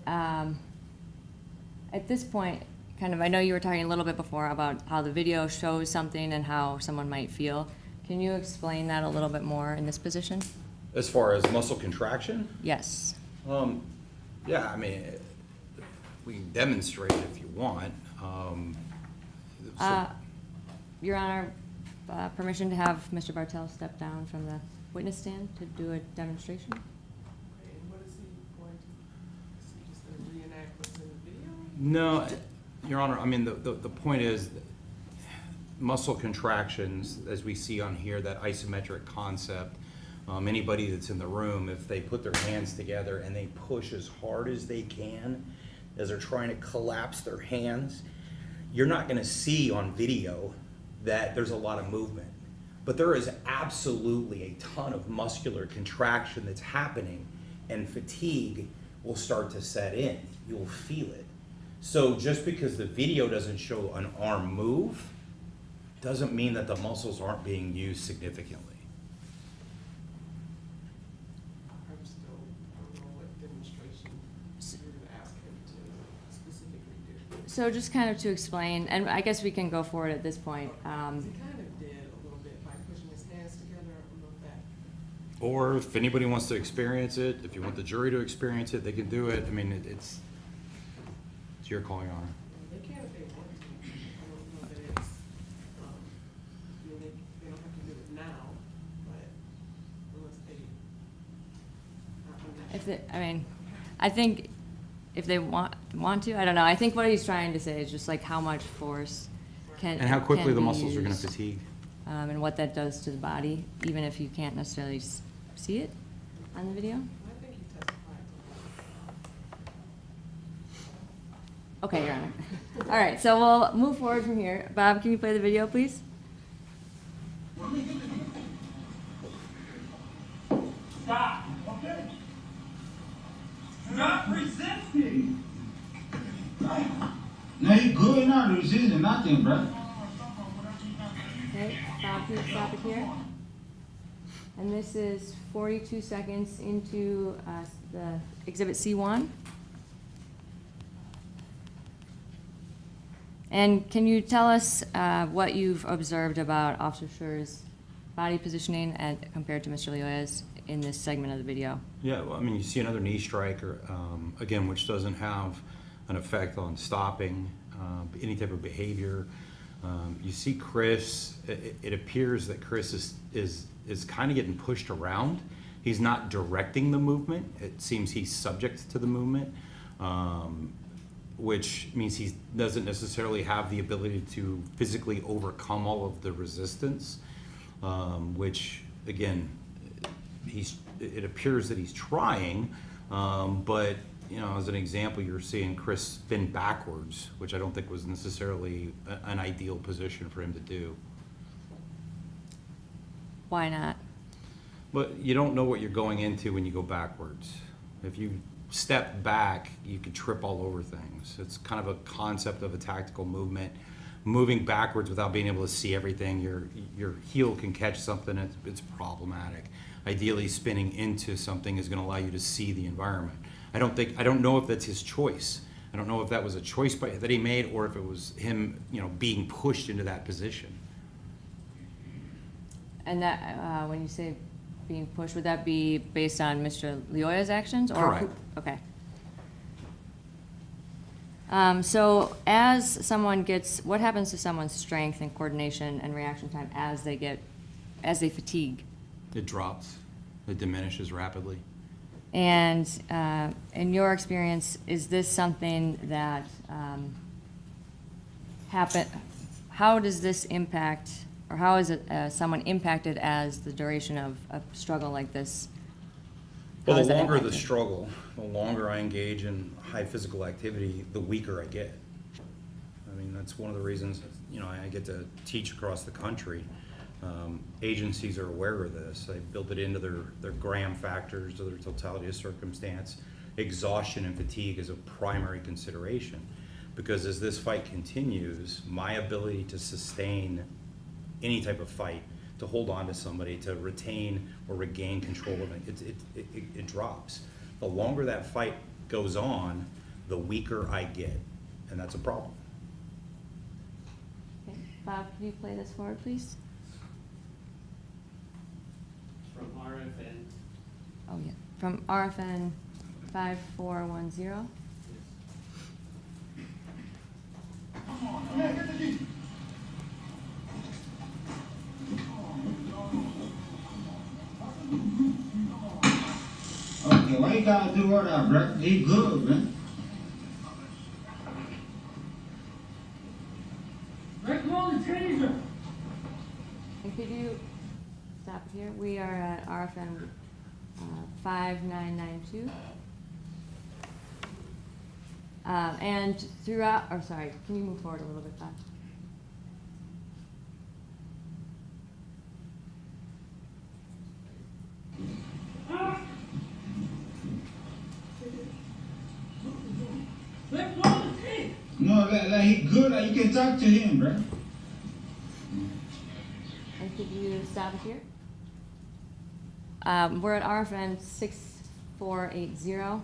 at this point, kind of, I know you were talking a little bit before about how the video shows something and how someone might feel. Can you explain that a little bit more in this position? As far as muscle contraction? Yes. Yeah, I mean, we can demonstrate it if you want. Your Honor, permission to have Mr. Bartel step down from the witness stand to do a demonstration? And what is he going to, is he just going to reenact what's in the video? No, Your Honor, I mean, the point is muscle contractions, as we see on here, that isometric concept. Anybody that's in the room, if they put their hands together and they push as hard as they can as they're trying to collapse their hands, you're not going to see on video that there's a lot of movement. But there is absolutely a ton of muscular contraction that's happening, and fatigue will start to set in. You'll feel it. So just because the video doesn't show an arm move doesn't mean that the muscles aren't being used significantly. I'm still, I don't know what demonstration you're going to ask him to specifically do. So just kind of to explain, and I guess we can go forward at this point. He kind of did a little bit by pushing his hands together. I don't know if that. Or if anybody wants to experience it, if you want the jury to experience it, they can do it. I mean, it's your call, Your Honor. They can if they want to. I don't know that it's, I mean, they don't have to do it now, but unless they. If they, I mean, I think if they want to, I don't know. I think what he's trying to say is just like how much force can And how quickly can the be muscles are going to used, fatigue. and what that does to the body, even if you can't necessarily see it on the video. I think he testified. Okay, Your Honor. All right, so we'll move forward from here. Bob, can you play the video, please? Stop, okay? Stop resisting. Now you good, not resisting nothing, brother. Okay, Bob, please stop it here. And this is 42 seconds into the Exhibit C1. And can you tell us what you've observed about Officer Schurr's body positioning compared to Mr. Lyoya's in this segment of the video? Yeah, well, I mean, you see another knee strike, or, again, which doesn't have an effect on stopping any type of behavior. You see Chris, it appears that Chris is kind of getting pushed around. He's not directing the movement. It seems he's subject to the movement, which means he doesn't necessarily have the ability to physically overcome all of the resistance, which, again, it appears that he's trying, but, you know, as an example, you're seeing Chris spin backwards, which I don't think was necessarily an ideal position for him to do. Why not? But you don't know what you're going into when you go backwards. If you step back, you could trip all over things. It's kind of a concept of a tactical movement. Moving backwards without being able to see everything, your heel can catch something, it's problematic. Ideally, spinning into something is going to allow you to see the environment. I don't know if that's his choice. I don't know if that was a choice that he made, or if it was him, you know, being pushed into that position. And that, when you say being pushed, would that be based on Mr. Lyoya's actions? Or Correct. Okay. So as someone gets, what happens to someone's strength and coordination and reaction time as they fatigue? It drops. It diminishes rapidly. And in your experience, is this something that how does this impact, or how is it someone impacted as the duration of a struggle like this? Well, How is the that longer the impacted? struggle, the longer I engage in high physical activity, the weaker I get. I mean, that's one of the reasons, you know, I get to teach across the country. Agencies are aware of this. They built it into their Graham factors, or their totality of circumstance. Exhaustion and fatigue is a primary consideration, because as this fight continues, my ability to sustain any type of fight, to hold on to somebody, to retain or regain control of it, it drops. The longer that fight goes on, the weaker I get, and that's a problem. Okay. Bob, can you play this forward, please? From RFN. Oh, yeah. From RFN 5410. Okay, why you gotta do all that, bro? He good, man. Let go of the taser. And could you stop it here? We are at RFN 5992. And throughout, or sorry, can you move forward a little bit, Bob? Let go of the taser. No, like he good, like you can talk to him, bro. And could you stop it here? We're at RFN 6480.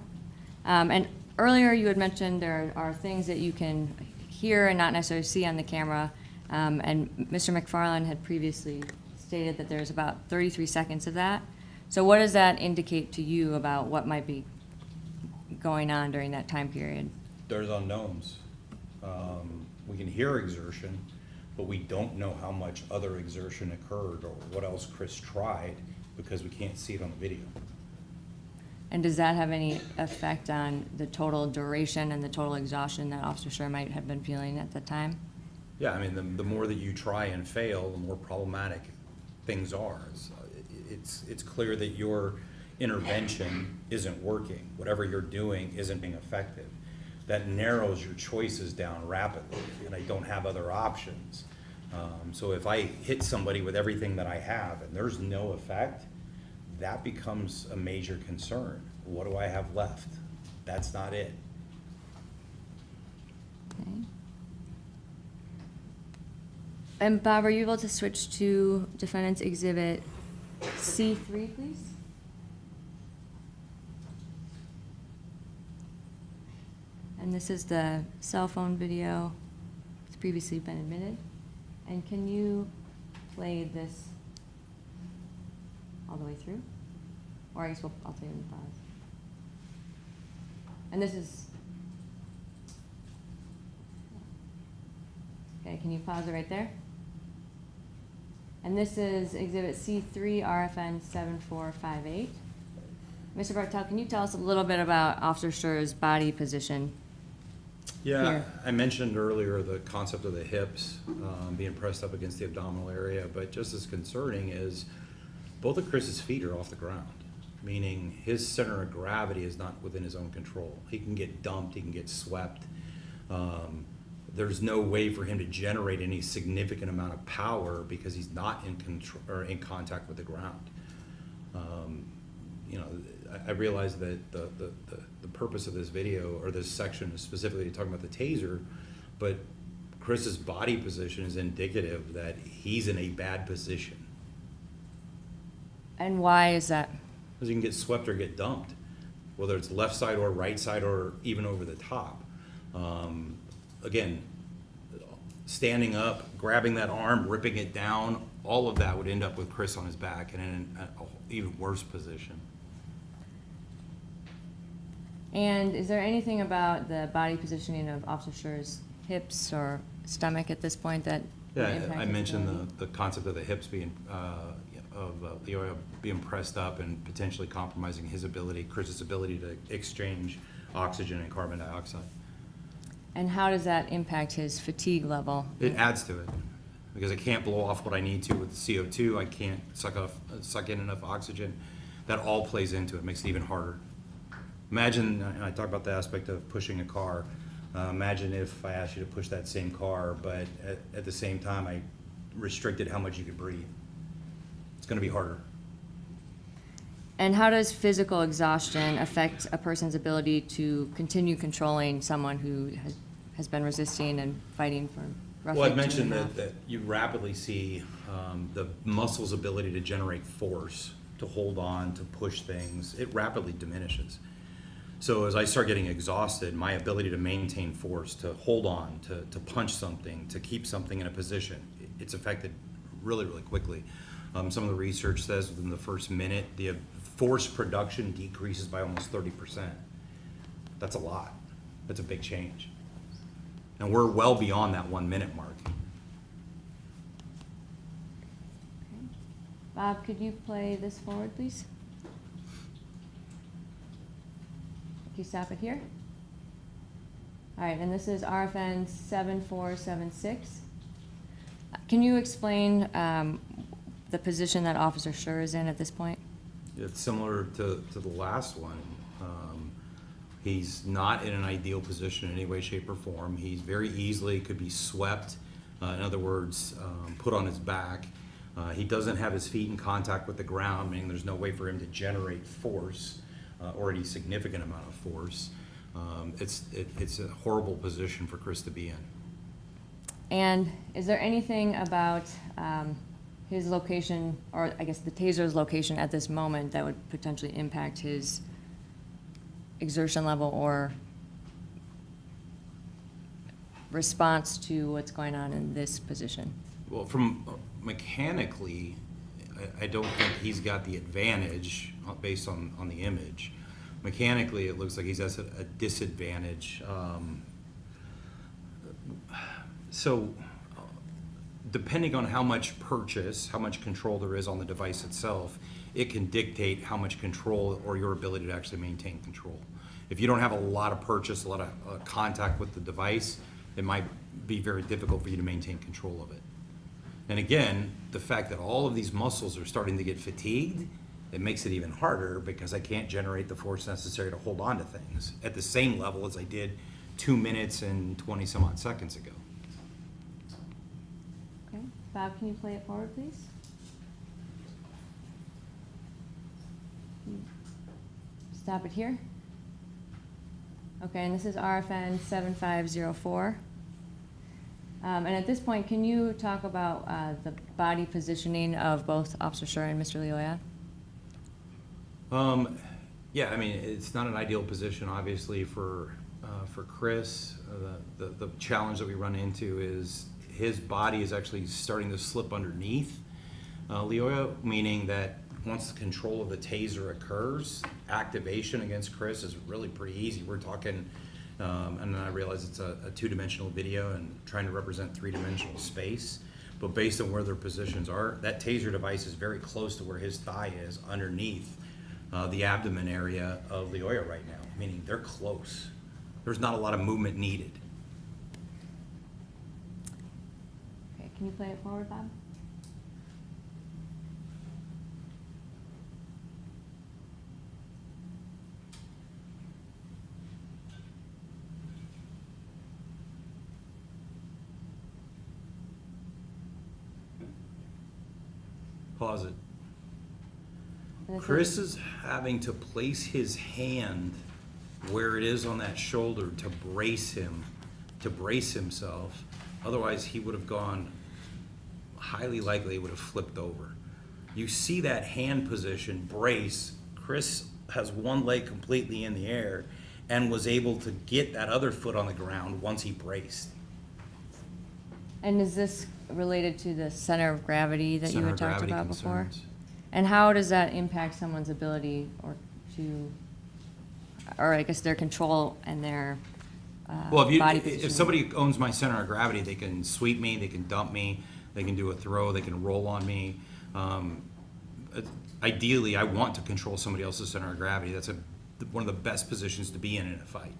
And earlier you had mentioned there are things that you can hear and not necessarily see on the camera. And Mr. McFarland had previously stated that there's about 33 seconds of that. So what does that indicate to you about what might be going on during that time period? There's unknowns. We can hear exertion, but we don't know how much other exertion occurred or what else Chris tried, because we can't see it on the video. And does that have any effect on the total duration and the total exhaustion that Officer Schurr might have been feeling at the time? Yeah, I mean, the more that you try and fail, the more problematic things are. It's clear that your intervention isn't working. Whatever you're doing isn't being effective. That narrows your choices down rapidly, and I don't have other options. So if I hit somebody with everything that I have and there's no effect, that becomes a major concern. What do I have left? That's not it. Okay. And Bob, are you able to switch to Defendant's Exhibit C3, please? And this is the cell phone video. It's previously been admitted. And can you play this all the way through? Or I guess I'll take it in pause. And this is, okay, can you pause it right there? And this is Exhibit C3, RFN 7458. Mr. Bartel, can you tell us a little bit about Officer Schurr's body position? Yeah, Here. I mentioned earlier the concept of the hips being pressed up against the abdominal area, but just as concerning is both of Chris's feet are off the ground, meaning his center of gravity is not within his own control. He can get dumped, he can get swept. There's no way for him to generate any significant amount of power because he's not in control or in contact with the ground. You know, I realize that the purpose of this video or this section is specifically talking about the taser, but Chris's body position is indicative that he's in a bad position. And why is that? Because he can get swept or get dumped, whether it's left side or right side or even over the top. Again, standing up, grabbing that arm, ripping it down, all of that would end up with Chris on his back and in an even worse position. And is there anything about the body positioning of Officer Schurr's hips or stomach at this point that would Yeah, impact I his mentioned ability? the concept of the hips being, of Lyoya being pressed up and potentially compromising his ability, Chris's ability to exchange oxygen and carbon dioxide. And how does that impact his fatigue level? It adds to it because I can't blow off what I need to with CO2. I can't suck in enough oxygen. That all plays into it, makes it even harder. Imagine, and I talk about the aspect of pushing a car. Imagine if I asked you to push that same car, but at the same time I restricted how much you could breathe. It's going to be harder. And how does physical exhaustion affect a person's ability to continue controlling someone who has been resisting and fighting for roughly Well, I 2.5 mentioned that you rapidly see the muscle's ability to generate force, to hold on, to push things. It rapidly diminishes. So as I start getting exhausted, my ability to maintain force, to hold on, to punch something, to keep something in a position, it's affected really, really quickly. Some of the research says within the first minute, the force production decreases by almost 30%. That's a lot. That's a big change. And we're well beyond that 1 minute mark. Bob, could you play this forward, please? Can you stop it here? All right, and this is RFN 7476. Can you explain the position that Officer Schurr is in at this point? It's similar to the last one. He's not in an ideal position in any way, shape, or form. He's very easily could be swept, in other words, put on his back. He doesn't have his feet in contact with the ground, meaning there's no way for him to generate force or any significant amount of force. It's a horrible position for Chris to be in. And is there anything about his location, or I guess the taser's location at this moment, that would potentially impact his exertion level or response to what's going on in this position? Well, from mechanically, I don't think he's got the advantage based on the image. Mechanically, it looks like he's at a disadvantage. So depending on how much purchase, how much control there is on the device itself, it can dictate how much control or your ability to actually maintain control. If you don't have a lot of purchase, a lot of contact with the device, it might be very difficult for you to maintain control of it. And again, the fact that all of these muscles are starting to get fatigued, it makes it even harder because I can't generate the force necessary to hold on to things at the same level as I did 2 minutes and 20 some odd seconds ago. Okay, Bob, can you play it forward, please? Stop it here. Okay, and this is RFN 7504. And at this point, can you talk about the body positioning of both Officer Schurr and Mr. Lyoya? Yeah, I mean, it's not an ideal position, obviously, for Chris. The challenge that we run into is his body is actually starting to slip underneath Lyoya, meaning that once the control of the taser occurs, activation against Chris is really pretty easy. We're talking, and then I realize it's a two-dimensional video and trying to represent three-dimensional space, but based on where their positions are, that taser device is very close to where his thigh is underneath the abdomen area of Lyoya right now, meaning they're close. There's not a lot of movement needed. Okay, can you play it forward, Bob? Pause it. And if Chris is having to place his hand where it is on that shoulder to brace him, to brace himself. Otherwise, he would have gone, highly likely, would have flipped over. You see that hand position, brace. Chris has one leg completely in the air and was able to get that other foot on the ground once he braced. And is this related to the center of gravity that you Center had of talked gravity about before? concerns. And how does that impact someone's ability or I guess their control and their Well, body if position? somebody owns my center of gravity, they can sweep me, they can dump me, they can do a throw, they can roll on me. Ideally, I want to control somebody else's center of gravity. That's one of the best positions to be in a fight.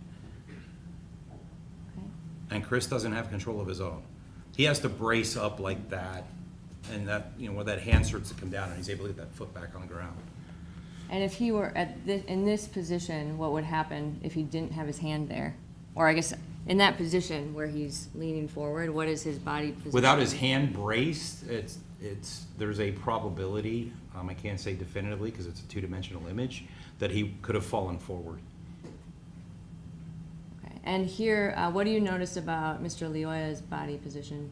Okay. And Chris doesn't have control of his own. He has to brace up like that, and that, where that hand starts to come down, and he's able to get that foot back on the ground. And if he were in this position, what would happen if he didn't have his hand there? Or I guess in that position where he's leaning forward, what is his body position? Without his hand braced, there's a probability, I can't say definitively because it's a two-dimensional image, that he could have fallen forward. Okay. And here, what do you notice about Mr. Lyoya's body position?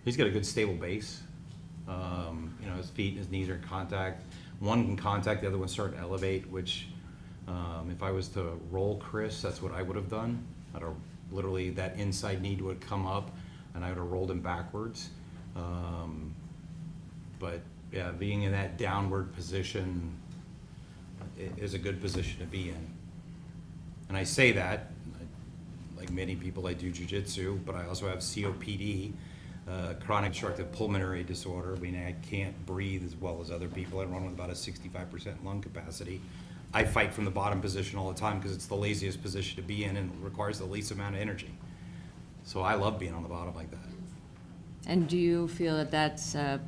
He's got a good stable base. His feet and his knees are in contact. One in contact, the other one starting to elevate, which if I was to roll Chris, that's what I would have done. I'd have literally, that inside knee would come up and I would have rolled him backwards. But yeah, being in that downward position is a good position to be in. And I say that, like many people, I do jujitsu, but I also have COPD, chronic obstructive pulmonary disorder, meaning I can't breathe as well as other people. I run with about a 65% lung capacity. I fight from the bottom position all the time because it's the laziest position to be in and requires the least amount of energy. So I love being on the bottom like that. And do you feel that that's a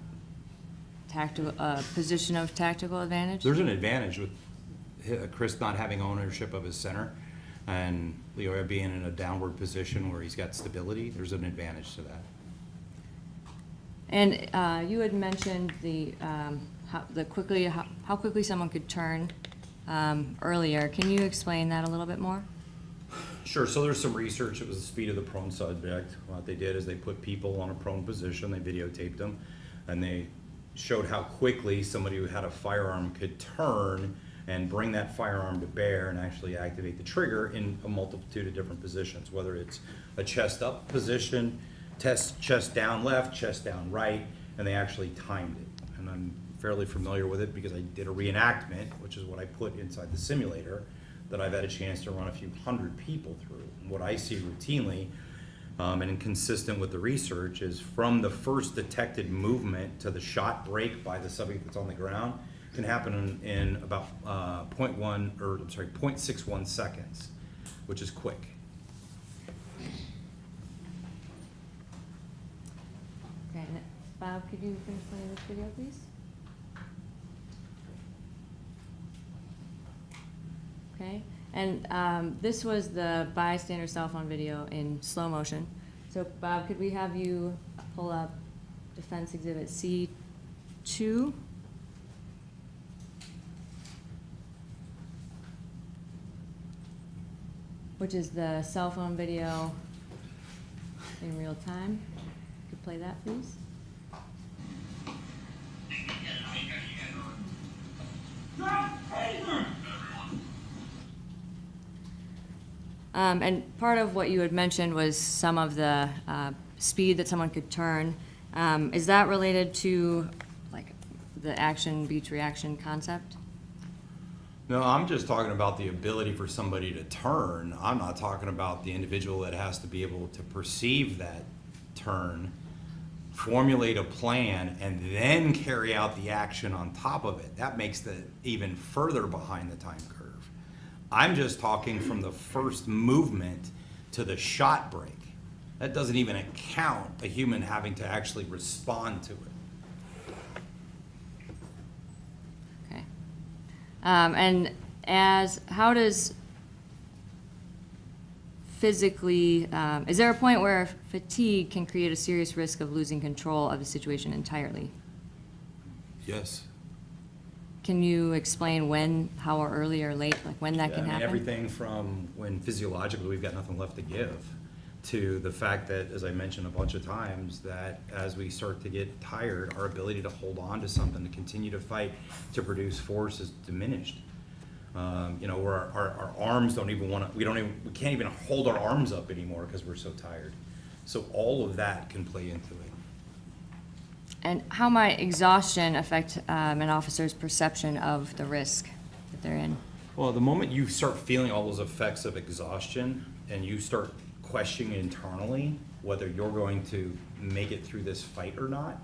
position of tactical advantage? There's an advantage with Chris not having ownership of his center and Lyoya being in a downward position where he's got stability. There's an advantage to that. And you had mentioned how quickly someone could turn earlier. Can you explain that a little bit more? Sure. So there's some research. It was the speed of the prone subject. What they did is they put people on a prone position, they videotaped them, and they showed how quickly somebody who had a firearm could turn and bring that firearm to bear and actually activate the trigger in a multitude of different positions, whether it's a chest up position, chest down left, chest down right, and they actually timed it. And I'm fairly familiar with it because I did a reenactment, which is what I put inside the simulator, that I've had a chance to run a few hundred people through. And what I see routinely, and consistent with the research, is from the first detected movement to the shot break by the subject that's on the ground can happen in about 0.61 seconds, which is quick. Okay, Bob, could you finish playing this video, please? Okay, and this was the bystander cell phone video in slow motion. So Bob, could we have you pull up Defense Exhibit C2? Which is the cell phone video in real time. Could you play that, please? And part of what you had mentioned was some of the speed that someone could turn. Is that related to like the action beats reaction concept? No, I'm just talking about the ability for somebody to turn. I'm not talking about the individual that has to be able to perceive that turn, formulate a plan, and then carry out the action on top of it. That makes it even further behind the time curve. I'm just talking from the first movement to the shot break. That doesn't even account a human having to actually respond to it. Okay. And how does physically, is there a point where fatigue can create a serious risk of losing control of the situation entirely? Yes. Can you explain when, how early or late, like when that Yeah, can I mean, happen? everything from when physiologically we've got nothing left to give, to the fact that, as I mentioned a bunch of times, that as we start to get tired, our ability to hold on to something, to continue to fight, to produce force is diminished. You know, where our arms don't even want to, we can't even hold our arms up anymore because we're so tired. So all of that can play into it. And how might exhaustion affect an officer's perception of the risk that they're in? Well, the moment you start feeling all those effects of exhaustion and you start questioning internally whether you're going to make it through this fight or not,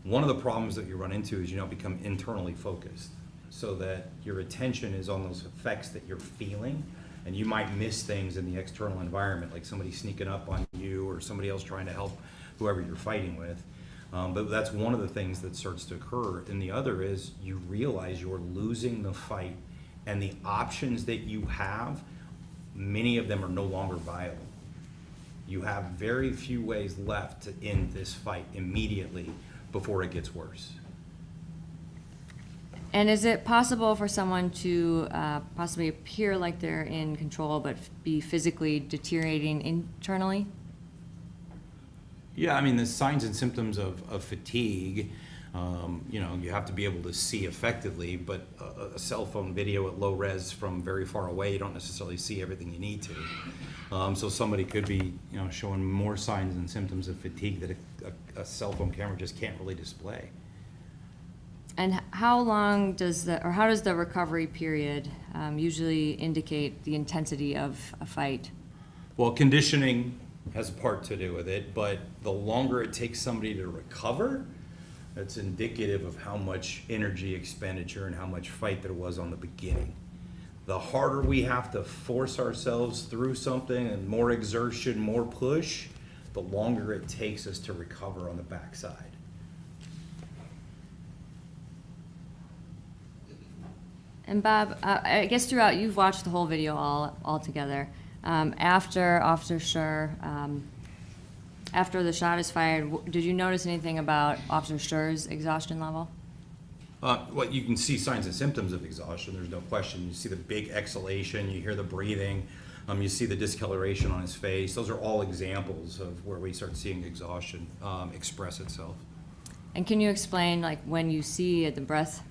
one of the problems that you run into is you don't become internally focused, so that your attention is on those effects that you're feeling, and you might miss things in the external environment, like somebody sneaking up on you or somebody else trying to help whoever you're fighting with. But that's one of the things that starts to occur. And the other is you realize you're losing the fight, and the options that you have, many of them are no longer viable. You have very few ways left to end this fight immediately before it gets worse. And is it possible for someone to possibly appear like they're in control but be physically deteriorating internally? Yeah, I mean, the signs and symptoms of fatigue, you know, you have to be able to see effectively, but a cell phone video at low res from very far away, you don't necessarily see everything you need to. So somebody could be, you know, showing more signs and symptoms of fatigue that a cell phone camera just can't really display. And how long does how does the recovery period usually indicate the intensity of a fight? Well, conditioning has a part to do with it, but the longer it takes somebody to recover, that's indicative of how much energy expenditure and how much fight there was on the beginning. The harder we have to force ourselves through something and more exertion, more push, the longer it takes us to recover on the backside. And Bob, I guess throughout, you've watched the whole video all together. After Officer Schurr, after the shot is fired, did you notice anything about Officer Schurr's exhaustion level? Well, you can see signs and symptoms of exhaustion, there's no question. You see the big exhalation, you hear the breathing, you see the discoloration on his face. Those are all examples of where we start seeing exhaustion express itself. And can you explain, like, when you see the breath,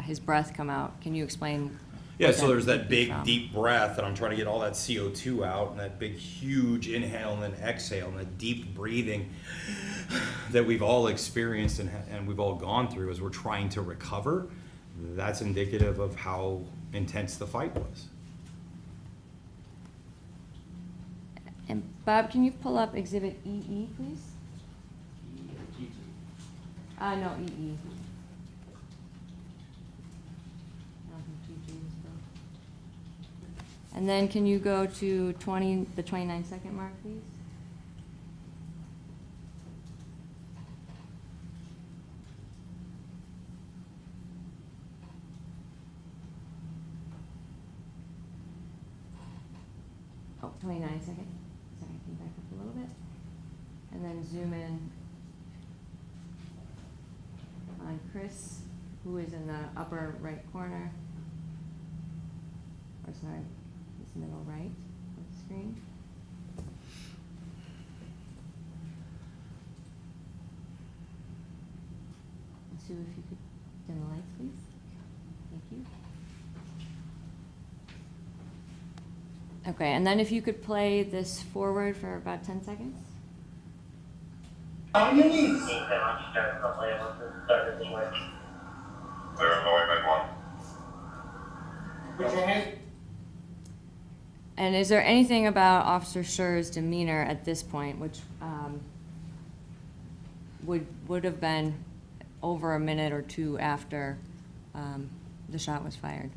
his breath come out, can you explain? Yeah, so there's that big, deep breath, and I'm trying to get all that CO2 out, and that big, huge inhale and then exhale, and that deep breathing that we've all experienced and we've all gone through as we're trying to recover. That's indicative of how intense the fight was. And Bob, can you pull up Exhibit EE, please? No, EE. And then can you go to the 29-second mark, please? Oh, 29 seconds. Sorry, I can back up a little bit. And then zoom in on Chris, who is in the upper right corner. Or sorry, this middle right of the screen. And Sue, if you could dim the lights, please. Thank you. Okay, and then if you could play this forward for about 10 seconds. All you need. Put your hand. And is there anything about Officer Schurr's demeanor at this point, which would have been over a minute or two after the shot was fired?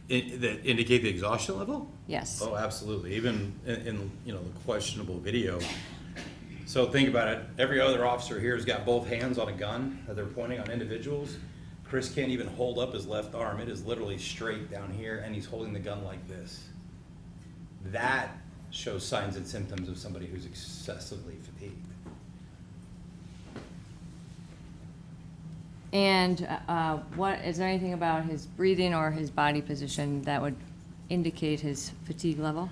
That indicate the exhaustion level? Yes. Oh, absolutely. Even in the questionable video. So think about it. Every other officer here has got both hands on a gun that they're pointing on individuals. Chris can't even hold up his left arm. It is literally straight down here, and he's holding the gun like this. That shows signs and symptoms of somebody who's excessively fatigued. And what is there anything about his breathing or his body position that would indicate his fatigue level?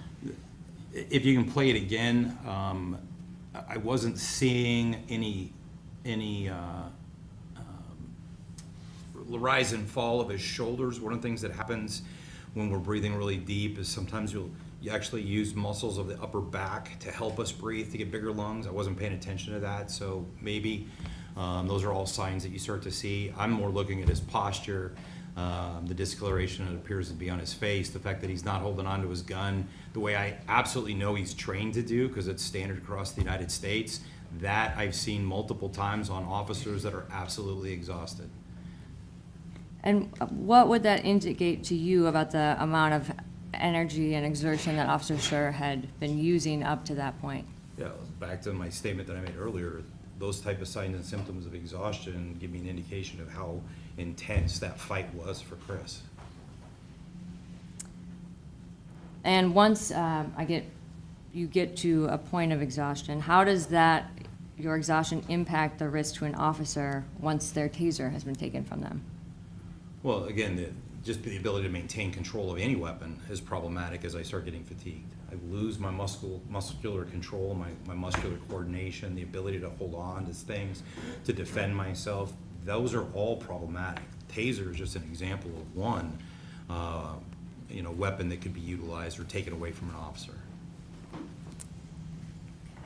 If you can play it again, I wasn't seeing any rise and fall of his shoulders. One of the things that happens when we're breathing really deep is sometimes you actually use muscles of the upper back to help us breathe, to get bigger lungs. I wasn't paying attention to that, so maybe those are all signs that you start to see. I'm more looking at his posture, the discoloration that appears to be on his face, the fact that he's not holding onto his gun the way I absolutely know he's trained to do, because it's standard across the United States. That I've seen multiple times on officers that are absolutely exhausted. And what would that indicate to you about the amount of energy and exertion that Officer Schurr had been using up to that point? Yeah, back to my statement that I made earlier, those type of signs and symptoms of exhaustion give me an indication of how intense that fight was for Chris. And once you get to a point of exhaustion, how does your exhaustion impact the risk to an officer once their taser has been taken from them? Well, again, just the ability to maintain control of any weapon is problematic as I start getting fatigued. I lose my muscular control, my muscular coordination, the ability to hold on to things, to defend myself. Those are all problematic. Taser is just an example of one weapon that could be utilized or taken away from an officer.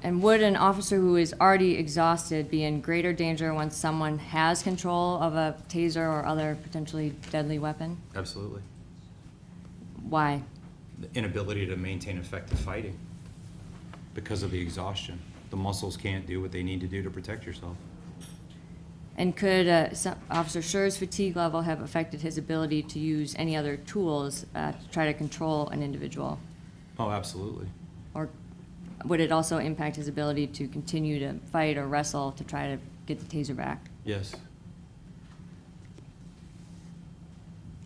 And would an officer who is already exhausted be in greater danger once someone has control of a taser or other potentially deadly weapon? Absolutely. Why? The inability to maintain effective fighting because of the exhaustion. The muscles can't do what they need to do to protect yourself. And could Officer Schurr's fatigue level have affected his ability to use any other tools to try to control an individual? Oh, absolutely. Or would it also impact his ability to continue to fight or wrestle to try to get the taser back? Yes.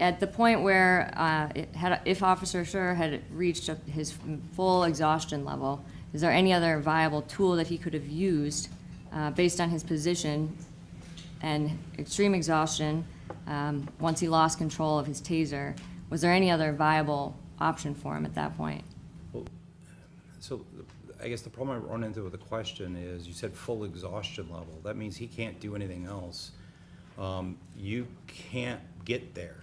At the point where if Officer Schurr had reached his full exhaustion level, is there any other viable tool that he could have used based on his position and extreme exhaustion once he lost control of his taser? Was there any other viable option for him at that point? Well, so I guess the problem I run into with the question is, you said full exhaustion level. That means he can't do anything else. You can't get there.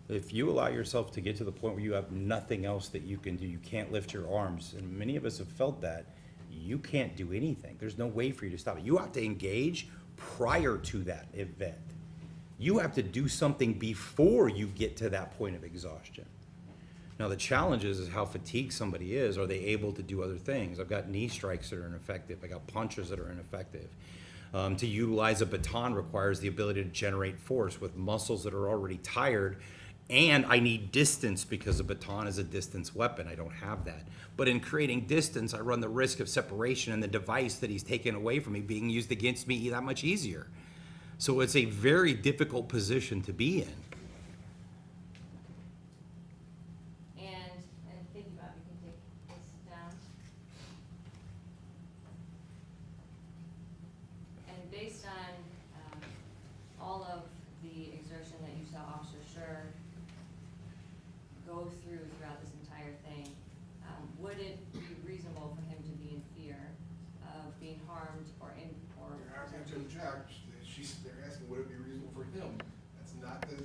If you allow yourself to get to the point where you have nothing else that you can do, you can't lift your arms, and many of us have felt that, you can't do anything. There's no way for you to stop it. You have to engage prior to that event. You have to do something before you get to that point of exhaustion. Now the challenge is how fatigued somebody is. Are they able to do other things? I've got knee strikes that are ineffective. I got punches that are ineffective. To utilize a baton requires the ability to generate force with muscles that are already tired, and I need distance because a baton is a distance weapon. I don't have that. But in creating distance, I run the risk of separation and the device that he's taken away from me being used against me that much easier. So it's a very difficult position to be in. And think about it, we can take this down. And based on all of the exertion that you saw Officer Schurr go throughout this entire thing, would it be reasonable for him to be in fear of being harmed or You're asking to object. They're asking, would it be reasonable for him? That's not the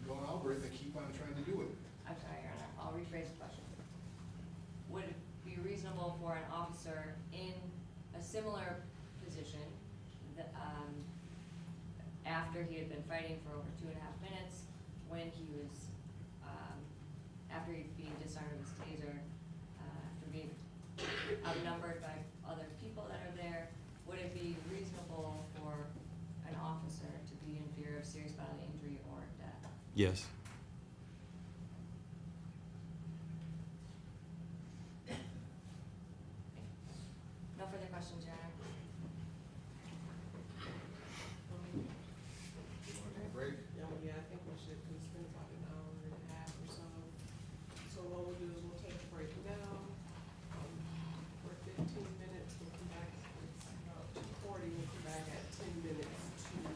going algorithm. They keep on trying to do it. I'm sorry, Your Honor, I'll rephrase the question. Would it be reasonable for an officer in a similar position, after he had been fighting for over 2.5 minutes, when he was, after being disarmed of his taser, after being outnumbered by other people that are there, would it be reasonable for an officer to be in fear of serious bodily injury or death? Yes. No further questions, Your Honor. Break? Yeah, I think we should, cause it's been about an hour and a half or so. So what we'll do is we'll take a break now, for 15 minutes, we'll come back, it's about 2:40, we'll come back at 10 minutes to 3.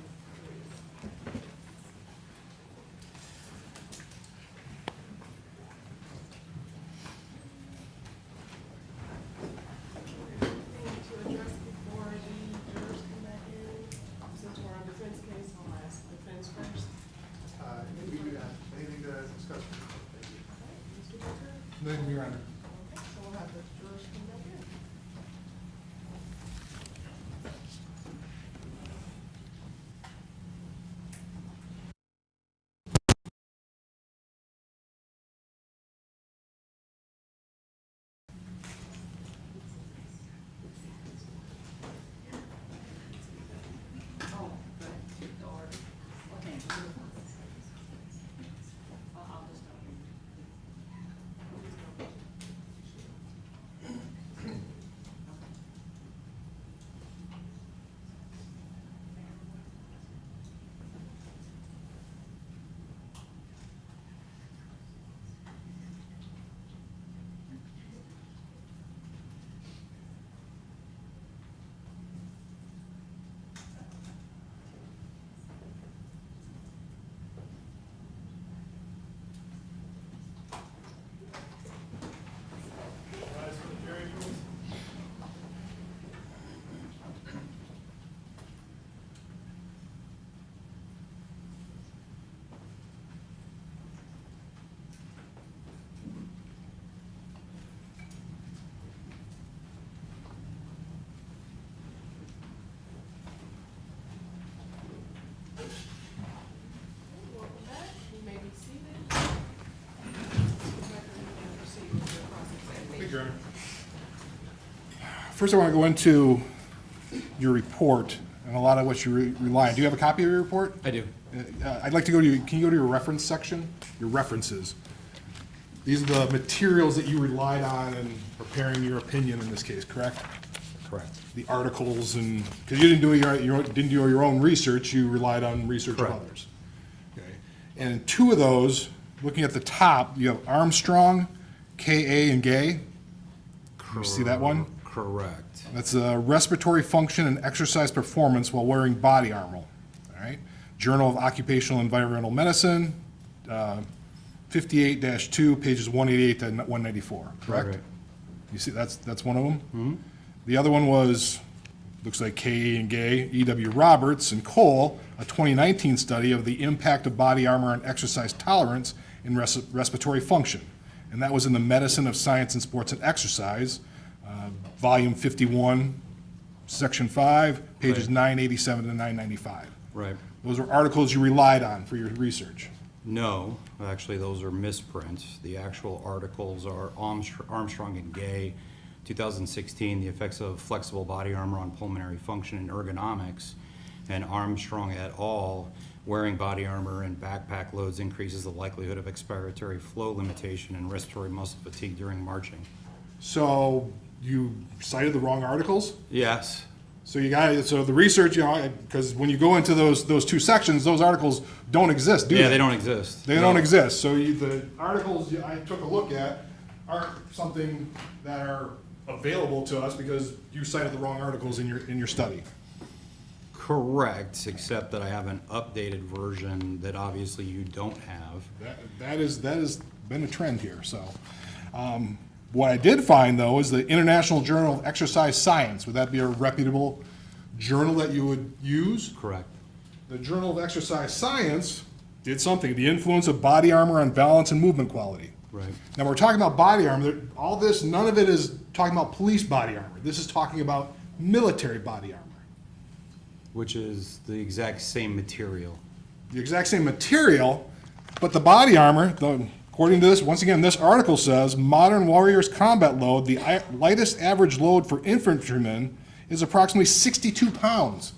Anything to address before the jurors come back in? Since we're on defense case, I'll ask defense first. We do not, anything to discuss? Mr. Becker? Then, Your Honor. Okay, so we'll have the jurors come back in. Oh, good. The order. Okay. I'll just go. Welcome back. You may be seated. Mr. Becker, you may proceed with your cross-examination. Thank you, Your Honor. First, I want to go into your report and a lot of what you rely on. Do you have a copy of your report? I do. I'd like to go to, can you go to your reference section? Your references. These are the materials that you relied on in preparing your opinion in this case, correct? Correct. The articles and, because you didn't do your own research, you relied on research of Correct. others. Okay. And in two of those, looking at the top, you have Armstrong, KA, and Gay. You see that one? Correct. That's a respiratory function and exercise performance while wearing body armor. All right. Journal of Occupational Environmental Medicine, 58-2, pages 188 to 194. Correct? Right. You see, that's one of them. Mm-hmm. The other one was, looks like K. and Gay, E.W. Roberts and Cole, a 2019 study of the impact of body armor on exercise tolerance and respiratory function. And that was in the Medicine of Science and Sports and Exercise, volume 51, section 5, pages Right. 987 to 995. Right. Those are articles you relied on for your research. No, actually, those are misprints. The actual articles are Armstrong and Gay, 2016, the effects of flexible body armor on pulmonary function and ergonomics, and Armstrong et al., wearing body armor and backpack loads increases the likelihood of expiratory flow limitation and respiratory muscle fatigue during marching. So you cited the wrong articles? Yes. So you got, so the research, because when you go into those two sections, those articles don't exist, do they? Yeah, they don't exist. They No. don't exist. So the articles I took a look at aren't something that are available to us because you cited the wrong articles in your study. Correct, except that I have an updated version that obviously you don't have. That has been a trend here. So what I did find though is the International Journal of Exercise Science. Would that be a reputable journal that you would use? Correct. The Journal of Exercise Science did something, the influence of body armor on balance and movement quality. Right. Now, we're talking about body armor. All this, none of it is talking about police body armor. This is talking about military body armor. Which is the exact same material. The exact same material, but the body armor, according to this, once again, this article says, Modern Warrior's combat load, the lightest average load for infantrymen is approximately 62 pounds.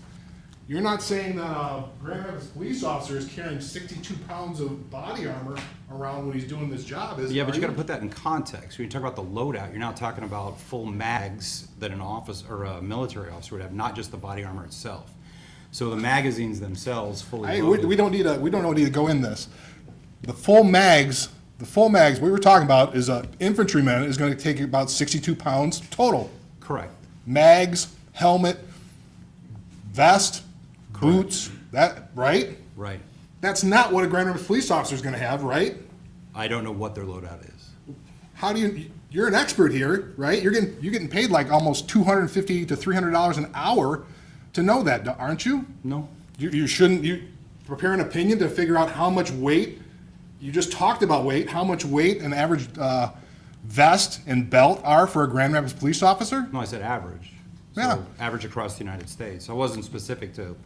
You're not saying that a Grand Rapids police officer is carrying 62 pounds of body armor around when he's doing this job, is Yeah, but you gotta put that in context. When you talk about the loadout, you're now talking about full mags that an officer or a military officer would have, not just the body armor itself. So the magazines themselves fully loaded. We don't need to go in this. The full mags we were talking about is a infantryman is going to take about 62 pounds total. Correct. Mags, helmet, vest, boots, that, right? Right. That's not what a Grand Rapids police officer is going to have, right? I don't know what their loadout is. How do you're an expert here, right? You're getting paid like almost $250 to $300 an hour to know that, aren't you? No. You shouldn't, you prepare an opinion to figure out how much weight, you just talked about weight, how much weight an average vest and belt are for a Grand Rapids police officer? No, I said average. Yeah. So average across the United States. I wasn't specific to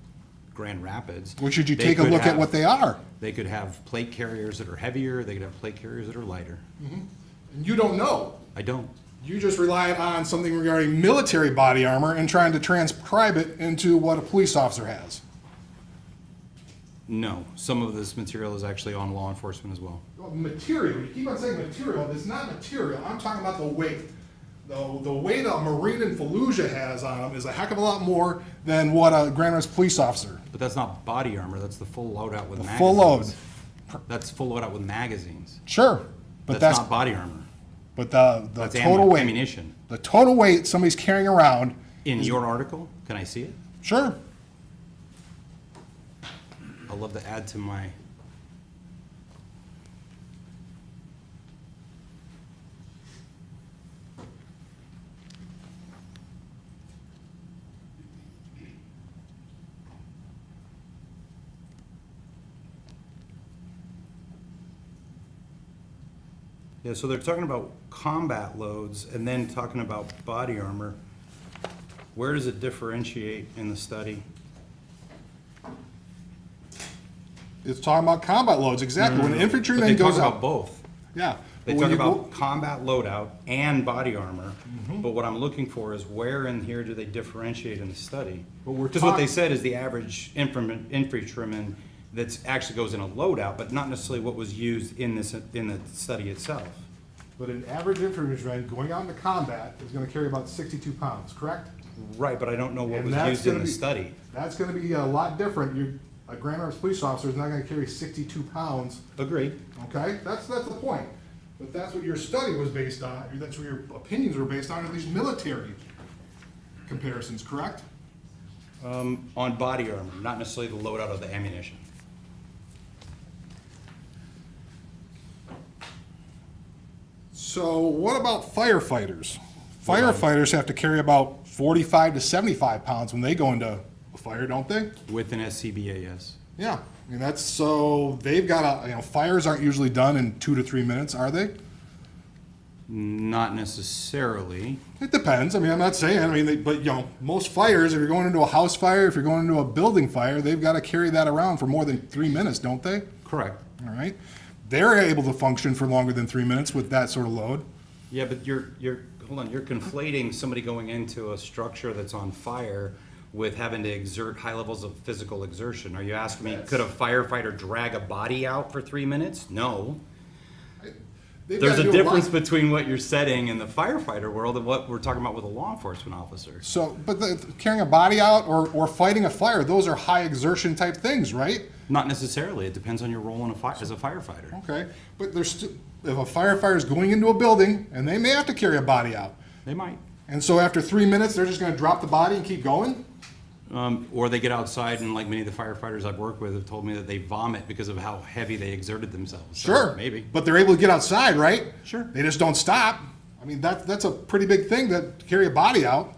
Grand Rapids. Well, should you They take a could look at have- what they are? They could have plate carriers that are heavier, they could have plate carriers that are lighter. And you don't know. I don't. You just relied on something regarding military body armor and trying to transcribe it into what a police officer has. No, some of this material is actually on law enforcement as well. Well, material, you keep on saying material, it's not material, I'm talking about the weight. The weight a Marine in Fallujah has on him is a heck of a lot more than what a Grand Rapids police officer. But that's not body armor, that's the full loadout with magazines. Full load. That's full loadout with magazines. Sure, but that's not body armor. But the That's total weight, ammunition. the total weight somebody's carrying around. In your article, can I see it? Sure. I'd love to add to my. Yeah, so they're talking about combat loads and then talking about body armor. Where does it differentiate in the study? It's talking about combat loads, exactly. When an But infantryman they goes talk out. about both. Yeah. They but talk when you about go- combat loadout and body armor, but what I'm looking for is where in here do they differentiate in the study? But we're Because what they talk- said is the average infantryman that actually goes in a loadout, but not necessarily what was used in the study itself. But an average infantryman going out into combat is gonna carry about 62 pounds, correct? Right, but I don't know what And was that's used in gonna the be- study. That's gonna be a lot different. A Grand Rapids police officer is not gonna carry 62 pounds, Agreed. okay? That's the point. But that's what your study was based on, that's what your opinions were based on, at least military comparisons, correct? On body armor, not necessarily the loadout of the ammunition. So what about firefighters? Firefighters have to carry about 45 to 75 pounds when they go into a fire, don't they? With an SCBA, yes. Yeah, I mean, that's, so they've got fires aren't usually done in 2 to 3 minutes, are they? Not necessarily. It depends. I mean, I'm not saying, but most fires, if you're going into a house fire, if you're going into a building fire, they've got to carry that around for more than 3 minutes, don't they? Correct. All right. They're able to function for longer than 3 minutes with that sort of load. Yeah, but you're conflating somebody going into a structure that's on fire with having to exert high levels of physical exertion. Are you asking me, could a firefighter drag a body out for 3 minutes? No. They've There's gotta a do difference lot. between what you're setting in the firefighter world and what we're talking about with a law enforcement officer. So, but carrying a body out or fighting a fire, those are high exertion type things, right? Not necessarily. It depends on your role in as a firefighter. Okay, but there's if a firefighter is going into a building and they may have to carry a body out, They might. and so after 3 minutes they're just going to drop the body and keep going. Or they get outside, and like many of the firefighters I've worked with have told me that they vomit because of how heavy they exerted themselves. So, Sure, maybe. but they're able to get outside, right? Sure. They just don't stop. I mean, that's a pretty big thing to carry a body out.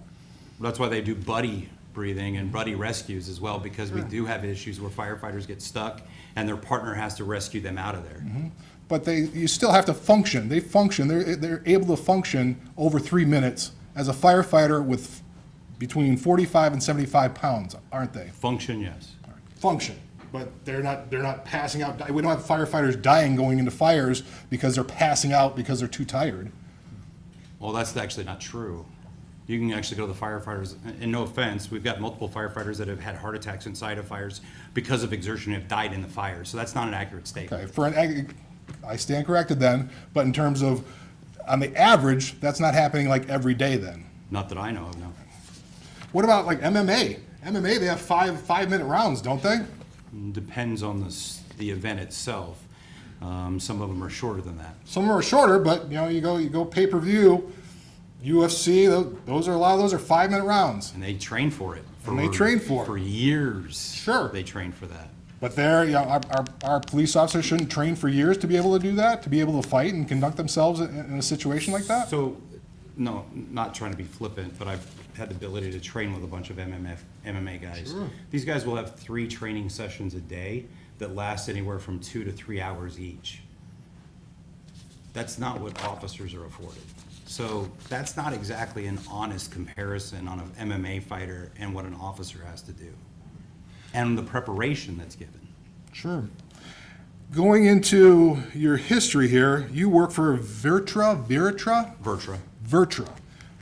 That's why they do buddy breathing and buddy rescues as well, because we do have issues where firefighters get stuck and their partner has to rescue them out of there. But you still have to function. They function. They're able to function over 3 minutes as a firefighter with between 45 and 75 pounds, aren't they? Function, yes. Function, but they're not passing out. We don't have firefighters dying going into fires because they're passing out because they're too tired. Well, that's actually not true. You can actually go to the firefighters, and no offense, we've got multiple firefighters that have had heart attacks inside of fires because of exertion and have died in the fire, so that's not an accurate statement. Okay, I stand corrected then, but in terms of, on the average, that's not happening like every day then. Not that I know of, no. What about like MMA? MMA, they have five-minute rounds, don't they? Depends on the event itself. Some of them are shorter than that. Some of them are shorter, but you go pay-per-view, UFC, those are a lot of those are 5-minute rounds. And they train for it. For years. Sure. They train for that. But our police officers shouldn't train for years to be able to do that, to be able to fight and conduct themselves in a situation like that? So, no, not trying to be flippant, but I've had the ability to train with a bunch of MMA guys. Sure. These guys will have 3 training sessions a day that last anywhere from 2 to 3 hours each. That's not what officers are afforded. So that's not exactly an honest comparison on an MMA fighter and what an officer has to do, and the preparation that's given. Sure. Going into your history here, you work for Virtra? Virtra.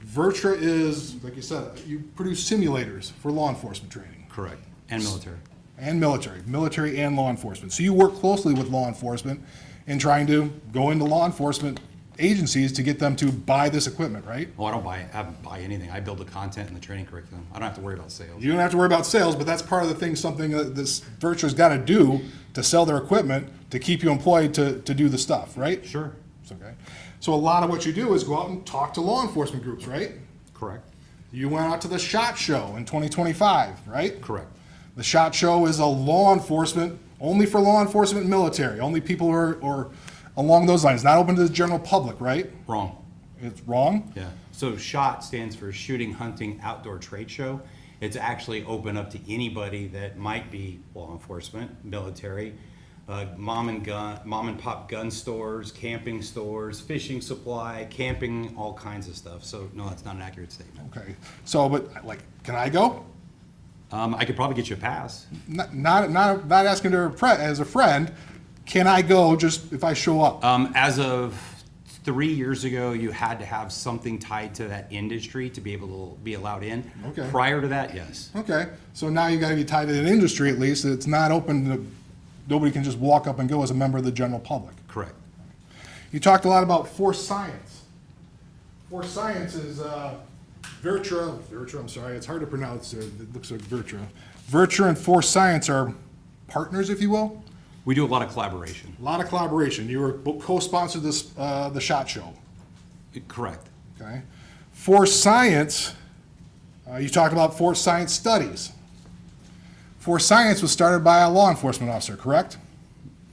Virtra is, like you said, you produce simulators for law enforcement training. Correct. And military. And military and law enforcement. So you work closely with law enforcement in trying to go into law enforcement agencies to get them to buy this equipment, right? Oh, I don't buy anything. I build the content and the training curriculum. I don't have to worry about sales. You don't have to worry about sales, but that's part of the thing, something that this Virtua's got to do to sell their equipment to keep you employed to do the stuff, right? Sure. Okay. So a lot of what you do is go out and talk to law enforcement groups, right? Correct. You went out to the SHOT Show in 2025, right? Correct. The SHOT Show is a law enforcement, only for law enforcement and military, only people who are along those lines, not open to the general public, right? Wrong. It's wrong? Yeah. So SHOT stands for Shooting, Hunting, Outdoor Trade Show. It's actually open up to anybody that might be law enforcement, military, mom and pop gun stores, camping stores, fishing supply, camping, all kinds of stuff. So no, that's not an accurate statement. Okay. So, but like, can I go? I could probably get you a pass. Not asking to as a friend. Can I go just if I show up? As of 3 years ago, you had to have something tied to that industry to be able to be allowed in. Okay. Prior to that, yes. Okay. So now you got to be tied to an industry at least. It's not open to, nobody can just walk up and go as a member of the general public. Correct. You talked a lot about Force Science. Force Science is Virtra, I'm sorry, it's hard to pronounce. It looks like Virtra. Virtra and Force Science are partners, if you will. We do a lot of collaboration. A lot of collaboration. You were co-sponsored this the SHOT Show. Correct. Okay. Force Science, you talked about Force Science studies. Force Science was started by a law enforcement officer, correct?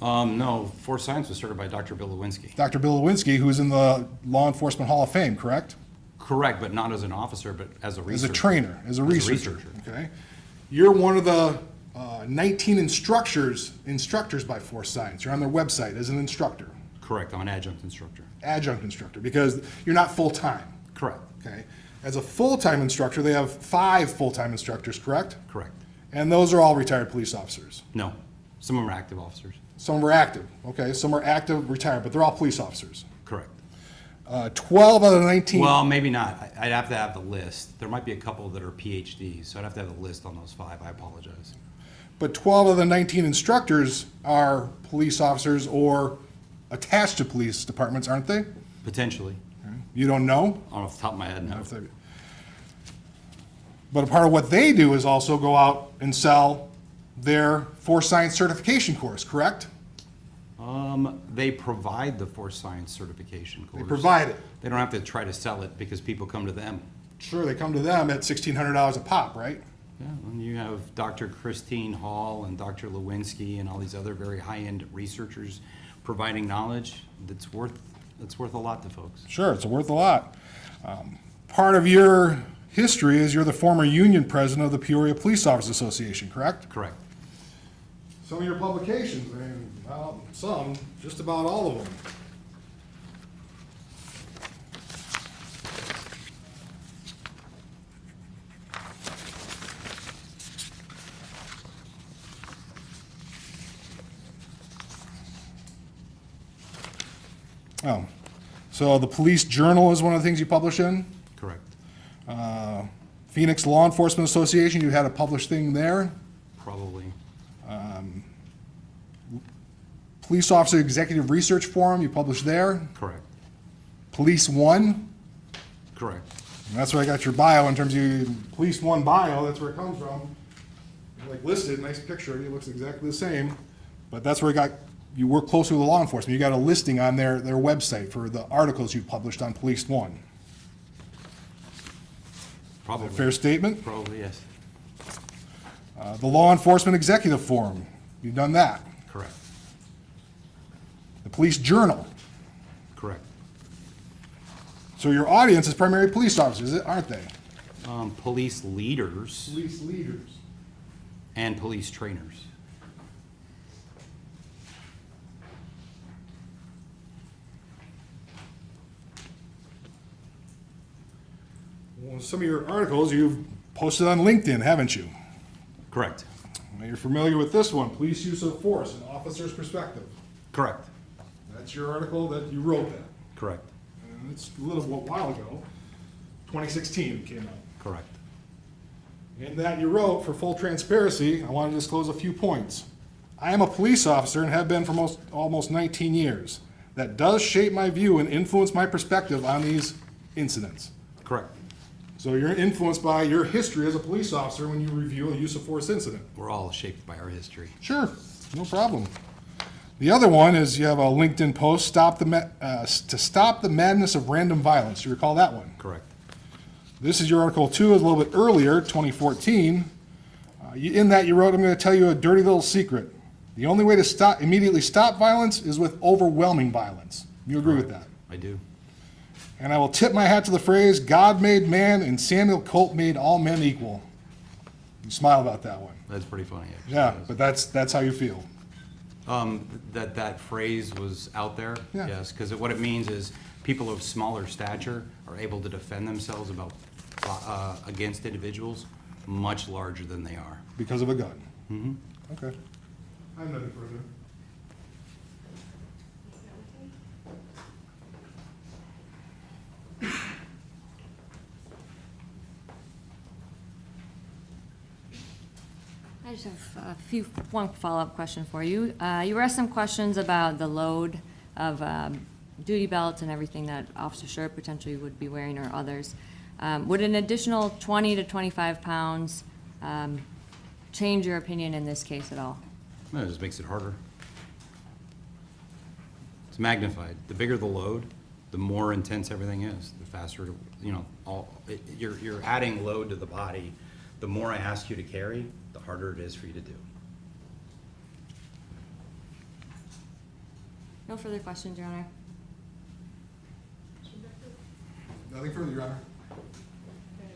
No, Force Science was started by Dr. Bill Lewinsky. Dr. Bill Lewinsky, who's in the Law Enforcement Hall of Fame, correct? Correct, but not as an officer, but as a researcher. As a trainer, as a researcher. Okay. You're one of the 19 instructors by Force Science. You're on their website as an instructor. Correct, I'm an adjunct instructor. Adjunct instructor, because you're not full-time. Correct. Okay. As a full-time instructor, they have 5 full-time instructors, correct? Correct. And those are all retired police officers. No, some of them are active officers. Some are active, okay? Some are active, retired, but they're all police officers. Correct. 12 out of the 19. Well, maybe not. I'd have to have the list. There might be a couple that are PhDs, so I'd have to have the list on those 5. I apologize. But 12 of the 19 instructors are police officers or attached to police departments, aren't they? Potentially. You don't know? Off the top of my head, no. But a part of what they do is also go out and sell their Force Science certification course, correct? They provide the Force Science certification course. They provide it. They don't have to try to sell it because people come to them. Sure, they come to them at $1,600 a pop, right? Yeah, and you have Dr. Christine Hall and Dr. Lewinsky and all these other very high-end researchers providing knowledge that's worth a lot to folks. Sure, it's worth a lot. Part of your history is you're the former union president of the Peoria Police Officers Association, correct? Correct. Some of your publications, just about all of them. Oh, so the Police Journal is one of the things you publish in? Correct. Phoenix Law Enforcement Association, you had a published thing there? Probably. Police Officer Executive Research Forum, you published there? Correct. Police One, Correct. and that's where I got your bio in terms of your Police One bio, that's where it comes from. Like listed, nice picture, it looks exactly the same, but that's where you work closely with law enforcement. You got a listing on their website for the articles you published on Police One. Probably. Fair statement? Probably, yes. The Law Enforcement Executive Forum, you've done that. Correct. The Police Journal. Correct. So your audience is primarily police officers, aren't they? Police leaders Police leaders. and police trainers. Well, some of your articles you've posted on LinkedIn, haven't you? Correct. Now you're familiar with this one, Police Use of Force, an Officer's Perspective. Correct. That's your article that you wrote that. Correct. And it's a little while ago, 2016 it came out. Correct. In that you wrote, for full transparency, I want to disclose a few points. I am a police officer and have been for almost 19 years. That does shape my view and influence my perspective on these incidents. Correct. So you're influenced by your history as a police officer when you review a use of force incident. We're all shaped by our history. Sure, no problem. The other one is you have a LinkedIn post, to stop the madness of random violence. You recall that one? Correct. This is your article 2, a little bit earlier, 2014. In that you wrote, I'm going to tell you a dirty little secret. The only way to immediately stop violence is with overwhelming violence. You agree with that? I do. And I will tip my hat to the phrase, God made man and Samuel Colt made all men equal. You smile about that one. That's pretty funny, actually. Yeah, but that's how you feel. That phrase was out there, Yeah. yes, because what it means is people of smaller stature are able to defend themselves against individuals much larger than they are. Because of a gun. Mm-hmm. Okay. I have nothing further. I just have one follow-up question for you. You were asked some questions about the load of duty belts and everything that Officer Schurr potentially would be wearing or others. Would an additional 20 to 25 pounds change your opinion in this case at all? No, it just makes it harder. It's magnified. The bigger the load, the more intense everything is. The faster, you're adding load to the body. The more I ask you to carry, the harder it is for you to do. No further questions, Your Honor. Nothing further, Your Honor. Okay,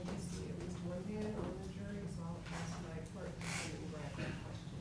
I see at least one hand on the jury, so I'll ask my clerk to grab that question.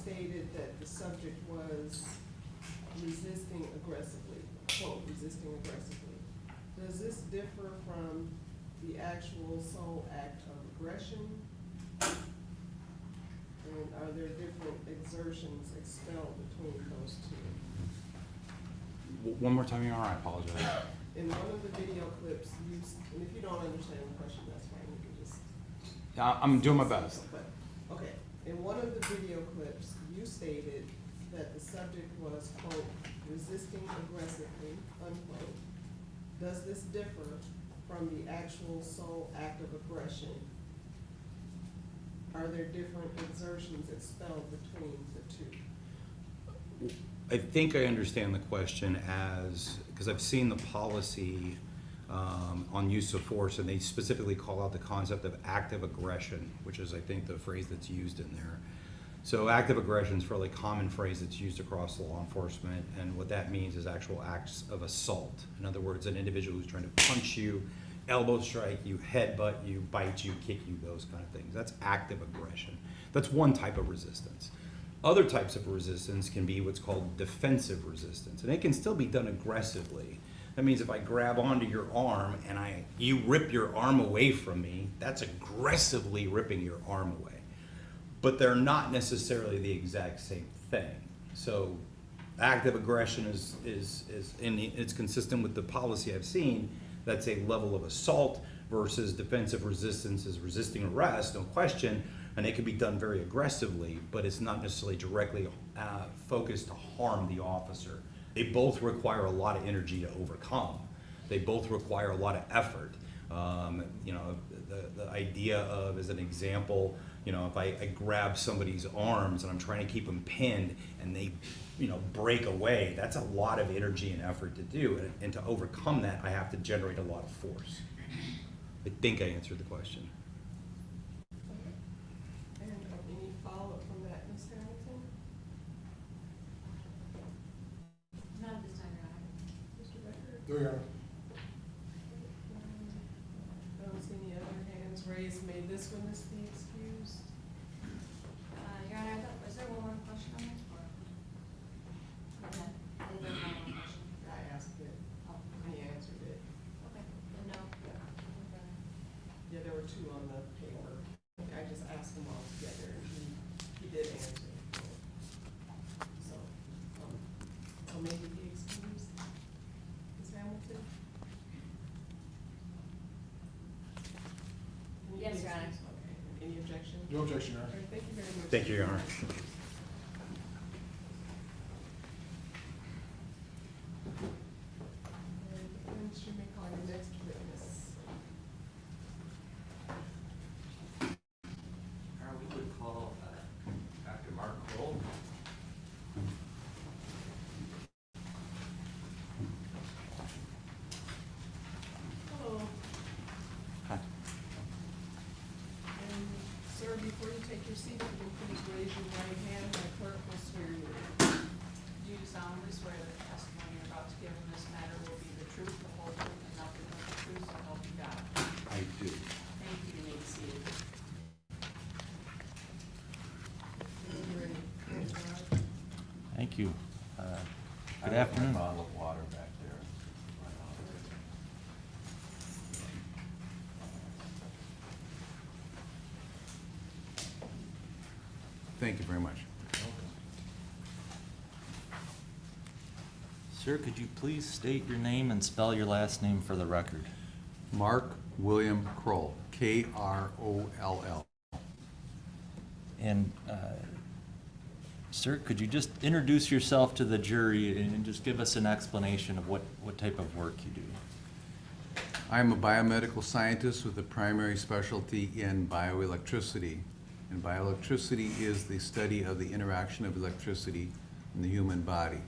stated that the subject was resisting aggressively, quote, resisting aggressively. Does this differ from the actual sole act of aggression? And are there different exertions expelled between those two? One more time, Your Honor, I apologize. In one of the video clips, and if you don't understand the question, that's fine, you can just. I'm doing my best. But, okay, in one of the video clips, you stated that the subject was, quote, resisting aggressively, unquote. Does this differ from the actual sole act of aggression? Are there different exertions expelled between the two? I think I understand the question as, because I've seen the policy on use of force, and they specifically call out the concept of active aggression, which is, I think, the phrase that's used in there. So active aggression is a fairly common phrase that's used across law enforcement, and what that means is actual acts of assault. In other words, an individual who's trying to punch you, elbow strike you, headbutt you, bite you, kick you, those kind of things. That's active aggression. That's one type of resistance. Other types of resistance can be what's called defensive resistance, and it can still be done aggressively. That means if I grab onto your arm and you rip your arm away from me, that's aggressively ripping your arm away. But they're not necessarily the exact same thing. So active aggression it's consistent with the policy I've seen. That's a level of assault versus defensive resistance is resisting arrest, no question, and it can be done very aggressively, but it's not necessarily directly focused to harm the officer. They both require a lot of energy to overcome. They both require a lot of effort. You know, the idea of, as an example, you know, if I grab somebody's arms and I'm trying to keep them pinned and they, you know, break away, that's a lot of energy and effort to do. And to overcome that, I have to generate a lot of force. I think I answered the question. And any follow-up from that, Ms. Hamilton? Not at this time, Your Honor. Mr. Becker? There you are. Don't see any other hands raised. May this witness be excused? Your Honor, was there one more question on that? Or? Okay. I think there's one more question. I asked it. Oh, He answered it. okay. Then no. Okay. Yeah, there were two on the paper. I just asked them all together, and he did answer. So maybe be excused. Ms. Hamilton? Can you Yes, be Your Honor. excused? Okay. Any objection? No objection, Your Honor. Okay, thank you very much. Thank you, Your Honor. And defense, you may call your next witness. We would call Dr. Mark Kroll. Hello. Hi. And sir, before you take your seat, if you can please raise your right hand, my clerk will swear you in. Do you solemnly swear that the testimony you're about to give in this matter will be the truth, the whole truth, and nothing but the truth, so help you God? I do. Thank you. You may be seated. Ready? Thank you. Good afternoon. Bottle of water back there. Thank you very much. Sir, could you please state your name and spell your last name for the record? Mark William Kroll, K-R-O-L-L. And, sir, could you just introduce yourself to the jury and just give us an explanation of what type of work you do? I'm a biomedical scientist with a primary specialty in bioelectricity. And bioelectricity is the study of the interaction of electricity in the human body.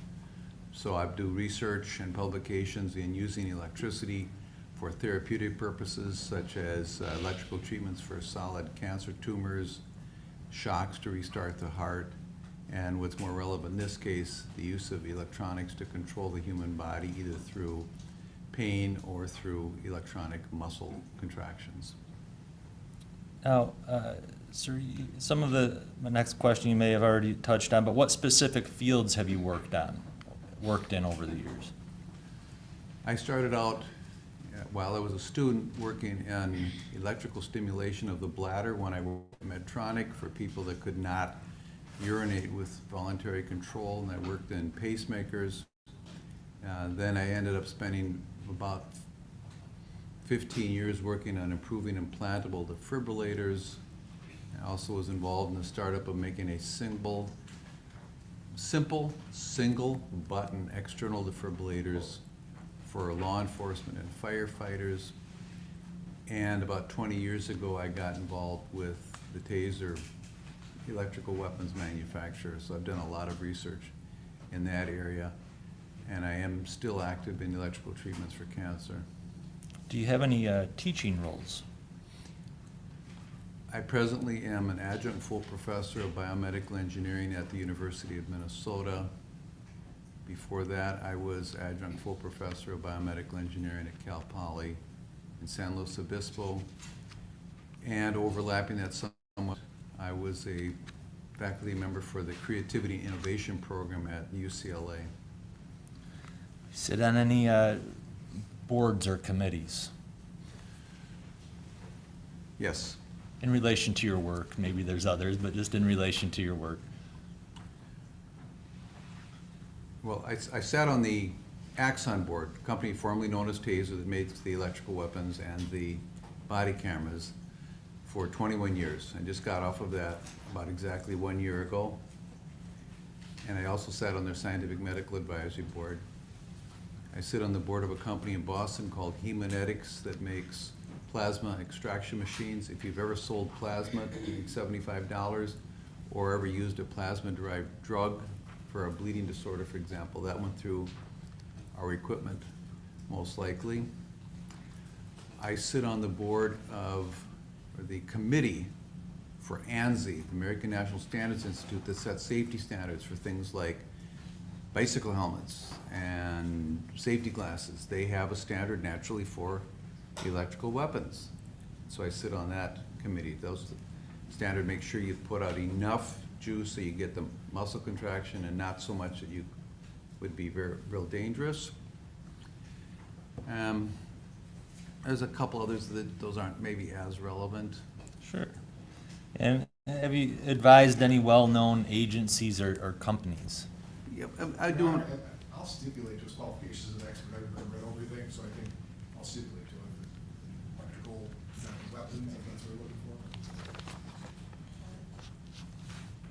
So I do research and publications in using electricity for therapeutic purposes, such as electrical treatments for solid cancer tumors, shocks to restart the heart, and what's more relevant in this case, the use of electronics to control the human body either through pain or through electronic muscle contractions. Now, sir, some of my next question you may have already touched on, but what specific fields have you worked in over the years? I started out, while I was a student, working in electrical stimulation of the bladder when I worked at Medtronic for people that could not urinate with voluntary control, and I worked in pacemakers. Then I ended up spending about 15 years working on improving implantable defibrillators. I also was involved in the startup of making a simple single-button external defibrillators for law enforcement and firefighters. And about 20 years ago, I got involved with the TASER electrical weapons manufacturer. So I've done a lot of research in that area. And I am still active in electrical treatments for cancer. Do you have any teaching roles? I presently am an adjunct full professor of biomedical engineering at the University of Minnesota. Before that, I was adjunct full professor of biomedical engineering at Cal Poly in San Luis Obispo. And overlapping that somewhat, I was a faculty member for the Creativity and Innovation Program at UCLA. Sit on any boards or committees? Yes. In relation to your work, maybe there's others, but just in relation to your work. Well, I sat on the Axon board, a company formerly known as TASER that makes the electrical weapons and the body cameras, for 21 years. I just got off of that about exactly 1 year ago. And I also sat on their scientific medical advisory board. I sit on the board of a company in Boston called Hemonetics that makes plasma extraction machines. If you've ever sold plasma, $75, or ever used a plasma-derived drug for a bleeding disorder, for example, that went through our equipment, most likely. I sit on the board of, or the committee for ANSI, the American National Standards Institute, that sets safety standards for things like bicycle helmets and safety glasses. They have a standard naturally for electrical weapons. So I sit on that committee. Those standard make sure you put out enough juice so you get the muscle contraction and not so much that you would be real dangerous. There's a couple others that those aren't maybe as relevant. Sure. And have you advised any well-known agencies or companies? Yep, I do. I'll stipulate to his qualifications as an expert. I've read everything, so I think I'll stipulate to him electrical weapons, if that's what we're looking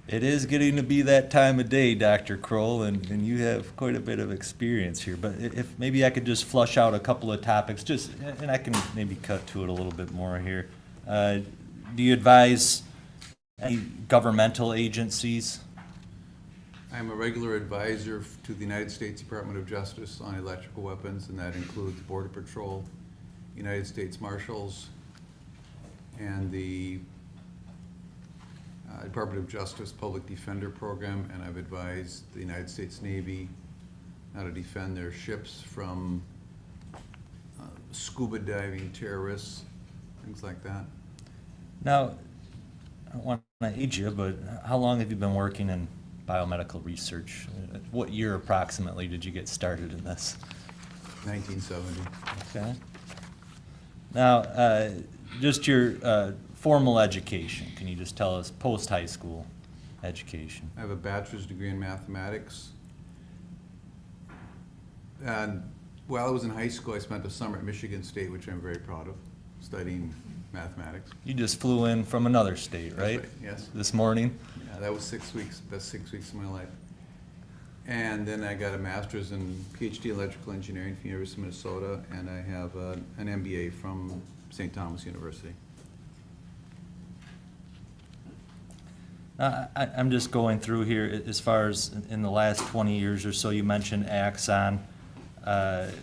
for. It is getting to be that time of day, Dr. Kroll, and you have quite a bit of experience here. But if maybe I could just flush out a couple of topics, and I can maybe cut to it a little bit more here. Do you advise any governmental agencies? I'm a regular advisor to the United States Department of Justice on electrical weapons, and that includes Border Patrol, United States Marshals, and the Department of Justice Public Defender Program, and I've advised the United States Navy how to defend their ships from scuba diving terrorists, things like that. Now, I don't want to age you, but how long have you been working in biomedical research? What year approximately did you get started in this? 1970. Okay. Now, just your formal education. Can you just tell us post-high school education? I have a bachelor's degree in mathematics. And while I was in high school, I spent a summer at Michigan State, which I'm very proud of, studying mathematics. You just flew in from another state, right? That's right, yes. This morning? Yeah, that was 6 weeks, best 6 weeks of my life. And then I got a master's in PhD electrical engineering from the University of Minnesota, and I have an MBA from St. Thomas University. I'm just going through here as far as in the last 20 years or so. You mentioned Axon. Have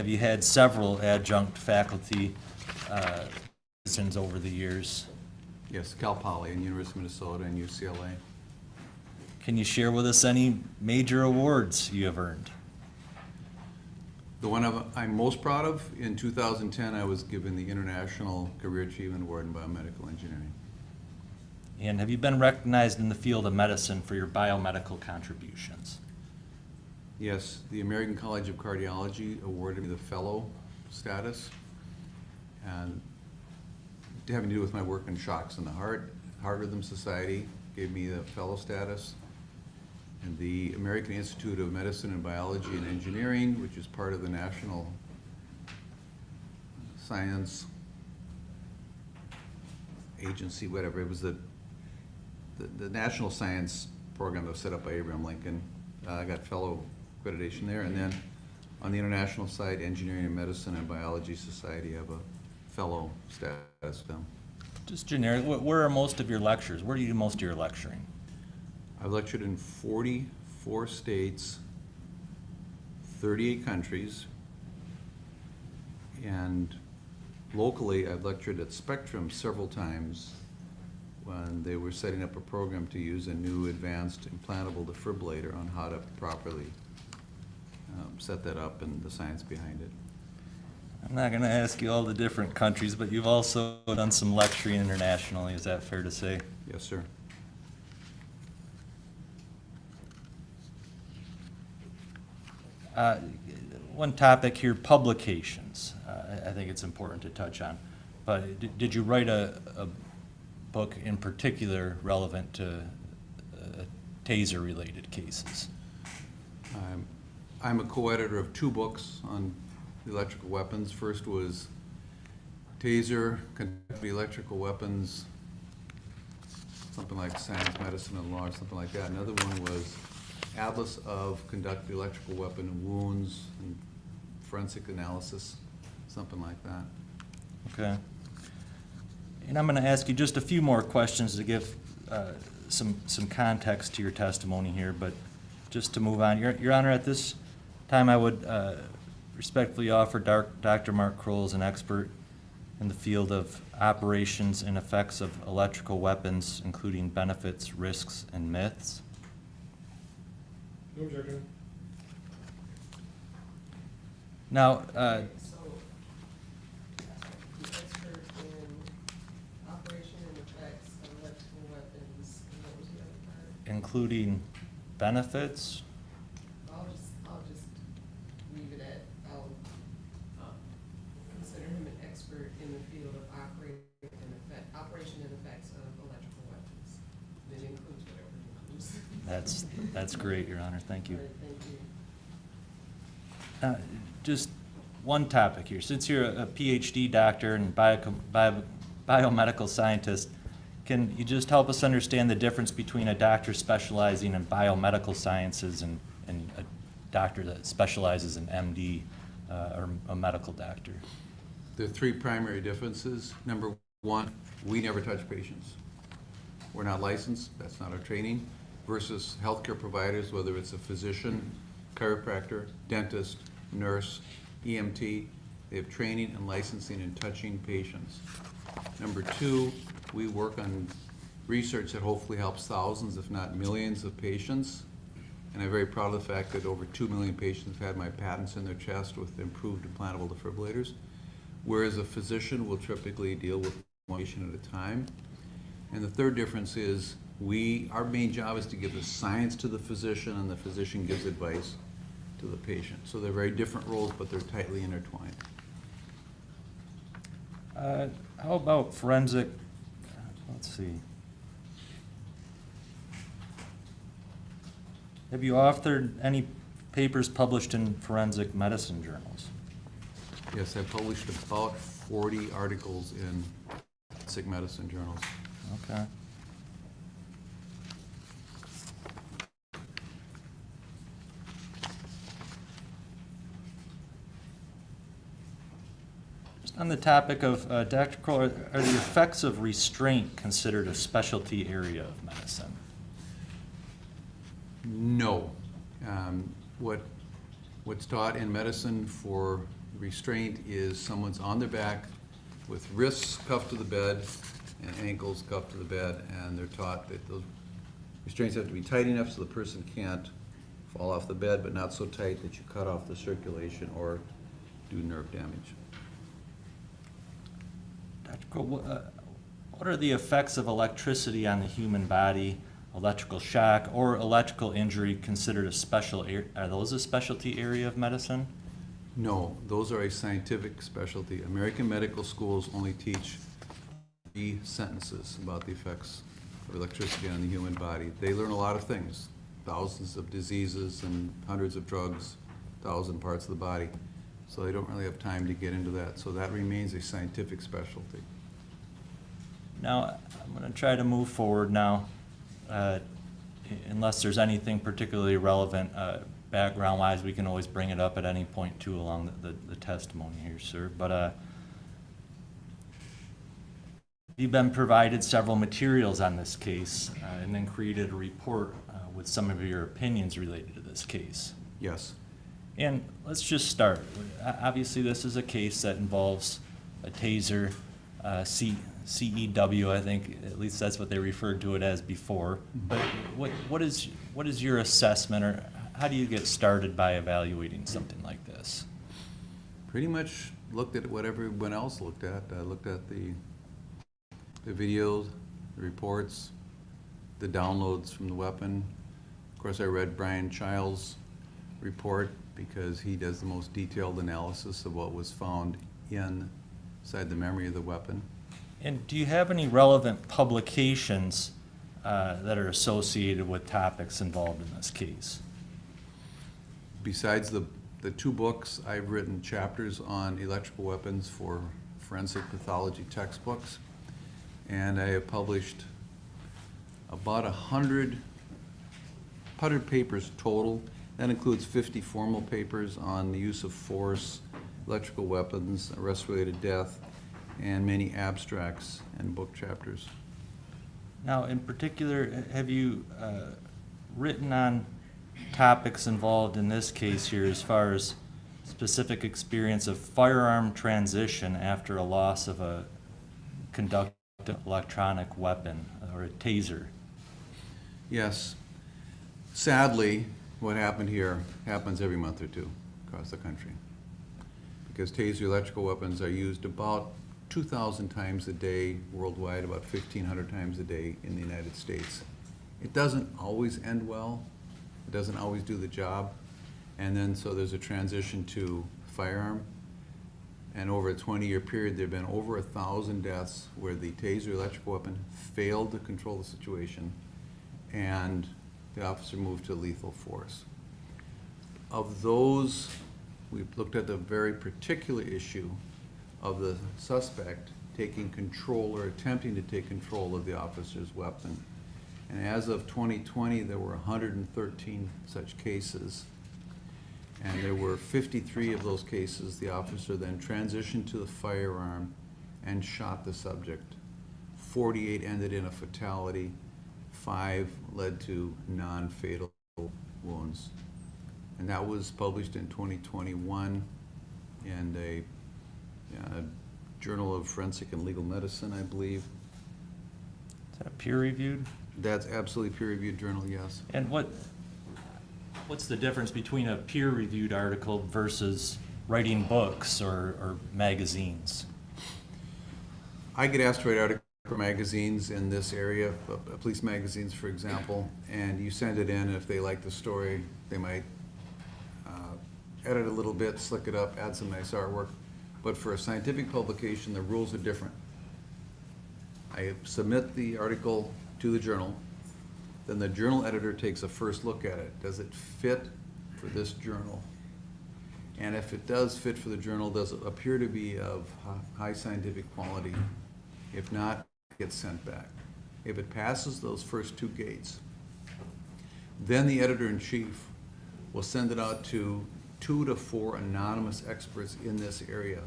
you had several adjunct faculty positions over the years? Yes, Cal Poly and University of Minnesota and UCLA. Can you share with us any major awards you have earned? The one I'm most proud of, in 2010, I was given the International Career Achievement Award in Biomedical Engineering. And have you been recognized in the field of medicine for your biomedical contributions? Yes, the American College of Cardiology awarded me the fellow status, and having to do with my work in shocks in the heart Rhythm Society gave me the fellow status, and the American Institute of Medicine and Biology and Engineering, which is part of the National Science Agency, whatever, it was the National Science Program that was set up by Abraham Lincoln. I got fellow accreditation there, and then on the international side, Engineering and Medicine and Biology Society have a fellow status now. Just generic, where are most of your lectures? Where do you do most of your lecturing? I've lectured in 44 states, 38 countries, and locally I've lectured at Spectrum several times when they were setting up a program to use a new advanced implantable defibrillator on how to properly set that up and the science behind it. I'm not going to ask you all the different countries, but you've also done some lecturing internationally. Is that fair to say? Yes, sir. One topic here, publications. I think it's important to touch on. But did you write a book in particular relevant to taser-related cases? I'm a co-editor of 2 books on electrical weapons. First was Taser, Conductive Electrical Weapons, something like Science, Medicine, and Law, or something like that. Another one was Atlas of Conductive Electrical Weapon Wounds and Forensic Analysis, something like that. Okay. And I'm going to ask you just a few more questions to give some context to your testimony here, but just to move on. Your Honor, at this time I would respectfully offer Dr. Mark Kroll as an expert in the field of operations and effects of electrical weapons, including benefits, risks, and myths. No objection. Now, So, the expert in operation and effects of electrical weapons, and what was the other part? including benefits, I'll just leave it at, I'll consider him an expert in the field of operation and effects of electrical weapons. It includes whatever it includes. that's great, Your Honor. Thank you. All right, thank you. Just one topic here. Since you're a PhD doctor and biomedical scientist, can you just help us understand the difference between a doctor specializing in biomedical sciences and a doctor that specializes in MD or a medical doctor? There are 3 primary differences. Number 1, we never touch patients. We're not licensed, that's not our training, versus healthcare providers, whether it's a physician, chiropractor, dentist, nurse, EMT, they have training and licensing in touching patients. Number 2, we work on research that hopefully helps thousands, if not millions, of patients. And I'm very proud of the fact that over 2 million patients have had my patents in their chest with improved implantable defibrillators. Whereas a physician will typically deal with one patient at a time. And the third difference is our main job is to give the science to the physician, and the physician gives advice to the patient. So they're very different roles, but they're tightly intertwined. How about forensic, let's see. Have you authored any papers published in forensic medicine journals? Yes, I published about 40 articles in forensic medicine journals. Okay. Just on the topic of, Dr. Kroll, are the effects of restraint considered a specialty area of medicine? No. What's taught in medicine for restraint is someone's on their back with wrists cuffed to the bed and ankles cuffed to the bed, and they're taught that those restraints have to be tight enough so the person can't fall off the bed, but not so tight that you cut off the circulation or do nerve damage. Dr. Cole, what are the effects of electricity on the human body, electrical shock, or electrical injury considered a special area? Are those a specialty area of medicine? No, those are a scientific specialty. American medical schools only teach 3 sentences about the effects of electricity on the human body. They learn a lot of things, thousands of diseases and hundreds of drugs, 1,000 parts of the body. So they don't really have time to get into that. So that remains a scientific specialty. Now, I'm going to try to move forward now, unless there's anything particularly relevant background-wise. We can always bring it up at any point, too, along the testimony here, sir. But you've been provided several materials on this case and then created a report with some of your opinions related to this case. Yes. And let's just start. Obviously, this is a case that involves a taser, CEW, I think, at least that's what they referred to it as before. But what is your assessment, or how do you get started by evaluating something like this? Pretty much looked at what everyone else looked at. I looked at the videos, the reports, the downloads from the weapon. Of course, I read Brian Child's report because he does the most detailed analysis of what was found inside the memory of the weapon. And do you have any relevant publications that are associated with topics involved in this case? Besides the 2 books, I've written chapters on electrical weapons for forensic pathology textbooks, and I have published about 100 papers total. That includes 50 formal papers on the use of force, electrical weapons, arrest-related death, and many abstracts and book chapters. Now, in particular, have you written on topics involved in this case here as far as specific experience of firearm transition after a loss of a conductive electronic weapon or a taser? Yes. Sadly, what happened here happens every month or 2 across the country, because taser electrical weapons are used about 2,000 times a day worldwide, about 1,500 times a day in the United States. It doesn't always end well. It doesn't always do the job. And then so there's a transition to firearm. And over a 20-year period, there have been over 1,000 deaths where the taser electrical weapon failed to control the situation and the officer moved to lethal force. Of those, we've looked at the very particular issue of the suspect taking control or attempting to take control of the officer's weapon. And as of 2020, there were 113 such cases. And there were 53 of those cases, the officer then transitioned to the firearm and shot the subject. 48 ended in a fatality. 5 led to non-fatal wounds. And that was published in 2021 in a Journal of Forensic and Legal Medicine, I believe. Is that peer-reviewed? That's absolutely peer-reviewed journal, yes. And what's the difference between a peer-reviewed article versus writing books or magazines? I get asked to write articles for magazines in this area, police magazines, for example, and you send it in, and if they like the story, they might edit a little bit, slick it up, add some nice artwork. But for a scientific publication, the rules are different. I submit the article to the journal, then the journal editor takes a first look at it. Does it fit for this journal? And if it does fit for the journal, does it appear to be of high scientific quality? If not, it gets sent back. If it passes those first 2 gates, then the editor-in-chief will send it out to 2 to 4 anonymous experts in this area.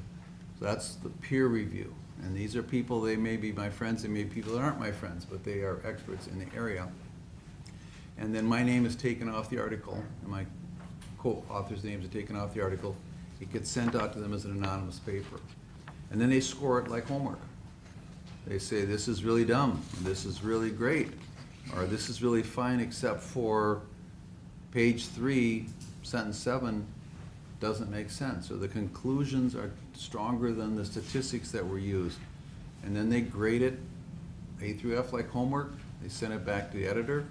So that's the peer review. And these are people, they may be my friends, they may be people that aren't my friends, but they are experts in the area. And then my name is taken off the article, and my co-authors' names are taken off the article. It gets sent out to them as an anonymous paper. And then they score it like homework. They say, this is really dumb, this is really great, or this is really fine except for page 3, sentence 7 doesn't make sense, or the conclusions are stronger than the statistics that were used. And then they grade it A through F like homework, they send it back to the editor,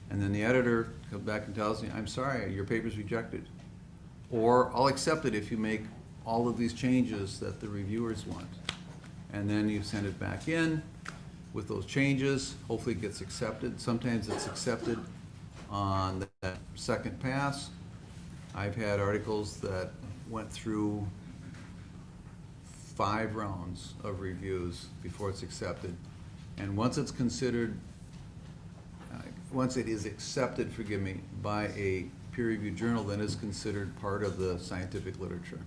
and then the editor comes back and tells me, I'm sorry, your paper's rejected. Or I'll accept it if you make all of these changes that the reviewers want. And then you send it back in with those changes, hopefully it gets accepted. Sometimes it's accepted on that second pass. I've had articles that went through 5 rounds of reviews before it's accepted. And once it's considered, once it is accepted, forgive me, by a peer-reviewed journal, then it's considered part of the scientific literature.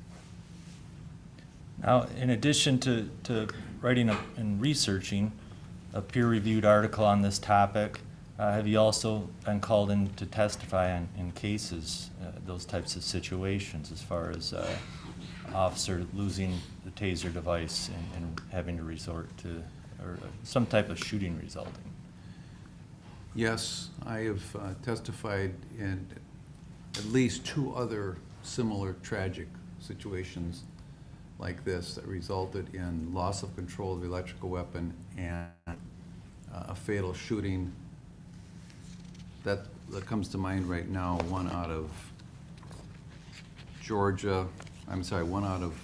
Now, in addition to writing and researching a peer-reviewed article on this topic, have you also been called in to testify in cases, those types of situations, as far as officer losing the taser device and having to resort to, or some type of shooting resulting? Yes, I have testified in at least 2 other similar tragic situations like this that resulted in loss of control of the electrical weapon and a fatal shooting. That comes to mind right now, one out of Georgia, one out of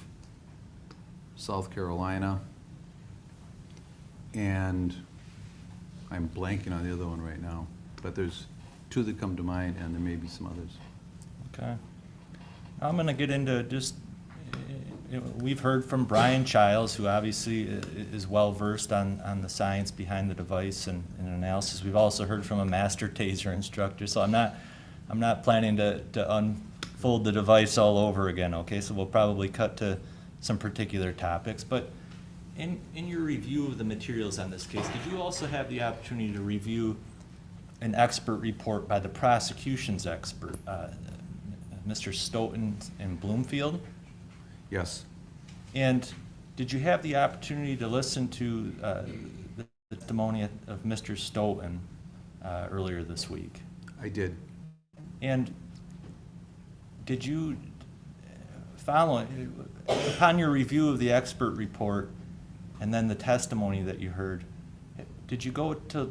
South Carolina, and I'm blanking on the other one right now, but there's 2 that come to mind, and there may be some others. Okay. I'm going to get into just, we've heard from Brian Childs, who obviously is well-versed on the science behind the device and analysis. We've also heard from a master taser instructor, so I'm not planning to unfold the device all over again, okay? So we'll probably cut to some particular topics. But in your review of the materials on this case, did you also have the opportunity to review an expert report by the prosecution's expert, Mr. Stoughton and Bloomfield? Yes. And did you have the opportunity to listen to the testimony of Mr. Stoughton earlier this week? I did. And did you, upon your review of the expert report and then the testimony that you heard, did you go to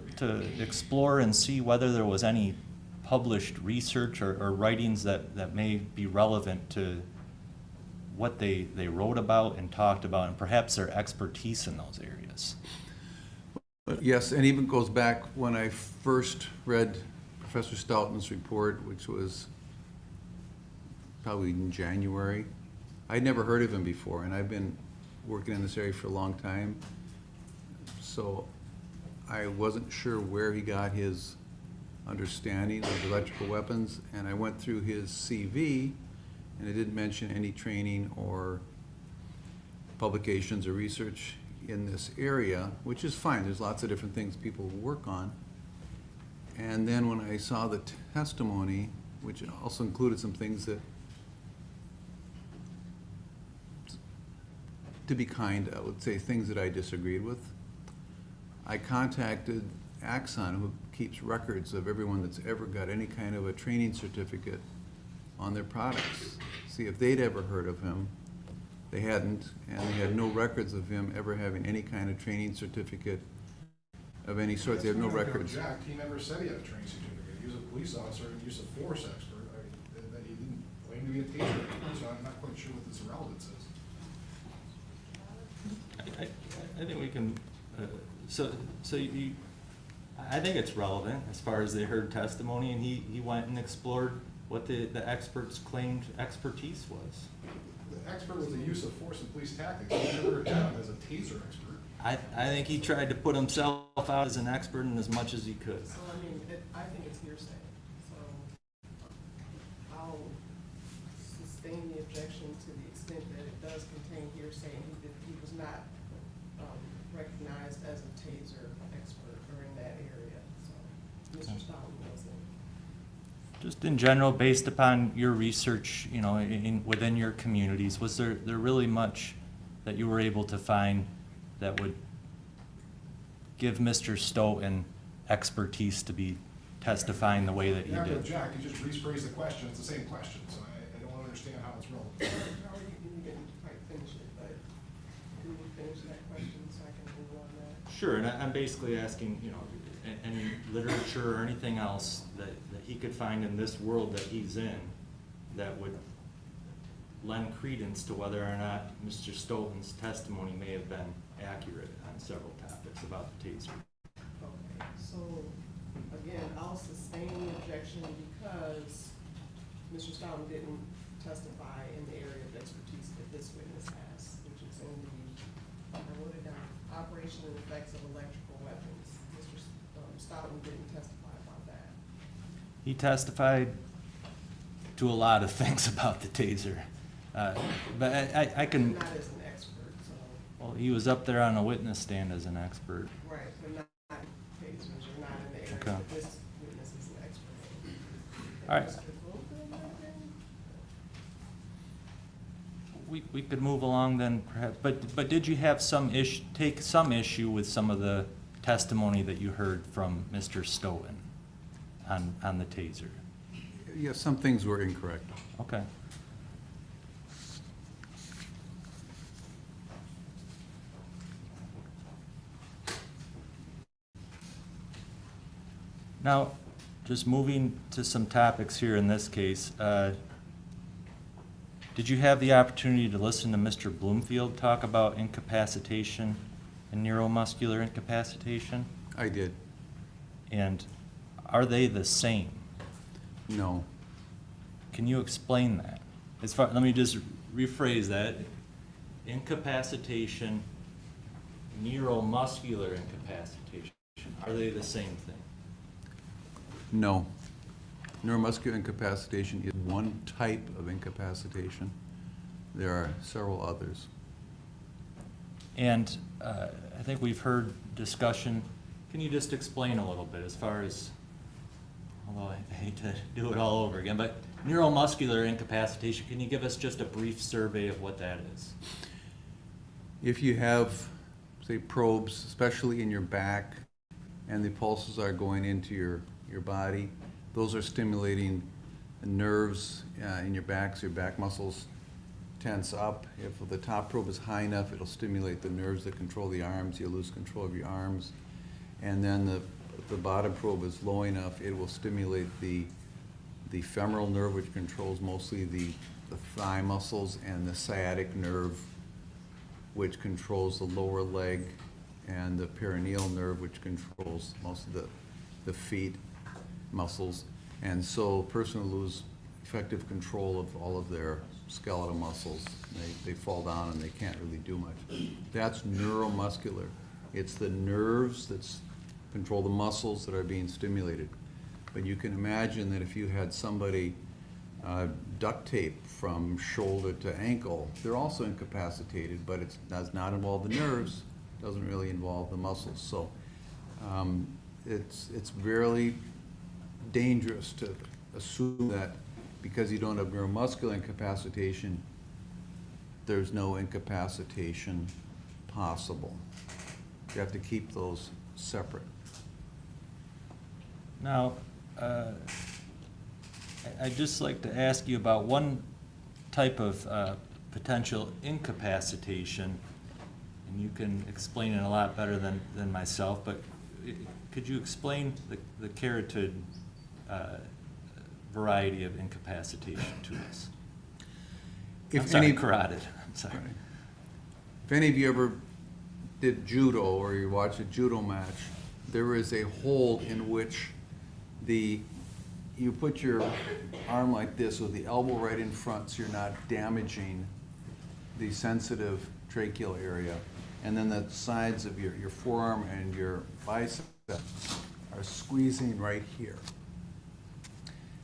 explore and see whether there was any published research or writings that may be relevant to what they wrote about and talked about, and perhaps their expertise in those areas? Yes, and even goes back when I first read Professor Stoughton's report, which was probably in January. I'd never heard of him before, and I've been working in this area for a long time, so I wasn't sure where he got his understanding of electrical weapons, and I went through his CV, and it didn't mention any training or publications or research in this area, which is fine. There's lots of different things people work on. And then when I saw the testimony, which also included some things that, to be kind, I would say things that I disagreed with, I contacted Axon, who keeps records of everyone that's ever got any kind of a training certificate on their products, see if they'd ever heard of him. They hadn't, and they had no records of him ever having any kind of training certificate of any sort. They have no records. He never said he had a training certificate. He was a police officer and use of force expert. That he didn't claim to be a taser expert, so I'm not quite sure what this relevance is. I think we can, I think it's relevant as far as they heard testimony, and he went and explored what the experts claimed expertise was. The expert was the use of force and police tactics. He never identified as a taser expert. I think he tried to put himself out as an expert in as much as he could. So, I mean, I think it's hearsay, so I'll sustain the objection to the extent that it does contain hearsay, and he was not recognized as a taser expert or in that area, so Mr. Stoughton wasn't. Just in general, based upon your research, within your communities, was there really much that you were able to find that would give Mr. Stoughton expertise to be testifying the way that he You have to did. object, you just rephrase the question, it's the same question, so I don't understand how it's relevant. No, you didn't quite finish it, but can you finish that question so I can move on that? Sure, and I'm basically asking, you know, any literature or anything else that he could find in this world that he's in that would lend credence to whether or not Mr. Stoughton's testimony may have been accurate on several topics about the taser. Okay, so, again, I'll sustain the objection because Mr. Stoughton didn't testify in the area of expertise that this witness has, which is in the, I wrote it down, operation and effects of electrical weapons. Mr. Stoughton didn't testify about that. He testified to a lot of things about the taser. But I can, Not as an expert, so, well, he was up there on a witness stand as an expert. right, but not tasers, or not in the area Okay. that this witness is an expert in. All right. Mr. Goldberg, might have been? We could move along then perhaps, but did you have take some issue with some of the testimony that you heard from Mr. Stoughton on the taser? Yes, some things were incorrect. Okay. Now, just moving to some topics here in this case, did you have the opportunity to listen to Mr. Bloomfield talk about incapacitation and neuromuscular incapacitation? I did. And are they the same? No. Can you explain that? Let me just rephrase that. Incapacitation, neuromuscular incapacitation, are they the same thing? No. Neuromuscular incapacitation is one type of incapacitation. There are several others. And I think we've heard discussion. Can you just explain a little bit as far as, although I hate to do it all over again, but neuromuscular incapacitation, can you give us just a brief survey of what that is? If you have, say, probes, especially in your back, and the pulses are going into your body, those are stimulating nerves in your back, so your back muscles tense up. If the top probe is high enough, it'll stimulate the nerves that control the arms. You'll lose control of your arms. And then the bottom probe is low enough, it will stimulate the femoral nerve, which controls mostly the thigh muscles, and the sciatic nerve, which controls the lower leg, and the perineal nerve, which controls most of the feet muscles. And so a person will lose effective control of all of their skeletal muscles. They fall down and they can't really do much. That's neuromuscular. It's the nerves that control the muscles that are being stimulated. But you can imagine that if you had somebody duct tape from shoulder to ankle, they're also incapacitated, but it does not involve the nerves, doesn't really involve the muscles. So it's really dangerous to assume that because you don't have neuromuscular incapacitation, there's no incapacitation possible. You have to keep those separate. Now, I'd just like to ask you about one type of potential incapacitation, and you can explain it a lot better than myself, but could you explain the carotid variety of incapacitation to us? Carotid, I'm sorry. If any of you ever did judo or you watch a judo match, there is a hold in which you put your arm like this with the elbow right in front so you're not damaging the sensitive tracheal area. And then the sides of your forearm and your bicep are squeezing right here.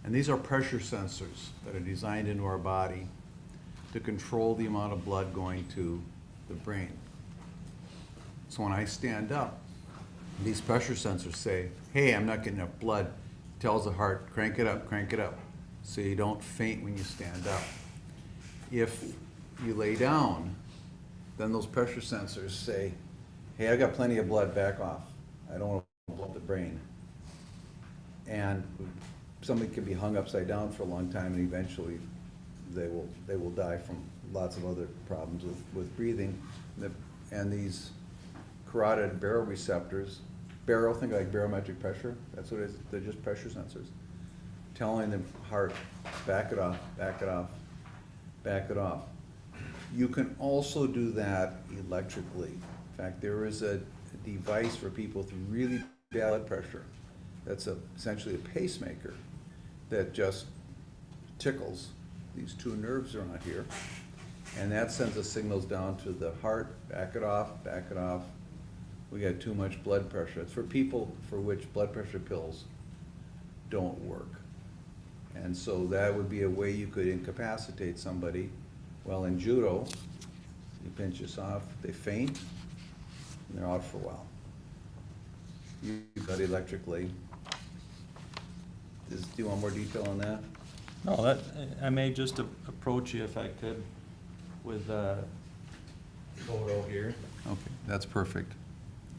And these are pressure sensors that are designed into our body to control the amount of blood going to the brain. So when I stand up, these pressure sensors say, hey, I'm not getting enough blood. Tells the heart, crank it up, so you don't faint when you stand up. If you lay down, then those pressure sensors say, hey, I got plenty of blood, back off. I don't want to blow up the brain. And somebody can be hung upside down for a long time, and eventually they will die from lots of other problems with breathing. And these carotid baroreceptors, think like barometric pressure, that's what it is, they're just pressure sensors, telling the heart, back it off, back it off, back it off. You can also do that electrically. In fact, there is a device for people with really bad blood pressure that's essentially a pacemaker that just tickles these two nerves around here, and that sends the signals down to the heart, back it off, back it off. We got too much blood pressure. It's for people for which blood pressure pills don't work. And so that would be a way you could incapacitate somebody. Well, in judo, you pinch this off, they faint, and they're out for a while. You got electrically. Do you want more detail on that? No, I may just approach you if I could with a photo here. Okay, that's perfect.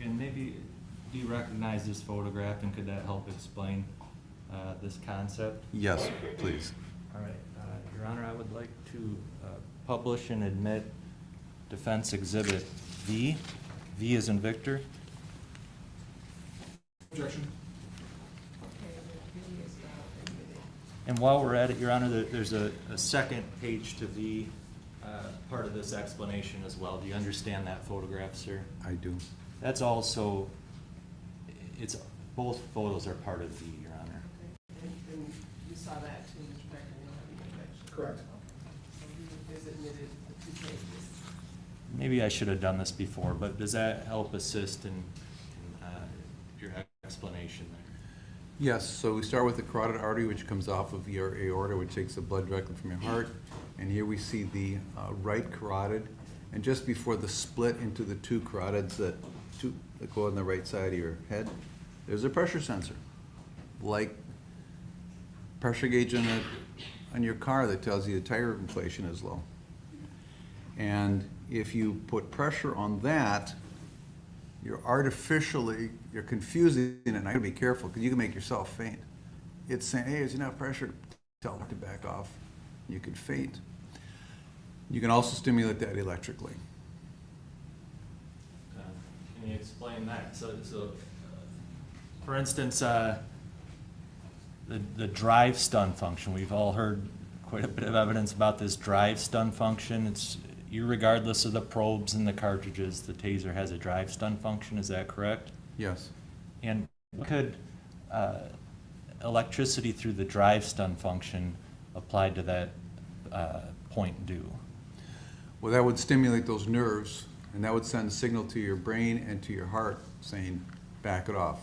And maybe, do you recognize this photograph, and could that help explain this concept? Yes, please. All right, Your Honor, I would like to publish and admit Defense Exhibit V. V as in Victor. Objection. And while we're at it, Your Honor, there's a second page to V, part of this explanation as well. Do you understand that photograph, sir? I do. That's also, both photos are part of V, Your Honor. And you saw that too, Mr. Becker, you don't have any objection? Correct. So he has admitted the 2 pages. Maybe I should have done this before, but does that help assist in your explanation there? Yes, so we start with the carotid artery, which comes off of your aorta, which takes the blood directly from your heart. And here we see the right carotid. And just before the split into the 2 carotids that go on the right side of your head, there's a pressure sensor, like pressure gauge on your car that tells you the tire inflation is low. And if you put pressure on that, you're confusing it, and I gotta be careful because you can make yourself faint. It's saying, hey, there's enough pressure, tell it to back off. You could faint. You can also stimulate that electrically. Can you explain that? So for instance, the drive stun function, we've all heard quite a bit of evidence about this drive stun function. It's irregardless of the probes and the cartridges, the taser has a drive stun function, is that correct? Yes. And what could electricity through the drive stun function applied to that point do? Well, that would stimulate those nerves, and that would send a signal to your brain and to your heart saying, back it off.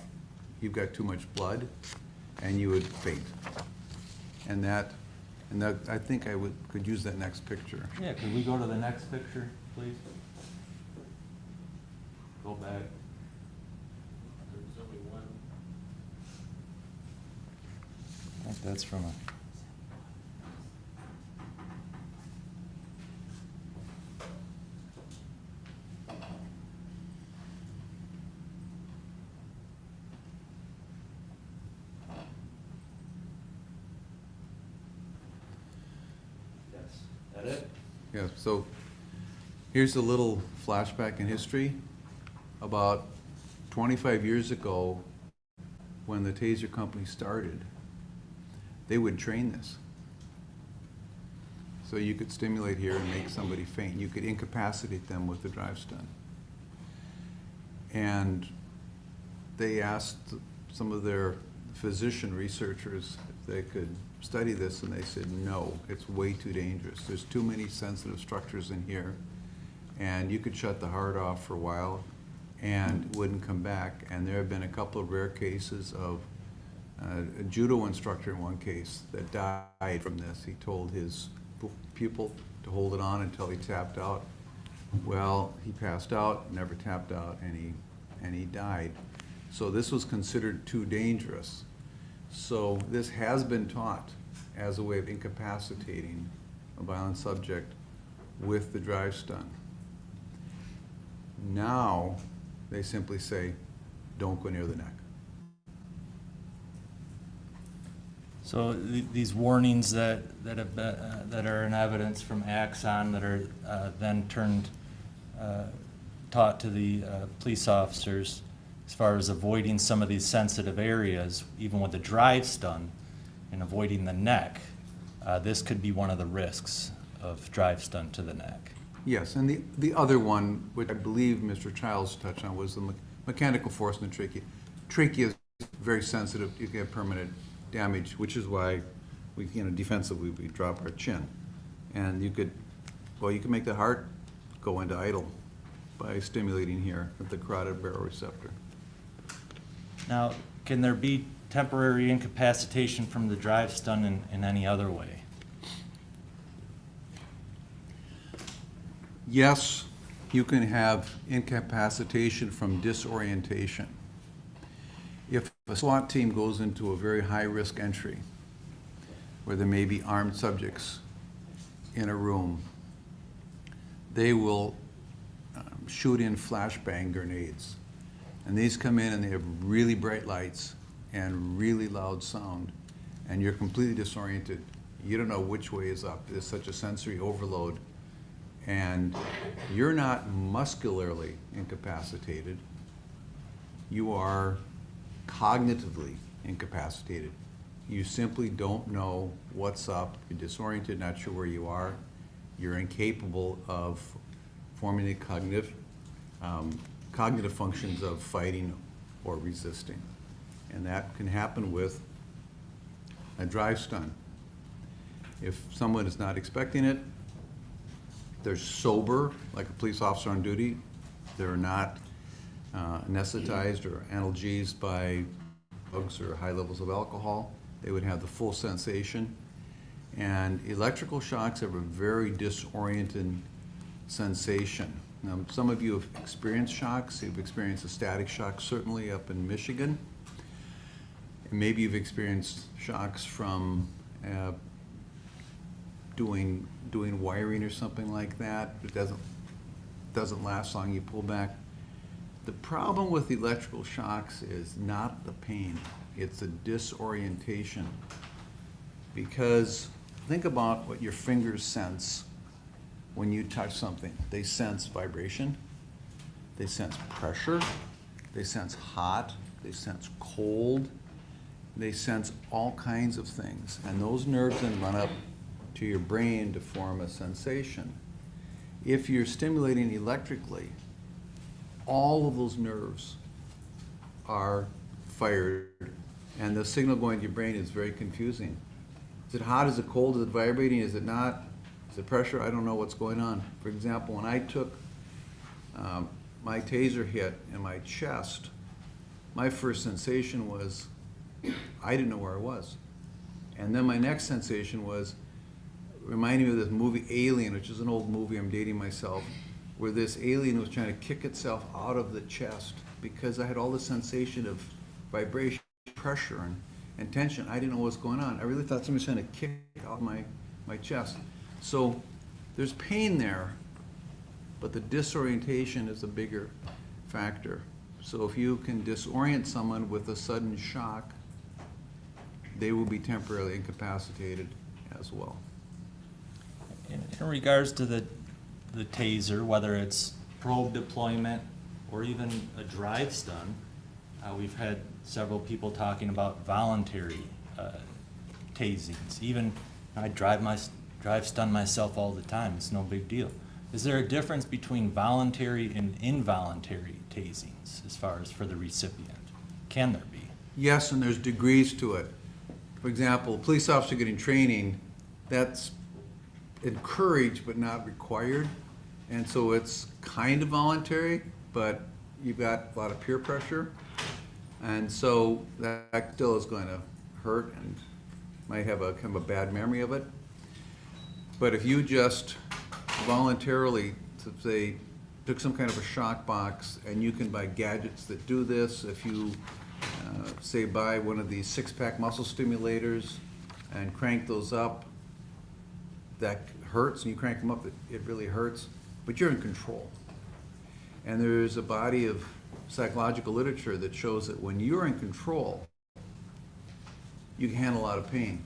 You've got too much blood, and you would faint. And that, I think could use that next picture. Yeah, could we go to the next picture, please? Go back. There's only one. I think that's from a... Yeah, so here's a little flashback in history. About 25 years ago, when the taser company started, they would train this. So you could stimulate here and make somebody faint. You could incapacitate them with the drive stun. And they asked some of their physician researchers if they could study this, and they said, no, it's way too dangerous. There's too many sensitive structures in here, and you could shut the heart off for a while and it wouldn't come back. And there have been a couple of rare cases of a judo instructor in one case that died from this. He told his pupil to hold it on until he tapped out. Well, he passed out, never tapped out, and he died. So this was considered too dangerous. So this has been taught as a way of incapacitating a violent subject with the drive stun. Now, they simply say, don't go near the neck. So these warnings that have been, that are in evidence from Axon that are then taught to the police officers as far as avoiding some of these sensitive areas, even with the drive stun and avoiding the neck, this could be one of the risks of drive stun to the neck. Yes, and the other one, which I believe Mr. Childs touched on, was the mechanical force in the trachea. Trachea is very sensitive. You can have permanent damage, which is why we, defensively, we drop our chin. And you could make the heart go into idle by stimulating here at the carotid baroreceptor. Now, can there be temporary incapacitation from the drive stun in any other way? Yes, you can have incapacitation from disorientation. If a SWAT team goes into a very high-risk entry, where there may be armed subjects in a room, they will shoot in flashbang grenades. And these come in and they have really bright lights and really loud sound, and you're completely disoriented. You don't know which way is up. There's such a sensory overload. And you're not muscularly incapacitated. You are cognitively incapacitated. You simply don't know what's up. You're disoriented, not sure where you are. You're incapable of forming the cognitive functions of fighting or resisting. And that can happen with a drive stun. If someone is not expecting it, they're sober, like a police officer on duty. They're not anesthetized or analgesied by drugs or high levels of alcohol. They would have the full sensation. And electrical shocks have a very disorienting sensation. Now, some of you have experienced shocks. You've experienced a static shock, certainly up in Michigan. And maybe you've experienced shocks from doing wiring or something like that. It doesn't last long. You pull back. The problem with electrical shocks is not the pain. It's a disorientation. Because think about what your fingers sense when you touch something. They sense vibration. They sense pressure. They sense hot. They sense cold. They sense all kinds of things. And those nerves then run up to your brain to form a sensation. If you're stimulating electrically, all of those nerves are fired, and the signal going to your brain is very confusing. Is it hot? Is it cold? Is it vibrating? Is it not? Is it pressure? I don't know what's going on. For example, when I took my taser hit in my chest, my first sensation was I didn't know where I was. And then my next sensation was reminding me of this movie Alien, which is an old movie, I'm dating myself, where this alien was trying to kick itself out of the chest because I had all the sensation of vibration, pressure, and tension. I didn't know what was going on. I really thought somebody was trying to kick out my chest. So there's pain there, but the disorientation is a bigger factor. So if you can disorient someone with a sudden shock, they will be temporarily incapacitated as well. In regards to the taser, whether it's probe deployment or even a drive stun, we've had several people talking about voluntary tasings. Even I drive stun myself all the time. It's no big deal. Is there a difference between voluntary and involuntary tasings as far as for the recipient? Can there be? Yes, and there's degrees to it. For example, a police officer getting training, that's encouraged but not required. And so it's kind of voluntary, but you've got a lot of peer pressure. And so that still is going to hurt and might have a kind of a bad memory of it. But if you just voluntarily, say, took some kind of a shock box, and you can buy gadgets that do this, if you say buy one of these six-pack muscle stimulators and crank those up, that hurts, and you crank them up, it really hurts, but you're in control. And there's a body of psychological literature that shows that when you're in control, you can handle a lot of pain,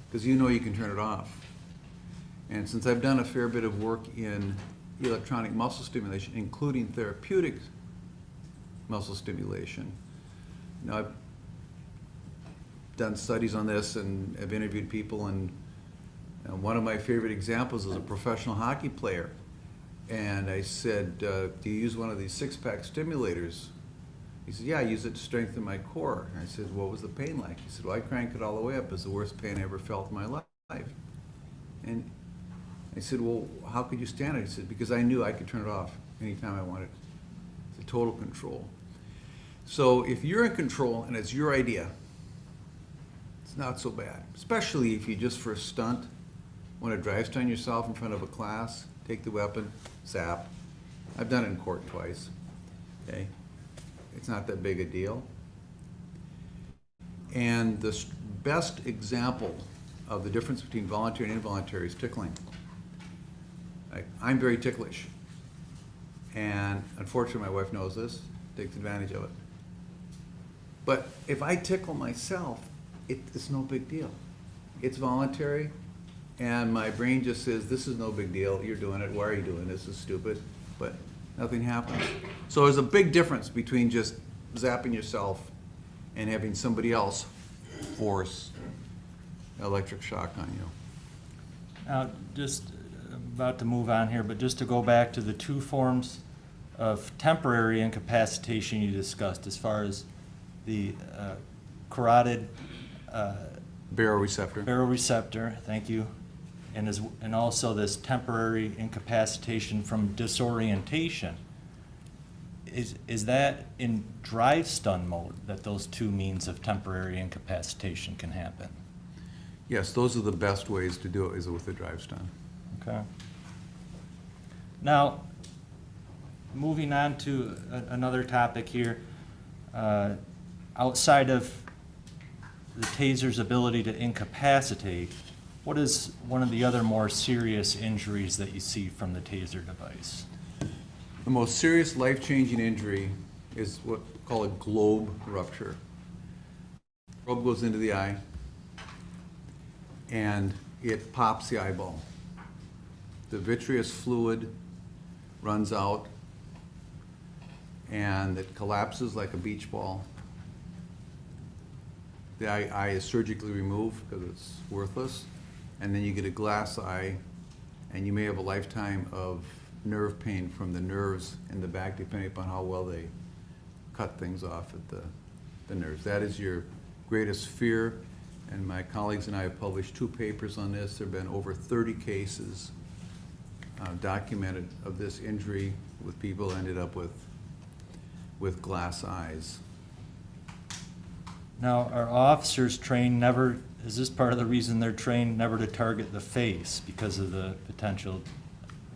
because you know you can turn it off. And since I've done a fair bit of work in electronic muscle stimulation, including therapeutic muscle stimulation, you know, I've done studies on this and have interviewed people, and one of my favorite examples is a professional hockey player. And I said, do you use one of these six-pack stimulators? He said, yeah, I use it to strengthen my core. And I said, what was the pain like? He said, well, I crank it all the way up. It's the worst pain I ever felt in my life. And I said, well, how could you stand it? He said, because I knew I could turn it off anytime I wanted. It's a total control. So if you're in control and it's your idea, it's not so bad, especially if you just for a stunt want to drive stun yourself in front of a class, take the weapon, zap. I've done it in court twice, okay? It's not that big a deal. And the best example of the difference between voluntary and involuntary is tickling. I'm very ticklish. And unfortunately, my wife knows this, takes advantage of it. But if I tickle myself, it's no big deal. It's voluntary, and my brain just says, this is no big deal, you're doing it, why are you doing this, it's stupid, but nothing happens. So there's a big difference between just zapping yourself and having somebody else force electric shock on you. Now, just about to move on here, but just to go back to the two forms of temporary incapacitation you discussed, as far as the carotid baroreceptor, thank you, and also this temporary incapacitation from disorientation. Is that in drive stun mode that those two means of temporary incapacitation can happen? Yes, those are the best ways to do it, is with the drive stun. Okay. Now, moving on to another topic here, outside of the taser's ability to incapacitate, what is one of the other more serious injuries that you see from the taser device? The most serious life-changing injury is what we call a globe rupture. The probe goes into the eye and it pops the eyeball. The vitreous fluid runs out and it collapses like a beach ball. The eye is surgically removed because it's worthless, and then you get a glass eye, and you may have a lifetime of nerve pain from the nerves in the back, depending upon how well they cut things off at the nerves. That is your greatest fear, and my colleagues and I have published 2 papers on this. There have been over 30 cases documented of this injury with people who ended up with glass eyes. Now, are officers trained never, is this part of the reason they're trained never to target the face because of the potential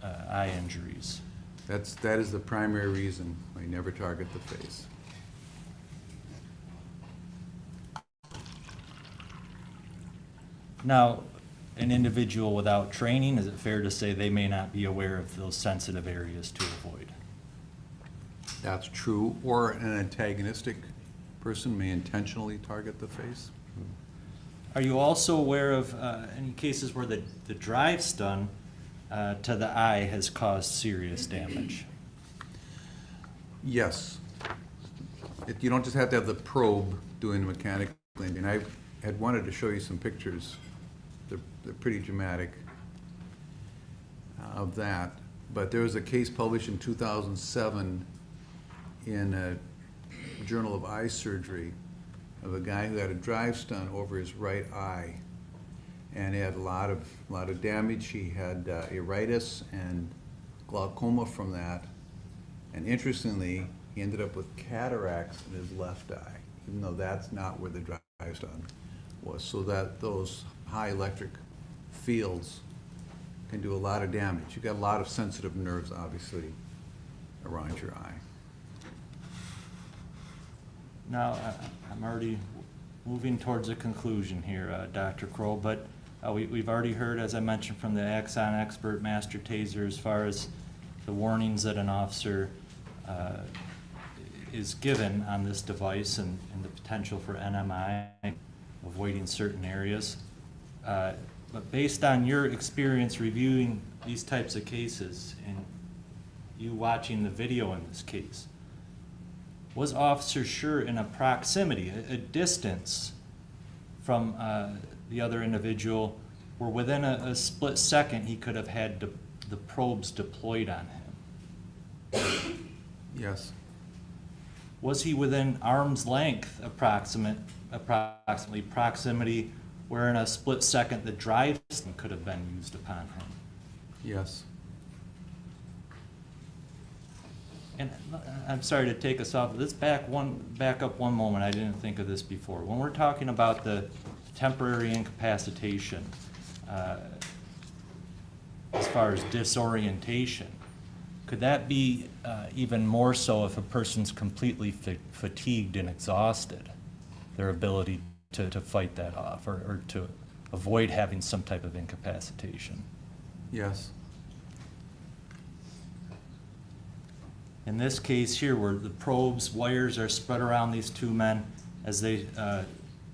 eye injuries? That is the primary reason we never target the face. Now, an individual without training, is it fair to say they may not be aware of those sensitive areas to avoid? That's true, or an antagonistic person may intentionally target the face. Are you also aware of any cases where the drive stun to the eye has caused serious damage? Yes. You don't just have to have the probe doing the mechanical ending. I had wanted to show you some pictures. They're pretty dramatic of that. But there was a case published in 2007 in a Journal of Eye Surgery of a guy who had a drive stun over his right eye, and he had a lot of damage. He had iritis and glaucoma from that, and interestingly, he ended up with cataracts in his left eye, even though that's not where the drive stun was. So that those high electric fields can do a lot of damage. You've got a lot of sensitive nerves, obviously, around your eye. Now, I'm already moving towards a conclusion here, Dr. Kroll, but we've already heard, as I mentioned, from the Axon expert master taser as far as the warnings that an officer is given on this device and the potential for NMI. avoiding certain areas. But based on your experience reviewing these types of cases and you watching the video in this case, was Officer Schurr in a proximity, a distance from the other individual where within a split second he could have had the probes deployed on him? Yes. Was he within arm's length approximately proximity where in a split second the drive system could have been used upon him? Yes. And I'm sorry to take us off. Let's back up one moment. I didn't think of this before. When we're talking about the temporary incapacitation, as far as disorientation, could that be even more so if a person's completely fatigued and exhausted, their ability to fight that off or to avoid having some type of incapacitation? Yes. In this case here, where the probes, wires are spread around these two men as they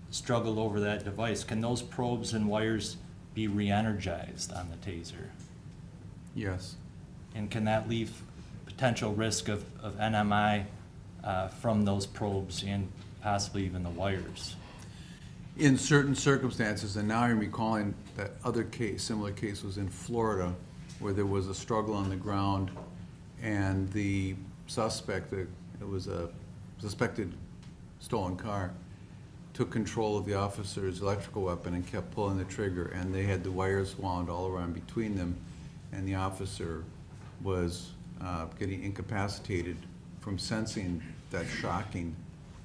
struggle over that device, can those probes and wires be re-energized on the taser? Yes. And can that leave potential risk of NMI from those probes and possibly even the wires? In certain circumstances, and now I'm recalling that other case, similar case was in Florida, where there was a struggle on the ground, and the suspect, it was a suspected stolen car, took control of the officer's electrical weapon and kept pulling the trigger, and they had the wires wound all around between them, and the officer was getting incapacitated from sensing that shocking.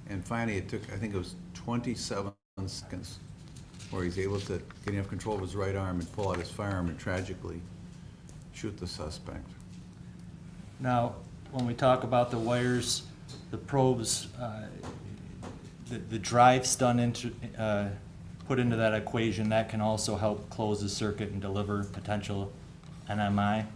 And finally it took, I think it was 27 seconds, where he's able to get enough control of his right arm and pull out his firearm and tragically shoot the suspect. Now, when we talk about the wires, the probes, the drives put into that equation, that can also help close the circuit and deliver potential NMI?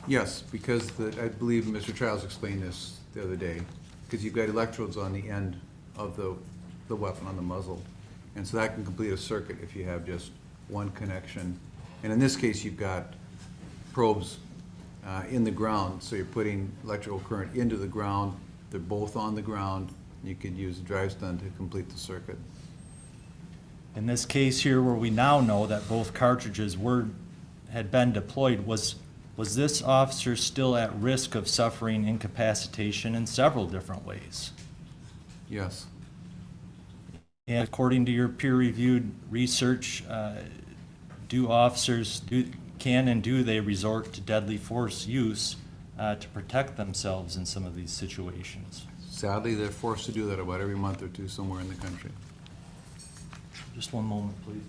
Yes, because I believe Mr. Childs explained this the other day, because you've got electrodes on the end of the weapon on the muzzle, and so that can complete a circuit if you have just one connection. And in this case, you've got probes in the ground, so you're putting electrical current into the ground. They're both on the ground. You could use a drive stun to complete the circuit. In this case here, where we now know that both cartridges had been deployed, was this officer still at risk of suffering incapacitation in several different ways? Yes. And according to your peer-reviewed research, do officers do they resort to deadly force use to protect themselves in some of these situations? Sadly, they're forced to do that about every month or two somewhere in the country. Just one moment, please.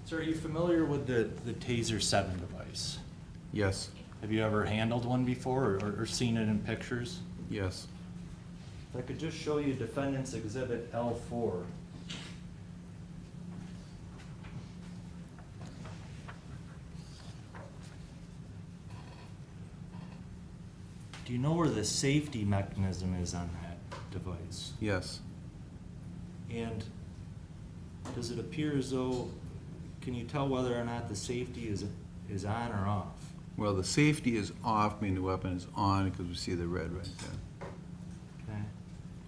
Sir, are you familiar with the Taser 7 device? Yes. Have you ever handled one before or seen it in pictures? Yes. If I could just show you Defendant's Exhibit L4. Do you know where the safety mechanism is on that device? Yes. And does it appear as though, can you tell whether or not the safety is on or off? Well, the safety is off, meaning the weapon is on, because we see the red right there. Okay.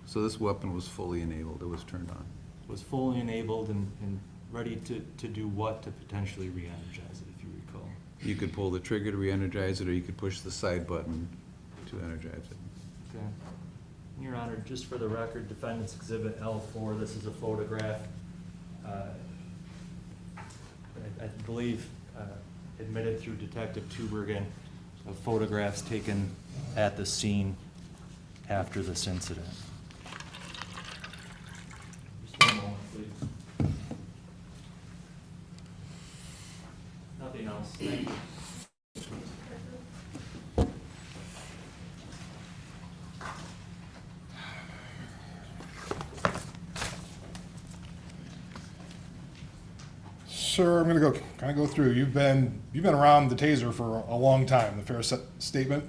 So this weapon was fully enabled, it was turned on. It was fully enabled and ready to do what to potentially re-energize it, if you recall? You could pull the trigger to re-energize it, or you could push the side button to energize it. Okay. Your Honor, just for the record, Defendant's Exhibit L4, this is a photograph, I believe admitted through Detective Tubergen, of photographs taken at the scene after this incident. Just one moment, please. Nothing else. Thank you. Sir, I'm gonna kind of go through. You've been around the taser for a long time. The fair statement?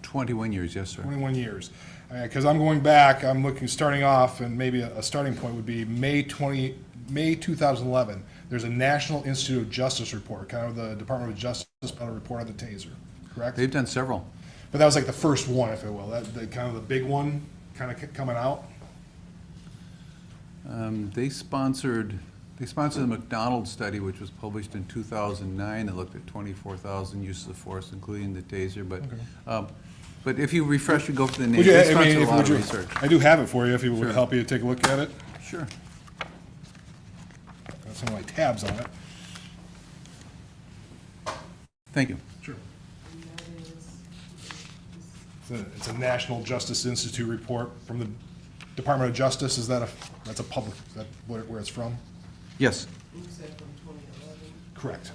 21 years, yes, sir. 21 years. Because I'm going back, I'm looking, starting off, and maybe a starting point would be May 2011. There's a National Institute of Justice report, kind of the Department of Justice put a report on the taser, correct? They've done several. But that was like the first one, if you will, the kind of the big one, kind of coming out. They sponsored the McDonald study, which was published in 2009. It looked at 24,000 uses of force, including the taser. But if you refresh, you go for the name. They sponsored a lot of research. I do have it for you, if it would Sure. help you take a look at it. Sure. Got some of my tabs on it. Thank you. Sure. It's a National Justice Institute report from the Department of Justice. That's a public, is that where it's from? Yes. You said from 2011? Correct.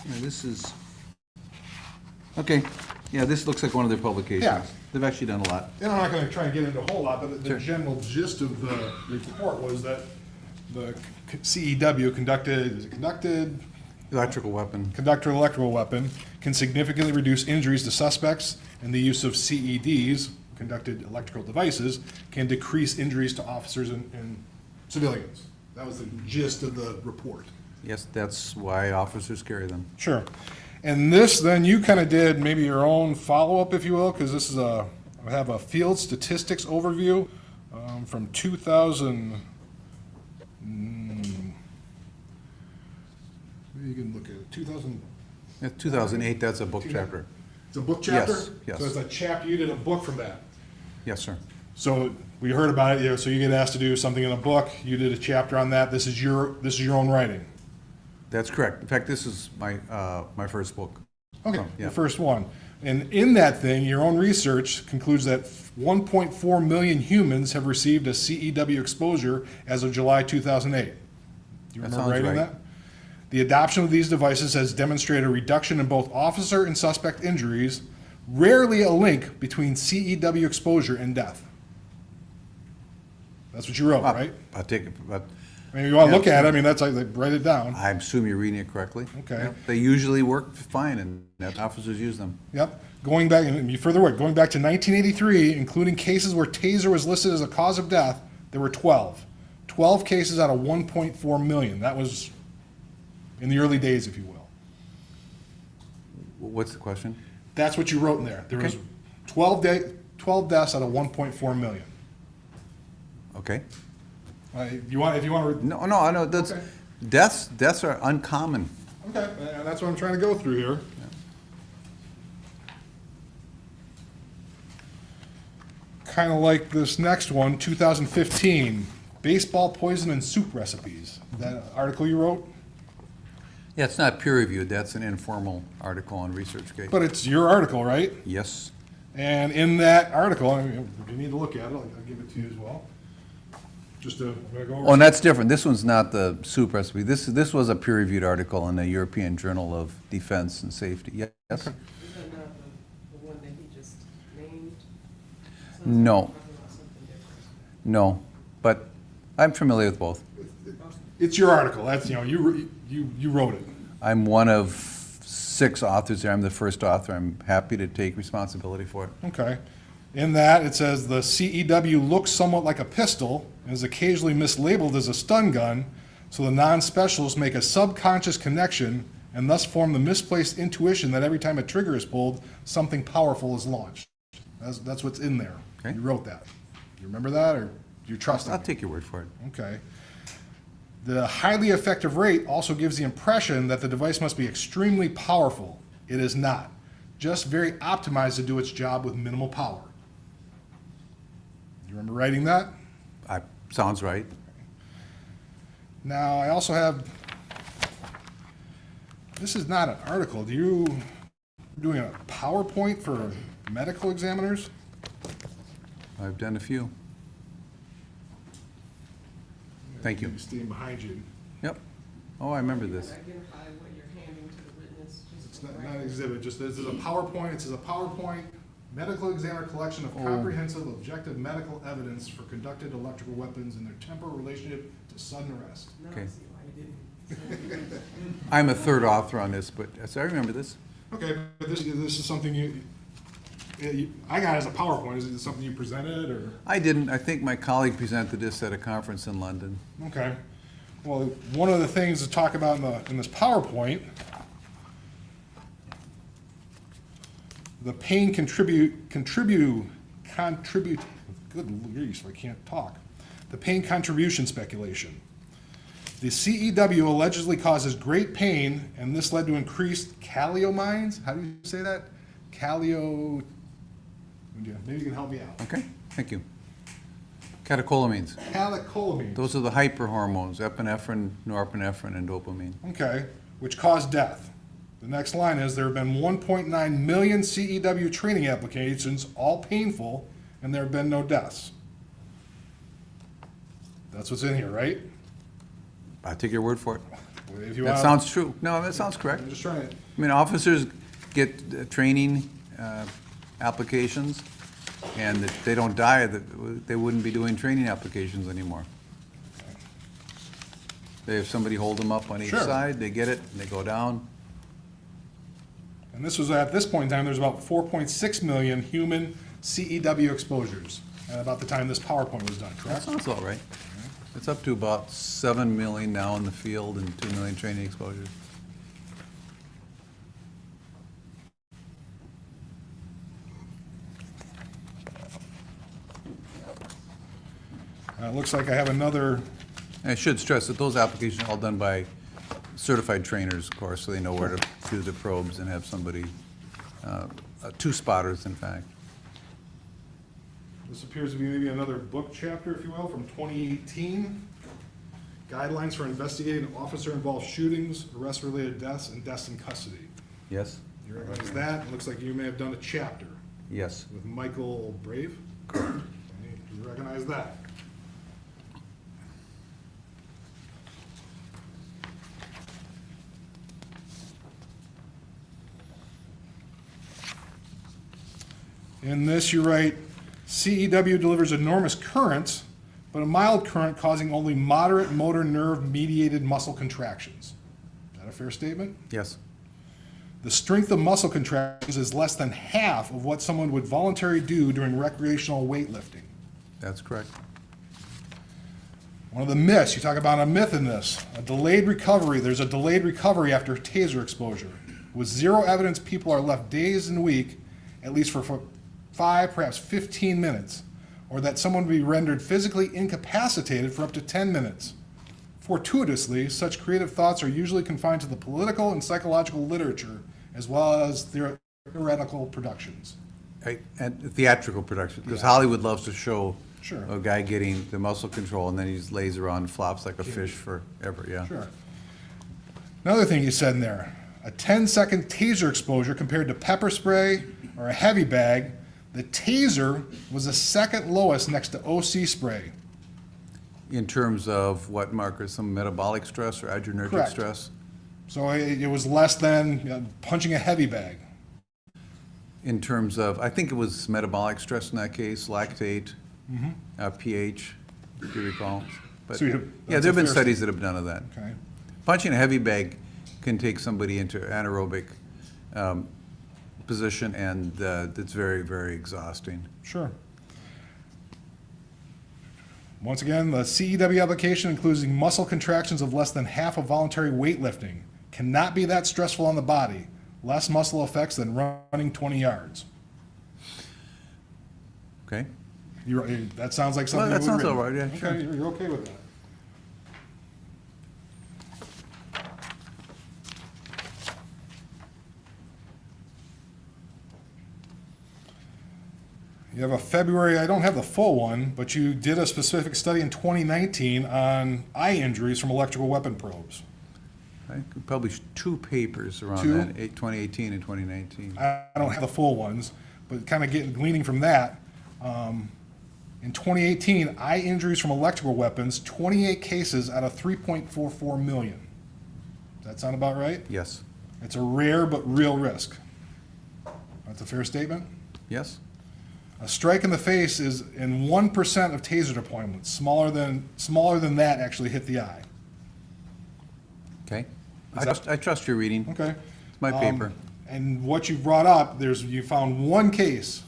Yeah, this is, okay, yeah, this looks like one of their publications. Yeah. They've actually done a lot. And I'm not going to try and get into a whole lot, but the Sure. general gist of the report was that the CEW conducted Electrical weapon. conductor electrical weapon can significantly reduce injuries to suspects, and the use of CEDs, conducted electrical devices, can decrease injuries to officers and civilians. That was the gist of the report. Yes, that's why officers carry them. Sure. And this, then, you kind of did maybe your own follow-up, if you will, because this is I have a field statistics overview from 2000. You can look at it. 2000. Yeah, 2008, that's a book chapter. It's a book chapter? Yes, yes. So it's a chapter, you did a book from that. Yes, sir. So we heard about it, so you get asked to do something in a book, you did a chapter on that, this is your own writing. That's correct. In fact, this is my first book. Okay, So, yeah. the first one. And in that thing, your own research concludes that 1.4 million humans have received a CEW exposure as of July 2008. Do you That remember sounds writing right. that? The adoption of these devices has demonstrated a reduction in both officer and suspect injuries, rarely a link between CEW exposure and death. That's what you wrote, right? I'll take it, but I mean, you want to Yeah, look at it, sure. I mean, that's like, write it down. I assume you're reading it correctly. Okay. Yeah. They usually work fine, and that officers use them. Yep. Going back, and you further work, going back to 1983, including cases where taser was listed as a cause of death, there were 12. 12 cases out of 1.4 million. That was in the early days, if you will. What's the question? That's what you wrote in there. There was Okay. 12 deaths out of 1.4 million. Okay. If you want to. No, I know, that's, Okay. deaths are uncommon. Okay, and that's what I'm trying to go through here. Kind of like this next one, 2015, baseball poison and soup recipes. That article you wrote? Yeah, it's not peer-reviewed, that's an informal article on ResearchGate. But it's your article, right? Yes. And in that article, I mean, if you need to look at it, I'll give it to you as well. Just to, I'm gonna go over. Oh, and that's different. This one's not the soup recipe. This was a peer-reviewed article in the European Journal of Defense and Safety. Yes? Is that not the one that he just named? Sounds like No. we're talking about something different. No, but I'm familiar with both. It's your article. That's, you wrote it. I'm one of 6 authors there. I'm the first author. I'm happy to take responsibility for it. Okay. In that, it says the CEW looks somewhat like a pistol and is occasionally mislabeled as a stun gun, so the non-specialists make a subconscious connection and thus form the misplaced intuition that every time a trigger is pulled, something powerful is launched. That's what's in there. Okay. You wrote that. You remember that, or do you trust I'll me? take your word for it. Okay. The highly effective rate also gives the impression that the device must be extremely powerful. It is not. Just very optimized to do its job with minimal power. You remember writing that? Sounds right. Now, I also have, this is not an article. Doing a PowerPoint for medical examiners? I've done a few. Thank you. Standing behind you. Yep. Oh, I remember this. Identify what you're handing to the witness. Just It's not an exhibit, just this is a PowerPoint, it says a PowerPoint medical examiner collection of comprehensive objective medical evidence for conducted electrical weapons and their temporal relationship to sudden arrest. Now I Okay. see why you didn't. I'm a third author on this, but, so I remember this. Okay, but this is something I got as a PowerPoint, is it something you presented, or? I didn't. I think my colleague presented this at a conference in London. Okay. Well, one of the things to talk about in this PowerPoint, the pain contribute, good grief, I can't talk. The pain contribution speculation. The CEW allegedly causes great pain, and this led to increased caliomines. How do you say that? Maybe you can help me out. Okay, thank you. Catecholamines. Catecholamines. Those are the hyperhormones, epinephrine, norepinephrine, and dopamine. Okay, which cause death. The next line is, there have been 1.9 million CEW training applications, all painful, and there have been no deaths. That's what's in here, right? I take your word for it. If you That want- sounds true. No, that sounds correct. I'm just trying to, I mean, officers get training applications, and if they don't die, they wouldn't be doing training applications anymore. They have somebody hold them up on each Sure. side, they get it, and they go down. and this was at this point in time, there's about 4.6 million human CEW exposures at about the time this PowerPoint was done, That correct? sounds all right. It's up to about 7 million now in the field and 2 million training exposures. It looks like I have another, And I should stress that those applications are all done by certified trainers, of course, so they know where to do the probes and have somebody, two spotters, in fact. this appears to be maybe another book chapter, if you will, from 2018. Guidelines for investigating officer-involved shootings, arrest-related deaths, and deaths in custody. Yes? You recognize that? It looks like you may have done a chapter Yes. with Michael Brave. Correct. Do you recognize that? In this, you write, CEW delivers enormous currents, but a mild current causing only moderate motor nerve-mediated muscle contractions. Is that a fair statement? Yes. The strength of muscle contractions is less than half of what someone would voluntarily do during recreational weightlifting. That's correct. One of the myths, you talk about a myth in this, a delayed recovery. There's a delayed recovery after taser exposure. With zero evidence, people are left dazed and weak, at least for 5, perhaps 15 minutes, or that someone would be rendered physically incapacitated for up to 10 minutes. Fortuitously, such creative thoughts are usually confined to the political and psychological literature, as well as theoretical productions. And theatrical production, because Yeah. Hollywood loves to show Sure. a guy getting the muscle control, and then he just lays around and flops like a fish forever, yeah. Sure. Another thing you said in there, a 10-second taser exposure compared to pepper spray or a heavy bag, the taser was the second lowest next to OC spray. In terms of what markers, some metabolic stress or adrenergic Correct. stress? So it was less than punching a heavy bag. In terms of, I think it was metabolic stress in that case, lactate, pH, if you recall. But, So yeah, that's there a have been fair studies that have done of that. Okay. Punching a heavy bag can take somebody into anaerobic position, and it's very, very exhausting. Sure. Once again, the CEW application includes muscle contractions of less than half of voluntary weightlifting. Cannot be that stressful on the body. Less muscle effects than running 20 yards. Okay? That sounds like something Well, that you would sounds written. all right, yeah, sure. Okay, you're okay with that. You have a February, I don't have the full one, but you did a specific study in 2019 on eye injuries from electrical weapon probes. I could publish 2 papers around Two? that, 2018 and 2019. I don't have the full ones, but kind of gleaning from that. In 2018, eye injuries from electrical weapons, 28 cases out of 3.44 million. Does that sound about right? Yes. It's a rare but real risk. That's a fair statement? Yes? A strike in the face is in 1% of taser deployments. Smaller than that actually hit the eye. Okay. Is I trust your reading. Okay. It's my paper. And what you brought up, you found one case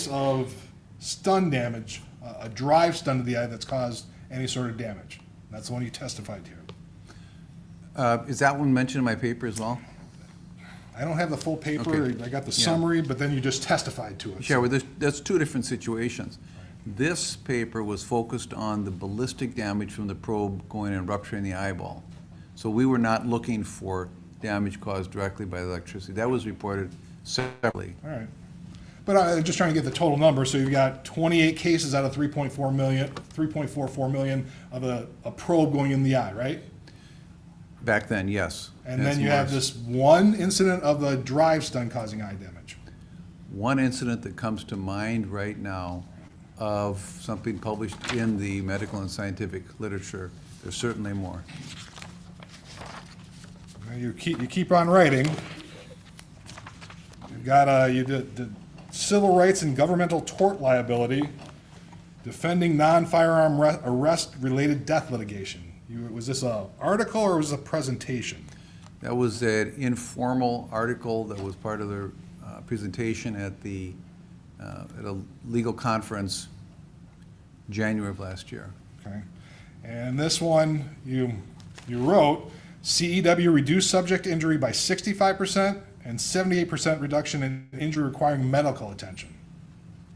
of stun damage, a drive stun to the eye that's caused any sort of damage. That's the one you testified to. Is that one mentioned in my paper as well? I don't have the full paper. Okay. I got the Yeah. summary, but then you just testified to it. Sure, well, that's two different situations. This paper was focused on the ballistic damage from the probe going and rupturing the eyeball. So we were not looking for damage caused directly by electricity. That was reported separately. All right. But I'm just trying to get the total number. So you've got 28 cases out of 3.44 million of a probe going in the eye, right? Back then, yes. And then you have this one incident of the drive stun causing eye damage. One incident that comes to mind right now of something published in the medical and scientific literature. There's certainly more. Now you keep on writing. You've got you did civil rights and governmental tort liability, defending non-firearm arrest-related death litigation. Was this an article or was it a presentation? That was an informal article that was part of the presentation at a legal conference January of last year. Okay. And this one, you wrote, CEW reduced subject injury by 65% and 78% reduction in injury requiring medical attention.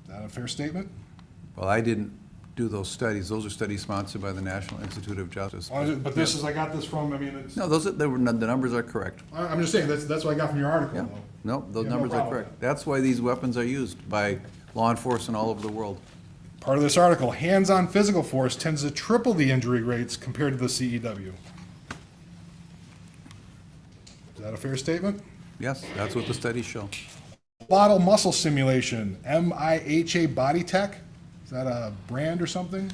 Is that a fair statement? Well, I didn't do those studies. Those are studies sponsored by the National Institute of Justice. But this is, I got this from, I mean, it's. No, the numbers are correct. I'm just saying, that's what I got from your article, Yeah. though. No, those Yeah, no numbers are problem. correct. That's why these weapons are used by law enforcement all over the world. Part of this article, hands-on physical force tends to triple the injury rates compared to the CEW. Is that a fair statement? Yes, that's what the studies show. Bottle muscle simulation, MIHA Body Tech. Is that a brand or something?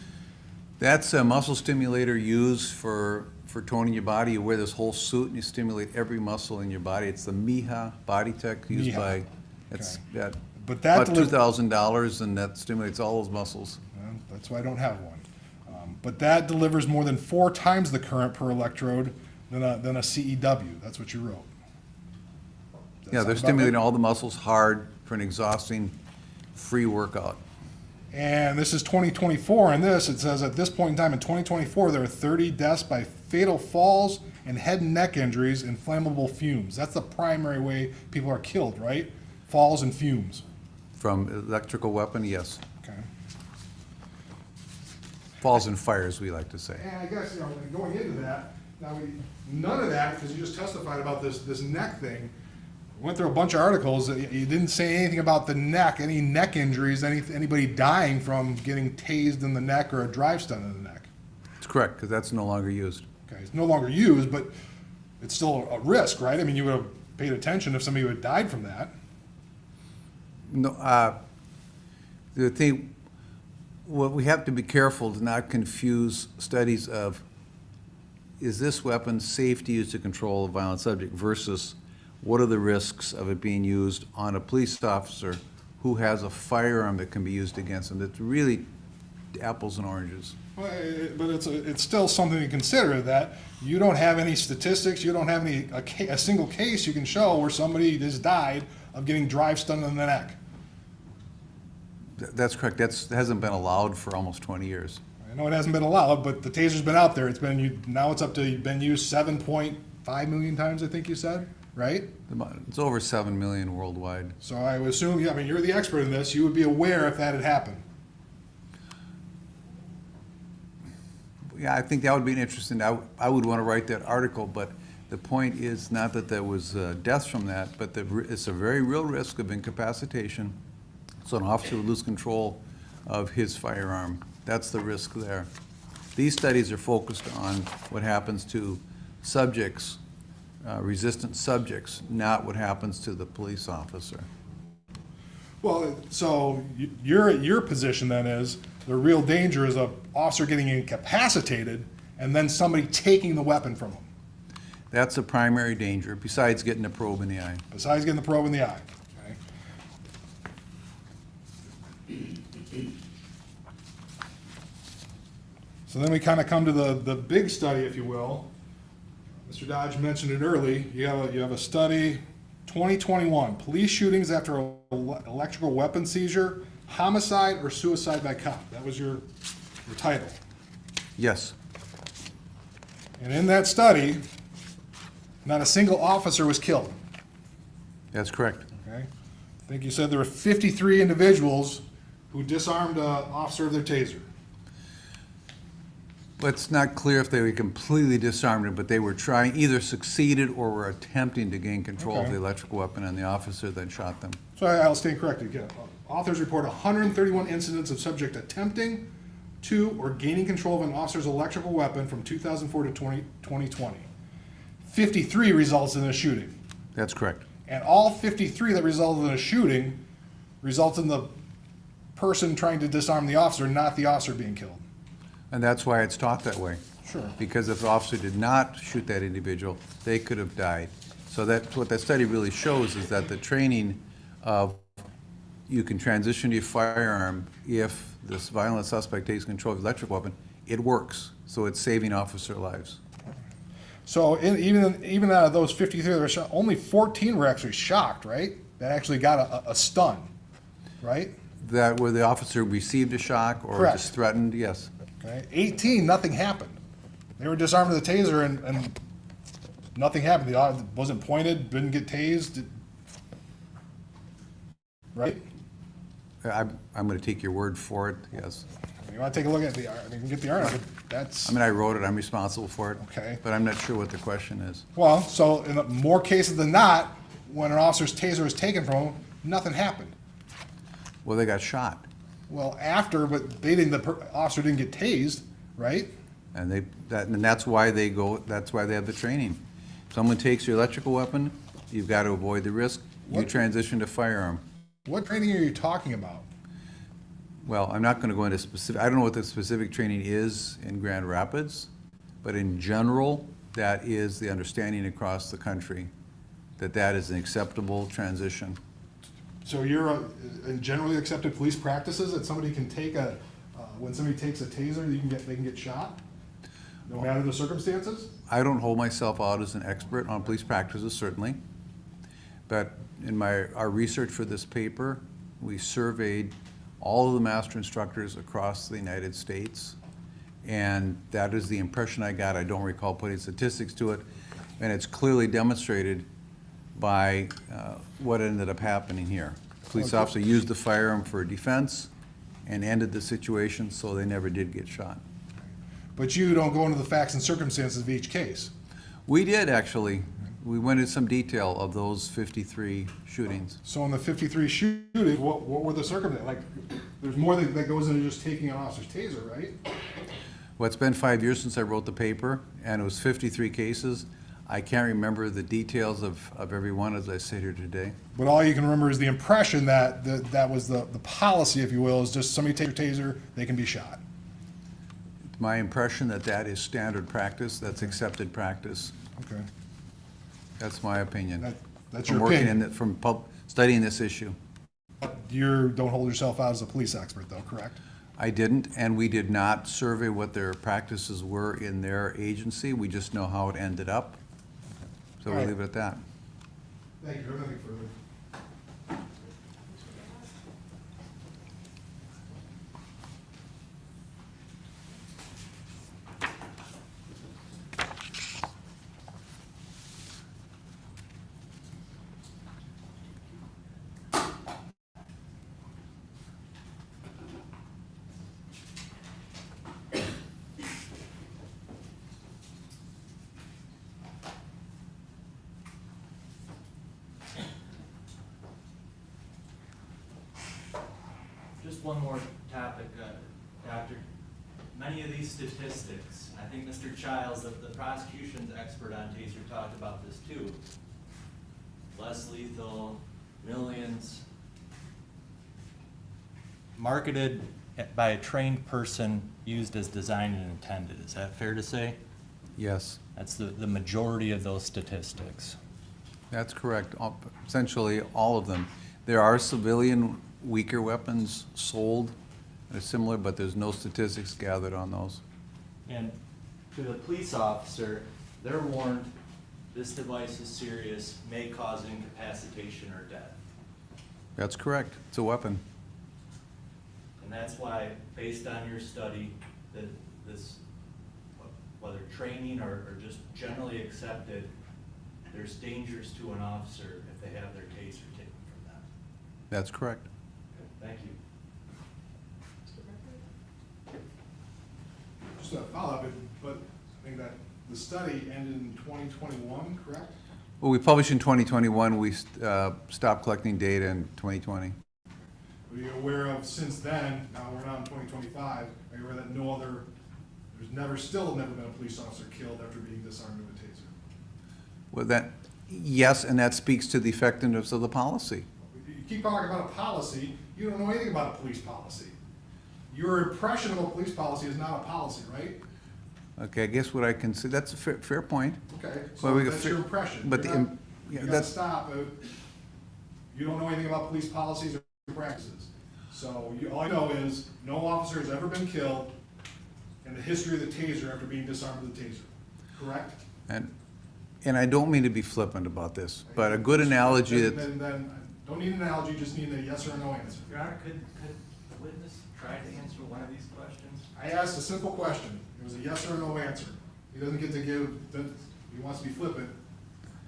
That's a muscle stimulator used for toning your body. You wear this whole suit and you stimulate every muscle in your body. It's the MIHA Body Tech used MIHA. by, it's Okay. about But that $2,000 and that stimulates all those muscles. Well, that's why I don't have one. But that delivers more than 4 times the current per electrode than a CEW. That's what you wrote. Does that Yeah, sound they're about stimulating right? all the muscles hard for an exhausting free workout. And this is 2024, and it says at this point in time in 2024, there are 30 deaths by fatal falls and head and neck injuries in flammable fumes. That's the primary way people are killed, right? Falls and fumes. From electrical weapon, yes. Okay. Falls and fires, we like to say. And I guess, going into that, none of that, because you just testified about this neck thing. Went through a bunch of articles. You didn't say anything about the neck, any neck injuries, anybody dying from getting tased in the neck or a drive stun in the neck. It's correct, because that's no longer used. Okay, it's no longer used, but it's still a risk, right? I mean, you would have paid attention if somebody would have died from that. No, the thing, what we have to be careful to not confuse studies of, is this weapon safe to use to control a violent subject versus what are the risks of it being used on a police officer who has a firearm that can be used against him? It's really apples and oranges. Well, but it's still something to consider that you don't have any statistics, you don't have a single case you can show where somebody has died of getting drive stun in the neck. That's correct. That hasn't been allowed for almost 20 years. I know it hasn't been allowed, but the taser's been out there. Now it's been used 7.5 million times, I think you said, right? It's over 7 million worldwide. So I would assume, I mean, you're the expert in this, you would be aware if that had happened. Yeah, I think that would be an interesting, I would want to write that article, but the point is not that there was deaths from that, but it's a very real risk of incapacitation. So an officer would lose control of his firearm. That's the risk there. These studies are focused on what happens to subjects, resistant subjects, not what happens to the police officer. Well, so your position then is the real danger is an officer getting incapacitated and then somebody taking the weapon from him. That's a primary danger, besides getting the probe in the eye. Besides getting the probe in the eye, okay? So then we kind of come to the big study, if you will. Mr. Dodge mentioned it early. You have a study, 2021, police shootings after an electrical weapon seizure, homicide or suicide by cop. That was your title. Yes. And in that study, not a single officer was killed. That's correct. Okay. I think you said there were 53 individuals who disarmed an officer of their taser. But it's not clear if they were completely disarmed him, but they were trying, either succeeded or were attempting to gain control of Okay. the electrical weapon, and the officer then shot them. So I'll stand corrected again. Authors report 131 incidents of subject attempting to or gaining control of an officer's electrical weapon from 2004 to 2020. 53 results in a shooting. That's correct. And all 53 that resulted in a shooting results in the person trying to disarm the officer, not the officer being killed. And that's why it's taught that way. Sure. Because if the officer did not shoot that individual, they could have died. So that's what that study really shows, is that the training of you can transition to your firearm if this violent suspect takes control of the electric weapon, it works. So it's saving officer lives. So even out of those 53 that were shot, only 14 were actually shocked, right? That actually got a stun, right? That where the officer received a shock or Correct. just threatened, yes. Okay. 18, nothing happened. They were disarmed with a taser and nothing happened. The officer wasn't pointed, didn't get tased, right? I'm going to take your word for it, yes. You want to take a look at the, you can get the article, but that's. I mean, I wrote it, I'm responsible for it. Okay. But I'm not sure what the question is. Well, so in more cases than not, when an officer's taser was taken from him, nothing happened. Well, they got shot. Well, after, but they didn't. The officer didn't get tased, right? And that's why they have the training. If someone takes your electrical weapon, you've got to avoid the risk. You What- transition to firearm. What training are you talking about? Well, I'm not going to go into specific, I don't know what the specific training is in Grand Rapids, but in general, that is the understanding across the country, that is an acceptable transition. So you're in generally accepted police practices that somebody can take when somebody takes a taser, they can get shot, no matter the circumstances? I don't hold myself out as an expert on police practices, certainly. But in our research for this paper, we surveyed all of the master instructors across the United States, and that is the impression I got. I don't recall putting statistics to it, and it's clearly demonstrated by what ended up happening here. The police officer used the firearm for defense and ended the situation, so they never did get shot. But you don't go into the facts and circumstances of each case. We did, actually. We went into some detail of those 53 shootings. So in the 53 shootings, what were the circumstances? Like, there's more that goes into just taking an officer's taser, right? Well, it's been 5 years since I wrote the paper, and it was 53 cases. I can't remember the details of every one as I sit here today. But all you can remember is the impression that that was the policy, if you will, is just somebody take your taser, they can be shot. It's my impression that is standard practice, that's accepted practice. Okay. That's my opinion. That's From your working opinion. From studying this issue. You don't hold yourself out as a police expert, though, correct? I didn't, and we did not survey what their practices were in their agency. We just know how it ended up. So All we'll right. leave it at that. Thank you. Nothing further. Just one more topic, Doctor. Many of these statistics, I think Mr. Childs, the prosecution's expert on taser, talked about this too. Less lethal, millions. Marketed by a trained person, used as designed and intended. Is that fair to say? Yes, That's the majority of those statistics. that's correct. Essentially, all of them. There are civilian weaker weapons sold that are similar, but there's no statistics gathered on those. And to the police officer, they're warned, this device is serious, may cause incapacitation or death. That's correct. It's a weapon. And that's why, based on your study, that this, whether training or just generally accepted, there's dangers to an officer if they have their taser taken from them. That's correct. Thank you. Just a follow-up, but I think that the study ended in 2021, correct? Well, we published in 2021. We stopped collecting data in 2020. Are you aware of, since then, now we're now in 2025, are you aware that still never been a police officer killed after being disarmed with a taser? Well, yes, and that speaks to the effectiveness of the policy. You keep talking about a policy, you don't know anything about a police policy. Your impression of a police policy is not a policy, right? Okay, I guess what I can say, that's a fair point. Okay, Well, so we that's could your fi- impression. but You're the not- im- yeah, You gotta that's- stop. You don't know anything about police policies or practices. So all you know is, no officer has ever been killed in the history of the taser after being disarmed with a taser, correct? And I don't mean to be flippant about this, but a good analogy that, Then, don't need an analogy, just need a yes or a no answer. Your Honor, could the witness try to answer one of these questions? I asked a simple question. It was a yes or a no answer. He doesn't get to he wants to be flippant.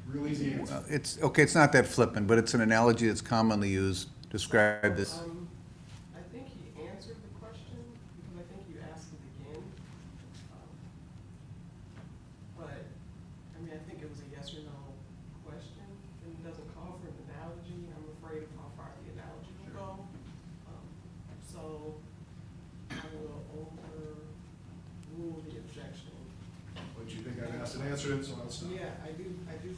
Real easy answer. it's, okay, it's not that flippant, but it's an analogy that's commonly used to describe this. I think he answered the question, because I think you asked it again. But, I mean, I think it was a yes or no question, and it doesn't call for an analogy. I'm afraid of how far the analogy will go. So, I will overrule the objection. But you think I asked and answered it, so I'll stop. Yeah, I do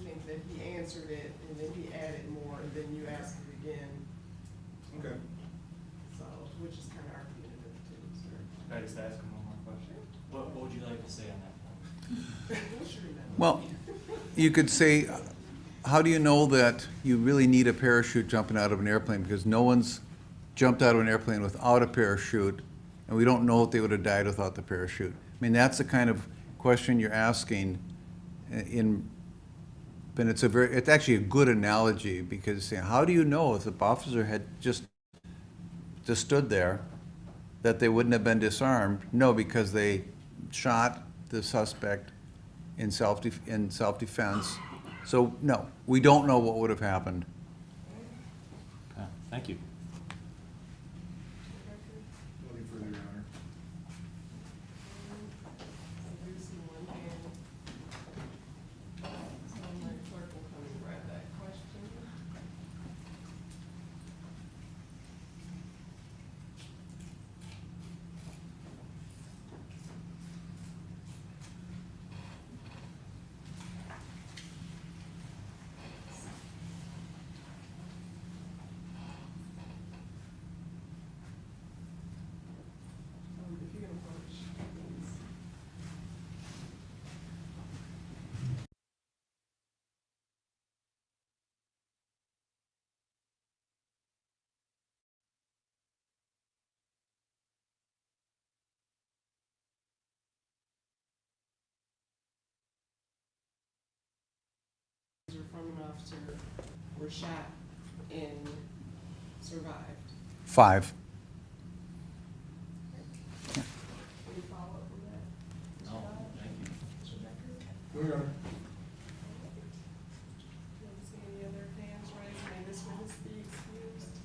think that he answered it, and then he added more, and then you asked it again, Okay. so, which is kind of argumentative too, sir. Can I just ask him one more question? What would you like to say on that point? Sure, no. Well, you could say, how do you know that you really need a parachute jumping out of an airplane? Because no one's jumped out of an airplane without a parachute, and we don't know if they would have died without the parachute. I mean, that's the kind of question you're asking but it's actually a good analogy, because how do you know if the officer had just stood there that they wouldn't have been disarmed? No, because they shot the suspect in self-defense. So, no, we don't know what would have happened. Okay, thank you. Nothing further, Your Honor. I do see one hand. So my clerk will come and grab that question. If you can approach, please. From an officer were shot and survived. 5. Any follow-up from that? Mr. No, Dodge? thank you. Mr. Becker? No, Your Honor. Don't see any other hands raised. May this witness be excused?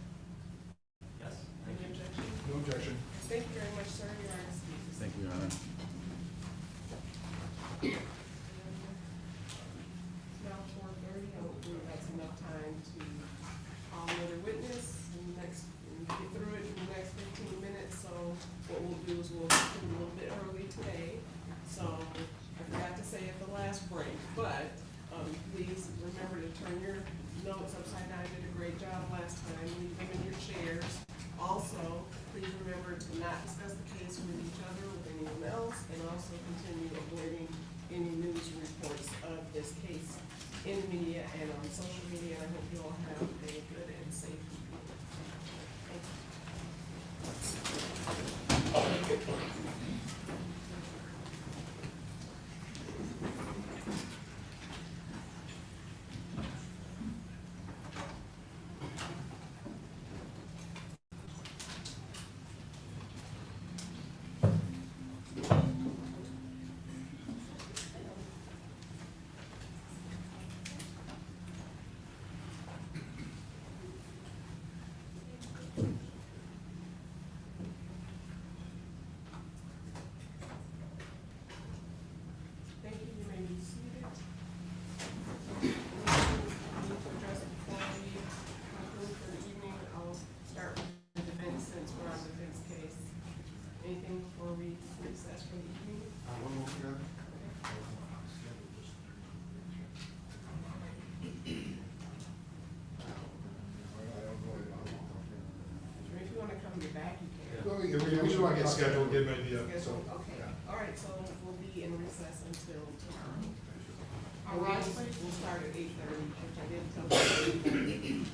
Yes, thank Any you. objection? No objection. Thank you very much, sir. You are excused. Thank you, Your Honor. It's now 4:30. I hope that's enough time to call another witness and get through it in the next 15 minutes. So what we'll do is we'll get through a little bit early today. So I forgot to say at the last break, but please remember to turn your notes upside down. You did a great job last time. Leave them in your chairs. Also, please remember to not discuss the case with each other, with anyone else, and also continue avoiding any news reports of this case in the media and on social media. I hope you all have a good and safe evening. Thank you. Thank you. You may be seated. We need to address before we conclude for the evening. I'll start with the defense since we're on the defense case. Anything before we recess for the evening? If you want to come in the back, you can. We just want to get scheduled, get an idea, so. Okay, all right, so we'll be in recess until tomorrow. All right. We'll start at 8:30, which I did tell you.